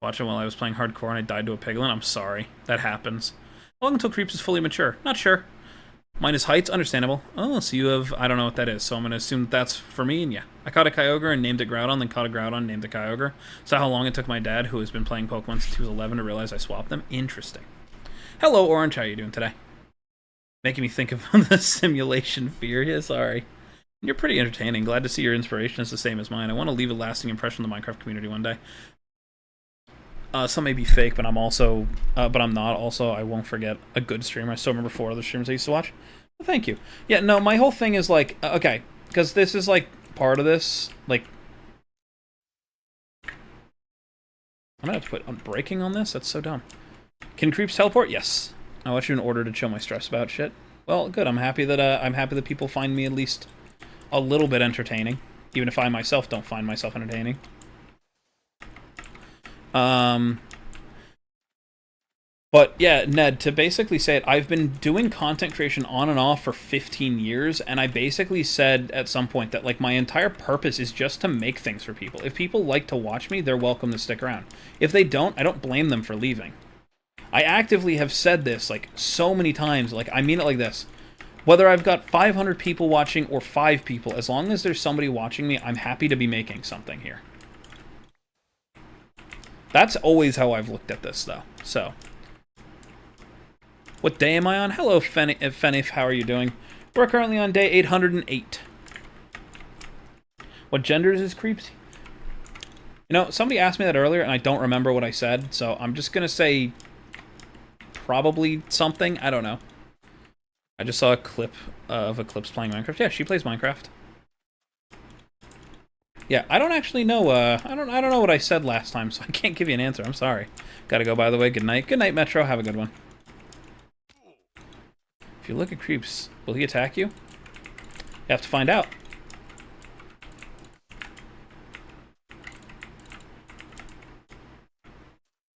Watching while I was playing hardcore and I died to a piglin. I'm sorry. That happens. How long until Creeps is fully mature? Not sure. Minus heights, understandable. Oh, so you have... I don't know what that is, so I'm going to assume that's for me, and yeah. I caught a Kyogre and named it Groudon, then caught a Groudon and named it Kyogre. So how long it took my dad, who has been playing Pokemon since he was 11, to realize I swapped them? Interesting. Hello, Orange. How are you doing today? Making me think of the simulation fear. Yeah, sorry. You're pretty entertaining. Glad to see your inspiration is the same as mine. I want to leave a lasting impression on the Minecraft community one day. Some may be fake, but I'm also, but I'm not. Also, I won't forget a good streamer. I still remember 4 other streams I used to watch. Well, thank you. Yeah, no, my whole thing is like, okay, because this is like part of this. Like, I'm gonna have to put unbreaking on this. That's so dumb. Can creeps teleport? Yes. I want you in order to chill my stress about shit. Well, good. I'm happy that people find me at least a little bit entertaining, even if I myself don't find myself entertaining. But yeah, Ned, to basically say it, I've been doing content creation on and off for 15 years, and I basically said at some point that like my entire purpose is just to make things for people. If people like to watch me, they're welcome to stick around. If they don't, I don't blame them for leaving. I actively have said this like so many times, like I mean it like this. Whether I've got 500 people watching or 5 people, as long as there's somebody watching me, I'm happy to be making something here. That's always how I've looked at this, though. So, what day am I on? Hello, Fenif. How are you doing? We're currently on day 808. What genders is creeps? You know, somebody asked me that earlier, and I don't remember what I said, so I'm just gonna say probably something. I don't know. I just saw a clip of Eclipse playing Minecraft. Yeah, she plays Minecraft. Yeah, I don't actually know, I don't know what I said last time, so I can't give you an answer. I'm sorry. Gotta go, by the way. Good night. Good night, Metro. Have a good one. If you look at creeps, will he attack you? You have to find out.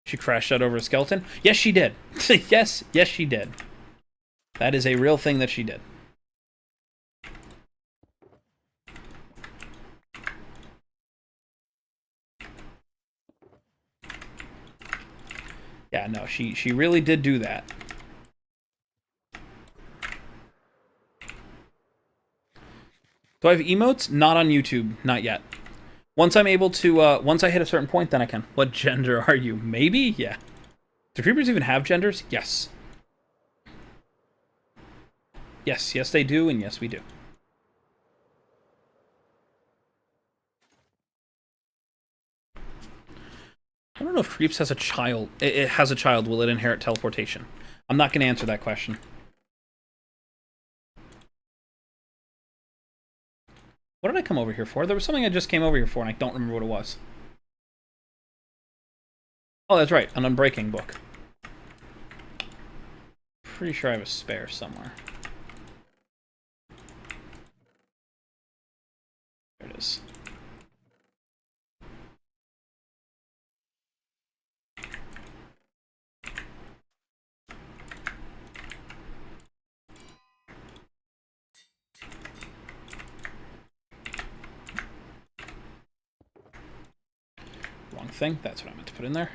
She crashed out over a skeleton? Yes, she did. yes, she did. That is a real thing that she did. Yeah, no, she really did do that. Do I have emotes? Not on YouTube, not yet. Once I'm able to, once I hit a certain point, then I can. What gender are you? Maybe? Yeah. Do creepers even have genders? Yes. Yes, they do, and yes, we do. I don't know if Creeps has a child. It has a child. Will it inherit teleportation? I'm not going to answer that question. What did I come over here for? There was something I just came over here for, and I don't remember what it was. Oh, that's right. An Unbreaking book. Pretty sure I have a spare somewhere. There it is. Wrong thing. That's what I meant to put in there.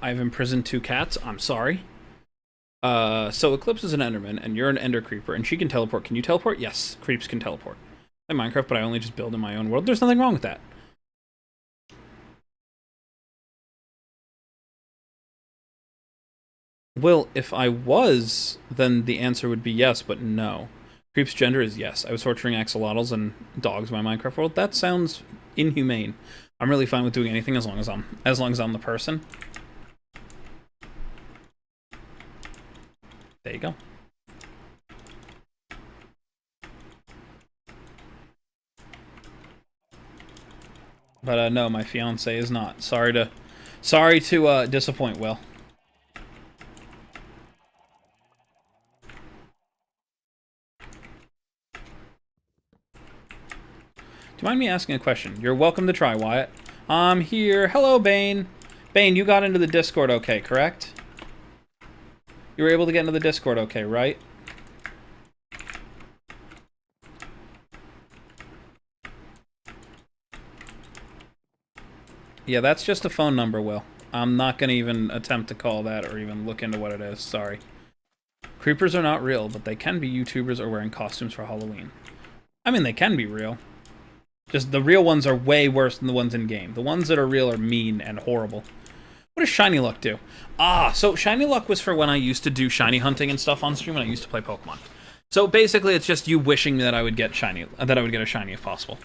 I've imprisoned 2 cats. I'm sorry. So Eclipse is an Enderman, and you're an Ender Creeper, and she can teleport. Can you teleport? Yes, Creeps can teleport. I Minecraft, but I only just build in my own world. There's nothing wrong with that. Well, if I was, then the answer would be yes, but no. Creep's gender is yes. I was torturing axolotls and dogs in my Minecraft world. That sounds inhumane. I'm really fine with doing anything as long as I'm the person. There you go. But no, my fiance is not. Sorry to disappoint, Will. Do you mind me asking a question? You're welcome to try, Wyatt. I'm here. Hello, Bane. Bane, you got into the Discord okay, correct? You were able to get into the Discord okay, right? Yeah, that's just a phone number, Will. I'm not going to even attempt to call that or even look into what it is. Sorry. Creepers are not real, but they can be YouTubers or wearing costumes for Halloween. I mean, they can be real. Just the real ones are way worse than the ones in-game. The ones that are real are mean and horrible. What does Shiny Luck do? Ah, so Shiny Luck was for when I used to do shiny hunting and stuff on stream when I used to play Pokemon. So basically, it's just you wishing that I would get a shiny if possible.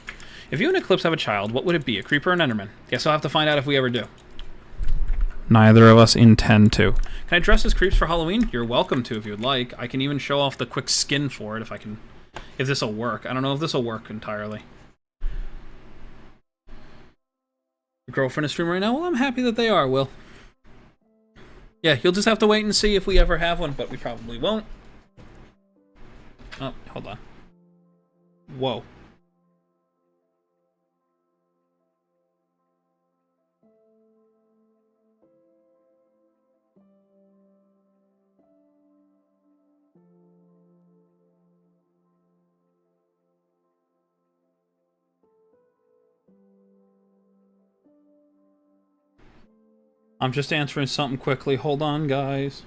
If you and Eclipse have a child, what would it be? A creeper or an Enderman? Guess I'll have to find out if we ever do. Neither of us intend to. Can I dress as creeps for Halloween? You're welcome to if you would like. I can even show off the quick skin for it if I can. If this will work. I don't know if this will work entirely. Your girlfriend is streaming right now? Well, I'm happy that they are, Will. Yeah, you'll just have to wait and see if we ever have one, but we probably won't. Oh, hold on. Whoa. I'm just answering something quickly. Hold on, guys.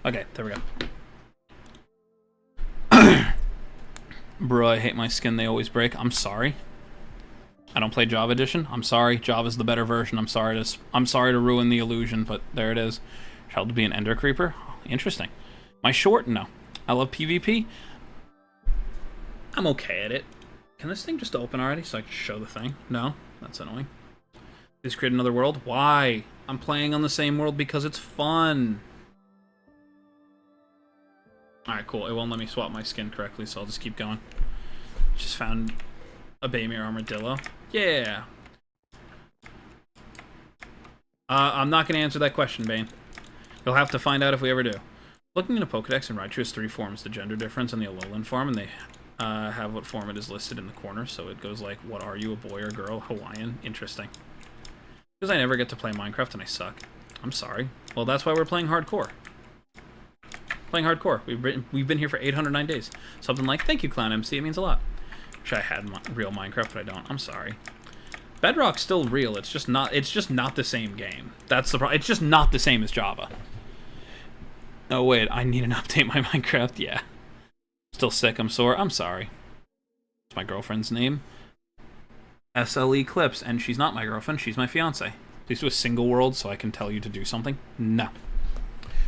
Okay, there we go. Bro, I hate my skin. They always break. I'm sorry. I don't play Java Edition. I'm sorry. Java's the better version. I'm sorry to ruin the illusion, but there it is. Shall to be an Ender Creeper? Oh, interesting. My short? No. I love PvP. I'm okay at it. Can this thing just open already so I can show the thing? No? That's annoying. Just create another world? Why? I'm playing on the same world because it's fun. Alright, cool. It won't let me swap my skin correctly, so I'll just keep going. Just found a Baymere Armadillo. Yeah. I'm not going to answer that question, Bane. You'll have to find out if we ever do. Looking into Pokedex, and Raichu has 3 forms. The gender difference and the Alolan form, and they have what form it is listed in the corner, so it goes like, what are you, a boy or girl? Hawaiian? Interesting. Because I never get to play Minecraft and I suck. I'm sorry. Well, that's why we're playing hardcore. Playing hardcore. We've been here for 809 days. Something like, thank you, Clown MC. It means a lot. Wish I had real Minecraft, but I don't. I'm sorry. Bedrock's still real. It's just not the same game. That's the problem. It's just not the same as Java. Oh wait, I need to update my Minecraft. Yeah. Still sick. I'm sore. I'm sorry. It's my girlfriend's name. SL Eclipse, and she's not my girlfriend. She's my fiance. Please do a single world so I can tell you to do something. No.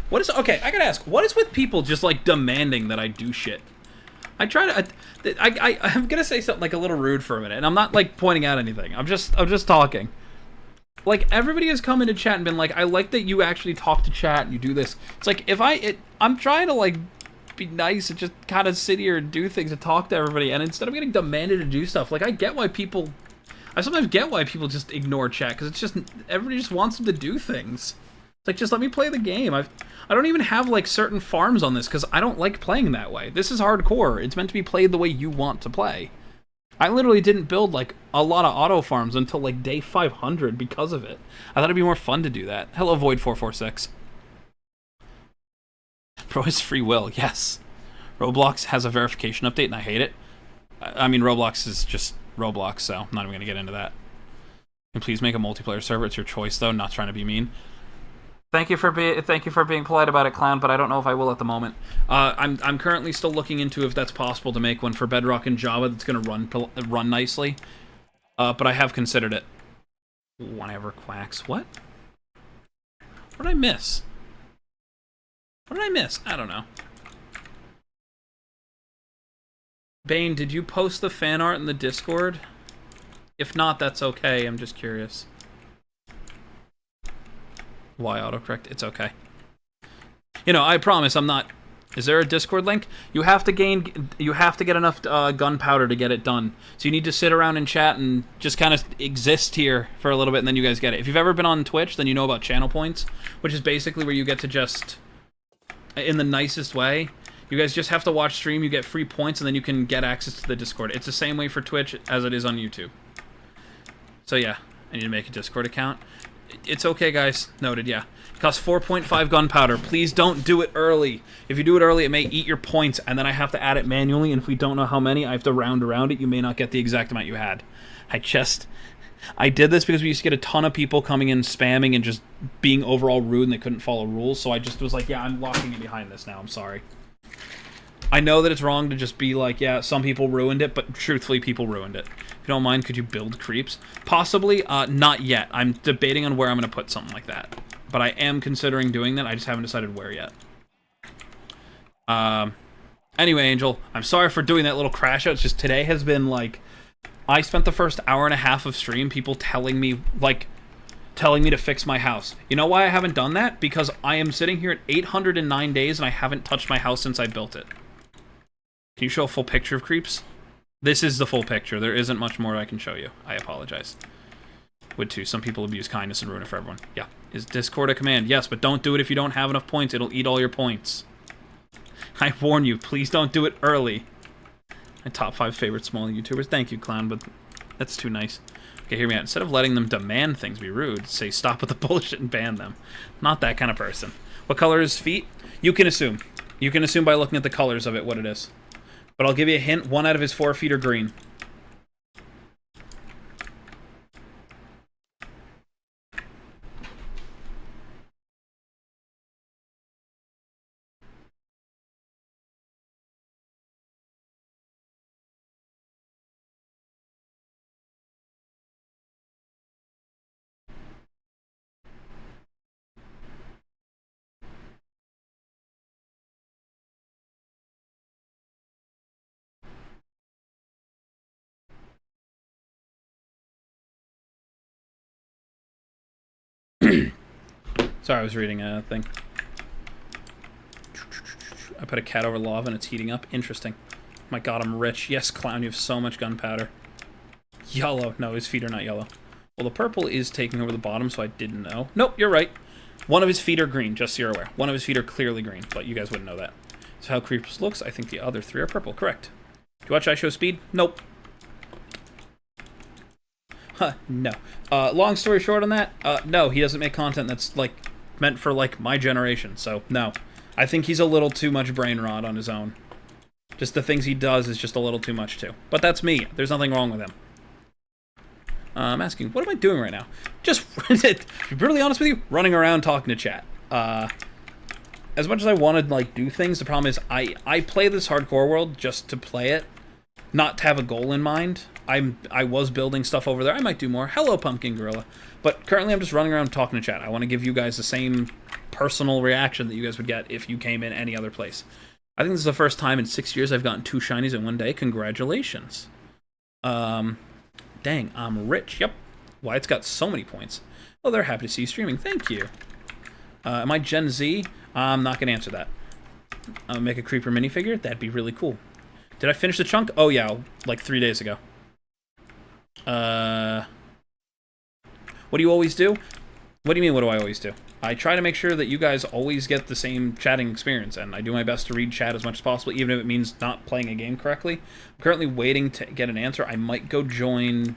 What is okay? I gotta ask. What is with people just like demanding that I do shit? I try to. I'm gonna say something like a little rude for a minute, and I'm not like pointing out anything. I'm just talking. Like everybody has come into chat and been like, I like that you actually talk to chat and you do this. It's like if I'm trying to like be nice and just kind of sit here and do things and talk to everybody, and instead of getting demanded to do stuff, like I sometimes get why people just ignore chat because it's just everybody just wants them to do things. It's like just let me play the game. I don't even have like certain farms on this because I don't like playing that way. This is hardcore. It's meant to be played the way you want to play. I literally didn't build like a lot of auto farms until like day 500 because of it. I thought it'd be more fun to do that. Hello, Void446. Bro, it's free will. Yes. Roblox has a verification update and I hate it. I mean, Roblox is just Roblox, so I'm not even gonna get into that. And please make a multiplayer server. It's your choice, though. Not trying to be mean. Thank you for being polite about it, Clown, but I don't know if I will at the moment. I'm currently still looking into if that's possible to make one for Bedrock and Java that's going to run nicely. But I have considered it. Whenever quacks. What? What did I miss? What did I miss? I don't know. Bane, did you post the fan art in the Discord? If not, that's okay. I'm just curious. Why autocorrect? It's okay. You know, I promise I'm not... Is there a Discord link? You have to get enough gunpowder to get it done. So you need to sit around and chat and just kind of exist here for a little bit, and then you guys get it. If you've ever been on Twitch, then you know about channel points, which is basically where you get to just, in the nicest way, you guys just have to watch stream, you get free points, and then you can get access to the Discord. It's the same way for Twitch as it is on YouTube. So yeah, I need to make a Discord account. It's okay, guys. Noted, yeah. It costs 4.5 gunpowder. Please don't do it early. If you do it early, it may eat your points, and then I have to add it manually, and if we don't know how many, I have to round around it. You may not get the exact amount you had. I did this because we used to get a ton of people coming in spamming and just being overall rude, and they couldn't follow rules, so I just was like, yeah, I'm locking it behind this now. I'm sorry. I know that it's wrong to just be like, yeah, some people ruined it, but truthfully, people ruined it. If you don't mind, could you build creeps? Possibly, not yet. I'm debating on where I'm going to put something like that. But I am considering doing that, I just haven't decided where yet. Anyway, Angel, I'm sorry for doing that little crash out. It's just today has been, like... I spent the first hour and a half of stream people telling me to fix my house. You know why I haven't done that? Because I am sitting here at 809 days and I haven't touched my house since I built it. Can you show a full picture of creeps? This is the full picture. There isn't much more I can show you. I apologize. Would too. Some people abuse kindness and ruin it for everyone. Yeah. Is Discord a command? Yes, but don't do it if you don't have enough points. It'll eat all your points. I warn you, please don't do it early. My top 5 favorite small YouTubers. Thank you, Clown, but that's too nice. Okay, hear me out. Instead of letting them demand things be rude, say stop with the bullshit and ban them. Not that kind of person. What color is feet? You can assume. You can assume by looking at the colors of it what it is. But I'll give you a hint. 1 out of his 4 feet are green. Sorry, I was reading a thing. I put a cat over lava and it's heating up. Interesting. My god, I'm rich. Yes, Clown, you have so much gunpowder. Yellow. No, his feet are not yellow. Well, the purple is taking over the bottom, so I didn't know. Nope, you're right. 1 of his feet are green, just so you're aware. 1 of his feet are clearly green, but you guys wouldn't know that. So how Creeps looks, I think the other 3 are purple. Correct. Do you watch I Show Speed? Nope. Huh, no. Long story short on that, no, he doesn't make content that's, like, meant for, like, my generation, so no. I think he's a little too much brain rot on his own. Just the things he does is just a little too much, too. But that's me. There's nothing wrong with him. I'm asking, what am I doing right now? Just, to be brutally honest with you, running around talking to chat. As much as I want to, like, do things, the problem is I play this hardcore world just to play it, not to have a goal in mind. I was building stuff over there. I might do more. Hello, Pumpkin Gorilla. But currently I'm just running around talking to chat. I want to give you guys the same personal reaction that you guys would get if you came in any other place. I think this is the first time in 6 years I've gotten 2 shinies in one day. Congratulations. Dang, I'm rich. Yep. Why, it's got so many points. Oh, they're happy to see you streaming. Thank you. Am I Gen Z? I'm not going to answer that. Make a creeper minifigure? That'd be really cool. Did I finish the chunk? Oh, yeah, like 3 days ago. What do you always do? What do you mean, what do I always do? I try to make sure that you guys always get the same chatting experience, and I do my best to read chat as much as possible, even if it means not playing a game correctly. I'm currently waiting to get an answer. I might go join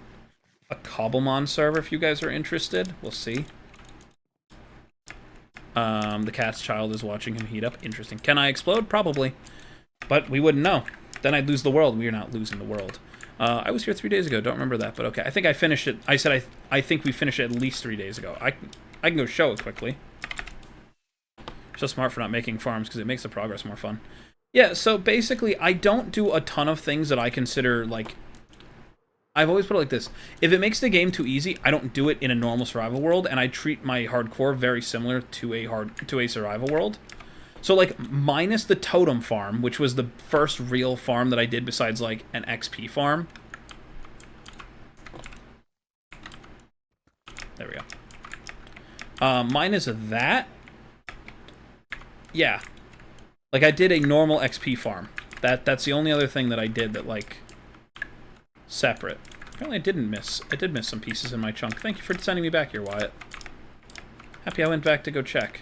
a Cobblemon server if you guys are interested. We'll see. The cat's child is watching him heat up. Interesting. Can I explode? Probably. But we wouldn't know. Then I'd lose the world. We're not losing the world. I was here 3 days ago. Don't remember that, but okay. I think I finished it. I said I think we finished it at least 3 days ago. I can go show it quickly. So smart for not making farms, because it makes the progress more fun. Yeah, so basically, I don't do a ton of things that I consider, like... I've always put it like this. If it makes the game too easy, I don't do it in a normal survival world, and I treat my hardcore very similar to a survival world. So, like, minus the totem farm, which was the first real farm that I did besides, like, an XP farm. There we go. Minus that. Yeah. Like, I did a normal XP farm. That's the only other thing that I did that, like... separate. Apparently I did miss some pieces in my chunk. Thank you for sending me back here, Wyatt. Happy I went back to go check.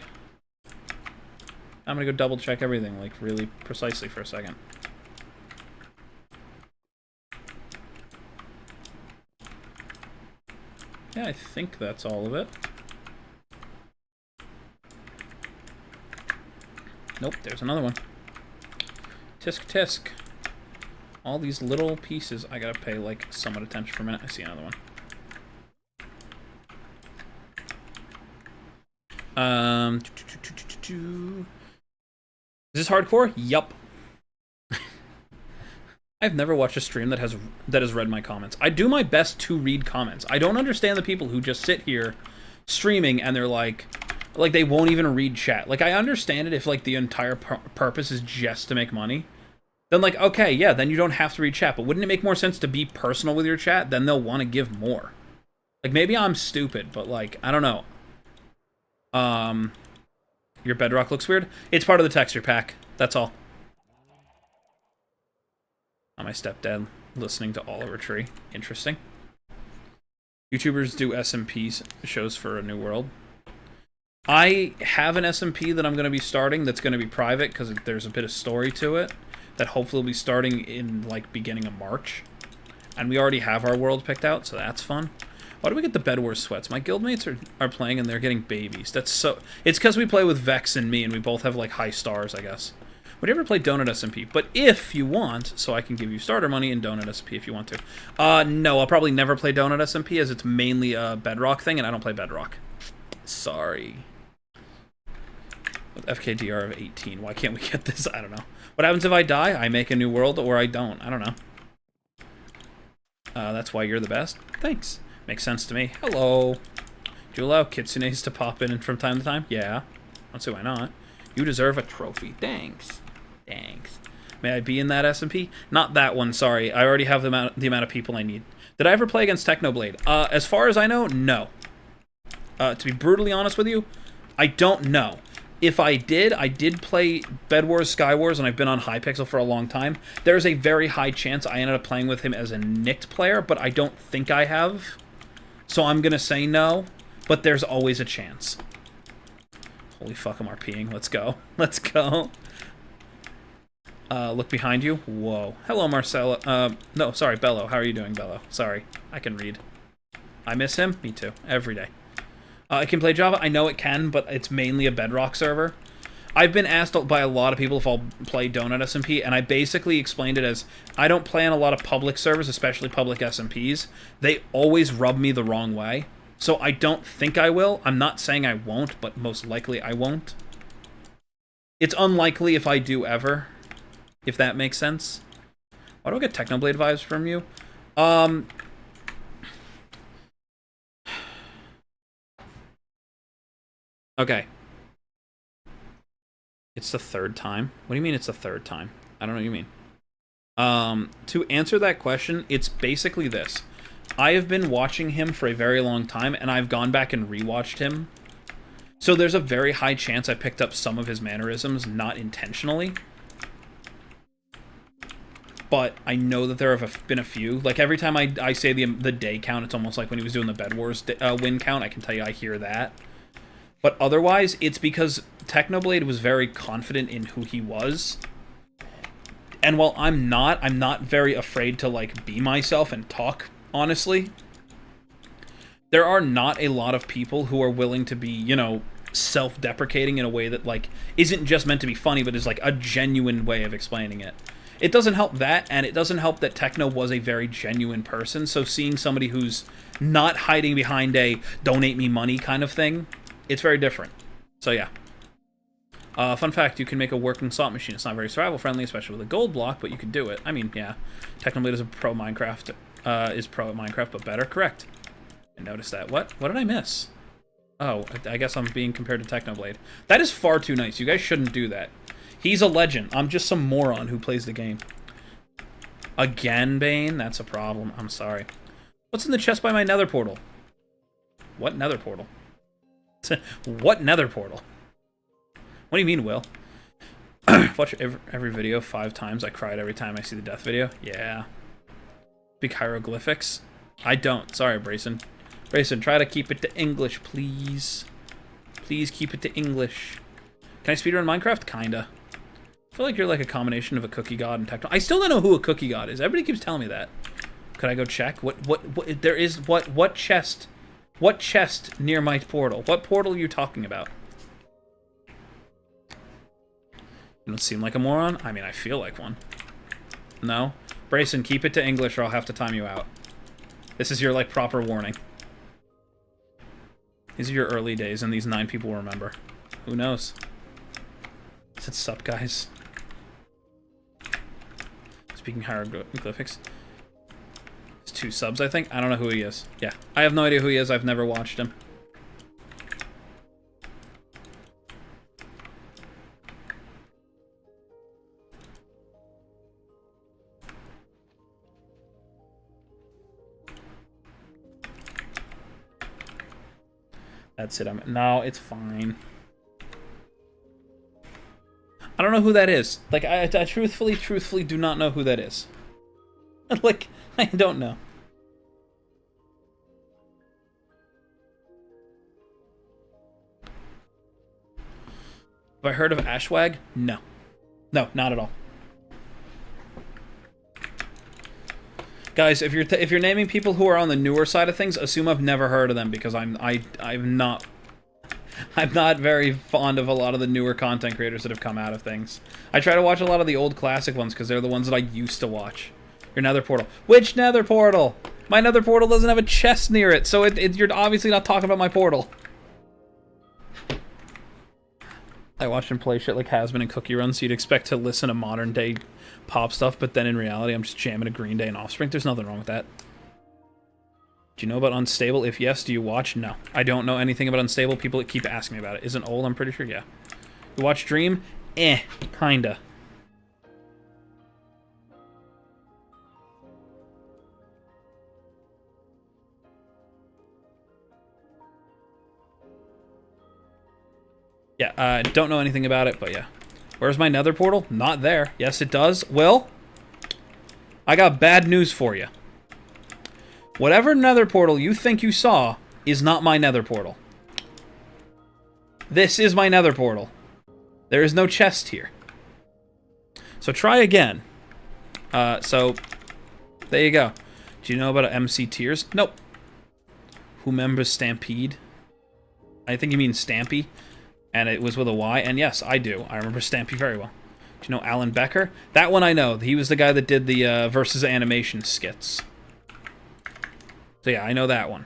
I'm gonna go double check everything, like, really precisely for a second. Yeah, I think that's all of it. Nope, there's another one. Tisk tisk. All these little pieces, I gotta pay, like, somewhat attention for a minute. I see another one. Is this hardcore? Yup. I've never watched a stream that has read my comments. I do my best to read comments. I don't understand the people who just sit here streaming and they're like they won't even read chat. Like, I understand it if, like, the entire purpose is just to make money. Then, like, okay, yeah, then you don't have to read chat. But wouldn't it make more sense to be personal with your chat? Then they'll want to give more. Like, maybe I'm stupid, but, like, I don't know. Your bedrock looks weird. It's part of the texture pack. That's all. Oh, my stepdad listening to Oliver Tree. Interesting. YouTubers do SMPs, shows for a new world. I have an SMP that I'm going to be starting that's going to be private because there's a bit of story to it that hopefully will be starting in, like, beginning of March. And we already have our world picked out, so that's fun. Why do we get the Bed Wars sweats? My guildmates are playing and they're getting babies. That's so... It's because we play with Vex and me and we both have, like, high stars, I guess. Would you ever play Donut SMP? But if you want, so I can give you starter money in Donut SMP if you want to. No, I'll probably never play Donut SMP as it's mainly a Bedrock thing and I don't play Bedrock. Sorry. With FKDR of 18, why can't we get this? I don't know. What happens if I die? I make a new world or I don't. I don't know. That's why you're the best. Thanks. Makes sense to me. Hello. Do you allow kitsunes to pop in from time to time? Yeah. I don't see why not. You deserve a trophy. Thanks. Thanks. May I be in that SMP? Not that one, sorry. I already have the amount of people I need. Did I ever play against Technoblade? As far as I know, no. To be brutally honest with you, I don't know. If I did play Bed Wars, Sky Wars, and I've been on Hypixel for a long time. There's a very high chance I ended up playing with him as a Nicked player, but I don't think I have. So I'm gonna say no, but there's always a chance. Holy fuck, I'm RPing. Let's go. Let's go. Look behind you. Whoa. Hello, Marcella. No, sorry, Bello. How are you doing, Bello? Sorry. I can read. I miss him? Me too. Every day. I can play Java. I know it can, but it's mainly a Bedrock server. I've been asked by a lot of people if I'll play Donut SMP, and I basically explained it as I don't play on a lot of public servers, especially public SMPs. They always rub me the wrong way. So I don't think I will. I'm not saying I won't, but most likely I won't. It's unlikely if I do ever, if that makes sense. Why do I get Technoblade vibes from you? Okay. It's the third time? What do you mean it's the third time? I don't know what you mean. To answer that question, it's basically this. I have been watching him for a very long time, and I've gone back and rewatched him. So there's a very high chance I picked up some of his mannerisms, not intentionally. But I know that there have been a few. Like, every time I say the day count, it's almost like when he was doing the Bed Wars win count. I can tell you I hear that. But otherwise, it's because Technoblade was very confident in who he was. And while I'm not very afraid to, like, be myself and talk honestly. There are not a lot of people who are willing to be, you know, self-deprecating in a way that, like, isn't just meant to be funny, but is, like, a genuine way of explaining it. It doesn't help that, and it doesn't help that Techno was a very genuine person, so seeing somebody who's not hiding behind a donate me money kind of thing, it's very different. So, yeah. Fun fact, you can make a working slot machine. It's not very survival friendly, especially with a gold block, but you could do it. I mean, yeah. Technoblade is a pro Minecraft, is pro at Minecraft, but better. Correct. I noticed that. What did I miss? Oh, I guess I'm being compared to Technoblade. That is far too nice. You guys shouldn't do that. He's a legend. I'm just some moron who plays the game. Again, Bane? That's a problem. I'm sorry. What's in the chest by my nether portal? What nether portal? What nether portal? What do you mean, Will? Watch every video 5 times. I cried every time I see the death video. Yeah. Big hieroglyphics? I don't. Sorry, Brayson. Brayson, try to keep it to English, please. Please keep it to English. Can I speedrun Minecraft? Kinda. I feel like you're like a combination of a cookie god and techno. I still don't know who a cookie god is. Everybody keeps telling me that. Could I go check? What there is what chest? What chest near my portal? What portal are you talking about? You don't seem like a moron? I mean, I feel like one. No? Brayson, keep it to English or I'll have to time you out. This is your, like, proper warning. These are your early days and these 9 people will remember. Who knows? Is it sup, guys? Speaking hieroglyphics. It's 2 subs, I think. I don't know who he is. Yeah. I have no idea who he is. I've never watched him. That's it. No, it's fine. I don't know who that is. Like, I truthfully do not know who that is. Like, I don't know. Have I heard of Ashwag? No. No, not at all. Guys, if you're naming people who are on the newer side of things, assume I've never heard of them because I'm not very fond of a lot of the newer content creators that have come out of things. I try to watch a lot of the old classic ones because they're the ones that I used to watch. Your nether portal. Which nether portal? My nether portal doesn't have a chest near it, so you're obviously not talking about my portal. I watched him play shit like Hasbin and Cookie Run, so you'd expect to listen to modern day pop stuff, but then in reality, I'm just jamming a Green Day and Offspring. There's nothing wrong with that. Do you know about Unstable? If yes, do you watch? No. I don't know anything about Unstable. People keep asking me about it. Isn't old? I'm pretty sure, yeah. You watch Dream? Kinda. Yeah, don't know anything about it, but yeah. Where's my nether portal? Not there. Yes, it does. Will, I got bad news for you. Whatever nether portal you think you saw is not my nether portal. This is my nether portal. There is no chest here. So try again. So, there you go. Do you know about MC Tears? Nope. Who remembers Stampede? I think you mean Stampy. And it was with a Y, and yes, I do. I remember Stampy very well. Do you know Alan Becker? That one I know. He was the guy that did the versus animation skits. So yeah, I know that one.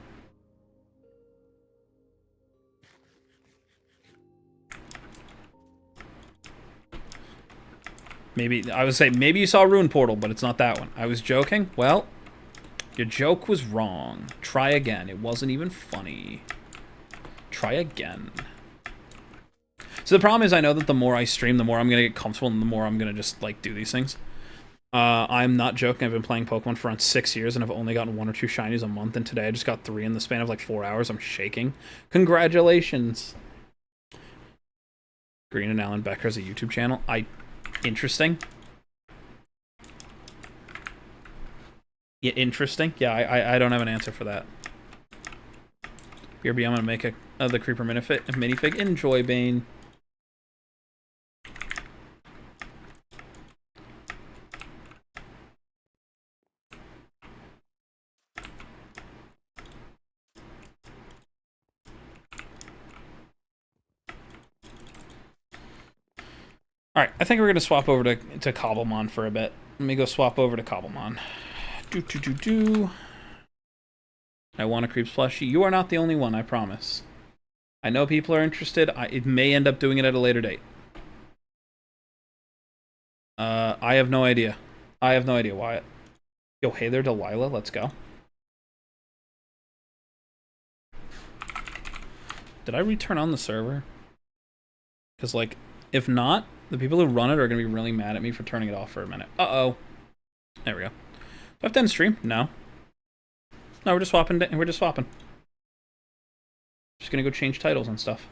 Maybe, I would say, maybe you saw Rune Portal, but it's not that one. I was joking. Well, your joke was wrong. Try again. It wasn't even funny. Try again. So the problem is I know that the more I stream, the more I'm going to get comfortable and the more I'm going to just, like, do these things. I'm not joking. I've been playing Pokemon for around 6 years and I've only gotten 1 or 2 shinies a month. And today I just got 3 in the span of, like, 4 hours. I'm shaking. Congratulations. Green and Alan Becker has a YouTube channel. Interesting. Yeah, interesting. Yeah, I don't have an answer for that. BRB, I'm going to make the Creeper minifig. Enjoy, Bane. Alright, I think we're going to swap over to Cobblemon for a bit. Let me go swap over to Cobblemon. I want a Creeps plushie. You are not the only one, I promise. I know people are interested. It may end up doing it at a later date. I have no idea. I have no idea, Wyatt. Yo, hey there, Delilah. Let's go. Did I return on the server? Because, like, if not, the people who run it are going to be really mad at me for turning it off for a minute. Uh-oh. There we go. Do I have to end stream? No. No, we're just swapping. We're just swapping. Just going to go change titles and stuff.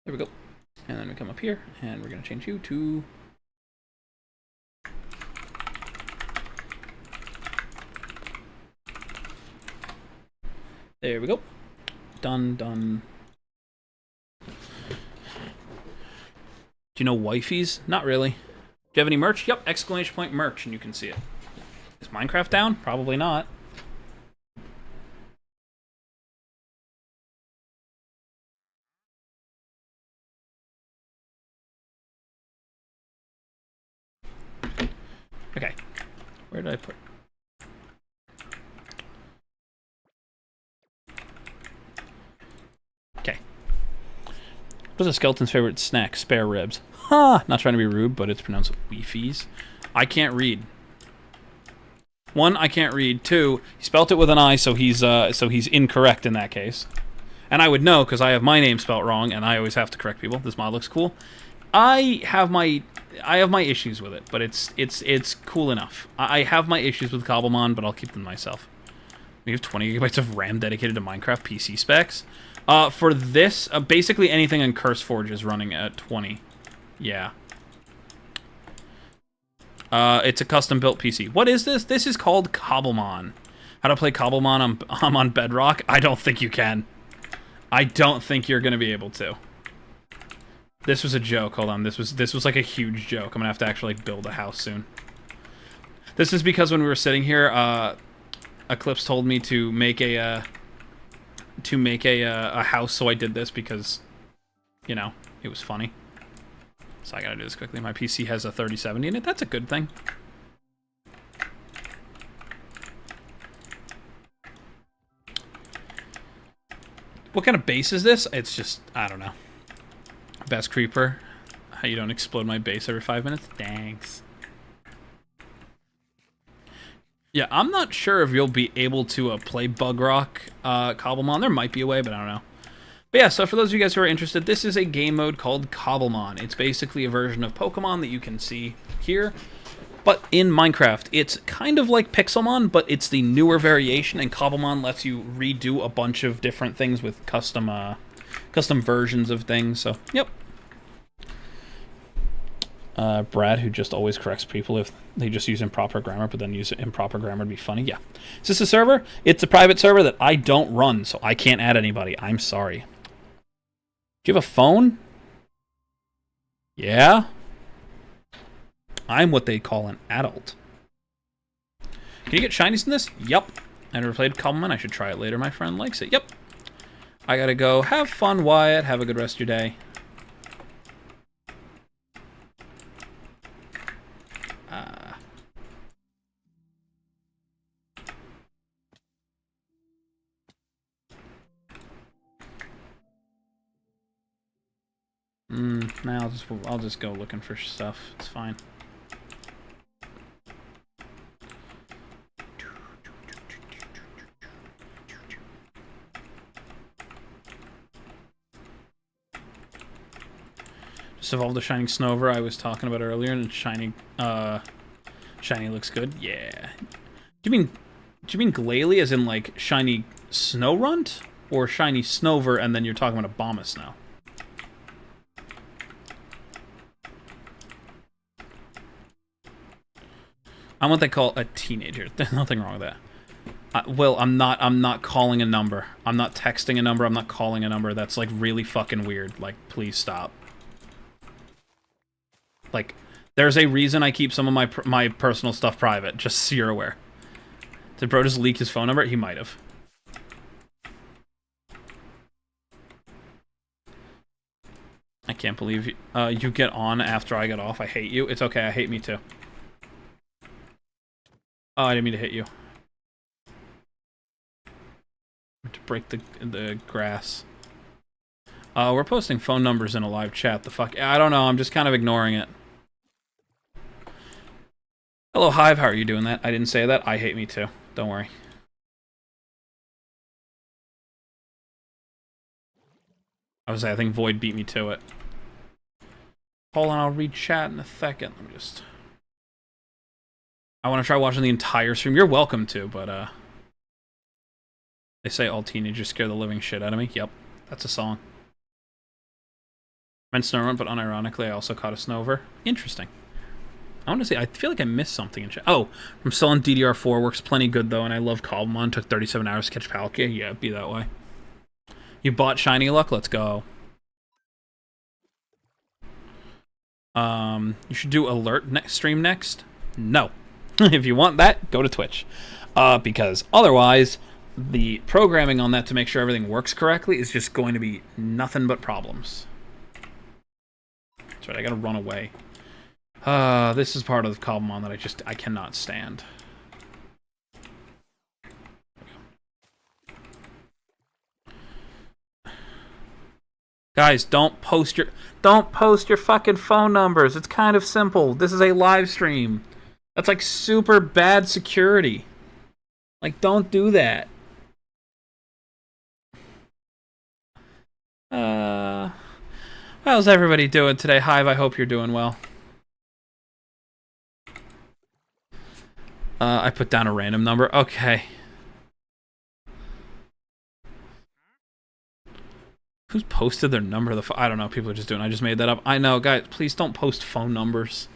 There we go. And then we come up here, and we're going to change you to... There we go. Done, done. Do you know wifeys? Not really. Do you have any merch? Yep, exclamation point merch, and you can see it. Is Minecraft down? Probably not. Okay. Where did I put... Okay. What's a skeleton's favorite snack? Spare ribs. Ha! Not trying to be rude, but it's pronounced weefies. I can't read. One, I can't read. Two, he spelt it with an I, so he's incorrect in that case. And I would know because I have my name spelt wrong, and I always have to correct people. This mod looks cool. I have my issues with it, but it's cool enough. I have my issues with Cobblemon, but I'll keep them myself. We have 20 gigabytes of RAM dedicated to Minecraft PC specs. For this, basically anything on CurseForge is running at 20. Yeah. It's a custom-built PC. What is this? This is called Cobblemon. How to play Cobblemon on Bedrock? I don't think you can. I don't think you're gonna be able to. This was a joke. Hold on. This was like a huge joke. I'm gonna have to actually build a house soon. This is because when we were sitting here, Eclipse told me to make a house, so I did this because, you know, it was funny. So I gotta do this quickly. My PC has a 3070 in it. That's a good thing. What kind of base is this? It's just, I don't know. Best creeper. How you don't explode my base every 5 minutes? Thanks. Yeah, I'm not sure if you'll be able to play Bug Rock Cobblemon. There might be a way, but I don't know. But yeah, so for those of you guys who are interested, this is a game mode called Cobblemon. It's basically a version of Pokemon that you can see here, but in Minecraft. It's kind of like Pixelmon, but it's the newer variation, and Cobblemon lets you redo a bunch of different things with custom versions of things, so, yep. Brad, who just always corrects people if they just use improper grammar, but then use improper grammar to be funny. Yeah. Is this a server? It's a private server that I don't run, so I can't add anybody. I'm sorry. Do you have a phone? Yeah. I'm what they call an adult. Can you get shinies in this? Yup. I never played Cobblemon. I should try it later. My friend likes it. Yep. I gotta go. Have fun, Wyatt. Have a good rest of your day. Now I'll just go looking for stuff. It's fine. Just evolved the Shining Snover I was talking about earlier, and shiny looks good. Yeah. Do you mean Glalie as in like shiny Snorunt, or shiny Snover and then you're talking about a Abomasnow? I'm what they call a teenager. There's nothing wrong with that. Will, I'm not calling a number. I'm not texting a number. I'm not calling a number. That's like really fucking weird. Like, please stop. Like, there's a reason I keep some of my personal stuff private. Just so you're aware. Did bro just leak his phone number? He might have. I can't believe you get on after I get off. I hate you. It's okay. I hate me too. Oh, I didn't mean to hit you. To break the grass. We're posting phone numbers in a live chat. The fuck? I don't know. I'm just kind of ignoring it. Hello, Hive. How are you doing that? I didn't say that. I hate me too. Don't worry. I think Void beat me to it. Hold on, I'll read chat in a second. Let me just... I want to try watching the entire stream. You're welcome to, but, they say all teenagers scare the living shit out of me. Yep, that's a song. I meant Snowrun, but unironically, I also caught a Snover. Interesting. I want to see, I feel like I missed something in chat. Oh, I'm still on DDR4, works plenty good, though, and I love Cobblemon. Took 37 hours to catch Palkia. Yeah, it'd be that way. You bought Shiny Luck? Let's go. You should do alert stream next? No. If you want that, go to Twitch. Because otherwise, the programming on that to make sure everything works correctly is just going to be nothing but problems. That's right, I gotta run away. This is part of the Cobblemon that I cannot stand. Guys, don't post your fucking phone numbers. It's kind of simple. This is a live stream. That's like super bad security. Like, don't do that. How's everybody doing today? Hive, I hope you're doing well. I put down a random number. Okay. Who's posted their number? I don't know. People are just doing. I just made that up. I know, guys. Please don't post phone numbers.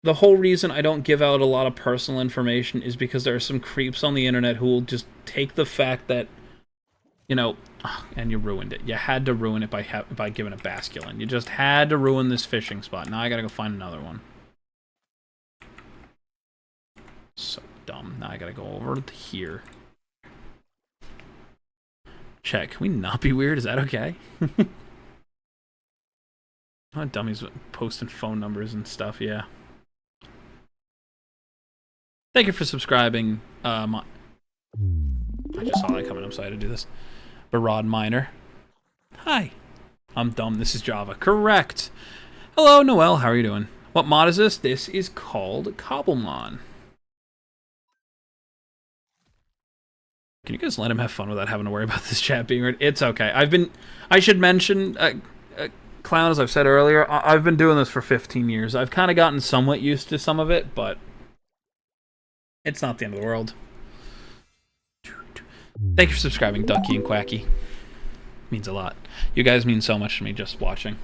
The whole reason I don't give out a lot of personal information is because there are some creeps on the internet who will just take the fact that, you know, and you ruined it. You had to ruin it by giving it Basculin. You just had to ruin this fishing spot. Now I gotta go find another one. So dumb. Now I gotta go over to here. Check. Can we not be weird? Is that okay? Oh, dummies posting phone numbers and stuff, yeah. Thank you for subscribing. I just saw that coming up, so I had to do this. Barad Miner. Hi. I'm dumb. This is Java. Correct. Hello, Noel. How are you doing? What mod is this? This is called Cobblemon. Can you guys let him have fun without having to worry about this chat being weird? It's okay. I should mention, Clown, as I've said earlier, I've been doing this for 15 years. I've kind of gotten somewhat used to some of it, but it's not the end of the world. Thank you for subscribing, Ducky and Quacky. Means a lot. You guys mean so much to me just watching.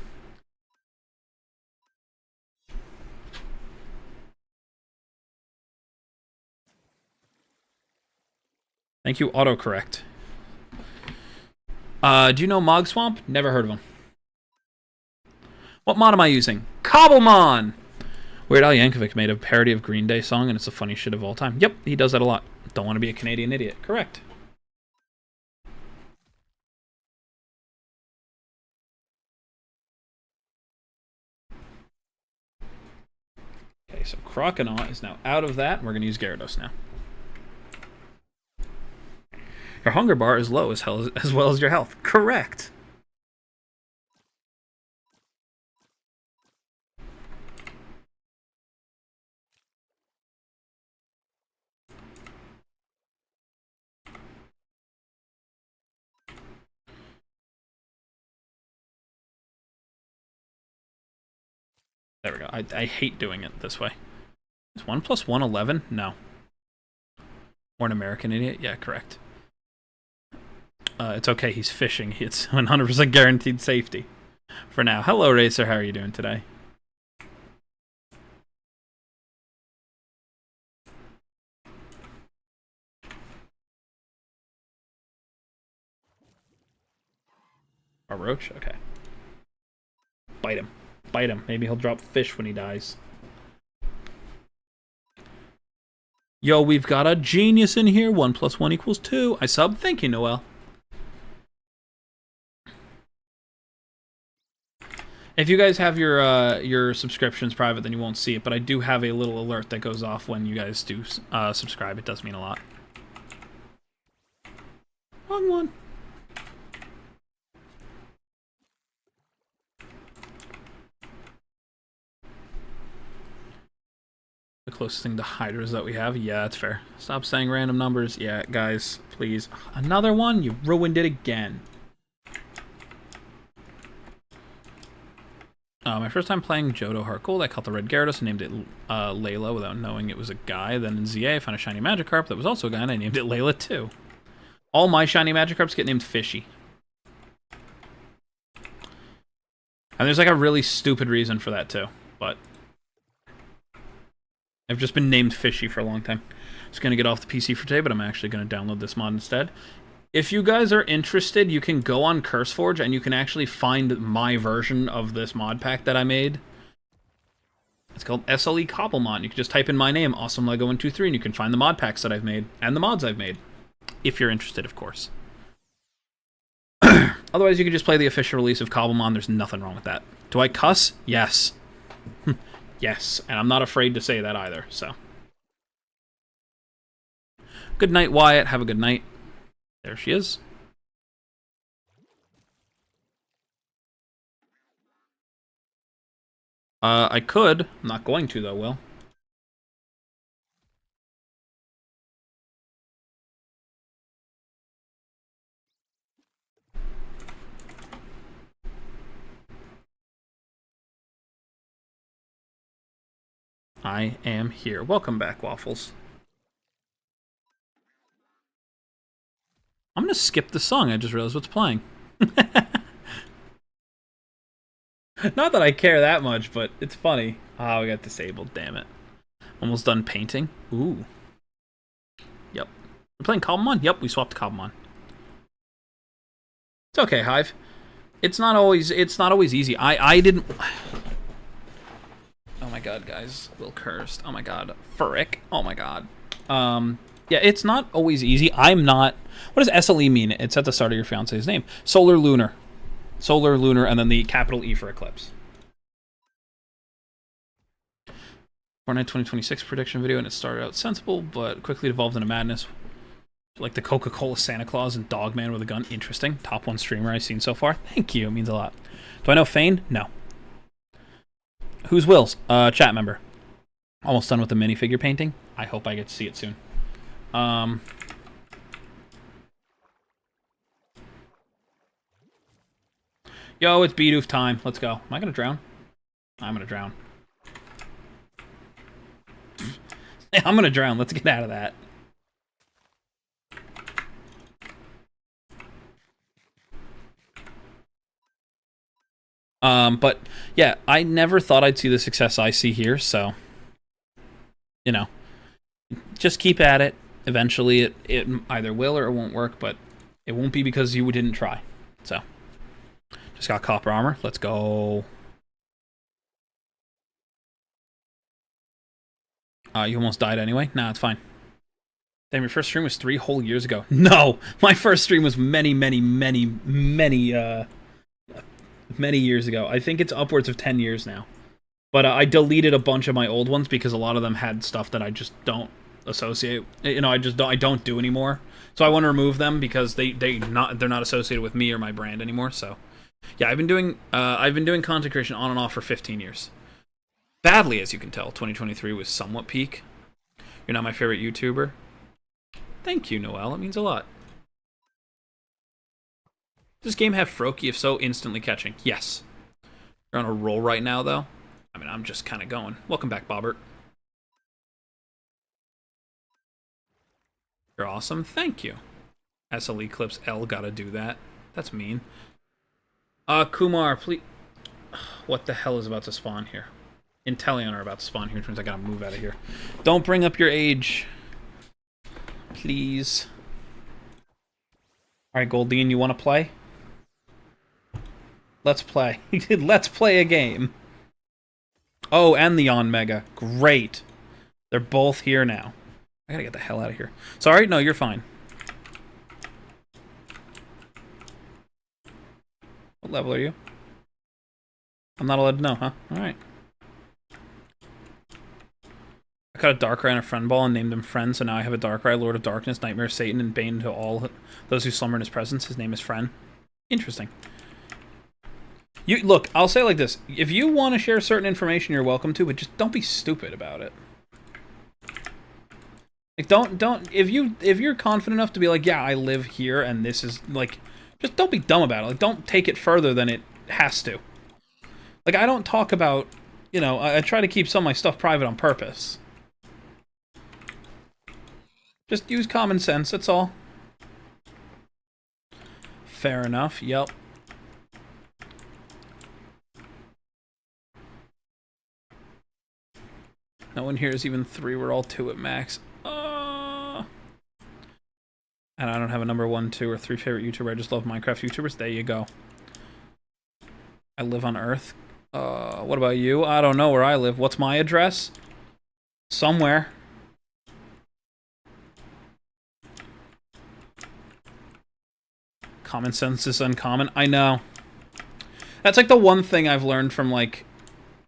Thank you, autocorrect. Do you know Mog Swamp? Never heard of him. What mod am I using? Cobblemon! Weird Al Yankovic made a parody of Green Day song, and it's the funniest shit of all time. Yep, he does that a lot. Don't want to be a Canadian idiot. Correct. Okay, so Croconaw is now out of that, and we're going to use Gyarados now. Your hunger bar is low as well as your health. Correct. There we go. I hate doing it this way. Is 1 + 1 11? No. Or an American idiot? Yeah, correct. It's okay, he's fishing. It's 100% guaranteed safety. For now. Hello, Racer. How are you doing today? A roach? Okay. Bite him. Bite him. Maybe he'll drop fish when he dies. Yo, we've got a genius in here. 1 + 1 = 2. I sub. Thank you, Noel. If you guys have your subscriptions private, then you won't see it. But I do have a little alert that goes off when you guys do subscribe. It does mean a lot. Wrong one. The closest thing to hydras that we have. Yeah, that's fair. Stop saying random numbers. Yeah, guys, please. Another one? You ruined it again. My first time playing Johto Heart Gold, I caught the red Gyarados and named it Layla without knowing it was a guy. Then in ZA, I found a shiny Magikarp that was also a guy, and I named it Layla too. All my shiny Magikarps get named Fishy. And there's like a really stupid reason for that too, but I've just been named Fishy for a long time. Just gonna get off the PC for today, but I'm actually gonna download this mod instead. If you guys are interested, you can go on CurseForge and you can actually find my version of this mod pack that I made. It's called SLE Cobblemon. You can just type in my name, AwesomeLego123, and you can find the mod packs that I've made and the mods I've made. If you're interested, of course. Otherwise, you can just play the official release of Cobblemon. There's nothing wrong with that. Do I cuss? Yes. Yes, and I'm not afraid to say that either, so. Good night, Wyatt. Have a good night. There she is. I could. I'm not going to, though, Will. I am here. Welcome back, Waffles. I'm gonna skip the song. I just realized what's playing. Not that I care that much, but it's funny. Oh, we got disabled, damn it. Almost done painting. Ooh. Yep. We're playing Cobblemon? Yep, we swapped Cobblemon. It's okay, Hive. It's not always easy. I didn't. Oh my god, guys. Will cursed. Oh my god. Furrick. Oh my god. Yeah, it's not always easy. I'm not. What does SLE mean? It's at the start of your fiance's name. Solar Lunar. Solar Lunar, and then the capital E for Eclipse. Fortnite 2026 prediction video, and it started out sensible, but quickly evolved into madness. Like the Coca-Cola Santa Claus and Dogman with a gun. Interesting. Top 1 streamer I've seen so far. Thank you. It means a lot. Do I know Fane? No. Who's Will's? Chat member. Almost done with the minifigure painting. I hope I get to see it soon. Yo, it's Bidoof time. Let's go. Am I gonna drown? I'm gonna drown. I'm gonna drown. Let's get out of that. But yeah, I never thought I'd see the success I see here, so you know, just keep at it. Eventually it either will or it won't work, but it won't be because you didn't try. So just got copper armor. Let's go. You almost died anyway. Nah, it's fine. Damn, your first stream was 3 whole years ago. No, my first stream was many years ago. I think it's upwards of 10 years now. But I deleted a bunch of my old ones because a lot of them had stuff that I just don't associate. You know, I don't do anymore. So I want to remove them because they're not associated with me or my brand anymore. So yeah, I've been doing content creation on and off for 15 years. Badly, as you can tell. 2023 was somewhat peak. You're not my favorite YouTuber. Thank you, Noel. It means a lot. Does this game have Froakie? If so, instantly catching. Yes. You're on a roll right now, though. I mean, I'm just kind of going. Welcome back, Bobbert. You're awesome. Thank you. SL Eclipse L gotta do that. That's mean. Kumar, please. What the hell is about to spawn here? Inteleon are about to spawn here, which means I gotta move out of here. Don't bring up your age. Please. Alright, Goldine, you want to play? Let's play. Let's play a game. Oh, and the On Mega. Great. They're both here now. I gotta get the hell out of here. Sorry? No, you're fine. What level are you? I'm not allowed to know, huh? Alright. I got a Darkrai and a Friend Ball and named him Friend, so now I have a Darkrai, Lord of Darkness, Nightmare, Satan, and Bane to all those who slumber in his presence. His name is Friend. Interesting. Look, I'll say it like this. If you want to share certain information, you're welcome to, but just don't be stupid about it. Like, if you're confident enough to be like, yeah, I live here, and this is, like, just don't be dumb about it. Like, don't take it further than it has to. Like, I don't talk about, you know, I try to keep some of my stuff private on purpose. Just use common sense, that's all. Fair enough, yep. No one here is even 3, we're all 2 at max. And I don't have a number 1, 2, or 3 favorite YouTuber, I just love Minecraft YouTubers. There you go. I live on Earth. What about you? I don't know where I live. What's my address? Somewhere. Common sense is uncommon. I know. That's like the one thing I've learned from, like,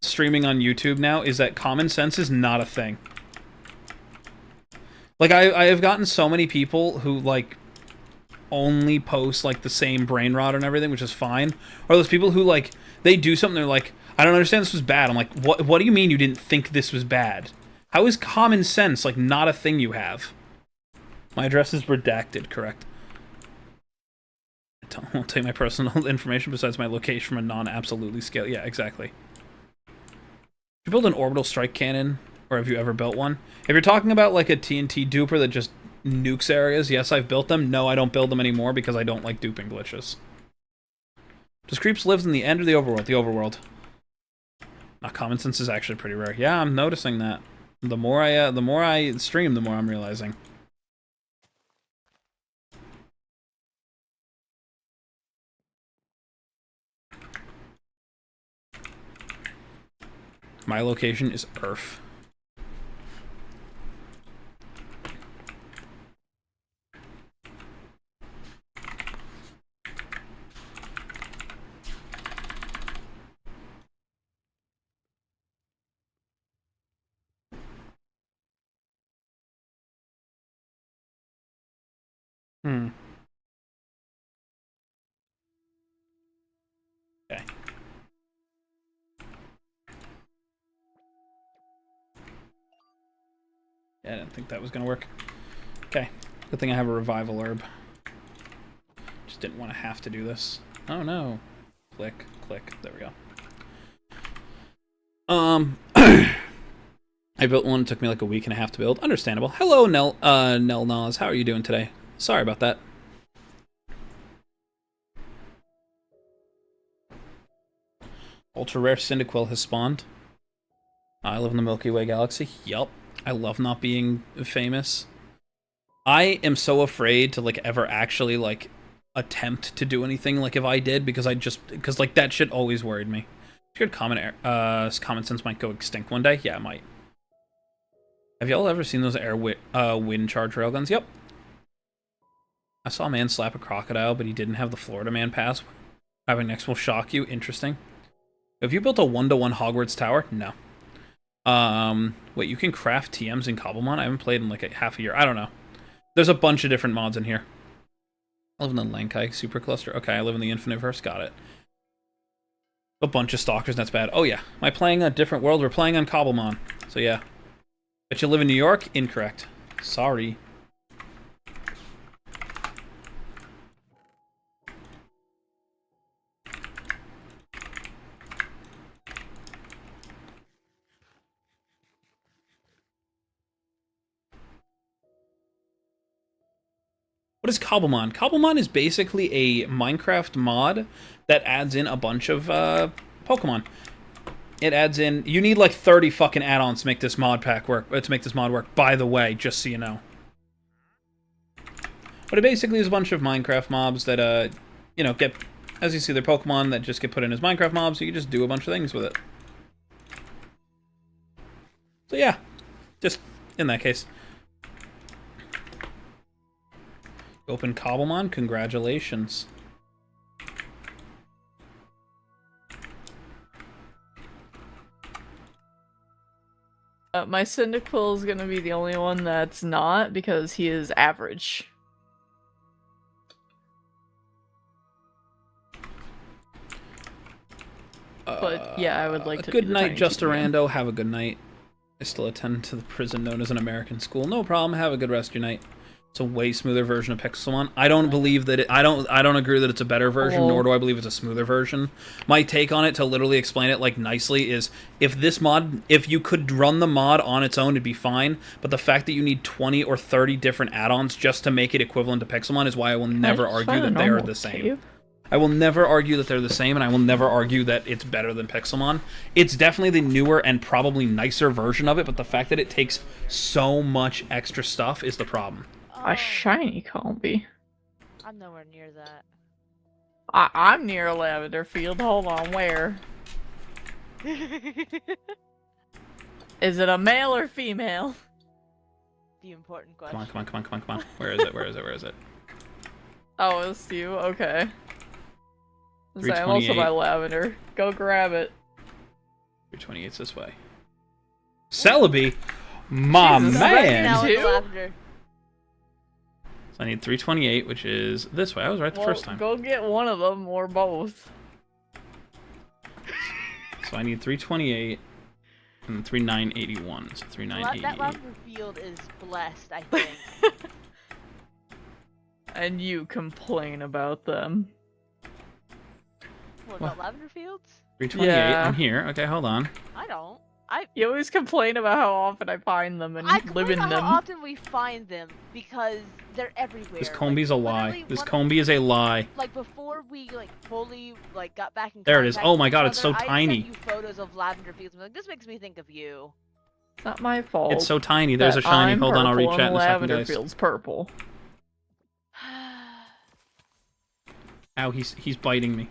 streaming on YouTube now, is that common sense is not a thing. Like, I have gotten so many people who, like, only post, like, the same brain rot and everything, which is fine. Or those people who, like, they do something, they're like, I don't understand, this was bad. I'm like, what do you mean you didn't think this was bad? How is common sense, like, not a thing you have? My address is redacted, correct. I won't take my personal information besides my location from a non-absolutely scale. Yeah, exactly. Did you build an orbital strike cannon? Or have you ever built one? If you're talking about, like, a TNT duper that just nukes areas, yes, I've built them. No, I don't build them anymore because I don't like duping glitches. Does creeps live in the end or the overworld? The overworld. Common sense is actually pretty rare. Yeah, I'm noticing that. The more I stream, the more I'm realizing. My location is Earth. Okay. Yeah, I didn't think that was gonna work. Okay. Good thing I have a revival herb. Just didn't want to have to do this. Oh no. Click, click. There we go. I built one. It took me like a week and a half to build. Understandable. Hello, Nell Nas. How are you doing today? Sorry about that. Ultra rare Cyndaquil has spawned. I live in the Milky Way galaxy. Yup. I love not being famous. I am so afraid to, like, ever actually, like, attempt to do anything like if I did, because like, that shit always worried me. Good common sense might go extinct one day. Yeah, it might. Have y'all ever seen those wind charge railguns? Yep. I saw a man slap a crocodile, but he didn't have the Florida man pass. Having next will shock you. Interesting. Have you built a 1-to-1 Hogwarts tower? No. Wait, you can craft TMs in Cobblemon? I haven't played in like half a year. I don't know. There's a bunch of different mods in here. I live in the Lankai supercluster. Okay, I live in the Infiniverse. Got it. A bunch of stalkers, that's bad. Oh yeah, am I playing a different world? We're playing on Cobblemon. So yeah. Bet you live in New York? Incorrect. Sorry. What is Cobblemon? Cobblemon is basically a Minecraft mod that adds in a bunch of Pokemon. It adds in... You need like 30 fucking add-ons to make this mod pack work. To make this mod work, by the way, just so you know. But it basically is a bunch of Minecraft mobs that, you know, get... As you see, they're Pokemon that just get put in as Minecraft mobs, so you can just do a bunch of things with it. So yeah, just in that case. Open Cobblemon, congratulations. My Cyndaquil is gonna be the only one that's not, because he is average. But yeah, I would like to Good be the night, tiny Just TPM. Arando. Have a good night. I still attend to the prison known as an American school. No problem. Have a good rest of your night. It's a way smoother version of Pixelmon. I don't believe that I don't agree that it's a better version, nor do I believe it's a smoother version. My take on it, to literally explain it like nicely, is if you could run the mod on its own, it'd be fine. But the fact that you need 20 or 30 different add-ons just to make it equivalent to Pixelmon is why I will never argue that they are the same. I will never argue that they're the same, and I will never argue that it's better than Pixelmon. It's definitely the newer and probably nicer version of it, but the fact that it takes so much extra stuff is the problem. A shiny Combi. I'm nowhere near that. I'm near a lavender field. Hold on, where? Is it a male or female? The important question. Come on. Where is it? Oh, it's you? Okay. I'm also 328. by lavender. Go grab it. 328's this way. Celebi? My Jesus, man! Now Two? it's lavender. So I need 328, which is this way. I was right the first time. Go get one of them or both. So I need 328 and 3981. So 3988. That lavender field is blessed, I think. And you complain about them. What about lavender fields? 328, Yeah. I'm here. Okay, hold on. I don't. You always complain about how often I find them and I live complain in about them. how often we find them because they're everywhere. This Combi's a lie. literally This one of- Combi is a lie. Like before we fully got back in There it is. contact Oh with my each god, it's so other, tiny. I sent you photos of lavender fields. I'm like, this makes me think of you. It's not my fault. It's so tiny. There's a that shiny. I'm Hold on, I'll purple reach out and in a second, lavender guys. field's purple. Ow, he's biting me.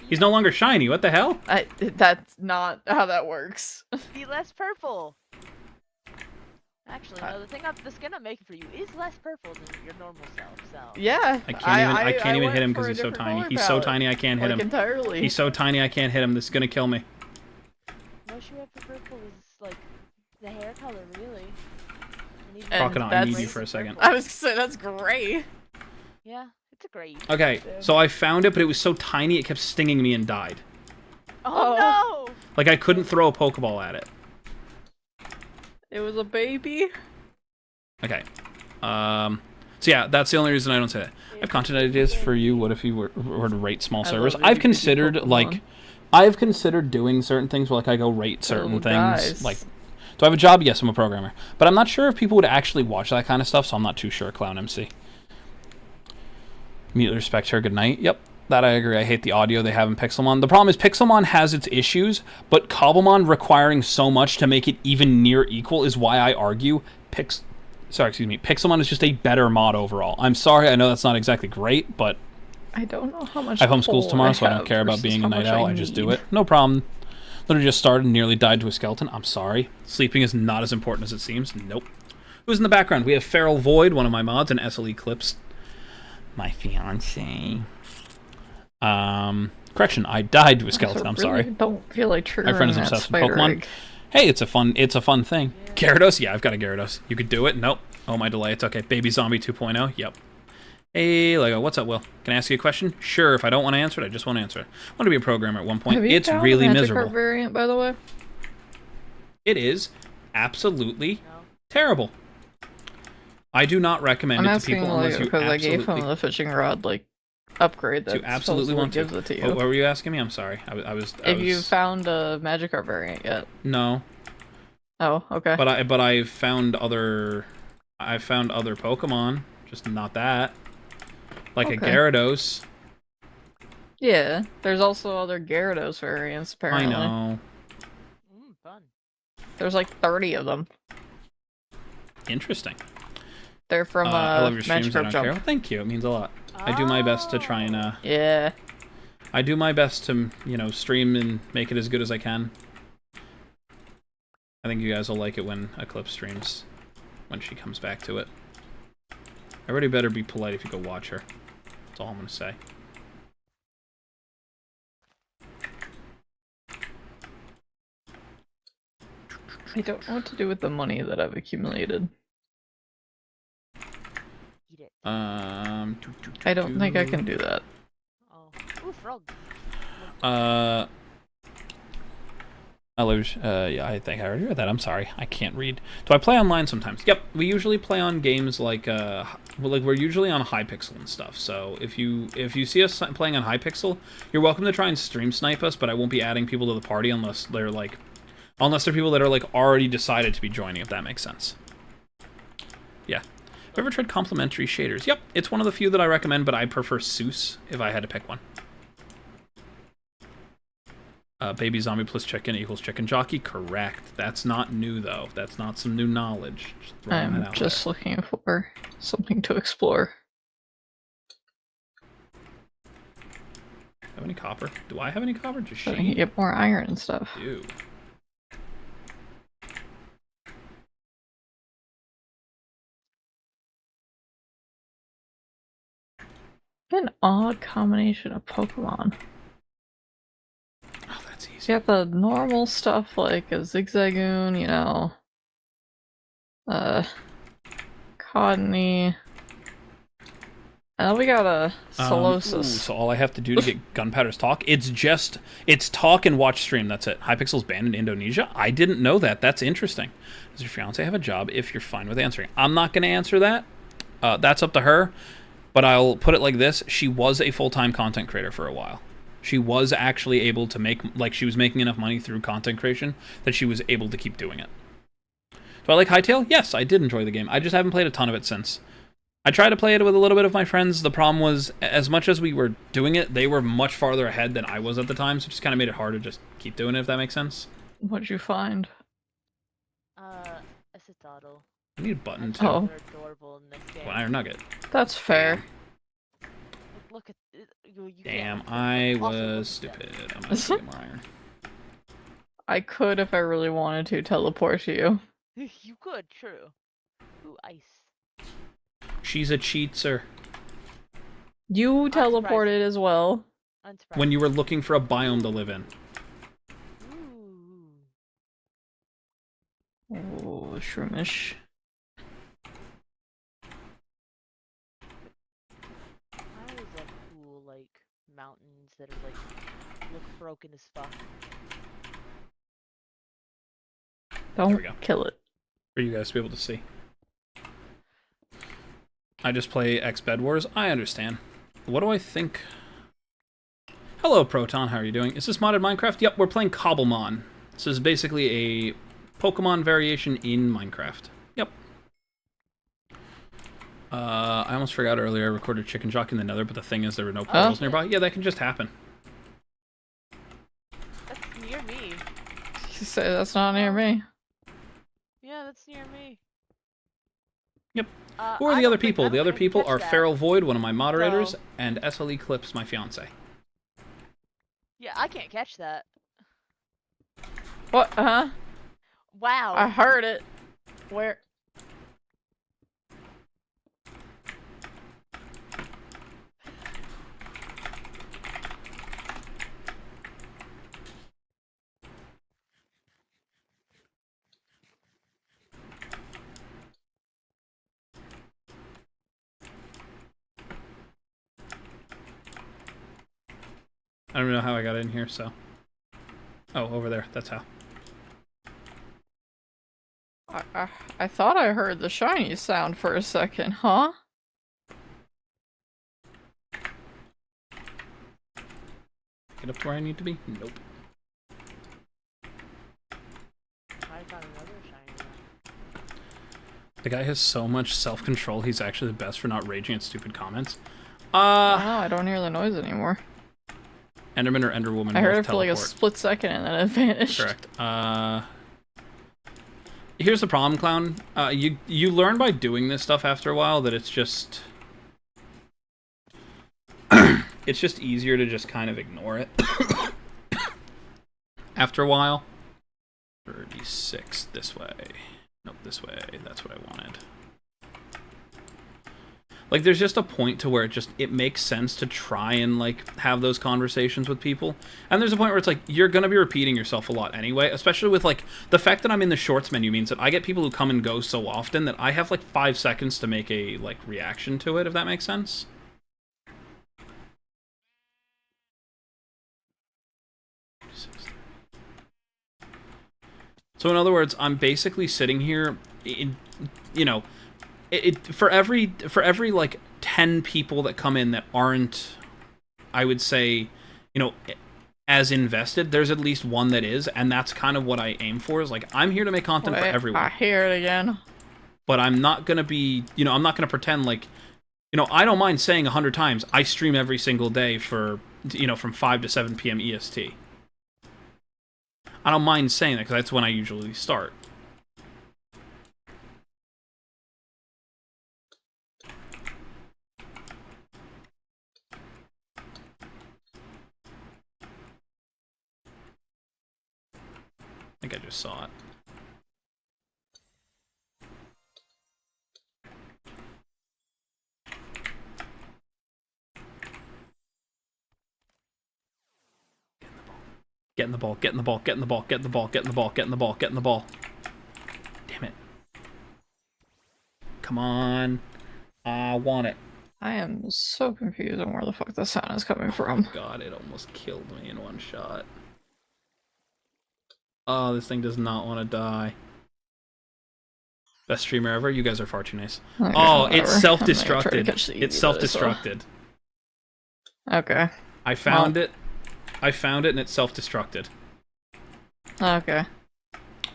He's no longer shiny. What the hell? That's not how that works. Be less purple. Actually, no. The skin I'm making for you is less purple than your normal self. So. Yeah. I can't even hit him because went he's for so a different tiny. color He's so palette, tiny I can't hit him. entirely. He's so tiny I can't hit him. This is gonna kill me. Most you have for purple is like the hair color, really. And Crocodile, I need that's- you for a second. I was gonna say that's gray. Yeah, it's a great. Okay, so I found it, but it was so tiny it kept stinging me and died. Oh no! Like I couldn't throw a Pokeball at it. It was a baby. Okay. So yeah, that's the only reason I don't say that. I have content ideas for you. What if you were to rate small servers? love it I've because you considered Pokemon. I've considered doing certain things where I go rate certain little things. guys. Like, do I have a job? Yes, I'm a programmer. But I'm not sure if people would actually watch that kind of stuff, so I'm not too sure. Clown MC. Immediately respect her. Good night. Yep. That I agree. I hate the audio they have in Pixelmon. The problem is Pixelmon has its issues, but Cobblemon requiring so much to make it even near equal is why I argue Pixelmon is just a better mod overall. I'm sorry, I know that's not exactly great, but I don't know how much. I have homeschools coal tomorrow, so I have don't care about versus being a how night much owl. I just do need. it. No problem. Literally just started and nearly died to a skeleton. I'm sorry. Sleeping is not as important as it seems. Nope. Who's in the background? We have Feral Void, one of my mods, and SL Eclipse, my fiance. Correction, I died to a skeleton. I'm really sorry. Don't feel like triggering My friend is that obsessed with spider Pokemon. egg. Hey, it's a fun thing. Gyarados? Yeah, I've got a Gyarados. You could do it? Nope. Oh, my delay. It's okay. Baby Zombie 2.0? Yep. Hey, Lego. What's up, Will? Can I ask you a question? Sure. If I don't want to answer it, I just want to answer it. I want to be a programmer at one point. Have you It's found really the Magikarp miserable. variant, by the way? It is absolutely No. terrible. I do not recommend I'm it to asking people unless you because I gave him absolutely the fishing rod upgrade that absolutely want to. gives it to you. What were you asking me? I'm sorry. I was. If you found a Magikarp variant yet? No, Oh, okay. but I've found other Pokemon, just not that. Like a Okay. Gyarados. Yeah, there's also other Gyarados variants apparently. I know. Fun. There's like 30 of them. Interesting. They're from I love your streams. I Magikarp don't Jump. care. Well, thank you. It means a lot. I do my best to try and Yeah. I do my best to stream and make it as good as I can. I think you guys will like it when Eclipse streams, when she comes back to it. Everybody better be polite if you go watch her. That's all I'm gonna say. I don't know what to do with the money that I've accumulated. Eat it. I don't think I can do that. Oh. Ooh, frog. Yeah, I think I already read that. I'm sorry, I can't read. Do I play online sometimes? Yep, we usually play on games like we're usually on Hypixel and stuff. So if you see us playing on Hypixel, you're welcome to try and stream snipe us, but I won't be adding people to the party unless they're people that are like already decided to be joining. If that makes sense. Yeah. Have you ever tried complimentary shaders? Yep, it's one of the few that I recommend, but I prefer Seuss if I had to pick one. Baby zombie plus chicken equals chicken jockey. Correct. That's not new, though. That's not some new knowledge. I'm just looking for something to explore. Have any copper? Do I have any copper? Just so you get more iron and stuff. Ew. An odd combination of Pokemon. Oh, that's easy. You got the normal stuff like a Zigzagoon, you know, Codney. And we got a Solosis. So all I have to do to get Gunpowder's talk, it's talk and watch stream, that's it. Hypixel's banned in Indonesia? I didn't know that. That's interesting. Does your fiance have a job if you're fine with answering? I'm not going to answer that. That's up to her. But I'll put it like this. She was a full-time content creator for a while. She was actually able to make, like, she was making enough money through content creation that she was able to keep doing it. Do I like Hytale? Yes, I did enjoy the game. I just haven't played a ton of it since. I tried to play it with a little bit of my friends. The problem was, as much as we were doing it, they were much farther ahead than I was at the time, so it just kind of made it hard to just keep doing it, if that makes sense. What'd you find? Acetotl. I need a button, too. Oh. They're adorable in this game. Well, Iron Nugget. That's fair. Look at you Damn, can't- I also was look at stupid. I'm gonna get more iron. I could if I really wanted to teleport to you. them. You could, true. Ooh, ice. She's a cheatser. You teleported as well. Unsurprising. When you were looking for a biome to live in. Ooh. Oh, shroomish. I always love cool, like, mountains that are, like, look broken as fuck. Don't we go. kill it. For you guys to be able to see. I just play X Bed Wars. I understand. What do I think? Hello, Proton. How are you doing? Is this modded Minecraft? Yep, we're playing Cobblemon. This is basically a Pokemon variation in Minecraft. Yep. I almost forgot earlier I recorded Chicken Jock in the Nether, but the thing is there were no portals nearby. Yeah, that can just happen. That's near me. You say that's not near me. Yeah, that's near me. Yep. Who are the other people? The other people are Feral Void, one of my moderators, and SL Eclipse, my fiance. Yeah, I can't catch that. What? Huh? Wow. I heard it. Where? I don't know how I got in here, so... Oh, over there. That's how. I thought I heard the shiny sound for a second, huh? Get up to where I need to be? Nope. I found another shiny one. The guy has so much self-control, he's actually the best for not raging at stupid comments. I don't hear the noise anymore. Enderman or Enderwoman I heard both it for like a teleport. split second and then it vanished. Correct. Here's the problem, Clown. You learn by doing this stuff after a while that it's just... it's just easier to just kind of ignore it. After a while. 36, this way. Nope, this way. That's what I wanted. Like, there's just a point to where it makes sense to try and, like, have those conversations with people. And there's a point where it's like, you're gonna be repeating yourself a lot anyway, especially with, like, the fact that I'm in the shorts menu means that I get people who come and go so often that I have, like, 5 seconds to make a, like, reaction to it, if that makes sense. So in other words, I'm basically sitting here, for every like 10 people that come in that aren't, I would say, as invested, there's at least one that is, and that's kind of what I aim for. Is like, I'm here to make content for everyone. I hear it again. But I'm not gonna be, I'm not gonna pretend like, I don't mind saying 100 times I stream every single day for, from 5 to 7 p.m. EST. I don't mind saying that because that's when I usually start. I think I just saw it. Get in the ball, get in the ball, get in the ball, get in the ball, get in the ball, get in the ball, get in the ball. Damn it. Come on. I want it. I am so confused on where the fuck the sound is coming from. Oh God, it almost killed me in one shot. Oh, this thing does not want to die. Best streamer ever? You guys are far too nice. Okay, oh, whatever. it's self-destructed. It's self-destructed. Okay. I found it. I found it and it self-destructed. Okay.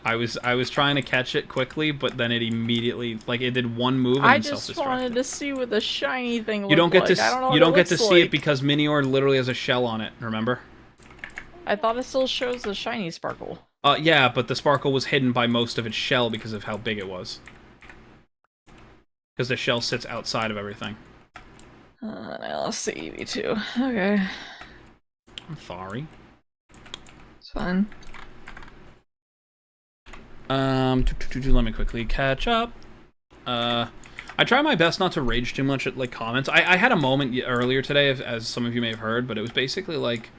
I was trying to catch it quickly, but then it immediately, like, it did one move and I then just self-destructed. wanted to see what the shiny thing You don't get like. to you don't get to see it because Minior literally has a shell on it. Remember? I thought it still shows the shiny sparkle. Yeah, but the sparkle was hidden by most of its shell because of how big it was. Because the shell sits outside of everything. Let's see, EV2. Okay. I'm sorry. It's fine. Let me quickly catch up. I try my best not to rage too much at, like, comments. I had a moment earlier today, as some of you may have heard, but it was basically, like,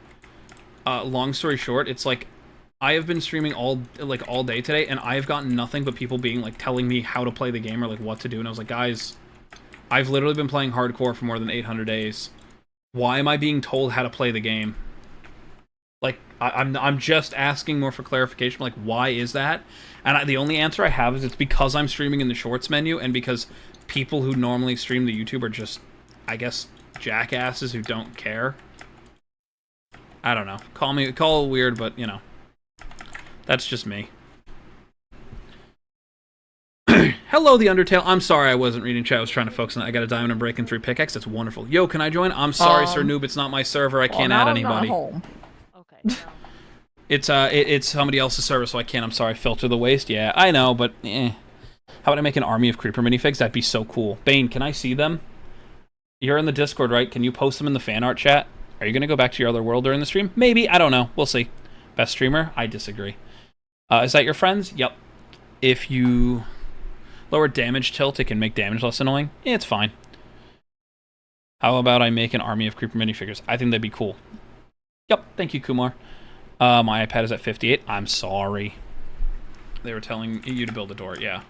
long story short, it's like, I have been streaming all day today, and I have gotten nothing but people being, like, telling me how to play the game or, like, what to do, and I was like, guys, I've literally been playing hardcore for more than 800 days. Why am I being told how to play the game? Like, I'm just asking more for clarification, like, why is that? And the only answer I have is it's because I'm streaming in the shorts menu, and because people who normally stream the YouTube are just, I guess, jackasses who don't care. I don't know. Call it weird, but, that's just me. Hello, The Undertale. I'm sorry I wasn't reading chat. I was trying to focus on it. I got a diamond and breaking 3 pickaxe. That's wonderful. Yo, can I join? I'm sorry, Sir Noob. It's not my server. I can't add anybody. Okay. No. It's somebody else's server, so I can't. I'm sorry. Filter the waste. Yeah, I know, but How about I make an army of creeper minifigs? That'd be so cool. Bane, can I see them? You're in the Discord, right? Can you post them in the fan art chat? Are you gonna go back to your other world during the stream? Maybe. I don't know. We'll see. Best streamer? I disagree. Is that your friends? Yep. If you lower damage tilt, it can make damage less annoying. Yeah, it's fine. How about I make an army of creeper minifigures? I think that'd be cool. Yep, thank you, Kumar. My iPad is at 58. I'm sorry. They were telling you to build a door, yeah.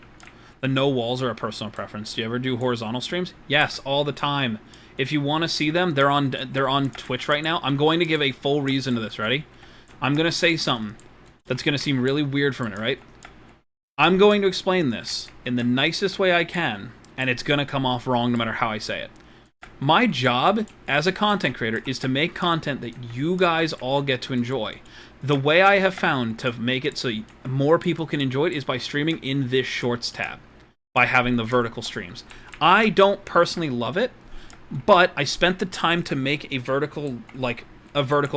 The no walls are a personal preference. Do you ever do horizontal streams? Yes, all the time. If you want to see them, they're on Twitch right now. I'm going to give a full reason to this. Ready? I'm going to say something that's going to seem really weird for a minute, right? I'm going to explain this in the nicest way I can, and it's going to come off wrong no matter how I say it. My job as a content creator is to make content that you guys all get to enjoy. The way I have found to make it so more people can enjoy it is by streaming in this Shorts tab, by having the vertical streams. I don't personally love it, but I spent the time to make a vertical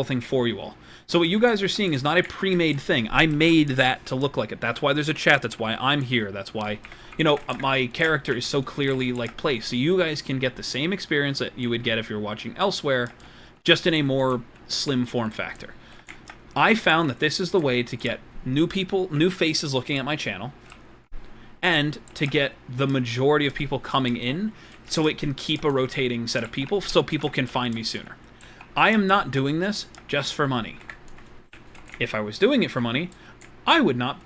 thing for you all. So what you guys are seeing is not a pre-made thing. I made that to look like it. That's why there's a chat. That's why I'm here. That's why, my character is so clearly, placed. So you guys can get the same experience that you would get if you're watching elsewhere, just in a more slim form factor. I found that this is the way to get new people, new faces looking at my channel, and to get the majority of people coming in so it can keep a rotating set of people so people can find me sooner. I am not doing this just for money. If I was doing it for money, I would not,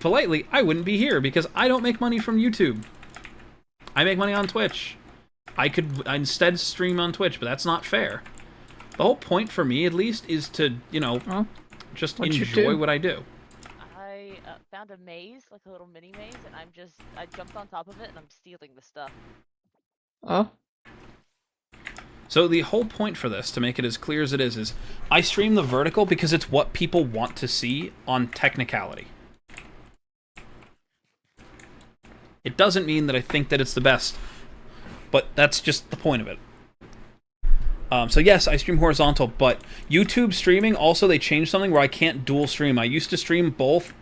politely, I wouldn't be here because I don't make money from YouTube. I make money on Twitch. I could instead stream on Twitch, but that's not fair. The whole point for me, at least, is to, you know, just enjoy what I do. I found a maze, like a little mini maze, and I jumped on top of it and I'm stealing the stuff. Oh. So the whole point for this, to make it as clear as it is I stream the vertical because it's what people want to see on technicality. It doesn't mean that I think that it's the best, but that's just the point of it. So yes, I stream horizontal, but YouTube streaming, also they changed something where I can't dual stream. I used to stream both,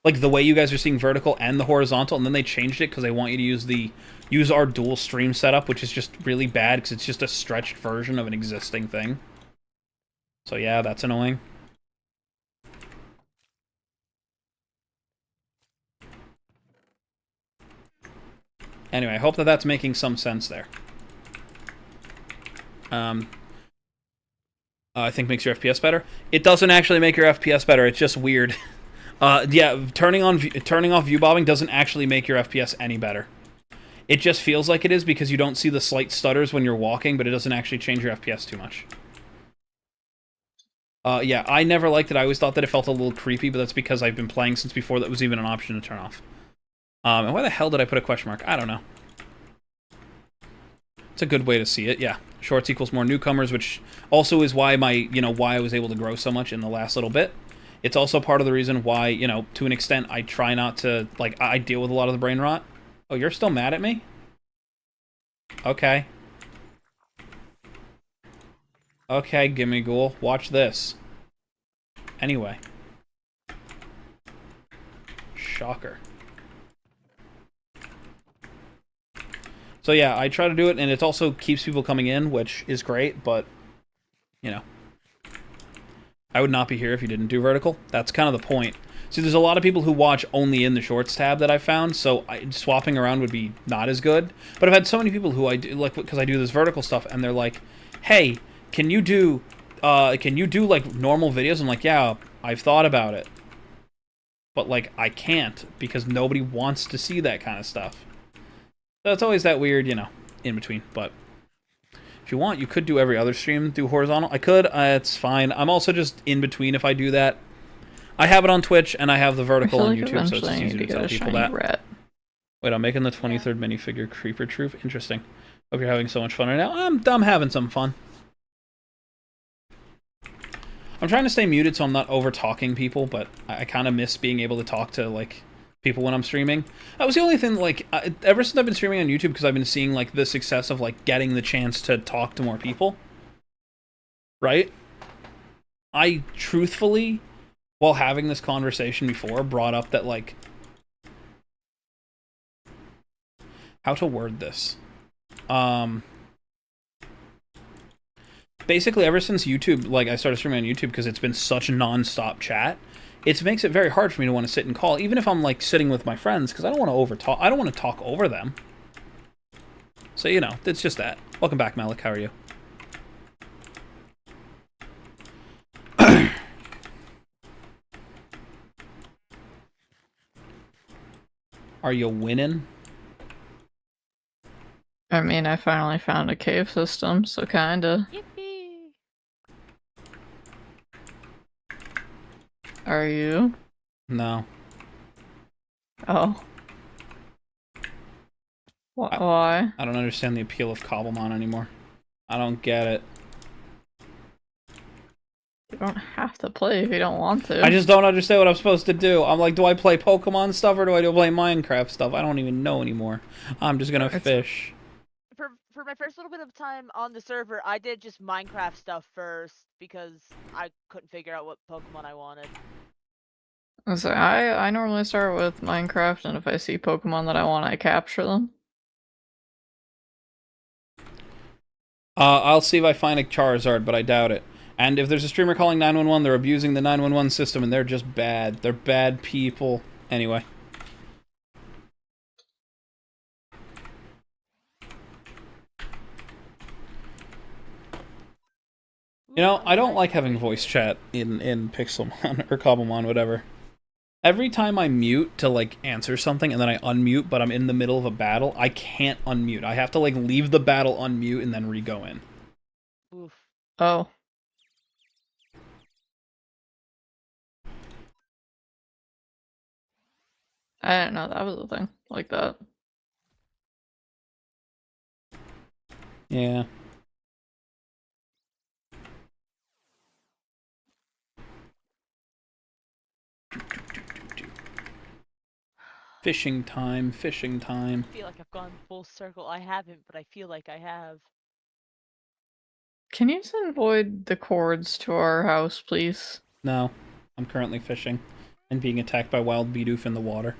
like the way you guys are seeing vertical and the horizontal, and then they changed it because they want you to use our dual stream setup, which is just really bad because it's just a stretched version of an existing thing. So yeah, that's annoying. Anyway, I hope that that's making some sense there. I think makes your FPS better. It doesn't actually make your FPS better. It's just weird. Yeah, turning off view bobbing doesn't actually make your FPS any better. It just feels like it is because you don't see the slight stutters when you're walking, but it doesn't actually change your FPS too much. Yeah, I never liked it. I always thought that it felt a little creepy, but that's because I've been playing since before that was even an option to turn off. And why the hell did I put a question mark? I don't know. It's a good way to see it, yeah. Shorts equals more newcomers, which also is why why I was able to grow so much in the last little bit. It's also part of the reason why, to an extent, I try not to, I deal with a lot of the brain rot. Oh, you're still mad at me? Okay. Okay, gimme ghoul. Watch this. Anyway. Shocker. So yeah, I try to do it, and it also keeps people coming in, which is great, but, I would not be here if you didn't do vertical. That's kind of the point. See, there's a lot of people who watch only in the Shorts tab that I've found, so swapping around would be not as good. But I've had so many people who I do, because I do this vertical stuff, and they're like, hey, can you do normal videos? I'm like, yeah, I've thought about it. But, I can't, because nobody wants to see that kind of stuff. So it's always that weird, in between. But if you want, you could do every other stream, do horizontal. I could, it's fine. I'm also just in between if I do that. I have it on Twitch, and I have the vertical on YouTube, so it's just easy to tell people that. Wait, I'm making the 23rd minifigure Creeper Troop. Interesting. Hope you're having so much fun right now. I'm having some fun. I'm trying to stay muted so I'm not over-talking people, but I kind of miss being able to talk to, people when I'm streaming. That was the only thing, ever since I've been streaming on YouTube, because I've been seeing, the success of, getting the chance to talk to more people. Right? I truthfully, while having this conversation before, brought up that, how to word this. Basically, ever since YouTube, I started streaming on YouTube because it's been such non-stop chat, it makes it very hard for me to want to sit and call, even if I'm, sitting with my friends, because I don't want to over-talk. I don't want to talk over them. So, it's just that. Welcome back, Malik. How are you? Are you winning? I mean, I finally found a cave system, so kinda. Yippee! Are you? No. Oh. Why? I don't understand the appeal of Cobblemon anymore. I don't get it. You don't have to play if you don't want to. I just don't understand what I'm supposed to do. I'm like, do I play Pokemon stuff or do I play Minecraft stuff? I don't even know anymore. I'm just gonna fish. For my first little bit of time on the server, I did just Minecraft stuff first because I couldn't figure out what Pokemon I wanted. So I normally start with Minecraft, and if I see Pokemon that I want, I capture them. I'll see if I find a Charizard, but I doubt it. And if there's a streamer calling 911, they're abusing the 911 system, and they're just bad. They're bad people. Anyway. You know, I don't like having voice chat in Pixelmon or Cobblemon, whatever. Every time I mute to, like, answer something and then I unmute, but I'm in the middle of a battle, I can't unmute. I have to, like, leave the battle, unmute, and then re-go in. Oof. Oh. I didn't know that was a thing like that. Yeah. Fishing time, fishing time. I feel like I've gone full circle. I haven't, but I feel like I have. Can you send Void the cords to our house, please? No, I'm currently fishing and being attacked by wild Bidoof in the water.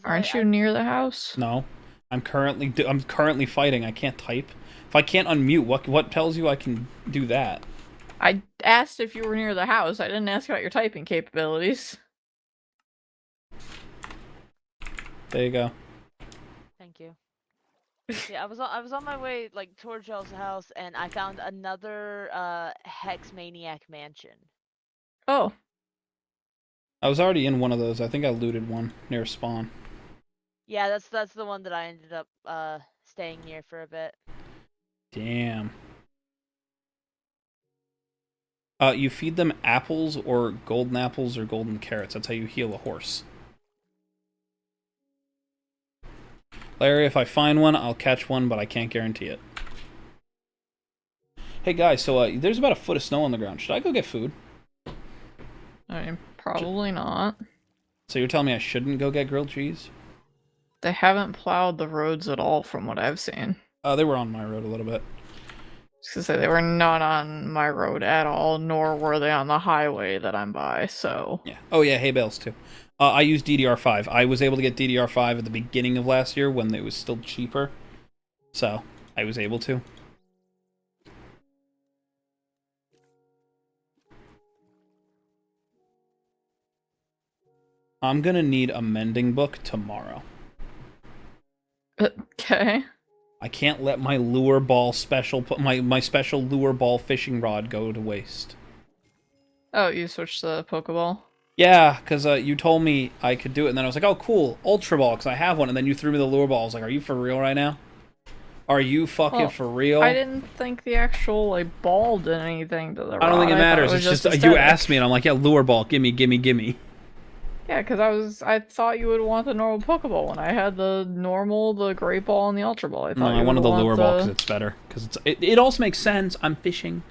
Aren't you near the house? No, I'm currently fighting. I can't type. If I can't unmute, what tells you I can do that? I asked if you were near the house. I didn't ask about your typing capabilities. There you go. Thank you. Yeah, I was on my way like towards y'all's house, and I found another Hex Maniac mansion. Oh. I was already in one of those. I think I looted one near spawn. Yeah, that's the one that I ended up staying near for a bit. Damn. You feed them apples or golden carrots. That's how you heal a horse. Larry, if I find one, I'll catch one, but I can't guarantee it. Hey guys, so there's about a foot of snow on the ground. Should I go get food? I mean, probably not. So you're telling me I shouldn't go get grilled cheese? They haven't plowed the roads at all from what I've seen. They were on my road a little bit. Just to say, they were not on my road at all, nor were they on the highway that I'm by, so... Yeah. Oh yeah, hay bales too. I used DDR5. I was able to get DDR5 at the beginning of last year when it was still cheaper. So, I was able to. I'm gonna need a mending book tomorrow. Okay. I can't let my lure ball my special lure ball fishing rod go to waste. Oh, you switched the Pokeball? Yeah, because you told me I could do it, and then I was like, oh, cool, Ultra Ball, because I have one, and then you threw me the lure ball. I was like, are you for real right now? Are you fucking for real? I didn't think the actual, like, ball did anything to the rod. I don't think it matters. It's just you asked me, and I'm like, yeah, lure ball, gimme, gimme, gimme. Yeah, because I thought you would want the normal Pokeball one. I had the normal, the Great Ball, and the Ultra Ball. I wanted the lure ball because it's better. Because it also makes sense. I'm fishing.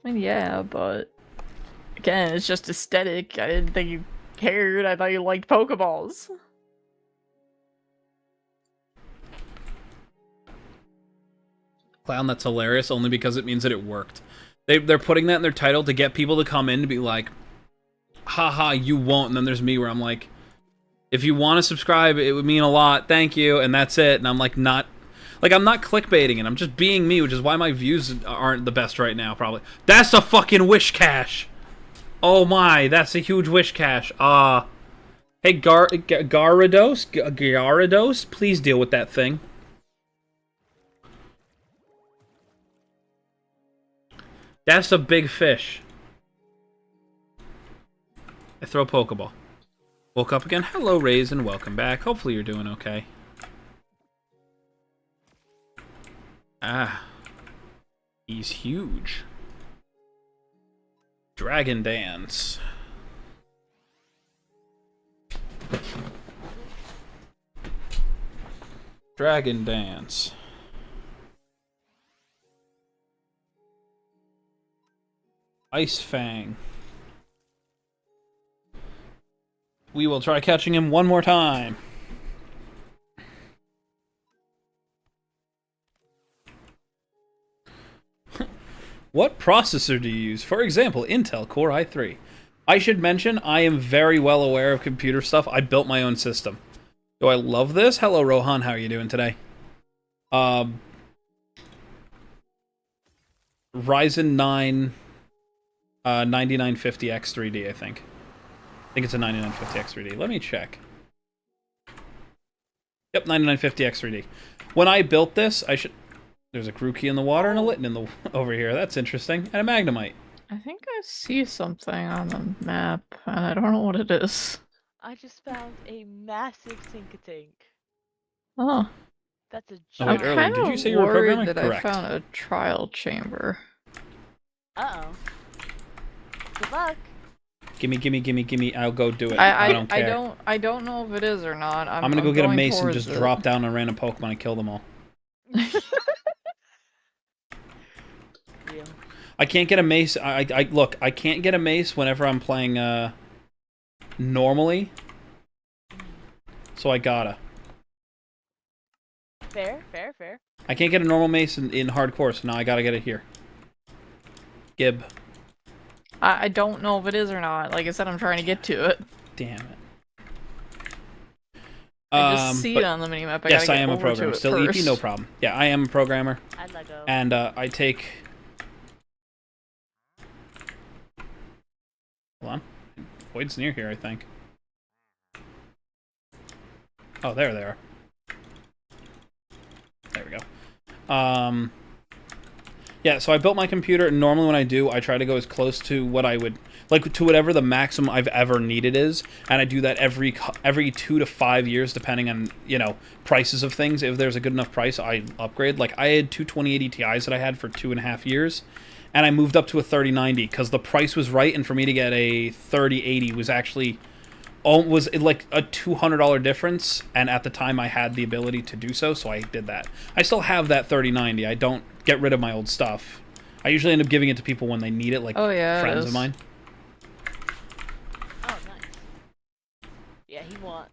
I mean, yeah, but... Again, it's just aesthetic. I didn't think you cared. I thought you liked Pokeballs. Clown, that's hilarious, only because it means that it worked. They're putting that in their title to get people to come in to be like, haha, you won't. And then there's me where I'm like, if you want to subscribe, it would mean a lot. Thank you. And that's it. And I'm like, I'm not clickbaiting it. I'm just being me, which is why my views aren't the best right now, probably. That's a fucking wish cache. Oh my, that's a huge wish cache. Hey, Gyarados, please deal with that thing. That's a big fish. I throw a Pokeball. Woke up again. Hello, Raisin. Welcome back. Hopefully you're doing okay. Ah. He's huge. Dragon Dance. Dragon Dance. Ice Fang. We will try catching him one more time. What processor do you use? For example, Intel Core i3. I should mention, I am very well aware of computer stuff. I built my own system. Do I love this? Hello, Rohan. How are you doing today? Ryzen 9 9950X3D, I think. I think it's a 9950X3D. Let me check. Yep, 9950X3D. When I built this, There's a Grookey in the water and a Litten in the over here. That's interesting. And a Magnemite. I think I see something on the map, and I don't know what it is. I just found a massive Sink-a-Tink. Oh. That's a Oh, I'm wait, earlier, kind did you of say you were a worried programmer? that Correct. I found a trial chamber. Uh-oh. Good luck. Gimme. I'll go do it. I don't care. I don't know if it is or not. I'm gonna go get a mace and just towards it. drop down on random Pokemon and kill them all. Real. I can't get a mace. Look, I can't get a mace whenever I'm playing normally. So I gotta. Fair. I can't get a normal mace in hardcore, so now I gotta get it here. Gib. I don't know if it is or not. Like I said, I'm trying to get to it. Damn it. I just see it on the minimap. Yes, I am a programmer. Still EP, no problem. Yeah, I am a programmer. I Lego. And I take... Hold on. Void's near here, I think. Oh, there they are. There we go. Yeah, so I built my computer, and normally when I do, I try to go as close to what I would... Like, to whatever the maximum I've ever needed is, and I do that every 2 to 5 years, depending on, you know, prices of things. If there's a good enough price, I upgrade. Like, I had two 2080 Ti's that I had for 2.5 years, and I moved up to a 3090, because the price was right, and for me to get a 3080 was actually... was like a $200 difference, and at the time I had the ability to do so I did that. I still have that 3090. I don't get rid of my old stuff. I usually end up giving it to people when they need it, like friends of mine. Oh, nice. Yeah, he wants.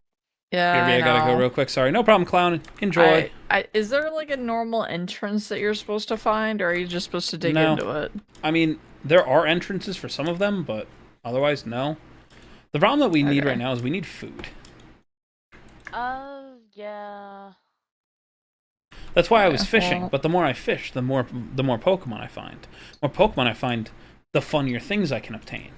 Yeah, I gotta go real quick. Sorry, no problem, clown. Enjoy. Is there like a normal entrance that you're supposed to find, or are you just supposed to dig into it? I mean, there are entrances for some of them, but otherwise, no. The problem that we need right now is we need food. Yeah. That's why I was fishing, but the more I fish, the more Pokemon I find. The more Pokemon I find, the funnier things I can obtain.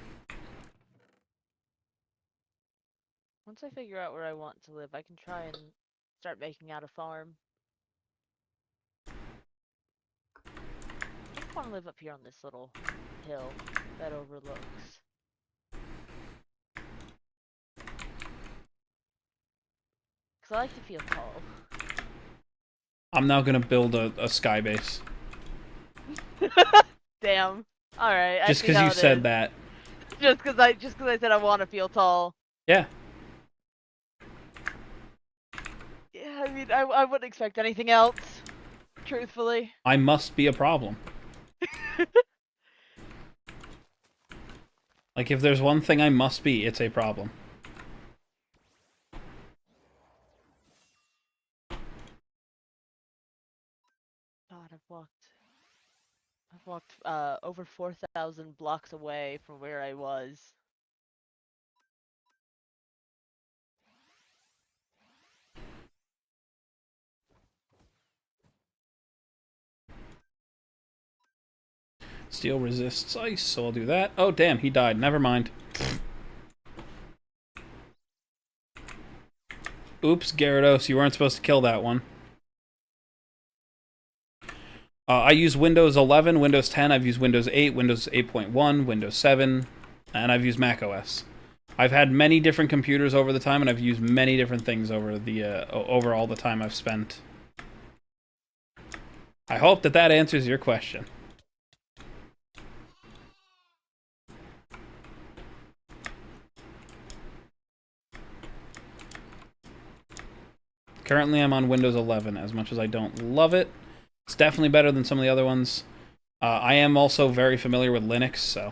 Once I figure out where I want to live, I can try and start making out a farm. I just want to live up here on this little hill that overlooks. Because I like to feel tall. I'm now gonna build a sky base. Damn. Alright. Just because you said that. Just because I said I want to feel tall. Yeah. Yeah, I mean, I wouldn't expect anything else. Truthfully. I must be a problem. Like, if there's one thing I must be, it's a problem. God, I've walked over 4,000 blocks away from where I was. Steel resists ice, so I'll do that. Oh, damn, he died. Never mind. Oops, Gyarados, you weren't supposed to kill that one. I use Windows 11, Windows 10, I've used Windows 8, Windows 8.1, Windows 7, and I've used macOS. I've had many different computers over the time, and I've used many different things over all the time I've spent. I hope that answers your question. Currently, I'm on Windows 11, as much as I don't love it. It's definitely better than some of the other ones. I am also very familiar with Linux, so...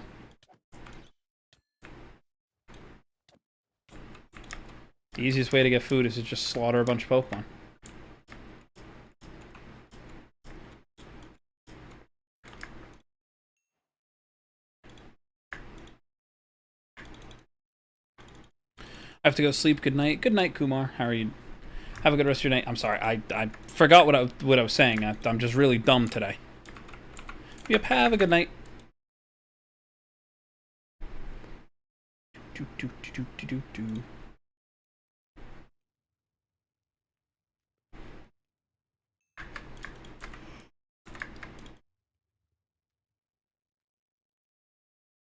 The easiest way to get food is to just slaughter a bunch of Pokemon. I have to go sleep. Good night. Good night, Kumar. How are you? Have a good rest of your night. I'm sorry, I forgot what I was saying. I'm just really dumb today. Yep, have a good night.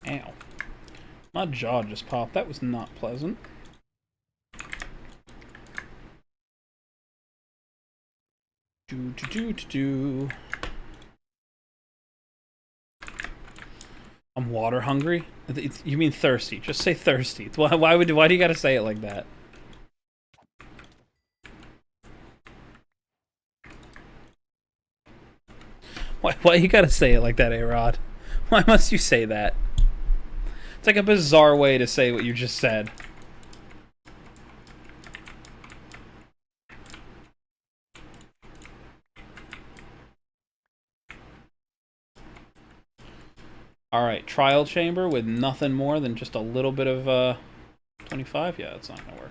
Ow. My jaw just popped. That was not pleasant. Do. I'm water hungry? You mean thirsty. Just say thirsty. Why do you gotta say it like that? Why you gotta say it like that, A-Rod? Why must you say that? It's like a bizarre way to say what you just said. Alright, trial chamber with nothing more than just a little bit of, 25? Yeah, that's not gonna work.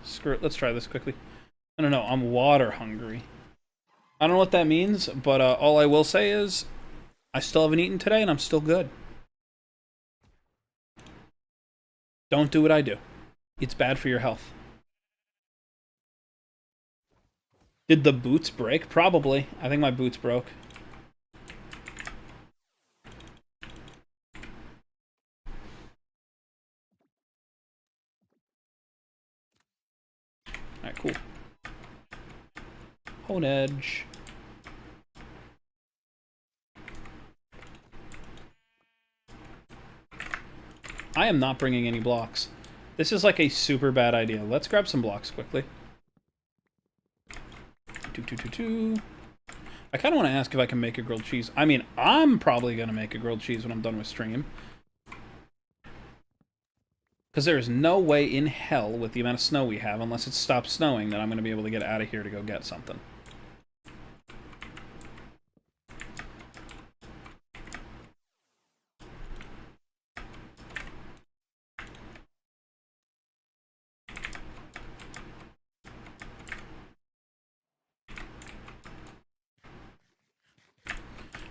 Screw it. Let's try this quickly. No, I'm water hungry. I don't know what that means, but all I will say is I still haven't eaten today and I'm still good. Don't do what I do. It's bad for your health. Did the boots break? Probably. I think my boots broke. Alright, cool. Hone edge. I am not bringing any blocks. This is like a super bad idea. Let's grab some blocks quickly. I kind of want to ask if I can make a grilled cheese. I mean, I'm probably going to make a grilled cheese when I'm done with stream. Because there is no way in hell with the amount of snow we have, unless it stops snowing, that I'm going to be able to get out of here to go get something.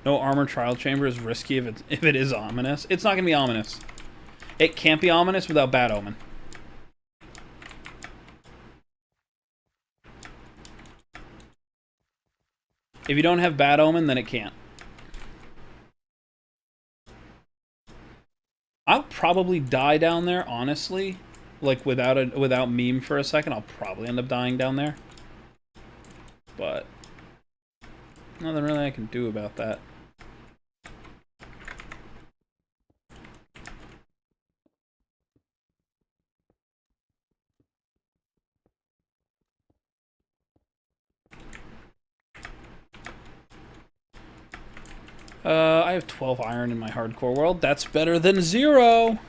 No armor trial chamber is risky if it is ominous. It's not going to be ominous. It can't be ominous without bad omen. If you don't have bad omen, then it can't. I'll probably die down there, honestly. Like without meme for a second, I'll probably end up dying down there. But nothing really I can do about that. I have 12 iron in my hardcore world. That's better than 0!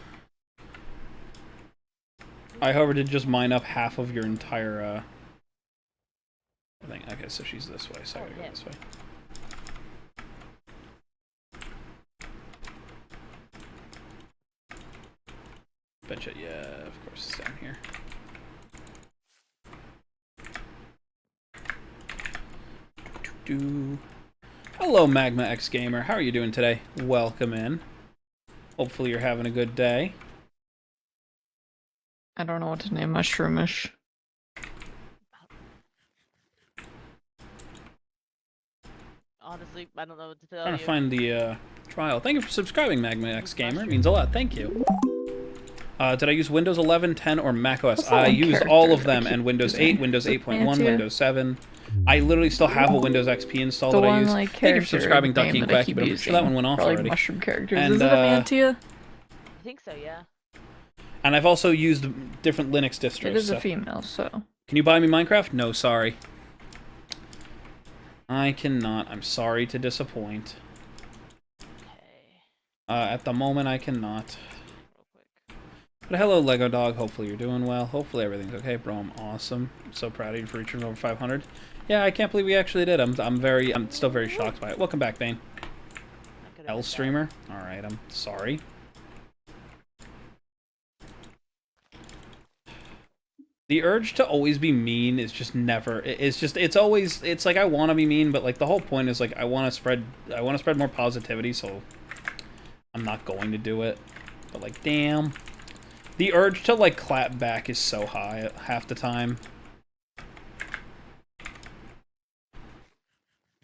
I, however, did just mine up half of your entire, thing. Okay, so she's this way, so I gotta go this way. Betcha, yeah, of course it's down here. Hello, Magma X Gamer. How are you doing today? Welcome in. Hopefully you're having a good day. I don't know what to name my shroomish. Honestly, I don't know what to tell you. Trying to find the trial. Thank you for subscribing, Magma X Gamer. It means a lot. Thank you. Did I use Windows 11, 10, or Mac OS? I used all of them, and Windows 8, Windows 8.1, Windows 7. I literally still have a Windows XP installed that I use. Like, thank you for subscribing, Ducky and Quacky, but I'm sure that one went off already. Mushroom characters. And, is it a Mantia? I think so, yeah. And I've also used different Linux distros. It is a female, so. Can you buy me Minecraft? No, sorry. I cannot. I'm sorry to disappoint. Okay. At the moment, I cannot. But hello, Lego Dog. Hopefully you're doing well. Hopefully everything's okay, bro. I'm awesome. I'm so proud of you for reaching over 500. Yeah, I can't believe we actually did. I'm still very shocked by it. Welcome back, Bane. L streamer. All right, I'm sorry. The urge to always be mean is just never. It's always. It's like I want to be mean, but like the whole point is like I want to spread more positivity. So I'm not going to do it. But like, damn. The urge to, like, clap back is so high half the time.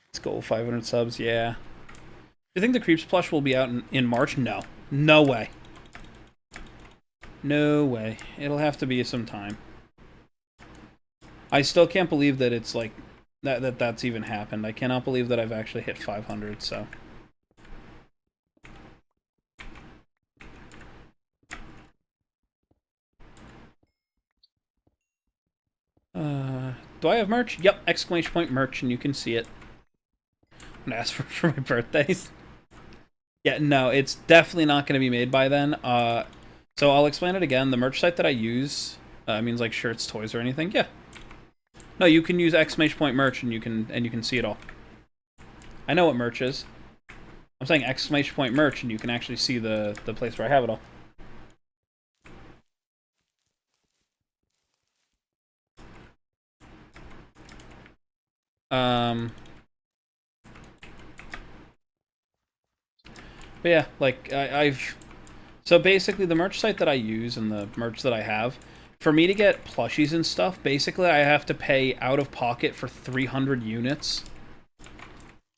Let's go, 500 subs, yeah. You think the Creeps plush will be out in March? No. No way. No way. It'll have to be some time. I still can't believe that it's like that's even happened. I cannot believe that I've actually hit 500, so. Do I have merch? Yep, exclamation point merch, and you can see it. I'm gonna ask for my birthdays. Yeah, no, it's definitely not going to be made by then. So I'll explain it again. The merch site that I use means like shirts, toys, or anything. Yeah. No, you can use exclamation point merch, and you can see it all. I know what merch is. I'm saying exclamation point merch, and you can actually see the place where I have it all. But yeah, like, I've... So basically, the merch site that I use and the merch that I have, for me to get plushies and stuff, basically I have to pay out of pocket for 300 units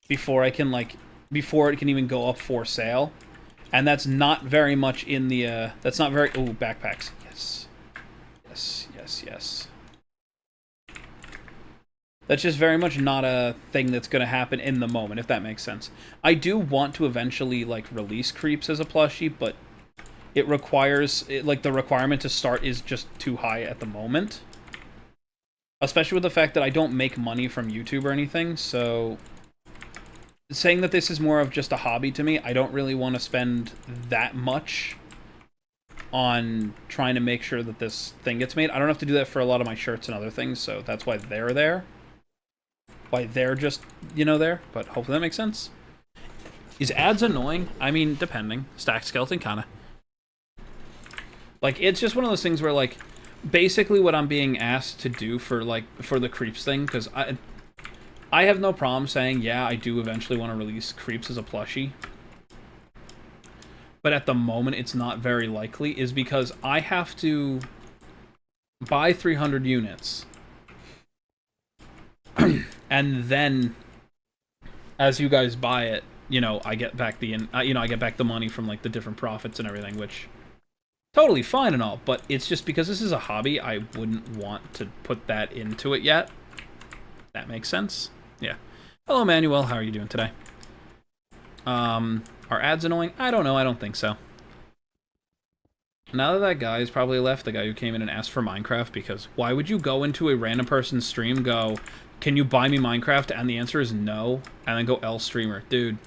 before I can, like, before it can even go up for sale. And that's not very much in the, that's not very... Ooh, backpacks. Yes. Yes, yes, yes. That's just very much not a thing that's going to happen in the moment, if that makes sense. I do want to eventually, like, release Creeps as a plushie, but it requires... like, the requirement to start is just too high at the moment. Especially with the fact that I don't make money from YouTube or anything, so... Saying that this is more of just a hobby to me, I don't really want to spend that much on trying to make sure that this thing gets made. I don't have to do that for a lot of my shirts and other things, so that's why they're there. Why they're just, you know, there. But hopefully that makes sense. Is ads annoying? I mean, depending. Stacked skeleton, kinda. Like, it's just one of those things where, like, basically what I'm being asked to do for, like, for the Creeps thing, because I have no problem saying, yeah, I do eventually want to release Creeps as a plushie. But at the moment, it's not very likely, is because I have to buy 300 units. And then, as you guys buy it, you know, I get back the, I get back the money from, like, the different profits and everything, which, totally fine and all, but it's just because this is a hobby, I wouldn't want to put that into it yet. That makes sense? Yeah. Hello, Manuel. How are you doing today? Are ads annoying? I don't know. I don't think so. Now that guy's probably left, the guy who came in and asked for Minecraft, because why would you go into a random person's stream, go, can you buy me Minecraft? And the answer is no, and then go L streamer. Dude,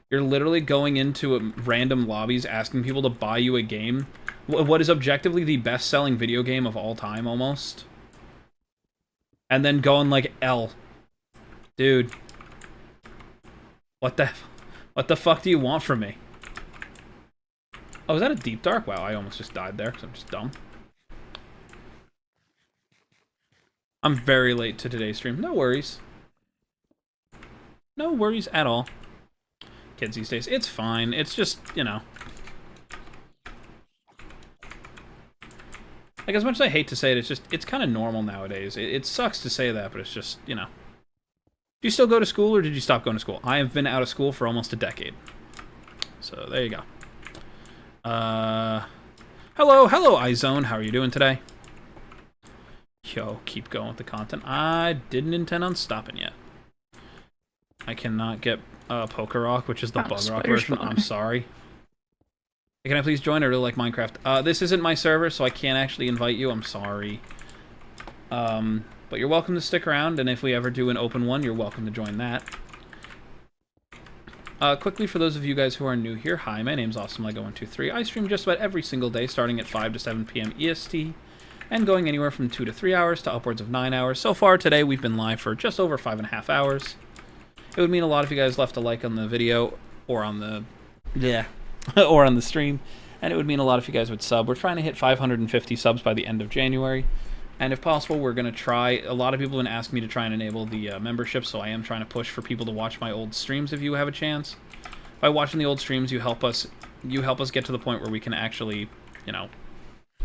you're literally going into random lobbies asking people to buy you a game. What is objectively the best-selling video game of all time, almost. And then going like L. Dude. What the fuck do you want from me? Oh, is that a deep dark? Wow, I almost just died there because I'm just dumb. I'm very late to today's stream. No worries. No worries at all. Kids these days, it's fine. It's just, you know. Like, as much as I hate to say it, it's kind of normal nowadays. It sucks to say that, but it's just, you know. Do you still go to school, or did you stop going to school? I have been out of school for almost a decade. So, there you go. Hello, iZone. How are you doing today? Yo, keep going with the content. I didn't intend on stopping yet. I cannot get Poker Rock, which is the Bug Rock version. I'm sorry. Can I please join? I really like Minecraft. This isn't my server, so I can't actually invite you. I'm sorry. But you're welcome to stick around, and if we ever do an open one, you're welcome to join that. Quickly, for those of you guys who are new here, hi, my name's AwesomeLego123. I stream just about every single day, starting at 5 to 7 p.m. EST, and going anywhere from 2 to 3 hours to upwards of 9 hours. So far today, we've been live for just over 5.5 hours. It would mean a lot if you guys left a like on the video, or on the... yeah, or on the stream, and it would mean a lot if you guys would sub. We're trying to hit 550 subs by the end of January. And if possible, we're going to try... A lot of people have been asking me to try and enable the membership, so I am trying to push for people to watch my old streams if you have a chance. By watching the old streams, you help us get to the point where we can actually, you know,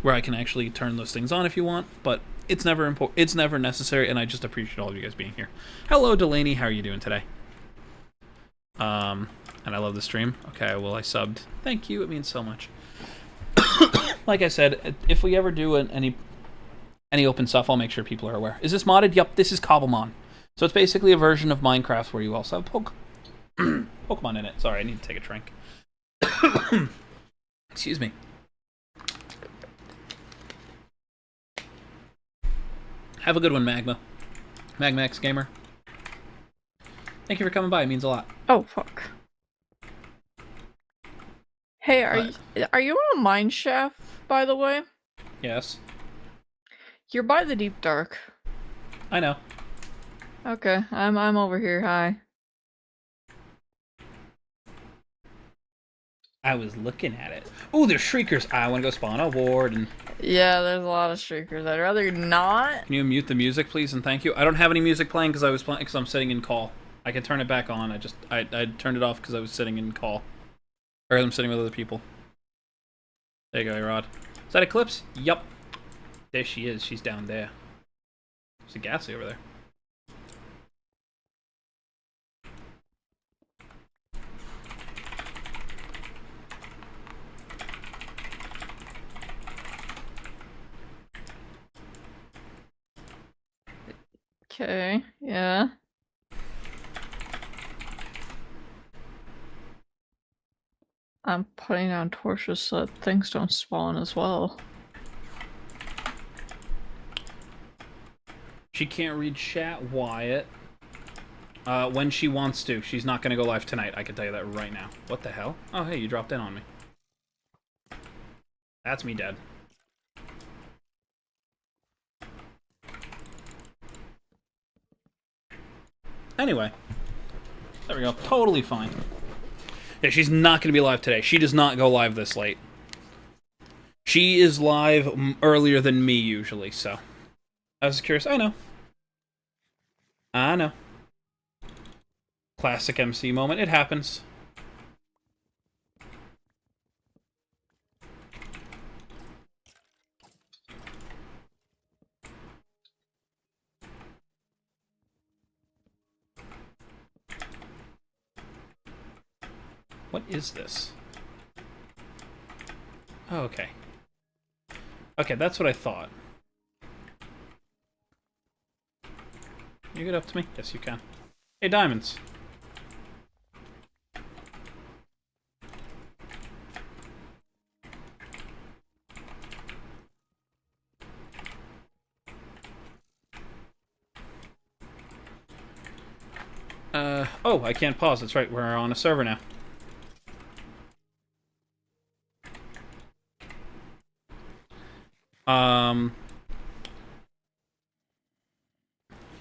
where I can actually turn those things on if you want, but it's never necessary, and I just appreciate all of you guys being here. Hello, Delaney. How are you doing today? And I love the stream. Okay, well, I subbed. Thank you, it means so much. Like I said, if we ever do any open stuff, I'll make sure people are aware. Is this modded? Yup, this is Cobblemon. So it's basically a version of Minecraft where you also have Pokemon in it. Sorry, I need to take a drink. Excuse me. Have a good one, Magma. Magmax Gamer. Thank you for coming by, it means a lot. Oh, fuck. Hey, are you on a mine shaft, by the way? Yes. You're by the deep dark. I know. Okay, I'm over here. Hi. I was looking at it. Ooh, there's shriekers. I want to go spawn a ward and... Yeah, there's a lot of streakers. I'd rather not. Can you mute the music, please, and thank you? I don't have any music playing because I'm sitting in call. I can turn it back on. I turned it off because I was sitting in call. Or I'm sitting with other people. There you go, Rod. Is that Eclipse? Yup. There she is. She's down there. There's a Gassy over there. Okay, yeah. I'm putting down torches so that things don't spawn as well. She can't read chat, Wyatt. When she wants to. She's not going to go live tonight. I can tell you that right now. What the hell? Oh, hey, you dropped in on me. That's me dead. Anyway. There we go. Totally fine. Yeah, she's not going to be live today. She does not go live this late. She is live earlier than me, usually, so... I was curious. I know. I know. Classic MC moment. It happens. What is this? Oh, okay. Okay, that's what I thought. Can you get up to me? Yes, you can. Hey, diamonds. Oh, I can't pause. That's right. We're on a server now.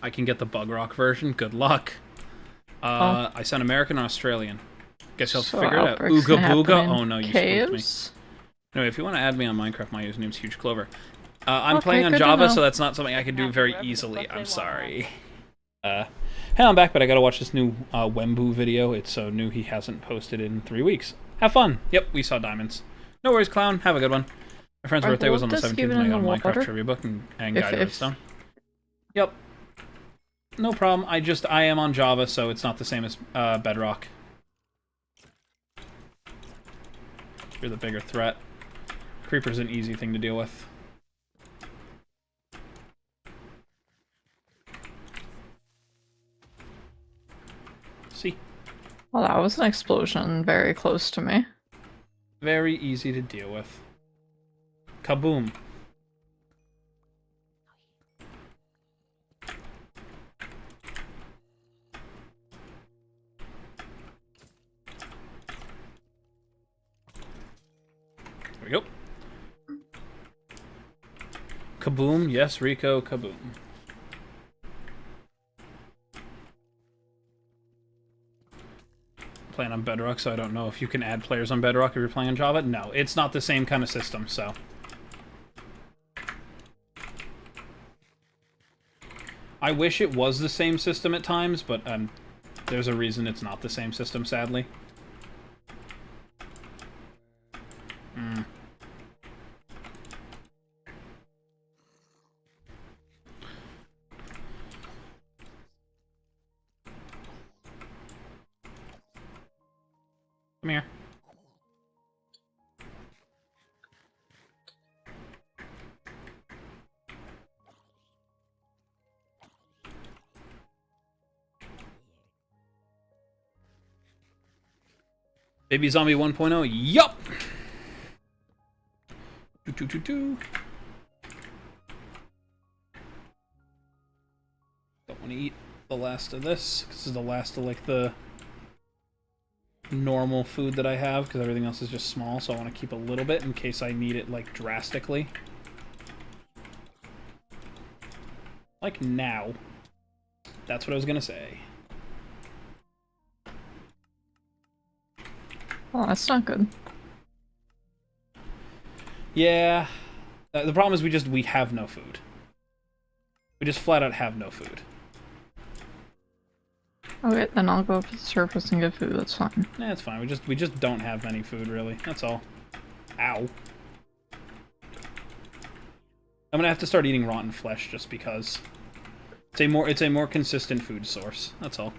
I can get the Bug Rock version. Good luck. I sound American or Australian. Guess you'll have to figure it out. Ooga Booga? Oh no, you spooked me. Anyway, if you want to add me on Minecraft, my username's Huge Clover. I'm playing on Java, so that's not something I can do very easily. I'm sorry. Hey, I'm back, but I gotta watch this new Wembu video. It's so new he hasn't posted in 3 weeks. Have fun. Yep, we saw diamonds. No worries, clown. Have a good one. My friend's birthday was on the 17th, and I got a Minecraft trivia book and guide redstone. Yep. No problem. I am on Java, so it's not the same as Bedrock. You're the bigger threat. Creeper's an easy thing to deal with. See? Well, that was an explosion very close to me. Very easy to deal with. Kaboom. There we go. Kaboom. Yes, Rico, kaboom. Playing on Bedrock, so I don't know if you can add players on Bedrock if you're playing on Java. No, it's not the same kind of system, so... I wish it was the same system at times, but there's a reason it's not the same system, sadly. Come here. Baby Zombie 1.0, yup! Don't want to eat the last of this. This is the last of, like, the normal food that I have, because everything else is just small, so I want to keep a little bit in case I need it, like, drastically. Like now. That's what I was gonna say. Oh, that's not good. Yeah. The problem is we have no food. We just flat out have no food. Okay, then I'll go up to the surface and get food, that's fine. Nah, it's fine. We just don't have any food, really. That's all. Ow. I'm gonna have to start eating rotten flesh just because. It's a more consistent food source. That's all.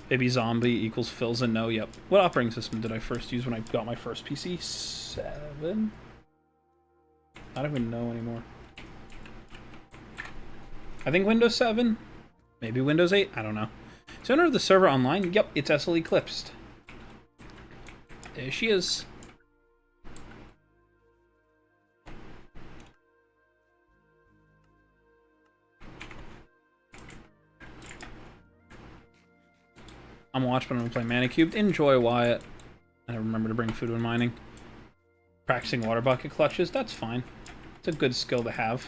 Baby zombie equals fills and no. Yep. What operating system did I first use when I got my first PC? 7? I don't even know anymore. I think Windows 7. Maybe Windows 8. I don't know. So owner of the server online. Yep, it's SL Eclipsed. There she is. I'm watching, but I'm gonna play Manicubed. Enjoy, Wyatt. And remember to bring food when mining. Practicing water bucket clutches, that's fine. It's a good skill to have.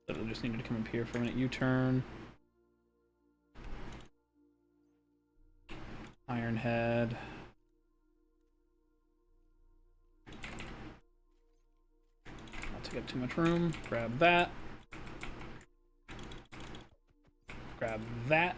Literally just needed to come up here for a minute. U-turn. Iron head. Take up too much room. Grab that. Grab that.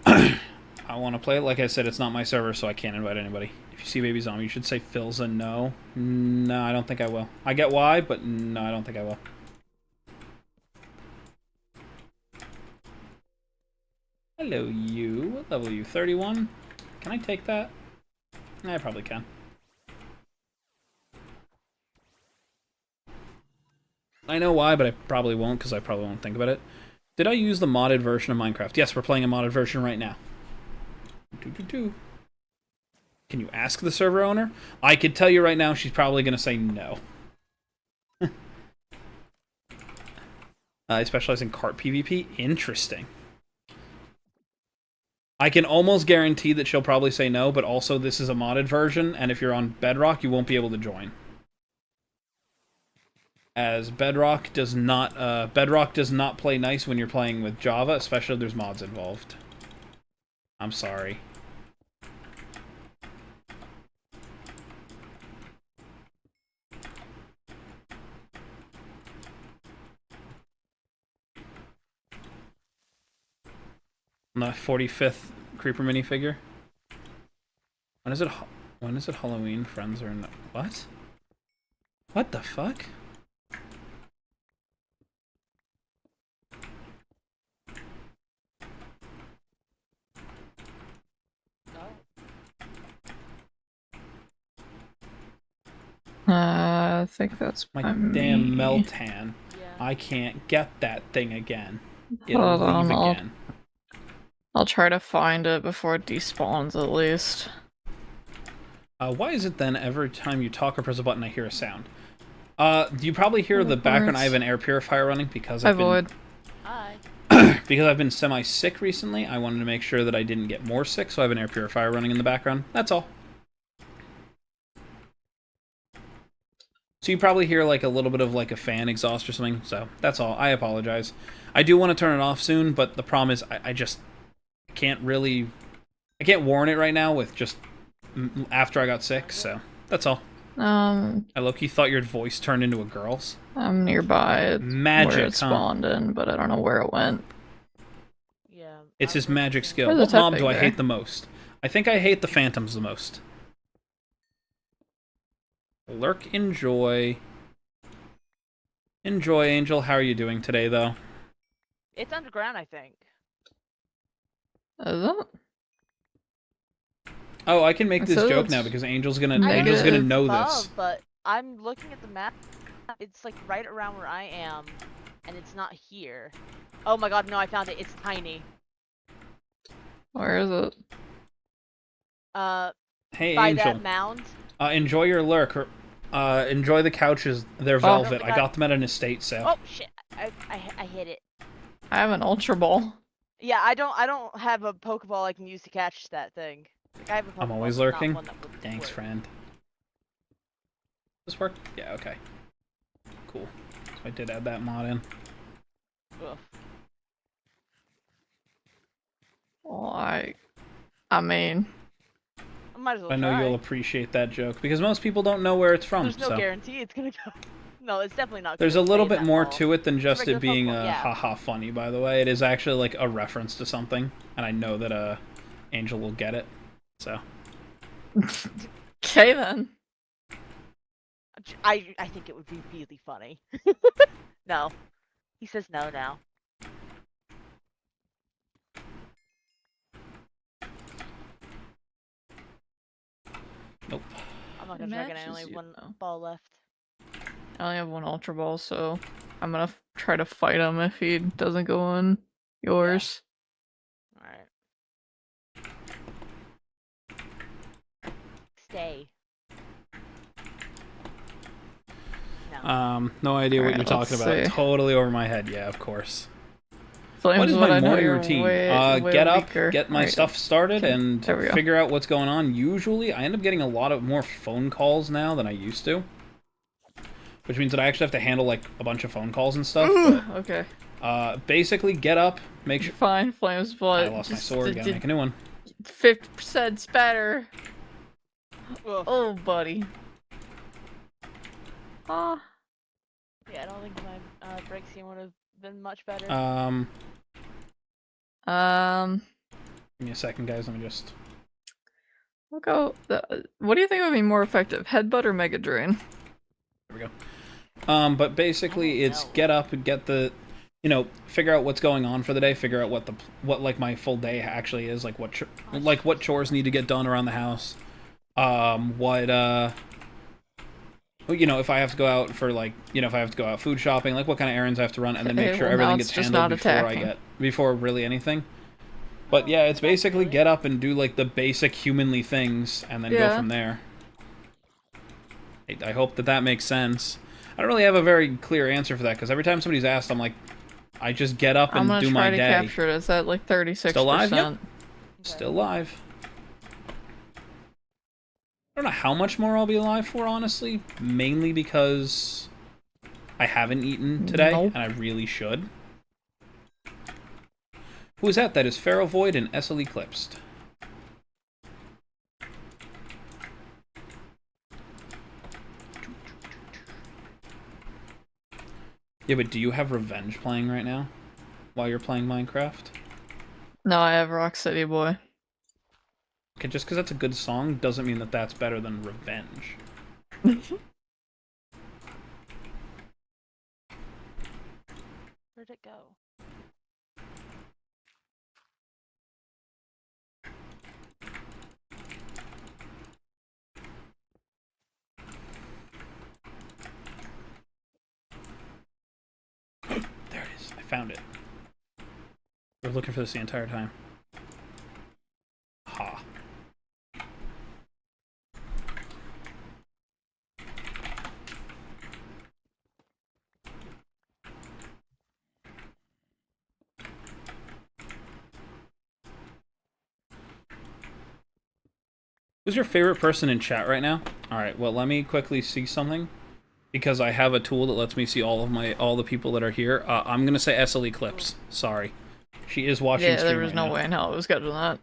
I want to play it. Like I said, it's not my server, so I can't invite anybody. If you see Baby Zombie, you should say Phil's a no. No, I don't think I will. I get why, but no, I don't think I will. Hello, you. What level are you? 31? Can I take that? I probably can. I know why, but I probably won't, because I probably won't think about it. Did I use the modded version of Minecraft? Yes, we're playing a modded version right now. Can you ask the server owner? I could tell you right now, she's probably going to say no. I specialize in cart PvP. Interesting. I can almost guarantee that she'll probably say no, but also this is a modded version, and if you're on Bedrock, you won't be able to join. As Bedrock does not play nice when you're playing with Java, especially if there's mods involved. I'm sorry. On the 45th Creeper minifigure. When is it Halloween? Friends are in... What? What the fuck? I think that's My by damn me. Meltan. Yeah. I can't get that thing again. Hold It'll on, leave again. I'll try to find it before it despawns at least. Why is it then every time you talk or press a button I hear a sound? You probably hear the background. I have an air purifier running because I've been because I've been semi-sick recently. I wanted to make sure that I didn't get more sick, so I have an air purifier running in the background. That's all. So you probably hear like a little bit of like a fan exhaust or something, so that's all. I apologize. I do want to turn it off soon, but the problem is I just can't really... I can't warn it right now with just after I got sick, so that's all. I low-key thought your voice turned into a girl's. I'm nearby Magic, where it spawned in, but I don't know where it went. Yeah. It's his magic skill. Where's What the mob tech do I there? hate the most? I think I hate the phantoms the most. Lurk, enjoy. Enjoy, Angel. How are you doing today, though? It's underground, I think. Is it? Oh, I can make this So joke it's now because Angel's gonna negative. know Above, this. but I'm looking at the map. It's like right around where I am, and it's not here. Oh my god, no, I found it. It's tiny. Where is it? Hey, By Angel. that mound. Enjoy your lurk. Enjoy the couches. They're velvet. I got them at an estate sale. Oh shit! I hit it. I have an Ultra Ball. Yeah, I don't have a Pokeball I can use to catch that thing. Like, I have a Pokeball, I'm always but not lurking. one that would Thanks, work. friend. Does this work? Yeah, okay. Cool. So I did add that mod in. Ugh. Well, I mean, I might as well I know try. you'll appreciate that joke because most people don't know where it's from. There's no so. guarantee it's gonna go. No, it's definitely not. There's a little bit more to it than just it regular being Pokeball, yeah. haha funny, by the way. It is actually like a reference to something, and I know that Angel will get it. So. okay then. I think it would be really funny. No. He says no now. Nope. I'm not gonna try again. I only have one ball left. I only have one Ultra Ball, so I'm gonna try to fight him if he doesn't go in yours. Alright. Stay. No. No idea what Alright, you're talking let's about. see. Totally over my head. Yeah, of course. Flames, What is I my know morning you're routine? way Get up, weaker. get my Alright, stuff started, and there we go. figure out what's going on. Usually, I end up getting a lot of more phone calls now than I used to. Which means that I actually have to handle, like, a bunch of phone calls and stuff. Okay. Basically, get up, make sure... Fine, Flames, but I lost my sword, gotta make a new one. 50% spatter. Ugh. Oh, buddy. Ah. Yeah, I don't think my break scene would have been much better. Give me a second, guys. Let me just... We'll go... what do you think would be more effective, Headbutt or Mega Drain? There we go. But basically, it's get up and get the... You know, figure out what's going on for the day. Figure out what like my full day actually is. Like what chores need to get done around the house. You know, if I have to go out for like, you know, if I have to go out food shopping, like what kind of errands I have to run, and then make sure well, everything now gets it's just handled not before really anything. But yeah, it's basically get up and do like the basic humanly things, and then go from there. I hope that makes sense. I don't really have a very clear answer for that because every time somebody's asked, I'm like, I just get up and do my day. I'm gonna try to capture it. It's at like 36%. Still alive? Yep. Still alive. I don't know how much more I'll be alive for, honestly. Mainly because I haven't eaten today, and I really should. Who is that? That is Pharaoh Void and SL Eclipsed. Yeah, but do you have Revenge playing right now? While you're playing Minecraft? No, I have Rock City Boy. Okay, just because that's a good song doesn't mean that that's better than Revenge. Where'd it go? There it is. I found it. We were looking for this the entire time. Ha. Who's your favorite person in chat right now? Alright, well, let me quickly see something. Because I have a tool that lets me see all the people that are here. I'm gonna say SL Eclipse. Sorry. She is watching stream there was right no now. way in hell it was good with that.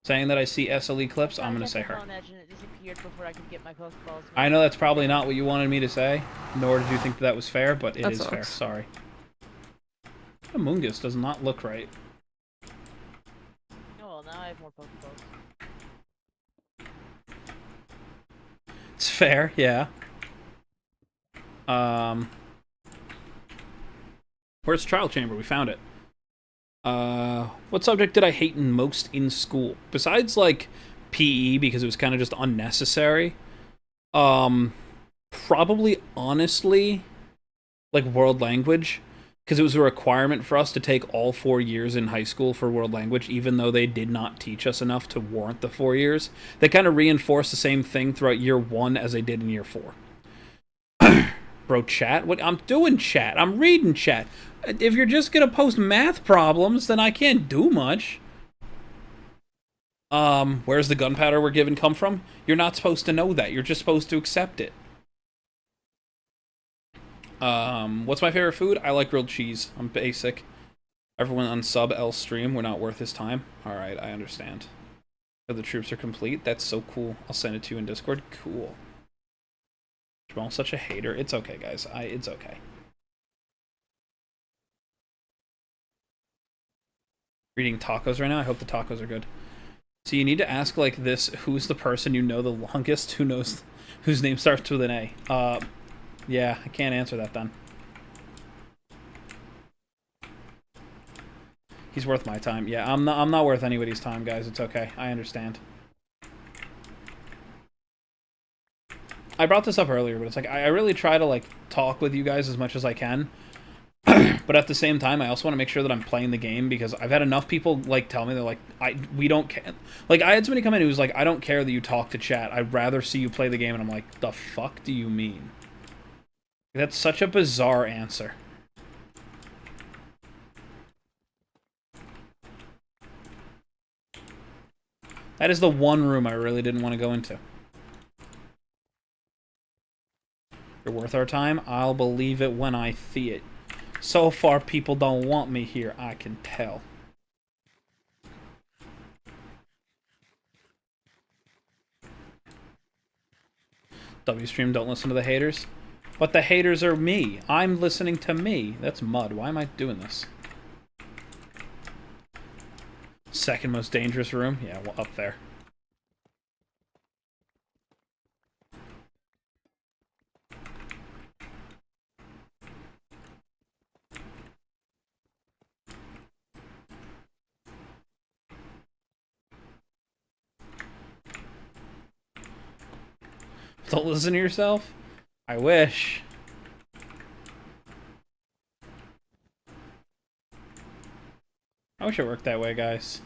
Saying that I see SL Eclipse, I'm gonna say her. It disappeared before I could get my Pokeballs. I know that's probably not what you wanted me to say, nor did you think that was fair, but it is fair. Sorry. Amoongus does not look right. Oh, well, now I have more Pokeballs. It's fair, yeah. Where's Trial Chamber? We found it. What subject did I hate most in school? Besides, like, PE, because it was kind of just unnecessary. Probably, honestly, like, world language. Because it was a requirement for us to take all 4 years in high school for world language, even though they did not teach us enough to warrant the 4 years. They kind of reinforced the same thing throughout year 1 as they did in year 4. Bro, chat? What? I'm doing chat. I'm reading chat. If you're just gonna post math problems, then I can't do much. Where's the gunpowder we're given come from? You're not supposed to know that. You're just supposed to accept it. What's my favorite food? I like grilled cheese. I'm basic. Everyone unsub L stream. We're not worth his time. Alright, I understand. The troops are complete. That's so cool. I'll send it to you in Discord. Cool. Jamal's such a hater. It's okay, guys. It's okay. Eating tacos right now. I hope the tacos are good. So you need to ask like this: who's the person you know the longest? Whose name starts with an A? Yeah, I can't answer that then. He's worth my time. Yeah, I'm not worth anybody's time, guys. It's okay. I understand. I brought this up earlier, but it's like I really try to like talk with you guys as much as I can. But at the same time, I also want to make sure that I'm playing the game, because I've had enough people like tell me they're like, we don't care. Like, I had somebody come in who was like, I don't care that you talk to chat. I'd rather see you play the game. And I'm like, the fuck do you mean? That's such a bizarre answer. That is the one room I really didn't want to go into. You're worth our time. I'll believe it when I see it. So far, people don't want me here. I can tell. W-stream, don't listen to the haters. But the haters are me. I'm listening to me. That's mud. Why am I doing this? Second most dangerous room? Yeah, well, up there. Don't listen to yourself? I wish. I wish it worked that way, guys.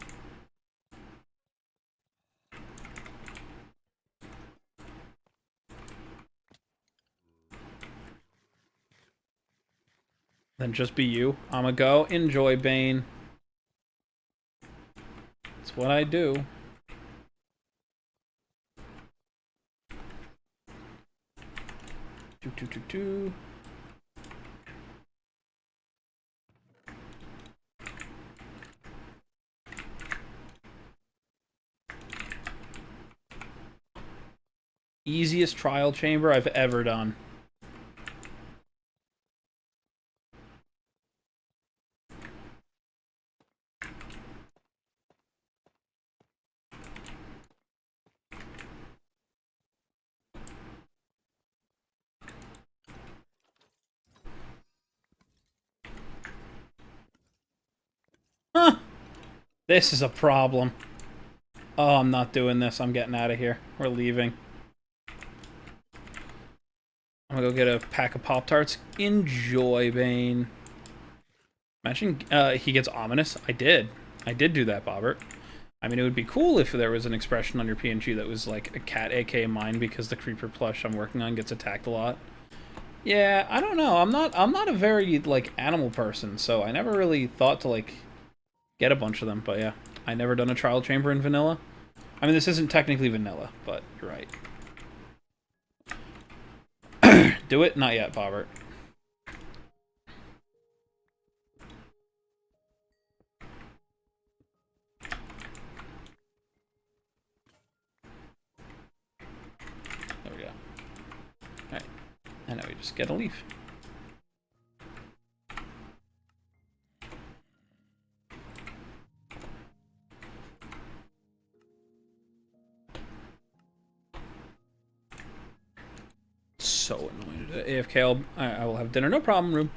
Then just be you. I'ma go. Enjoy, Bane. It's what I do. Do. Easiest trial chamber I've ever done. Huh. This is a problem. Oh, I'm not doing this. I'm getting out of here. We're leaving. I'm gonna go get a pack of Pop-Tarts. Enjoy, Bane. Imagine he gets ominous. I did do that, Bobbert. I mean, it would be cool if there was an expression on your PNG that was like a cat, aka mine, because the creeper plush I'm working on gets attacked a lot. Yeah, I don't know. I'm not a very like animal person, so I never really thought to like get a bunch of them. But yeah, I never done a trial chamber in vanilla. I mean, this isn't technically vanilla, but you're right. Do it? Not yet, Bobbert. There we go. Alright. And now we just get a leaf. so annoyed. AFK, I will have dinner. No problem, room.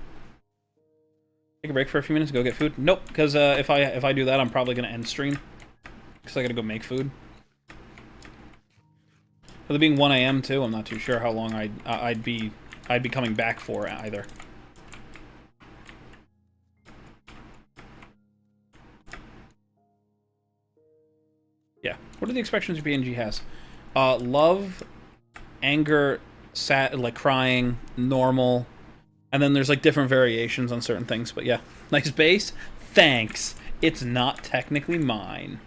Take a break for a few minutes, go get food. Nope, because if I do that, I'm probably gonna end stream. Because I gotta go make food. With it being 1 AM too, I'm not too sure how long I'd be coming back for either. Yeah. What are the expressions BNG has? Love, anger, sad, like crying, normal, and then there's like different variations on certain things. But yeah, nice base. Thanks. It's not technically mine.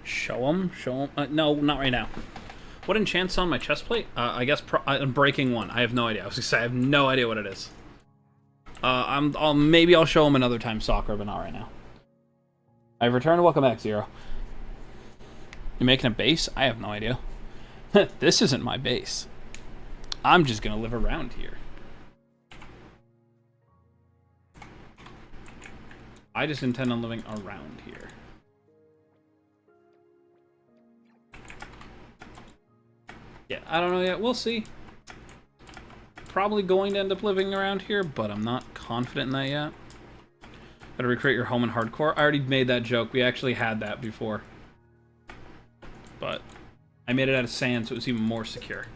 Show him? No, not right now. What enchants on my chest plate? I guess I'm breaking one. I have no idea. I was gonna say I have no idea what it is. Maybe I'll show him another time, Soccer, but not right now. I've returned. Welcome back, Zero. You're making a base? I have no idea. This isn't my base. I'm just gonna live around here. I just intend on living around here. Yeah, I don't know yet. We'll see. Probably going to end up living around here, but I'm not confident in that yet. Gotta recreate your home in hardcore. I already made that joke. We actually had that before. But I made it out of sand, so it was even more secure.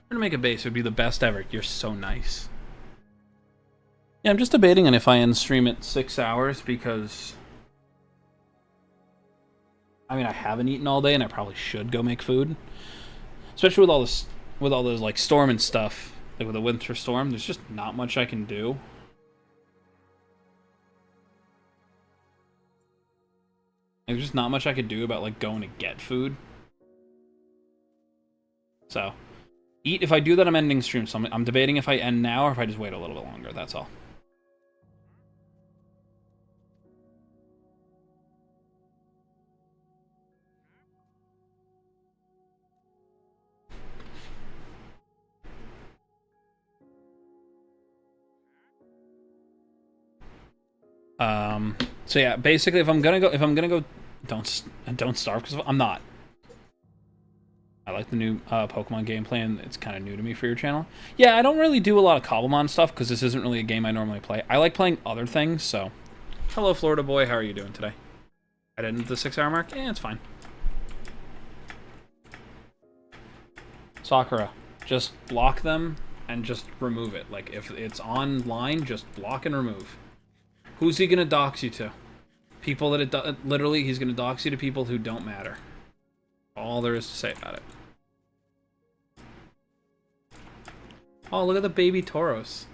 We're gonna make a base. It would be the best ever. You're so nice. Yeah, I'm just debating on if I end stream at 6 hours because... I mean, I haven't eaten all day, and I probably should go make food. Especially with all this, with all those like storm and stuff, like with the winter storm. There's just not much I can do. There's just not much I could do about like going to get food. So, eat. If I do that, I'm ending stream. So I'm debating if I end now or if I just wait a little bit longer. That's all. So yeah, basically, if I'm gonna go, don't starve because I'm not. I like the new Pokemon gameplay, and it's kind of new to me for your channel. Yeah, I don't really do a lot of Cobblemon stuff because this isn't really a game I normally play. I like playing other things. So, hello, Florida boy, how are you doing today? I didn't the 6-hour mark. Yeah, it's fine. Sakura, just block them and just remove it. Like if it's online, just block and remove. Who's he gonna dox you to? People that literally, he's gonna dox you to people who don't matter. All there is to say about it. Oh, look at the baby Tauros.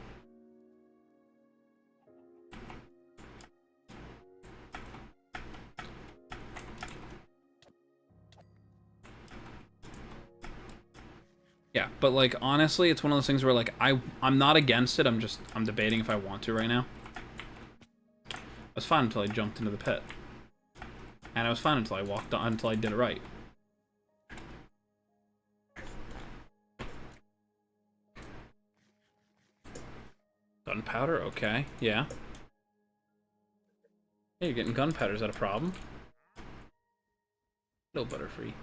Yeah, but like honestly, it's one of those things where like I'm not against it. I'm debating if I want to right now. I was fine until I jumped into the pit. And I was fine until I walked on, until I did it right. Gunpowder? Okay, yeah. Hey, you're getting gunpowder. Is that a problem? No butterfree.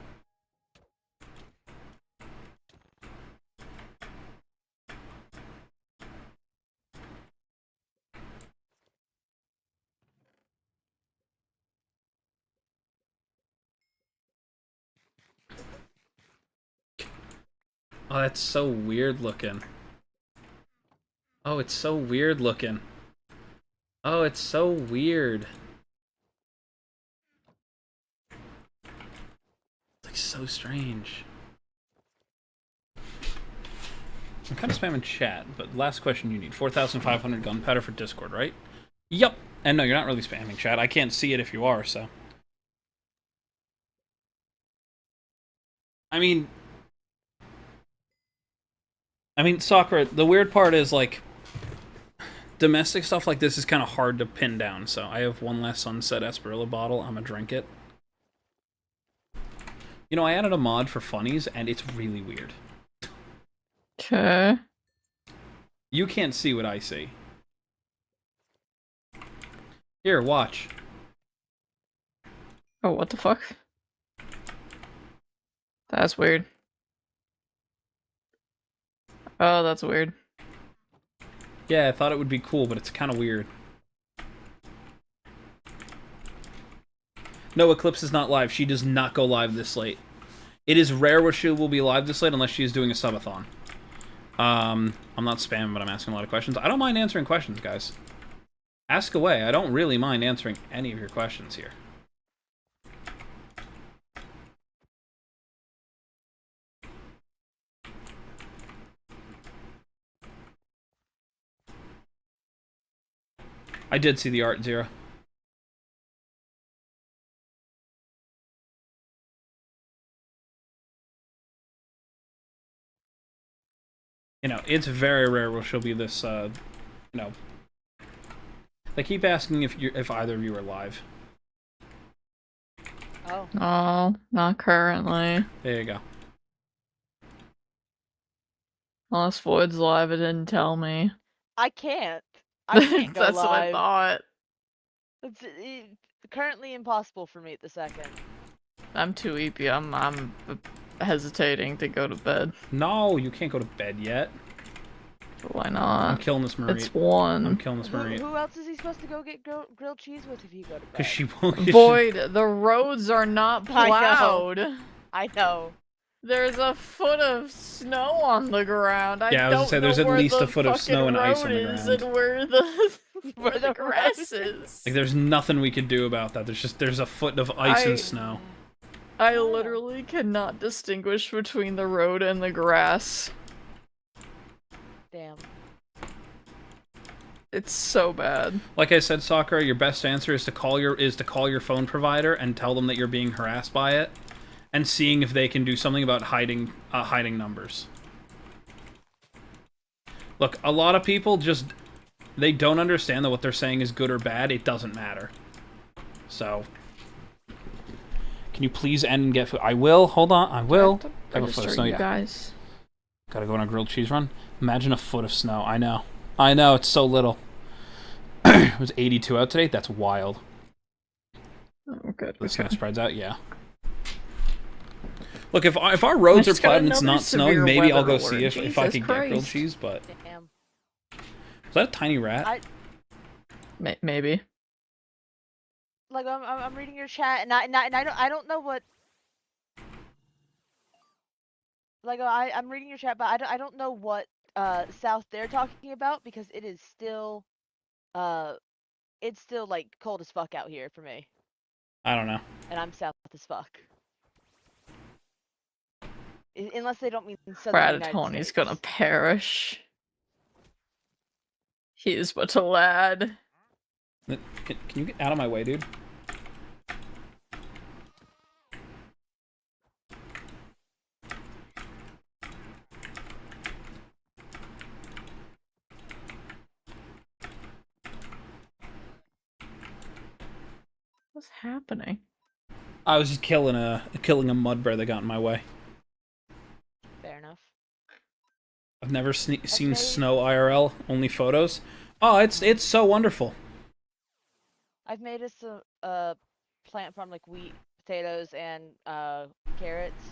Oh, that's so weird looking. Oh, it's so weird looking. Oh, it's so weird. like so strange. I'm kind of spamming chat, but last question you need. 4,500 gunpowder for Discord, right? Yup. And no, you're not really spamming chat. I can't see it if you are, so. I mean, Sakura, the weird part is, like, domestic stuff like this is kind of hard to pin down, so I have one last Sunset Esperilla bottle. I'm gonna drink it. You know, I added a mod for funnies, and it's really weird. Okay. You can't see what I see. Here, watch. Oh, what the fuck? That's weird. Oh, that's weird. Yeah, I thought it would be cool, but it's kind of weird. No, Eclipse is not live. She does not go live this late. It is rare where she will be live this late unless she is doing a subathon. I'm not spamming, but I'm asking a lot of questions. I don't mind answering questions, guys. Ask away. I don't really mind answering any of your questions here. I did see the art, Zero. You know, it's very rare where she'll be this, you know. They keep asking if either of you are live. Oh. Oh, not currently. There you go. Unless Void's live, it didn't tell me. I can't. I can't go That's live. what I thought. It's currently impossible for me at the second. I'm too eepy. I'm hesitating to go to bed. No, you can't go to bed yet. Why not? I'm killing this Marie. It's 1. I'm killing this Marie. Who else is he supposed to go get grilled cheese with if you go to bed? Because she won't get Void, the roads are not I know. plowed. I know. There's a foot of snow on the ground. Yeah, I was gonna say, there's at least a foot of snow and ice on the road is ground. and where the Where the grass is. Like, there's nothing we could do about that. There's a foot of ice and snow. I literally cannot distinguish between the road and the grass. Damn. It's so bad. Like I said, Sakura, your best answer is to call your phone provider and tell them that you're being harassed by it, and seeing if they can do something about hiding numbers. Look, a lot of people just they don't understand that what they're saying is good or bad. It doesn't matter. So, can you please end and get food? I will. Hold on. I will. Have a foot of snow. You guys. Gotta go on a grilled cheese run. Imagine a foot of snow. I know. I know. It's so little. It was 82 out today. That's wild. Oh, good. The snow spreads out. Yeah. Look, if our roads are plowed and it's not snowing, maybe I'll go see if I could get grilled cheese. But Damn. was that a tiny rat? Maybe. Like I'm reading your chat and I don't know what. Like I'm reading your chat, but I don't know what south they're talking about because it is still it's still like cold as fuck out here for me. I don't know. And I'm south as fuck. Unless they don't mean southern United Ratatouille's States. gonna perish. He is but a lad. Can you get out of my way, dude? What's happening? I was just killing a mud bear that got in my way. Fair enough. I've never seen snow IRL, only photos. Oh, it's so wonderful. I've made us a plant farm like wheat, potatoes, and carrots,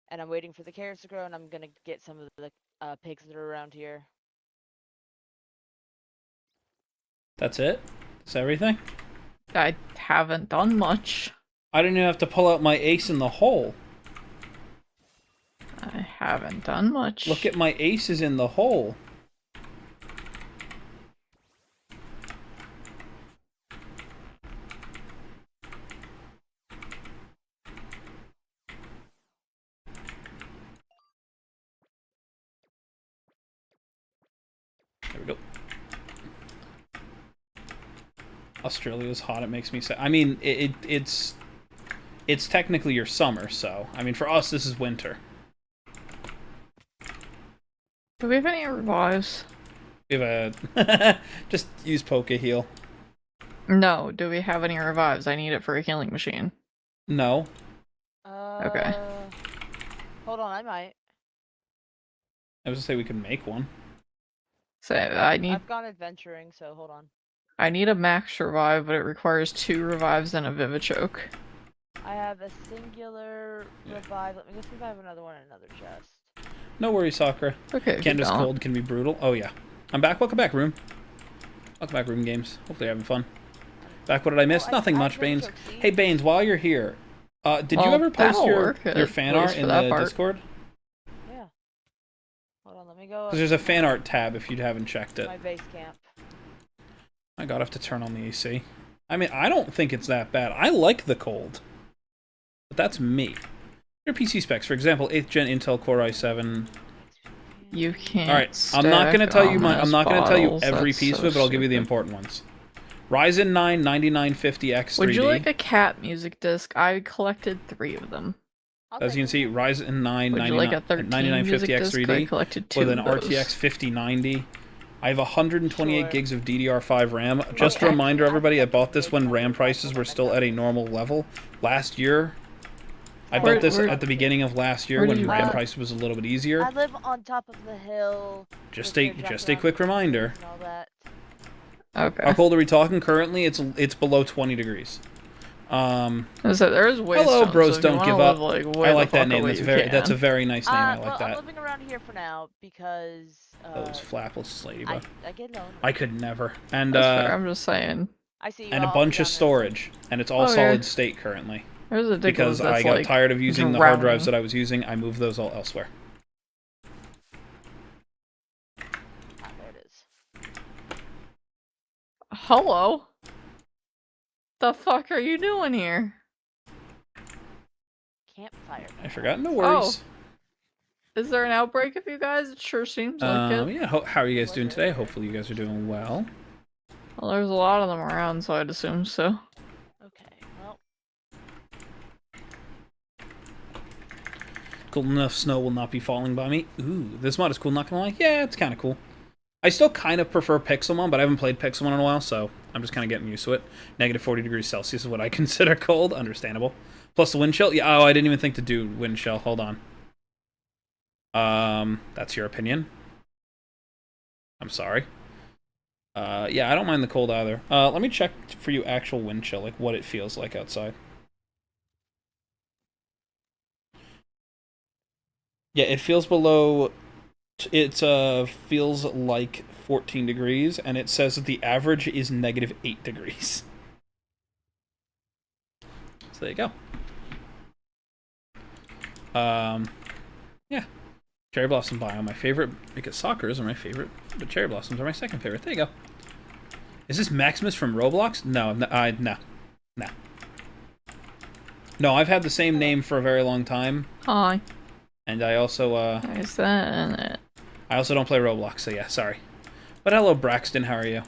and I'm waiting for the carrots to grow, and I'm gonna get some of the pigs that are around here. That's it? That's everything? I haven't done much. I didn't even have to pull out my ace in the hole. I haven't done much. Look at my aces in the hole. Australia's hot. It makes me say. I mean, it's technically your summer, so I mean, for us, this is winter. Do we have any revives? We have a just use Poke Heal. No. Do we have any revives? I need it for a healing machine. No. Okay. Hold on, I might. I was gonna say we could make one. So I've gone adventuring, so hold on. I need a max revive, but it requires 2 revives and a Vivichoke. I have a singular revive. Let me go see if I have another one in another chest. No worries, Sakura. Okay. Candace Cold can be brutal. Oh yeah. I'm back. Welcome back, Room. Welcome back, Room Games. Hopefully you're having fun. Back, what did I miss? Nothing much, Baines. Hey, Baines, while you're here, did you ever post your fan art in the Discord? Yeah. Hold on, let me go. Because there's a fan art tab if you haven't checked it. My base camp. My god, I have to turn on the AC. I mean, I don't think it's that bad. I like the cold. But that's me. Your PC specs, for example, 8th gen Intel Core i7. You can't. All right, I'm not gonna tell you I'm not gonna tell you every piece of it, but I'll give you the important ones. Ryzen 9 9950X 3D. Would you like a cat music disc? I collected 3 of them. As you can see, Ryzen 9 Would you like a 9950X 3D I collected 2 with an of those. RTX 5090. I have 128 gigs of DDR5 RAM. Just a reminder, everybody, I bought this when RAM prices were still at a normal level. Last year, I bought this at the beginning of last year when RAM price was a little bit easier. I live on top of the hill. Just a quick reminder. And all that. Okay. How cold are we talking? Currently, it's below 20 degrees. So there's Hello, bros, so don't give up. Live, like, I like that name. That's a very nice name. I like well, that. I'm living around here for now because. Those flapless ladybug. I get lonely. I could never. And I'm just saying. I see you and a all bunch down of storage, and it's all solid state currently. There's a because I got tired of using the hard drives that I was using. I moved those all elsewhere. There it is. Hello. The fuck are you doing here? Campfire. I forgot. No worries. Is there an outbreak of you guys? It sure seems like it. Yeah. How are you guys doing today? Hopefully you guys are doing well. Well, there's a lot of them around, so I'd assume so. Okay. Well. Cool enough snow will not be falling by me. Ooh, this mod is cool, not gonna lie. Yeah, it's kind of cool. I still kind of prefer Pixelmon, but I haven't played Pixelmon in a while, so I'm just kind of getting used to it. Negative 40 degrees Celsius is what I consider cold. Understandable. Plus the wind chill. Yeah, oh, I didn't even think to do wind chill. Hold on. That's your opinion. I'm sorry. Yeah, I don't mind the cold either. Let me check for you actual wind chill, like what it feels like outside. Yeah, it feels below... It feels like 14 degrees, and it says that the average is negative 8 degrees. So there you go. Yeah. Cherry Blossom Biome, my favorite, because Sakura's are my favorite, but Cherry Blossoms are my second favorite. There you go. Is this Maximus from Roblox? No, no. No, I've had the same name for a very long time. Hi. And I also, Is that in it? I also don't play Roblox, so yeah, sorry. But hello, Braxton, how are you?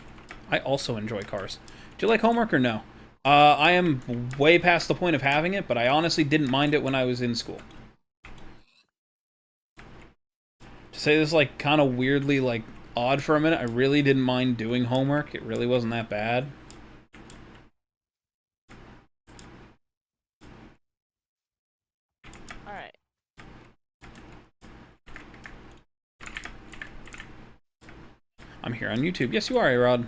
I also enjoy cars. Do you like homework or no? I am way past the point of having it, but I honestly didn't mind it when I was in school. To say this, like, kind of weirdly, like, odd for a minute, I really didn't mind doing homework. It really wasn't that bad. Alright. I'm here on YouTube. Yes, you are, A-Rod.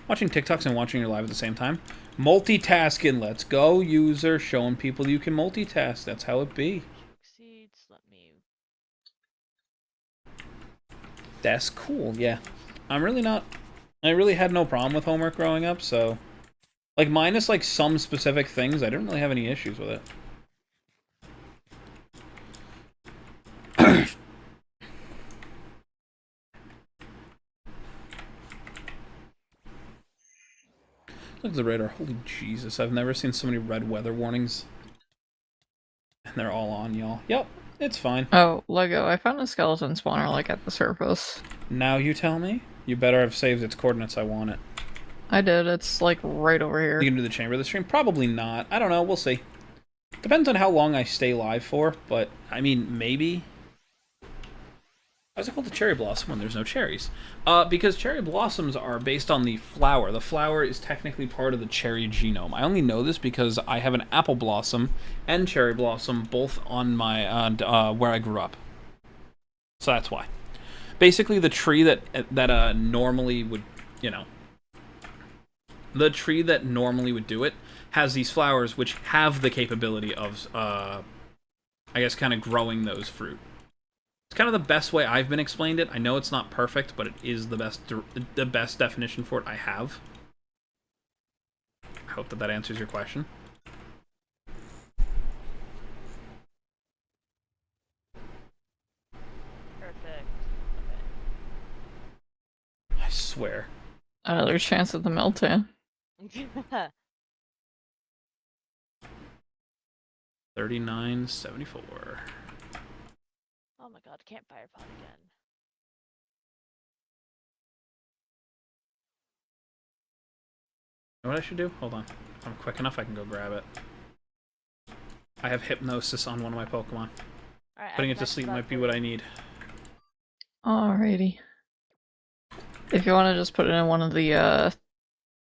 Watching TikToks and watching your live at the same time. Multitasking. Let's go, user. Showing people you can multitask. That's how it be. That's cool, yeah. I really had no problem with homework growing up, so... Like, minus, like, some specific things, I didn't really have any issues with it. Look at the radar. Holy Jesus, I've never seen so many red weather warnings. And they're all on, y'all. Yep. It's fine. Oh, Lego, I found a skeleton spawner, like, at the surface. Now you tell me? You better have saved its coordinates, I want it. I did. It's like right over here. You can do the chamber of the stream? Probably not. I don't know. We'll see. Depends on how long I stay live for, but I mean, maybe. Why is it called the cherry blossom when there's no cherries? Because cherry blossoms are based on the flower. The flower is technically part of the cherry genome. I only know this because I have an apple blossom and cherry blossom both on my where I grew up. So that's why. Basically, the tree that normally would, you know, the tree that normally would do it has these flowers which have the capability of, I guess, kind of growing those fruit. It's kind of the best way I've been explained it. I know it's not perfect, but it is the best definition for it I have. I hope that answers your question. Perfect. I swear. Another chance at the meltdown. Okay. 39.74. Oh my god, campfire pot again. You know what I should do? Hold on. If I'm quick enough, I can go grab it. I have hypnosis on one of my Pokemon. Alright, Putting it to sleep might be what I need. Alrighty. If you want to just put it in one of the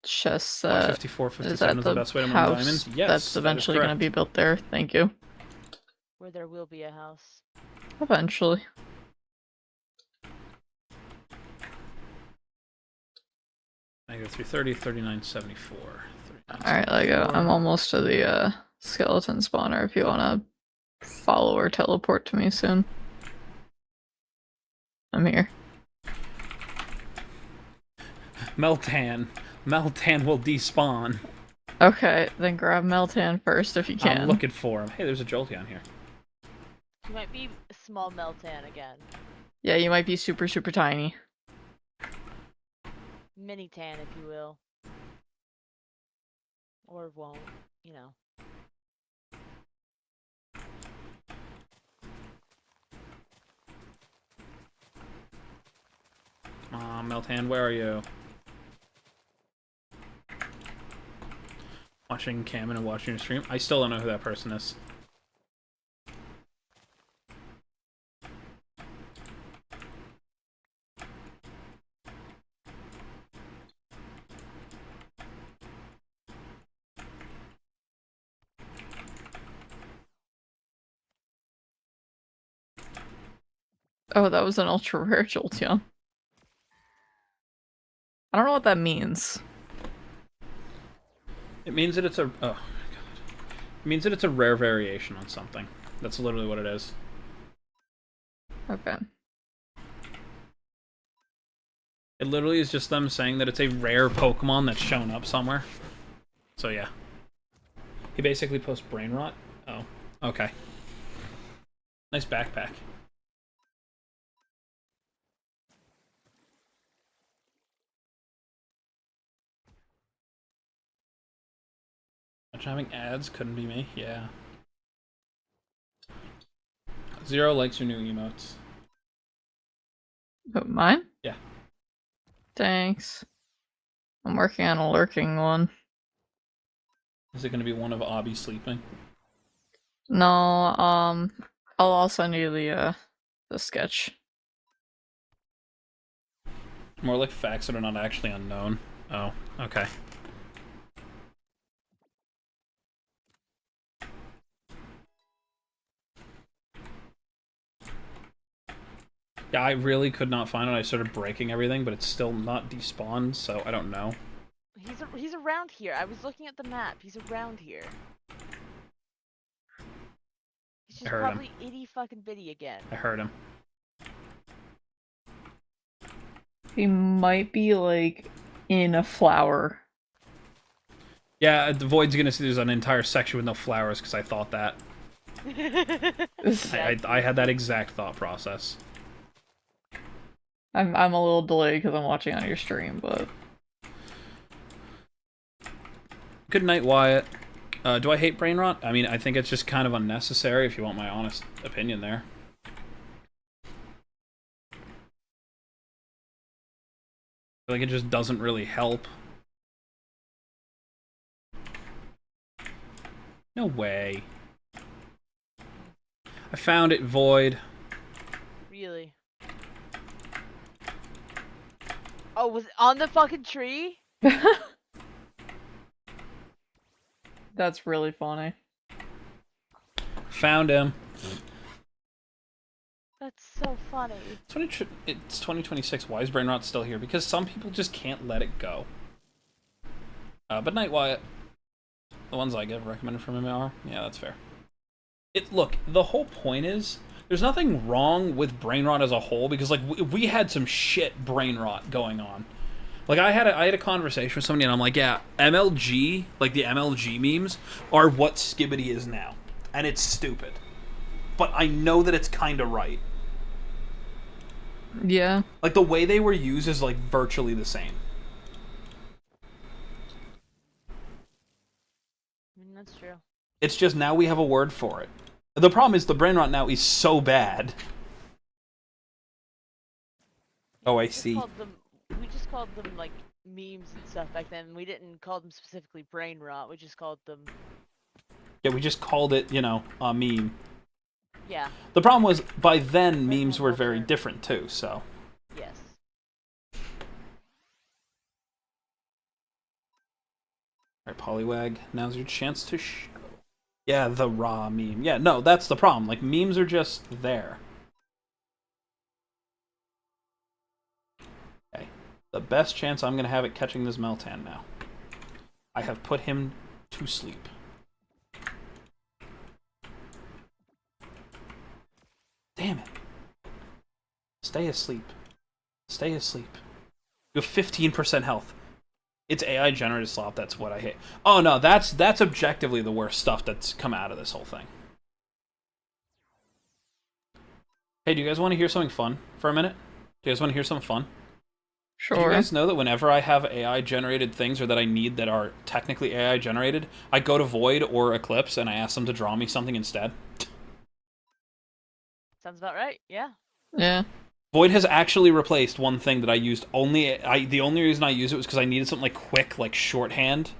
chests that 54, is 57 at is the the best way to mine house diamonds. Yes, that's eventually going to be built there. Thank you. Where there will be a house. Eventually. I go through 30, 39.74. Alright, Lego. I'm almost to the skeleton spawner if you want to follow or teleport to me soon. I'm here. Meltan. Meltan will despawn. Okay, then grab Meltan first if you can. I'm looking for him. Hey, there's a Jolteon here. You might be a small Meltan again. Yeah, you might be super, super tiny. Mini tan, if you will. Or won't, you know. Come on, Meltan, where are you? Watching Cameron and watching your stream. I still don't know who that person is. Oh, that was an ultra rare Jolteon. I don't know what that means. It means that it's a... Oh, my God. It means that it's a rare variation on something. That's literally what it is. Okay. It literally is just them saying that it's a rare Pokemon that's shown up somewhere. So, yeah. He basically posts brain rot? Oh, okay. Nice backpack. Having ads couldn't be me. Yeah. Zero likes your new emotes. Oh, mine? Yeah. Thanks. I'm working on a lurking one. Is it going to be one of Obby sleeping? No, I'll send you the sketch. More like facts that are not actually unknown. Oh, okay. Yeah, I really could not find it. I started breaking everything, but it's still not despawned, so I don't know. He's around here. I was looking at the map. He's around here. He's just probably itty fucking bitty again. I heard him. He might be like in a flower. Yeah, the Void's gonna see there's an entire section with no flowers because I thought that. I had that exact thought process. I'm a little delayed because I'm watching on your stream, but Good night, Wyatt. Do I hate brain rot? I mean, I think it's just kind of unnecessary if you want my honest opinion there. I think it just doesn't really help. No way. I found it, Void. Really? Oh, was it on the fucking tree? That's really funny. Found him. That's so funny. It's 2026. Why is Brain Rot still here? Because some people just can't let it go. But Night Wyatt. The ones I get recommended from him are. Yeah, that's fair. Look, the whole point is, there's nothing wrong with brain rot as a whole, because like we had some shit brain rot going on. Like I had a conversation with somebody and I'm like, yeah, MLG, like the MLG memes are what Skibbity is now, and it's stupid. But I know that it's kind of right. Yeah. Like the way they were used is like virtually the same. That's true. It's just now we have a word for it. The problem is the brain rot now is so bad. Oh, I see. We just called them like memes and stuff back then. We didn't call them specifically brain rot. We just called them. Yeah, we just called it, you know, a meme. Yeah. The problem was by then memes were very different too. So. Yes. All right, Poliwag. Now's your chance to show. Yeah, the raw meme. Yeah, no, that's the problem. Like memes are just there. Okay. The best chance I'm gonna have at catching this Meltan now. I have put him to sleep. Damn it. Stay asleep. Stay asleep. You have 15% health. It's AI generated slop, that's what I hate. Oh no, that's objectively the worst stuff that's come out of this whole thing. Hey, do you guys want to hear something fun for a minute? Do you guys want to hear something fun? Sure. Do you guys know that whenever I have AI generated things or that I need that are technically AI generated, I go to Void or Eclipse and I ask them to draw me something instead? Sounds about right. Yeah. Yeah. Void has actually replaced one thing that I used the only reason I used it was because I needed something like quick, like shorthand.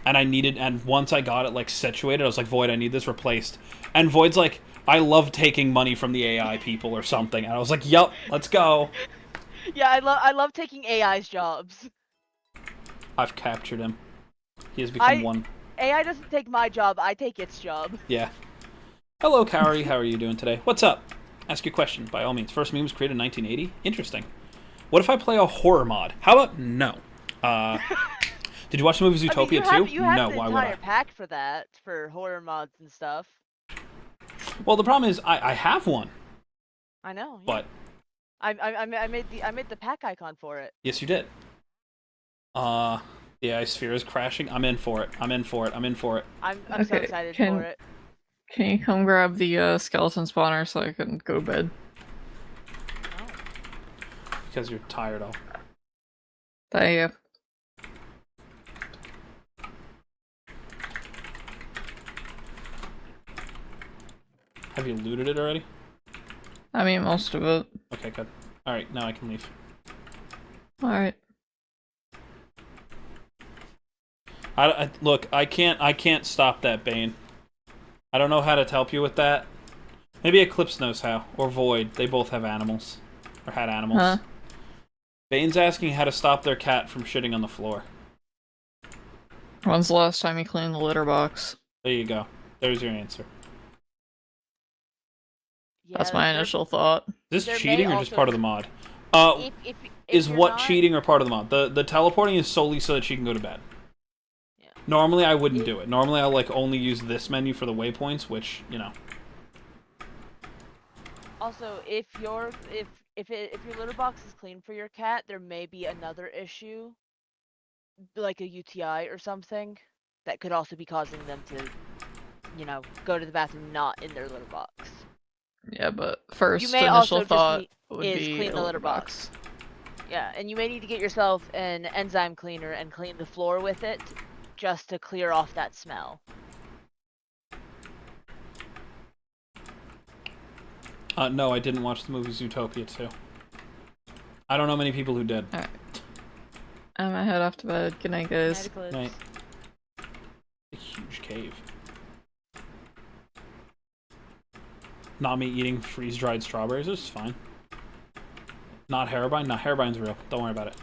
And once I got it like situated, I was like, Void, I need this replaced. And Void's like, I love taking money from the AI people or something. And I was like, yup, let's go. Yeah, I love taking AI's jobs. I've captured him. He has become one. AI doesn't take my job, I take its job. Yeah. Hello, Kaori. How are you doing today? What's up? Ask your question, by all means. First meme was created in 1980? Interesting. What if I play a horror mod? How about no? Did you watch the movie Zootopia too? You have No, the why would I? entire pack for that, for horror mods and stuff. Well, the problem is I have one. I know. But I made the pack icon for it. yes, you did. The ice sphere is crashing. I'm in for it. I'm in for it. I'm in for it. I'm so excited for it. Can you come grab the skeleton spawner so I can go to bed? Oh. Because you're tired of. Thank you. Have you looted it already? I mean, most of it. Okay, good. Alright, now I can leave. Alright. Look, I can't stop that, Bane. I don't know how to help you with that. Maybe Eclipse knows how. Or Void. They both have animals. Or had animals. Huh? Bane's asking how to stop their cat from shitting on the floor. When's the last time you cleaned the litter box? There you go. There's your answer. Yeah, That's my initial thought. Is there this may cheating or just also part of the mod? If Is you're what not- cheating or part of the mod? The teleporting is solely so that she can go to bed. Yeah. Normally I wouldn't do it. Normally I'll like only use this menu for the waypoints, which, you know. Also, if your litter box is clean for your cat, there may be another issue, like a UTI or something, that could also be causing them to, you know, go to the bathroom not in their litter box. Yeah, but first You may initial also just thought need- would is be clean a the litter box. Yeah, and you may need to get yourself an enzyme cleaner and clean the floor with it, just to clear off that smell. No, I didn't watch the movie Zootopia 2. I don't know many people who did. Alright. I'm gonna head off to bed. Good night, guys. Night, Eclipse. Night. A huge cave. Not me eating freeze-dried strawberries. This is fine. Not Harabine? No, Harabine's real. Don't worry about it.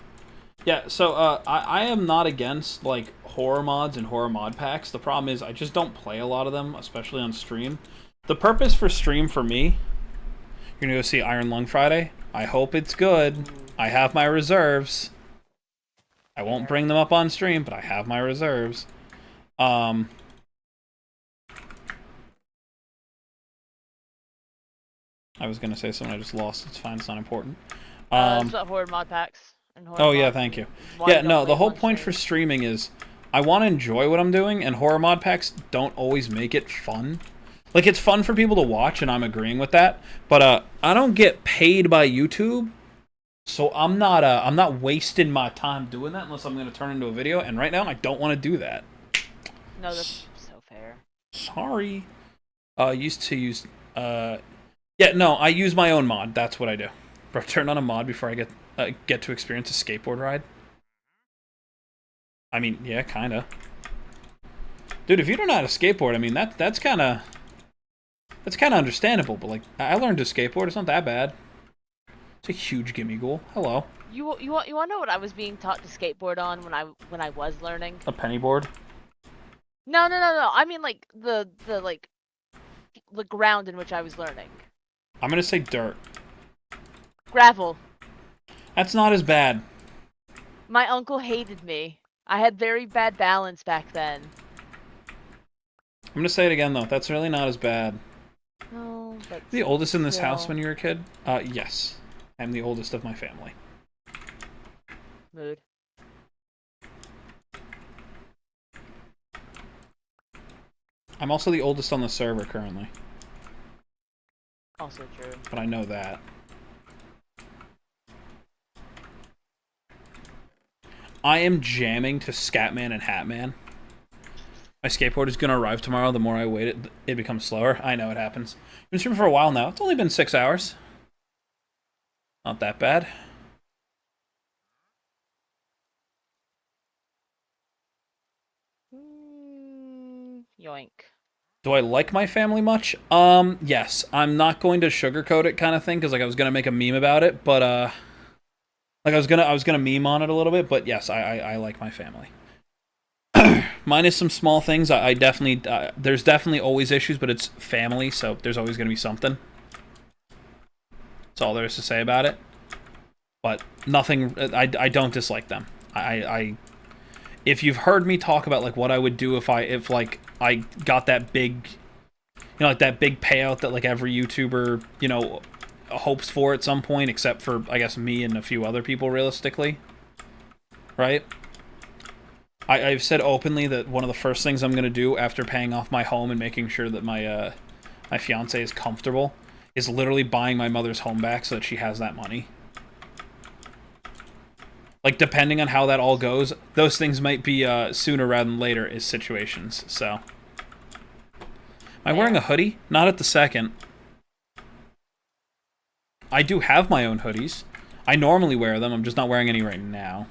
Yeah, so I am not against like horror mods and horror mod packs. The problem is I just don't play a lot of them, especially on stream. The purpose for stream for me, you're gonna go see Iron Lung Friday. I hope it's good. I have my reserves. I won't bring them up on stream, but I have my reserves. I was gonna say something I just lost. It's fine. It's not important. It's about horror mod packs. And horror Oh yeah, mods thank you. and why Yeah, don't no, play the whole them on point for stream. streaming is I want to enjoy what I'm doing, and horror mod packs don't always make it fun. Like, it's fun for people to watch, and I'm agreeing with that, but I don't get paid by YouTube, so I'm not wasting my time doing that unless I'm going to turn into a video, and right now I don't want to do that. No, that's so fair. Sorry. Used to use yeah, no, I use my own mod. That's what I do. Bro, turn on a mod before I get to experience a skateboard ride. I mean, yeah, kinda. Dude, if you don't know how to skateboard, I mean that's kinda understandable. But like, I learned to skateboard. It's not that bad. It's a huge gimme goal. Hello. You want to know what I was being taught to skateboard on when I was learning? A penny board. No. I mean like the ground in which I was learning. I'm gonna say dirt. Gravel. That's not as bad. My uncle hated me. I had very bad balance back then. I'm gonna say it again though. That's really not as bad. No, but The oldest in this house still. when you were a kid? Yes. I'm the oldest of my family. Mood. I'm also the oldest on the server currently, Also true. but I know that. I am jamming to Scatman and Hatman. My skateboard is gonna arrive tomorrow. The more I wait, it becomes slower. I know it happens. I've been streaming for a while now. It's only been 6 hours. Not that bad. Yoink. Do I like my family much? Yes. I'm not going to sugarcoat it kind of thing, because like I was gonna make a meme about it, but like I was gonna meme on it a little bit, but yes, I like my family. Minus some small things, I definitely there's definitely always issues, but it's family, so there's always gonna be something. That's all there is to say about it. But nothing. I don't dislike them. If you've heard me talk about like what I would do if like I got that big, like that big payout that like every YouTuber hopes for at some point, except for I guess me and a few other people realistically, right? I've said openly that one of the first things I'm gonna do after paying off my home and making sure that my my fiance is comfortable is literally buying my mother's home back so that she has that money. Like, depending on how that all goes, those things might be sooner rather than later is situations, so. Am I wearing a hoodie? Not at the second. I do have my own hoodies. I normally wear them, I'm just not wearing any right now.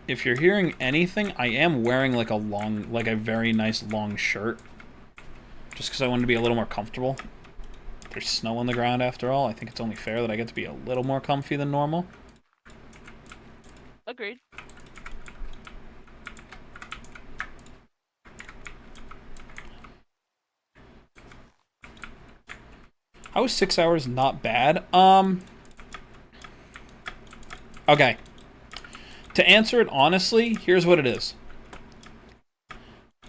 If you're hearing anything, I am wearing like a very nice long shirt. Just because I wanted to be a little more comfortable. There's snow on the ground after all. I think it's only fair that I get to be a little more comfy than normal. Agreed. How was 6 hours not bad? Okay. To answer it honestly, here's what it is.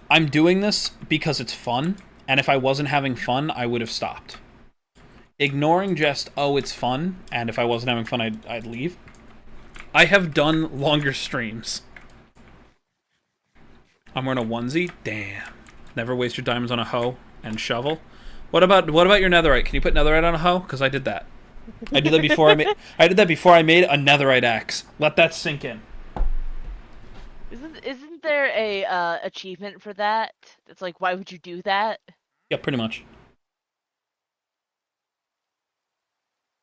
I'm doing this because it's fun. And if I wasn't having fun, I would have stopped. Ignoring just, oh, it's fun, and if I wasn't having fun, I'd leave. I have done longer streams. I'm wearing a onesie? Damn. Never waste your diamonds on a hoe and shovel. What about your netherite? Can you put netherite on a hoe? Because I did that. I did that before I made a netherite axe. Let that sink in. Isn't there a achievement for that? That's like, why would you do that? Yeah, pretty much.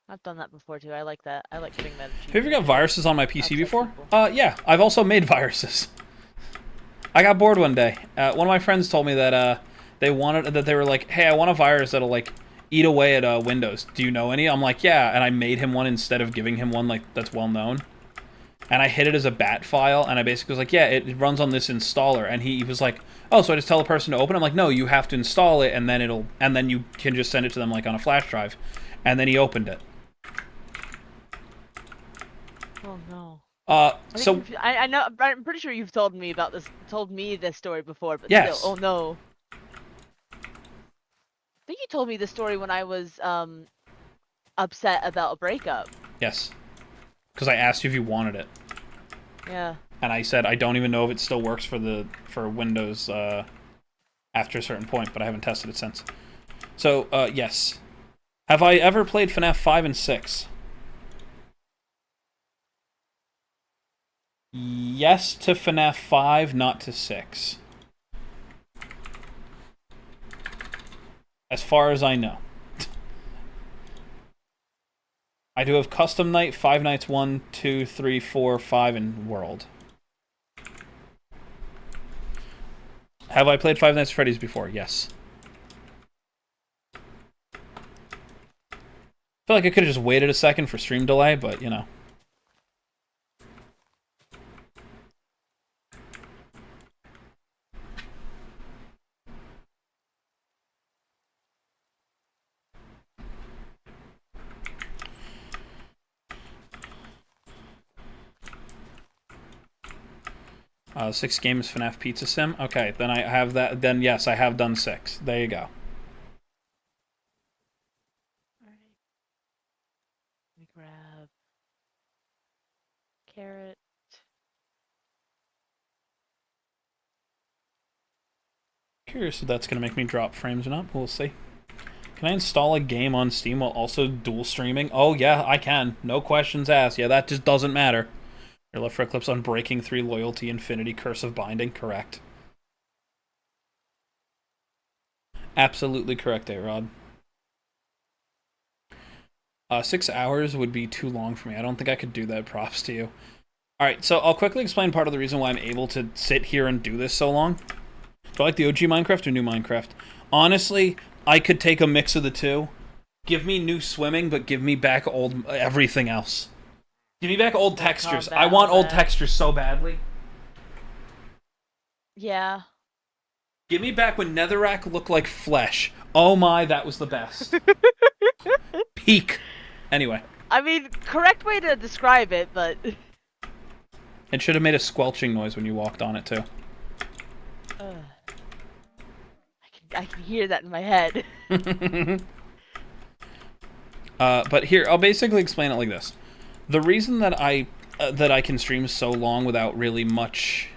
I've done that before too. I like that. I like getting that. Have you ever got viruses on my PC before? people. Yeah. I've also made viruses. I got bored one day. One of my friends told me that they were like, hey, I want a virus that'll like eat away at Windows. Do you know any? I'm like, yeah, and I made him one instead of giving him one like that's well known. And I hid it as a bat file, and I basically was like, yeah, it runs on this installer. And he was like, oh, so I just tell the person to open it? I'm like, no, you have to install it, and then you can just send it to them like on a flash drive. And then he opened it. Oh no. So I know. I'm pretty sure you've told me this story before, but yes. still, oh no. I think you told me the story when I was upset about a breakup. Yes. Because I asked you if you wanted it. Yeah. And I said I don't even know if it still works for Windows after a certain point, but I haven't tested it since. So, yes. Have I ever played FNAF 5 and 6? Yes to FNAF 5, not to 6. As far as I know. I do have Custom Night, 5 Nights 1, 2, 3, 4, 5, and World. Have I played Five Nights at Freddy's before? Yes. I feel like I could have just waited a second for stream delay, but, you know. 6 games FNAF Pizza Sim. Okay, then I have that. Then yes, I have done 6. There you go. Alright. Let me grab carrot. Curious if that's going to make me drop frames or not. We'll see. Can I install a game on Steam while also dual streaming? Oh yeah, I can. No questions asked. Yeah, that just doesn't matter. Your left for Eclipse on Breaking 3, Loyalty, Infinity, Curse of Binding. Correct. Absolutely correct, A-Rod. 6 hours would be too long for me. I don't think I could do that. Props to you. Alright, so I'll quickly explain part of the reason why I'm able to sit here and do this so long. Do I like the OG Minecraft or new Minecraft? Honestly, I could take a mix of the two. Give me new swimming, but give me back old everything else. Give me back old textures. I want old textures so badly. Yeah. Give me back when Netherrack looked like flesh. Oh my, that was the best. Peak. Anyway. I mean, correct way to describe it, but... It should have made a squelching noise when you walked on it, too. I can hear that in my head. But here, I'll basically explain it like this. The reason that I can stream so long without really much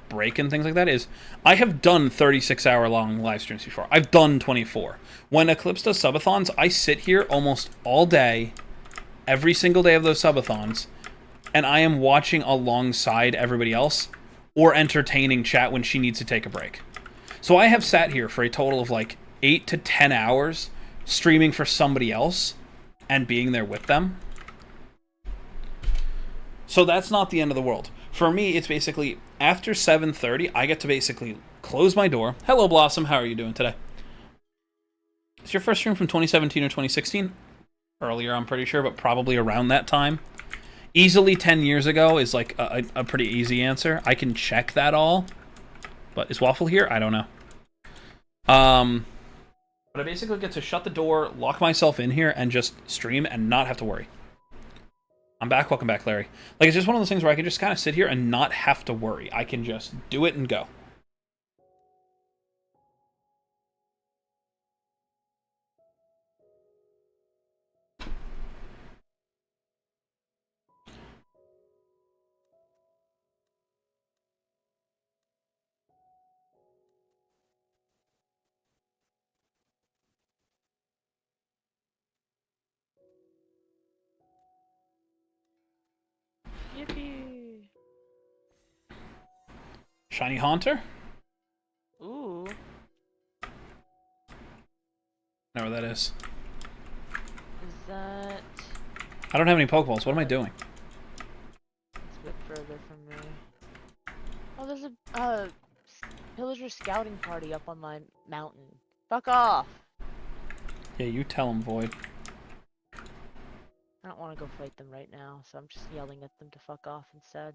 break and things like that is I have done 36-hour long live streams before. I've done 24. When Eclipse does subathons, I sit here almost all day, every single day of those subathons, and I am watching alongside everybody else or entertaining chat when she needs to take a break. So I have sat here for a total of like 8 to 10 hours streaming for somebody else and being there with them. So that's not the end of the world. For me, it's basically after 7:30, I get to basically close my door. Hello, Blossom. How are you doing today? It's your first stream from 2017 or 2016? Earlier, I'm pretty sure, but probably around that time. Easily 10 years ago is like a pretty easy answer. I can check that all. But is Waffle here? I don't know. But I basically get to shut the door, lock myself in here, and just stream and not have to worry. I'm back. Welcome back, Larry. Like, it's just one of those things where I can just kind of sit here and not have to worry. I can just do it and go. Yippee! Shiny Haunter? Ooh. Know where that is. that? I don't have any Pokeballs. What am I doing? It's a bit further from me. Oh, there's a pillager scouting party up on my mountain. Fuck off! Yeah, you tell him, Void. I don't want to go fight them right now, so I'm just yelling at them to fuck off instead.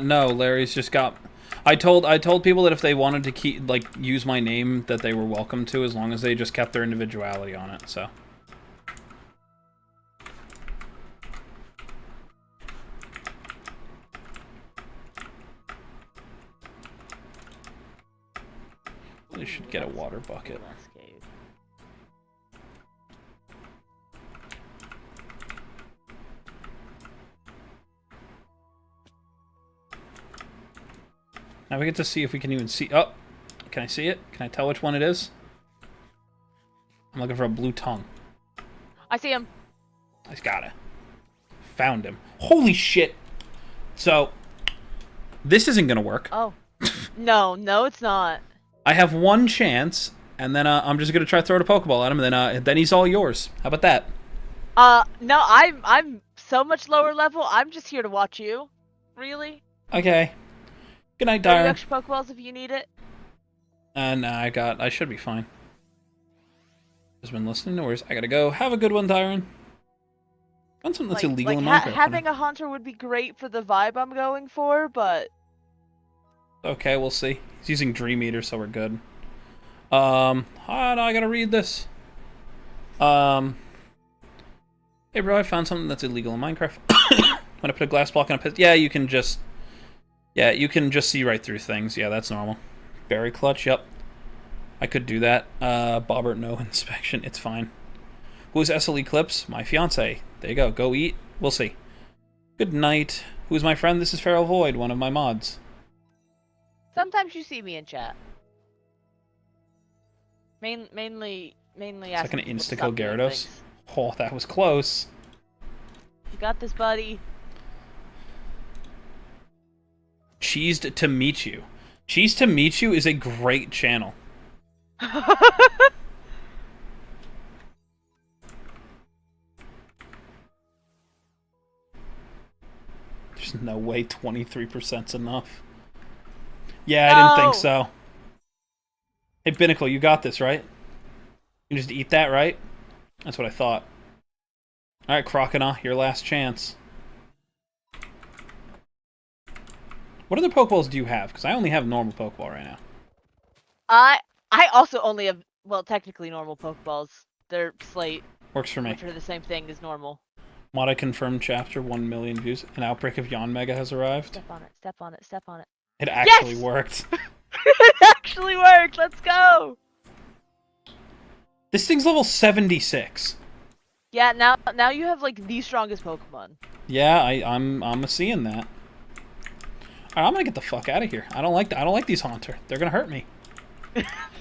No, Larry's just got... I told people that if they wanted to keep, like, use my name, that they were welcome to, as long as they just kept their individuality on it, so... They should get a water bucket. Now we get to see if we can even see... Oh! Can I see it? Can I tell which one it is? I'm looking for a blue tongue. I see him. I got it. Found him. Holy shit! So, this isn't gonna work. Oh. No, it's not. I have one chance, and then I'm just gonna try to throw a Pokeball at him, and then he's all yours. How about that? No, I'm so much lower level. I'm just here to watch you. Really? Okay. Good night, 30 Darren. extra Pokeballs if you need it. Nah, I should be fine. Just been listening to words. I gotta go. Have a good one, Darren. Found something that's illegal in Minecraft. Having a hunter would be great for the vibe I'm going for, but... Okay, we'll see. He's using Dream Eater, so we're good. Oh, no, I gotta read this. Hey, bro, I found something that's illegal in Minecraft. When I put a glass block on a pit... Yeah, you can just see right through things. Yeah, that's normal. Berry clutch, yep. I could do that. Bobbert, no inspection. It's fine. Who's SL Eclipse? My fiance. There you go. Go eat. We'll see. Good night. Who's my friend? This is Feral Void, one of my mods. Sometimes you see me in chat. Mainly It's like an insta-kill Gyarados. Oh, that was close. You got this, buddy. Cheesed to Meet You. Cheese to Meet You is a great channel. There's no way 23%'s enough. Yeah, I didn't think so. Hey, Binnacle, you got this, right? You just eat that, right? That's what I thought. Alright, Crocodile, your last chance. What other Pokeballs do you have? Because I only have normal Pokeball right now. I also only have, well, technically normal Pokeballs. They're Slate. Works for me. Which are the same thing as normal. Mod I confirmed chapter 1 million views. An outbreak of Yanmega has arrived. Step on it, step on it, step on it. It actually worked. It actually worked! Let's go! This thing's level 76. Yeah, now you have like the strongest Pokemon. Yeah, I'm seeing that. Alright, I'm gonna get the fuck out of here. I don't like these Haunter. They're gonna hurt me.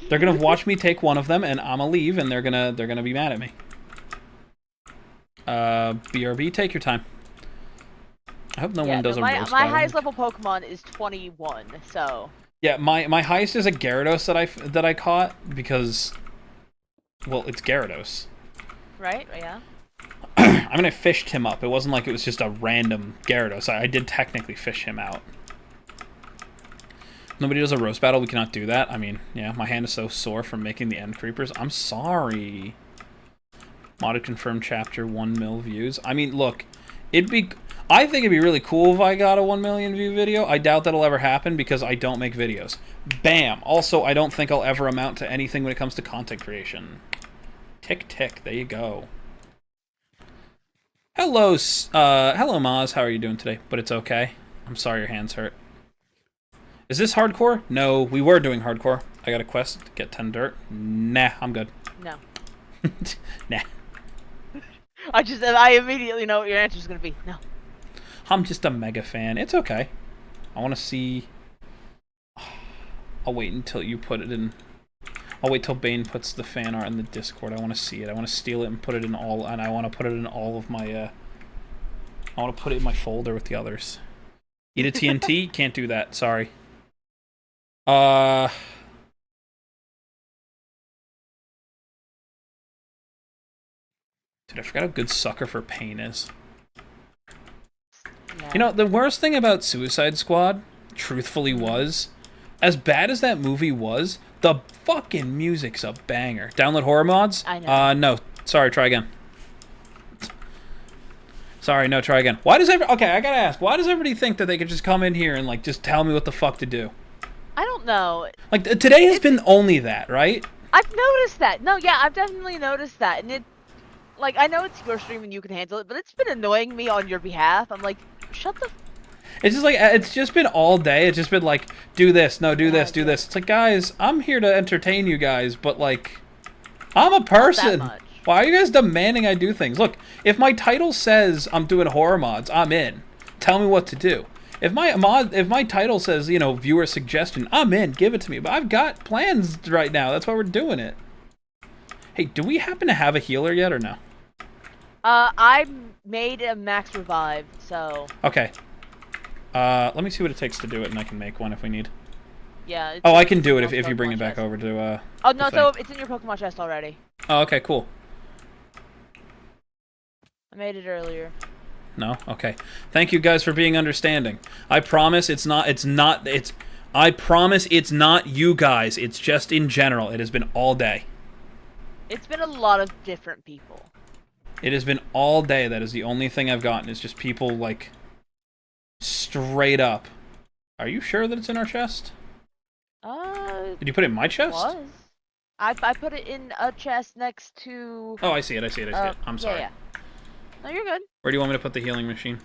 They're gonna watch me take one of them, and I'm gonna leave, and they're gonna be mad at me. BRB, take your time. I hope no one does a roast my battle. highest level Pokemon is 21, so... Yeah, my highest is a Gyarados that I caught, because... Well, it's Gyarados. Right? Yeah. I mean, I fished him up. It wasn't like it was just a random Gyarados. I did technically fish him out. Nobody does a roast battle, we cannot do that. I mean, yeah, my hand is so sore from making the end creepers. I'm sorry. Modded confirmed chapter 1 mil views. I mean, look, I think it'd be really cool if I got a 1 million view video. I doubt that'll ever happen because I don't make videos. Bam! Also, I don't think I'll ever amount to anything when it comes to content creation. Tick, tick. There you go. Hello, hello, Maz. How are you doing today? But it's okay. I'm sorry your hands hurt. Is this hardcore? No, we were doing hardcore. I got a quest to get 10 dirt. Nah, I'm good. No. Nah. I immediately know what your answer's gonna be. No. I'm just a mega fan. It's okay. I want to see... I'll wait until you put it in... I'll wait till Bane puts the fan art in the Discord. I want to see it. I want to steal it and put it in all... And I want to put it in all of my... I want to put it in my folder with the others. Eat a TNT? Can't do that. Sorry. Dude, I forgot how good Sucker for Pain is. No. You know, the worst thing about Suicide Squad, truthfully, was, as bad as that movie was, the fucking music's a banger. Download horror mods? I know. No. Sorry, try again. Sorry, no, try again. Why does okay, I gotta ask, why does everybody think that they could just come in here and, like, just tell me what the fuck to do? I don't know. Like, today has been only that, right? I've noticed that. No, yeah, I've definitely noticed that. And it, like, I know it's your stream and you can handle it, but it's been annoying me on your behalf. I'm like, shut the... It's just like, it's just been all day. It's just been like, do this, no, do this, do this. It's like, guys, I'm here to entertain you guys, but, like, I'm a person. Not that much. Why are you guys demanding I do things? Look, if my title says I'm doing horror mods, I'm in. Tell me what to do. If my title says, you know, viewer suggestion, I'm in. Give it to me. But I've got plans right now. That's why we're doing it. Hey, do we happen to have a healer yet or no? I made a max revive, so... Okay. Let me see what it takes to do it, and I can make one if we need. Yeah. It's Oh, I in can do it your if you bring it Pokemon back chest. over to, Oh, no, the so thing. it's in your Pokemon chest already. Oh, okay, cool. I made it earlier. No? Okay. Thank you guys for being understanding. I promise I promise it's not you guys. It's just in general. It has been all day. It's been a lot of different people. It has been all day. That is the only thing I've gotten. Is just people, like, straight up. Are you sure that it's in our chest? Did you put it in my chest? Was. I put it in a chest next to... Oh, I see it. I see it. I see it. I'm sorry. Yeah. No, you're good. Where do you want me to put the healing machine?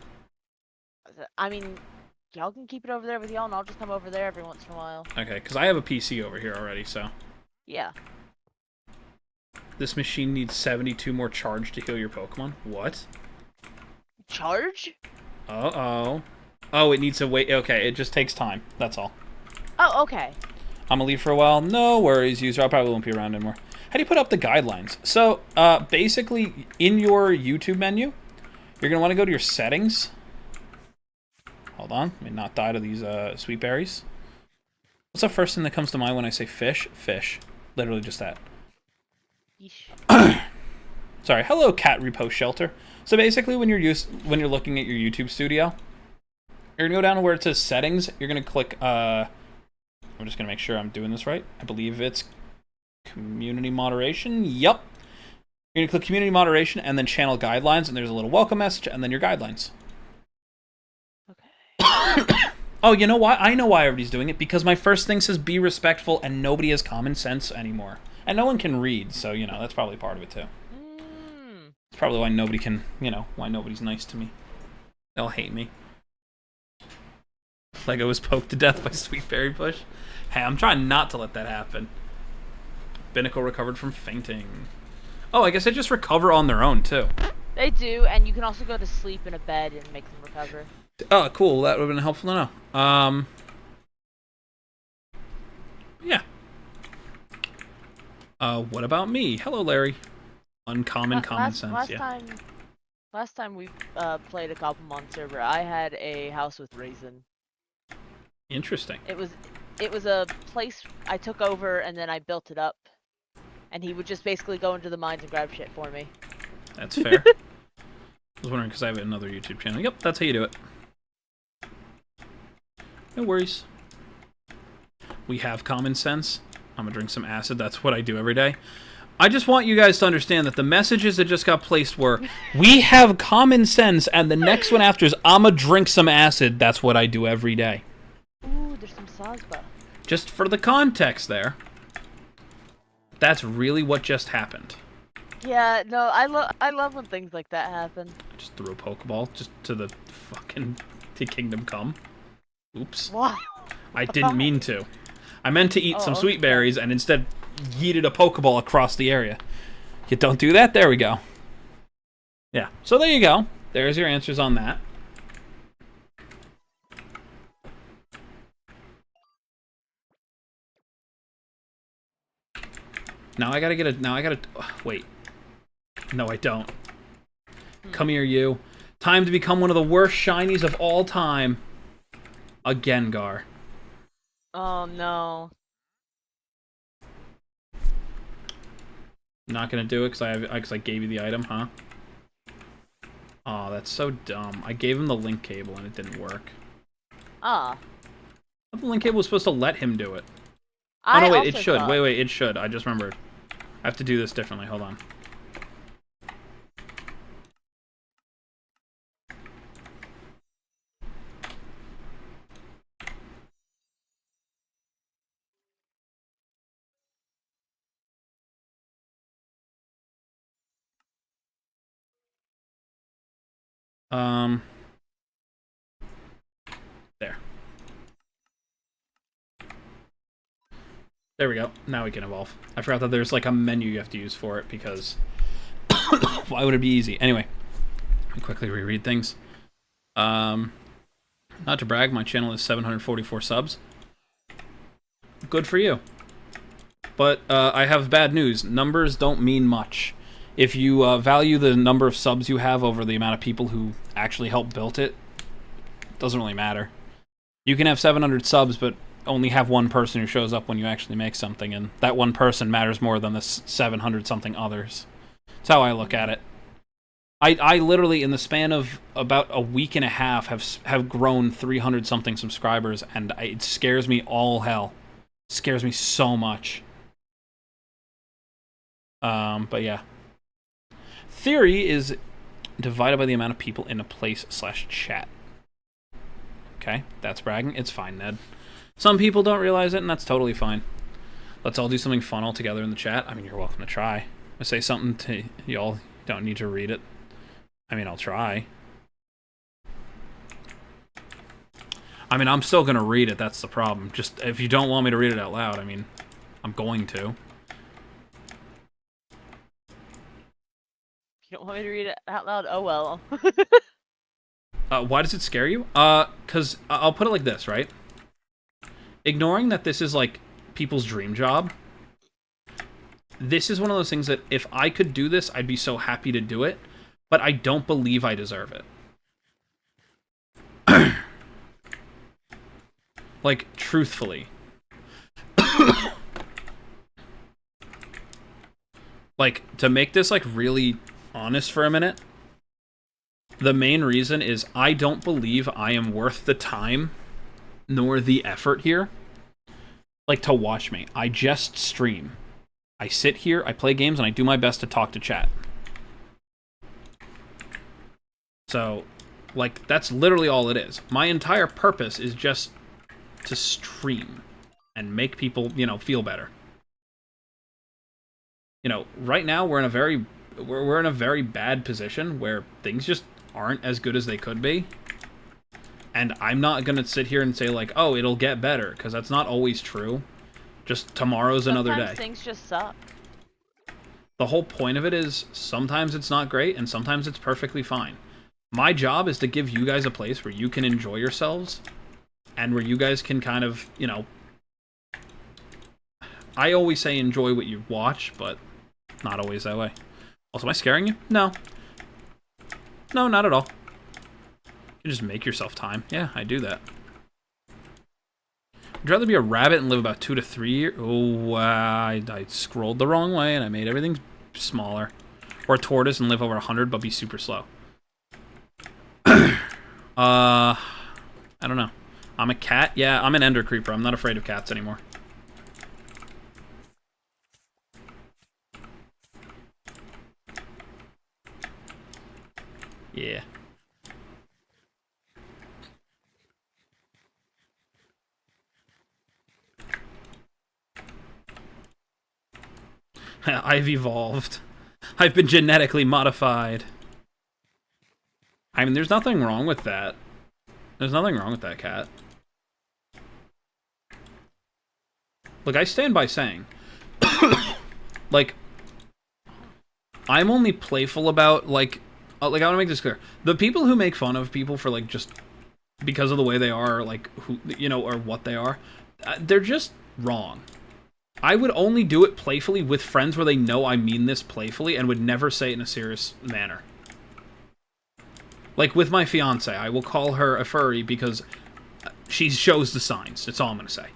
I mean, y'all can keep it over there with y'all, and I'll just come over there every once in a while. Okay, because I have a PC over here already, so. Yeah. This machine needs 72 more charge to heal your Pokemon. What? Charge? Uh-oh. Oh, it needs to wait. Okay, it just takes time. That's all. Oh, okay. I'm gonna leave for a while. No worries, user. I probably won't be around anymore. How do you put up the guidelines? So, basically, in your YouTube menu, you're gonna want to go to your settings. Hold on. Let me not die to these sweet berries. What's the first thing that comes to mind when I say fish? Fish. Literally just that. Yeesh. Sorry. Hello, cat repost shelter. So basically, when you're looking at your YouTube studio, you're gonna go down to where it says settings. You're gonna click. I'm just gonna make sure I'm doing this right. I believe it's community moderation. Yep. You're gonna click community moderation and then channel guidelines, and there's a little welcome message, and then your guidelines. Okay. Oh, you know why? I know why everybody's doing it, because my first thing says be respectful, and nobody has common sense anymore. And no one can read, so, you know, that's probably part of it, too. It's probably why nobody can, you know, why nobody's nice to me. They'll hate me. Like I was poked to death by Sweet Berry Bush. Hey, I'm trying not to let that happen. Binnacle recovered from fainting. Oh, I guess they just recover on their own, too. They do, and you can also go to sleep in a bed and make them recover. Oh, cool. That would have been helpful to know. Yeah. What about me? Hello, Larry. Uncommon common sense, yeah. Last time we played a Cobblemon server, I had a house with Raisin. Interesting. It was a place I took over and then I built it up. And he would just basically go into the mines and grab shit for me. That's fair. I was wondering because I have another YouTube channel. Yep, that's how you do it. No worries. We have common sense. I'm gonna drink some acid. That's what I do every day. I just want you guys to understand that the messages that just got placed were, we have common sense, and the next one after is, I'ma drink some acid. That's what I do every day. Ooh, there's some Sazba. Just for the context there, that's really what just happened. Yeah, no, I love when things like that happen. I just threw a Pokeball just to the fucking to Kingdom Come. Oops. What? I didn't mean to. I meant to eat some okay. sweet berries and instead yeeted a Pokeball across the area. You don't do that? There we go. Yeah. So there you go. There's your answers on that. Now I gotta get a... Now I gotta... Wait. No, I don't. Come here, you. Time to become one of the worst shinies of all time. A Gengar. Oh no. Not gonna do it because I gave you the item, huh? Oh, that's so dumb. I gave him the link cable and it didn't work. Ah. The link cable was supposed to let him do it. Oh, I no, wait, it also should. thought- Wait, it should. I just remembered. I have to do this differently. Hold on. There. There we go. Now we can evolve. I forgot that there's like a menu you have to use for it because why would it be easy? Anyway, let me quickly reread things. Not to brag, my channel is 744 subs. Good for you. But I have bad news. Numbers don't mean much. If you value the number of subs you have over the amount of people who actually helped build it, it doesn't really matter. You can have 700 subs, but only have one person who shows up when you actually make something, and that one person matters more than the 700-something others. That's how I look at it. I literally, in the span of about a week and a half, have grown 300-something subscribers, and it scares me all hell. It scares me so much. But yeah. Theory is divided by the amount of people in a place/chat. Okay, that's bragging. It's fine, Ned. Some people don't realize it, and that's totally fine. Let's all do something fun all together in the chat. I mean, you're welcome to try. I say something to y'all, don't need to read it. I mean, I'll try. I mean, I'm still gonna read it, that's the problem. Just, if you don't want me to read it out loud, I mean, I'm going to. You don't want me to read it out loud? Oh well. Why does it scare you? Because I'll put it like this, right? Ignoring that this is, like, people's dream job, this is one of those things that if I could do this, I'd be so happy to do it, but I don't believe I deserve it. Like, truthfully. Like, to make this, like, really honest for a minute, the main reason is I don't believe I am worth the time nor the effort here, like, to watch me. I just stream. I sit here, I play games, and I do my best to talk to chat. So, like, that's literally all it is. My entire purpose is just to stream and make people, you know, feel better. You know, right now we're in a very bad position where things just aren't as good as they could be. And I'm not going to sit here and say, like, oh, it'll get better, because that's not always true. Just tomorrow's another day. Sometimes things just suck. The whole point of it is sometimes it's not great, and sometimes it's perfectly fine. My job is to give you guys a place where you can enjoy yourselves, and where you guys can kind of, you know... I always say enjoy what you watch, but not always that way. Also, am I scaring you? No. No, not at all. You just make yourself time. Yeah, I do that. I'd rather be a rabbit and live about 2 to 3 years. Oh, I scrolled the wrong way and I made everything smaller. Or a tortoise and live over 100 but be super slow. I don't know. I'm a cat? Yeah, I'm an ender creeper. I'm not afraid of cats anymore. Yeah. I've evolved. I've been genetically modified. I mean, there's nothing wrong with that. There's nothing wrong with that, cat. Look, I stand by saying, like, I'm only playful about, like, I want to make this clear. The people who make fun of people for, like, just because of the way they are, or, like, who, you know, or what they are, they're just wrong. I would only do it playfully with friends where they know I mean this playfully and would never say it in a serious manner. Like with my fiance, I will call her a furry because she shows the signs. That's all I'm going to say.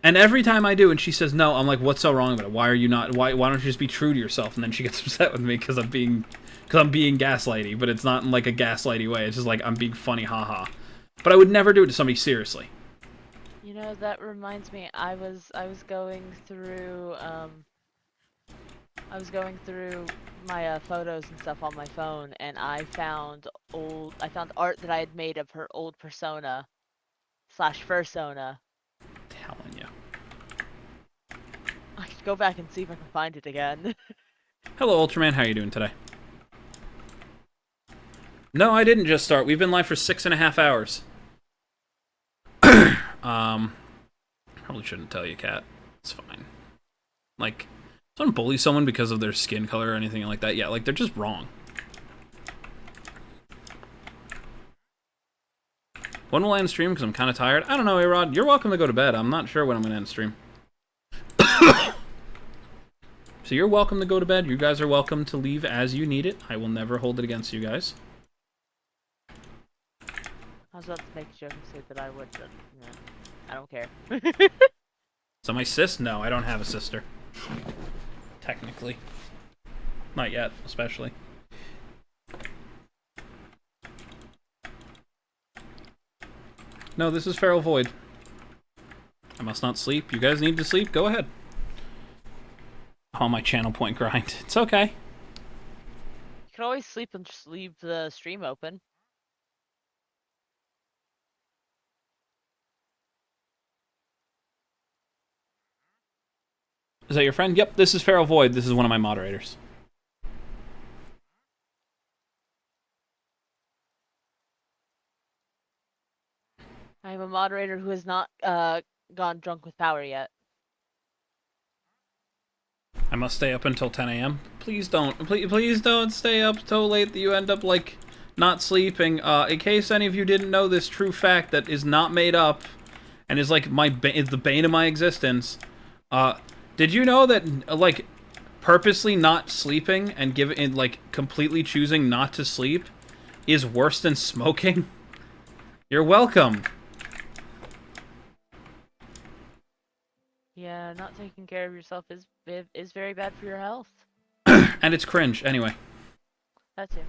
And every time I do and she says no, I'm like, what's so wrong about it? Why are you not, why don't you just be true to yourself? And then she gets upset with me because I'm being gaslighty, but it's not in like a gaslighty way. It's just like I'm being funny, haha. But I would never do it to somebody seriously. You know, that reminds me, I was going through my photos and stuff on my phone, and I found art that I had made of her old persona / fursona. Telling you. I could go back and see if I can find it again. Hello, Ultraman. How are you doing today? No, I didn't just start. We've been live for 6.5 hours. Probably shouldn't tell you, Kat. It's fine. Like, don't bully someone because of their skin color or anything like that. Yeah, like, they're just wrong. When will I end stream? Because I'm kind of tired. I don't know, A-Rod. You're welcome to go to bed. I'm not sure when I'm going to end stream. So you're welcome to go to bed. You guys are welcome to leave as you need it. I will never hold it against you guys. I was about to make a joke and say that I would, but yeah, I don't care. So my sis? No, I don't have a sister. Technically. Not yet, especially. No, this is Feral Void. I must not sleep. You guys need to sleep? Go ahead. Oh, my channel point grind. It's okay. You can always sleep and just leave the stream open. Is that your friend? Yep, this is Feral Void. This is one of my moderators. I am a moderator who has not gone drunk with power yet. I must stay up until 10 a.m. Please don't. Please don't stay up so late that you end up, like, not sleeping. In case any of you didn't know this true fact that is not made up and is, like, is the bane of my existence, did you know that, like, purposely not sleeping and completely choosing not to sleep is worse than smoking? You're welcome. Yeah, not taking care of yourself is very bad for your health. And it's cringe, anyway. That too.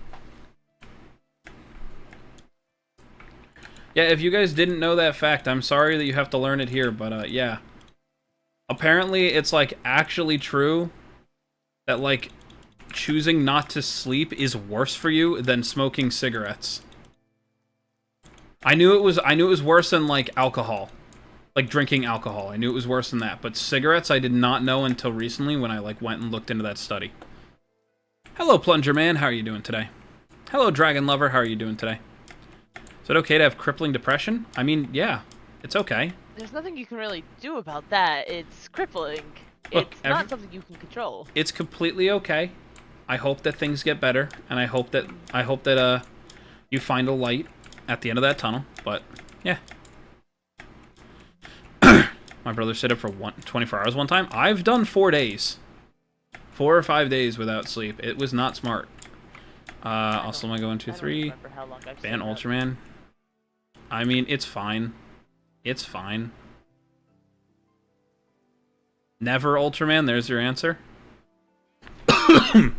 Yeah, if you guys didn't know that fact, I'm sorry that you have to learn it here, but, yeah. Apparently, it's, like, actually true that, like, choosing not to sleep is worse for you than smoking cigarettes. I knew it was worse than, like, alcohol. Like, drinking alcohol. I knew it was worse than that. But cigarettes, I did not know until recently when I, like, went and looked into that study. Hello, Plunger Man. How are you doing today? Hello, Dragon Lover. How are you doing today? Is it okay to have crippling depression? I mean, yeah. It's okay. There's nothing you can really do about that. It's crippling. Look, it's not something you can control. It's completely okay. I hope that things get better, and I hope that you find a light at the end of that tunnel. But yeah. My brother stayed up for 24 hours one time. I've done 4 days. 4 or 5 days without sleep. It was not smart. Also, am I going 2-3? Ban Ultraman. I mean, it's fine. It's fine. Never Ultraman, there's your answer. One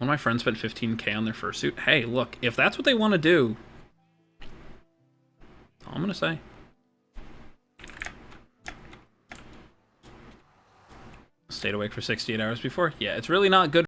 of my friends spent 15K on their fursuit. Hey, look, if that's what they want to do, that's all I'm going to say. Stayed awake for 68 hours before? Yeah, it's really not good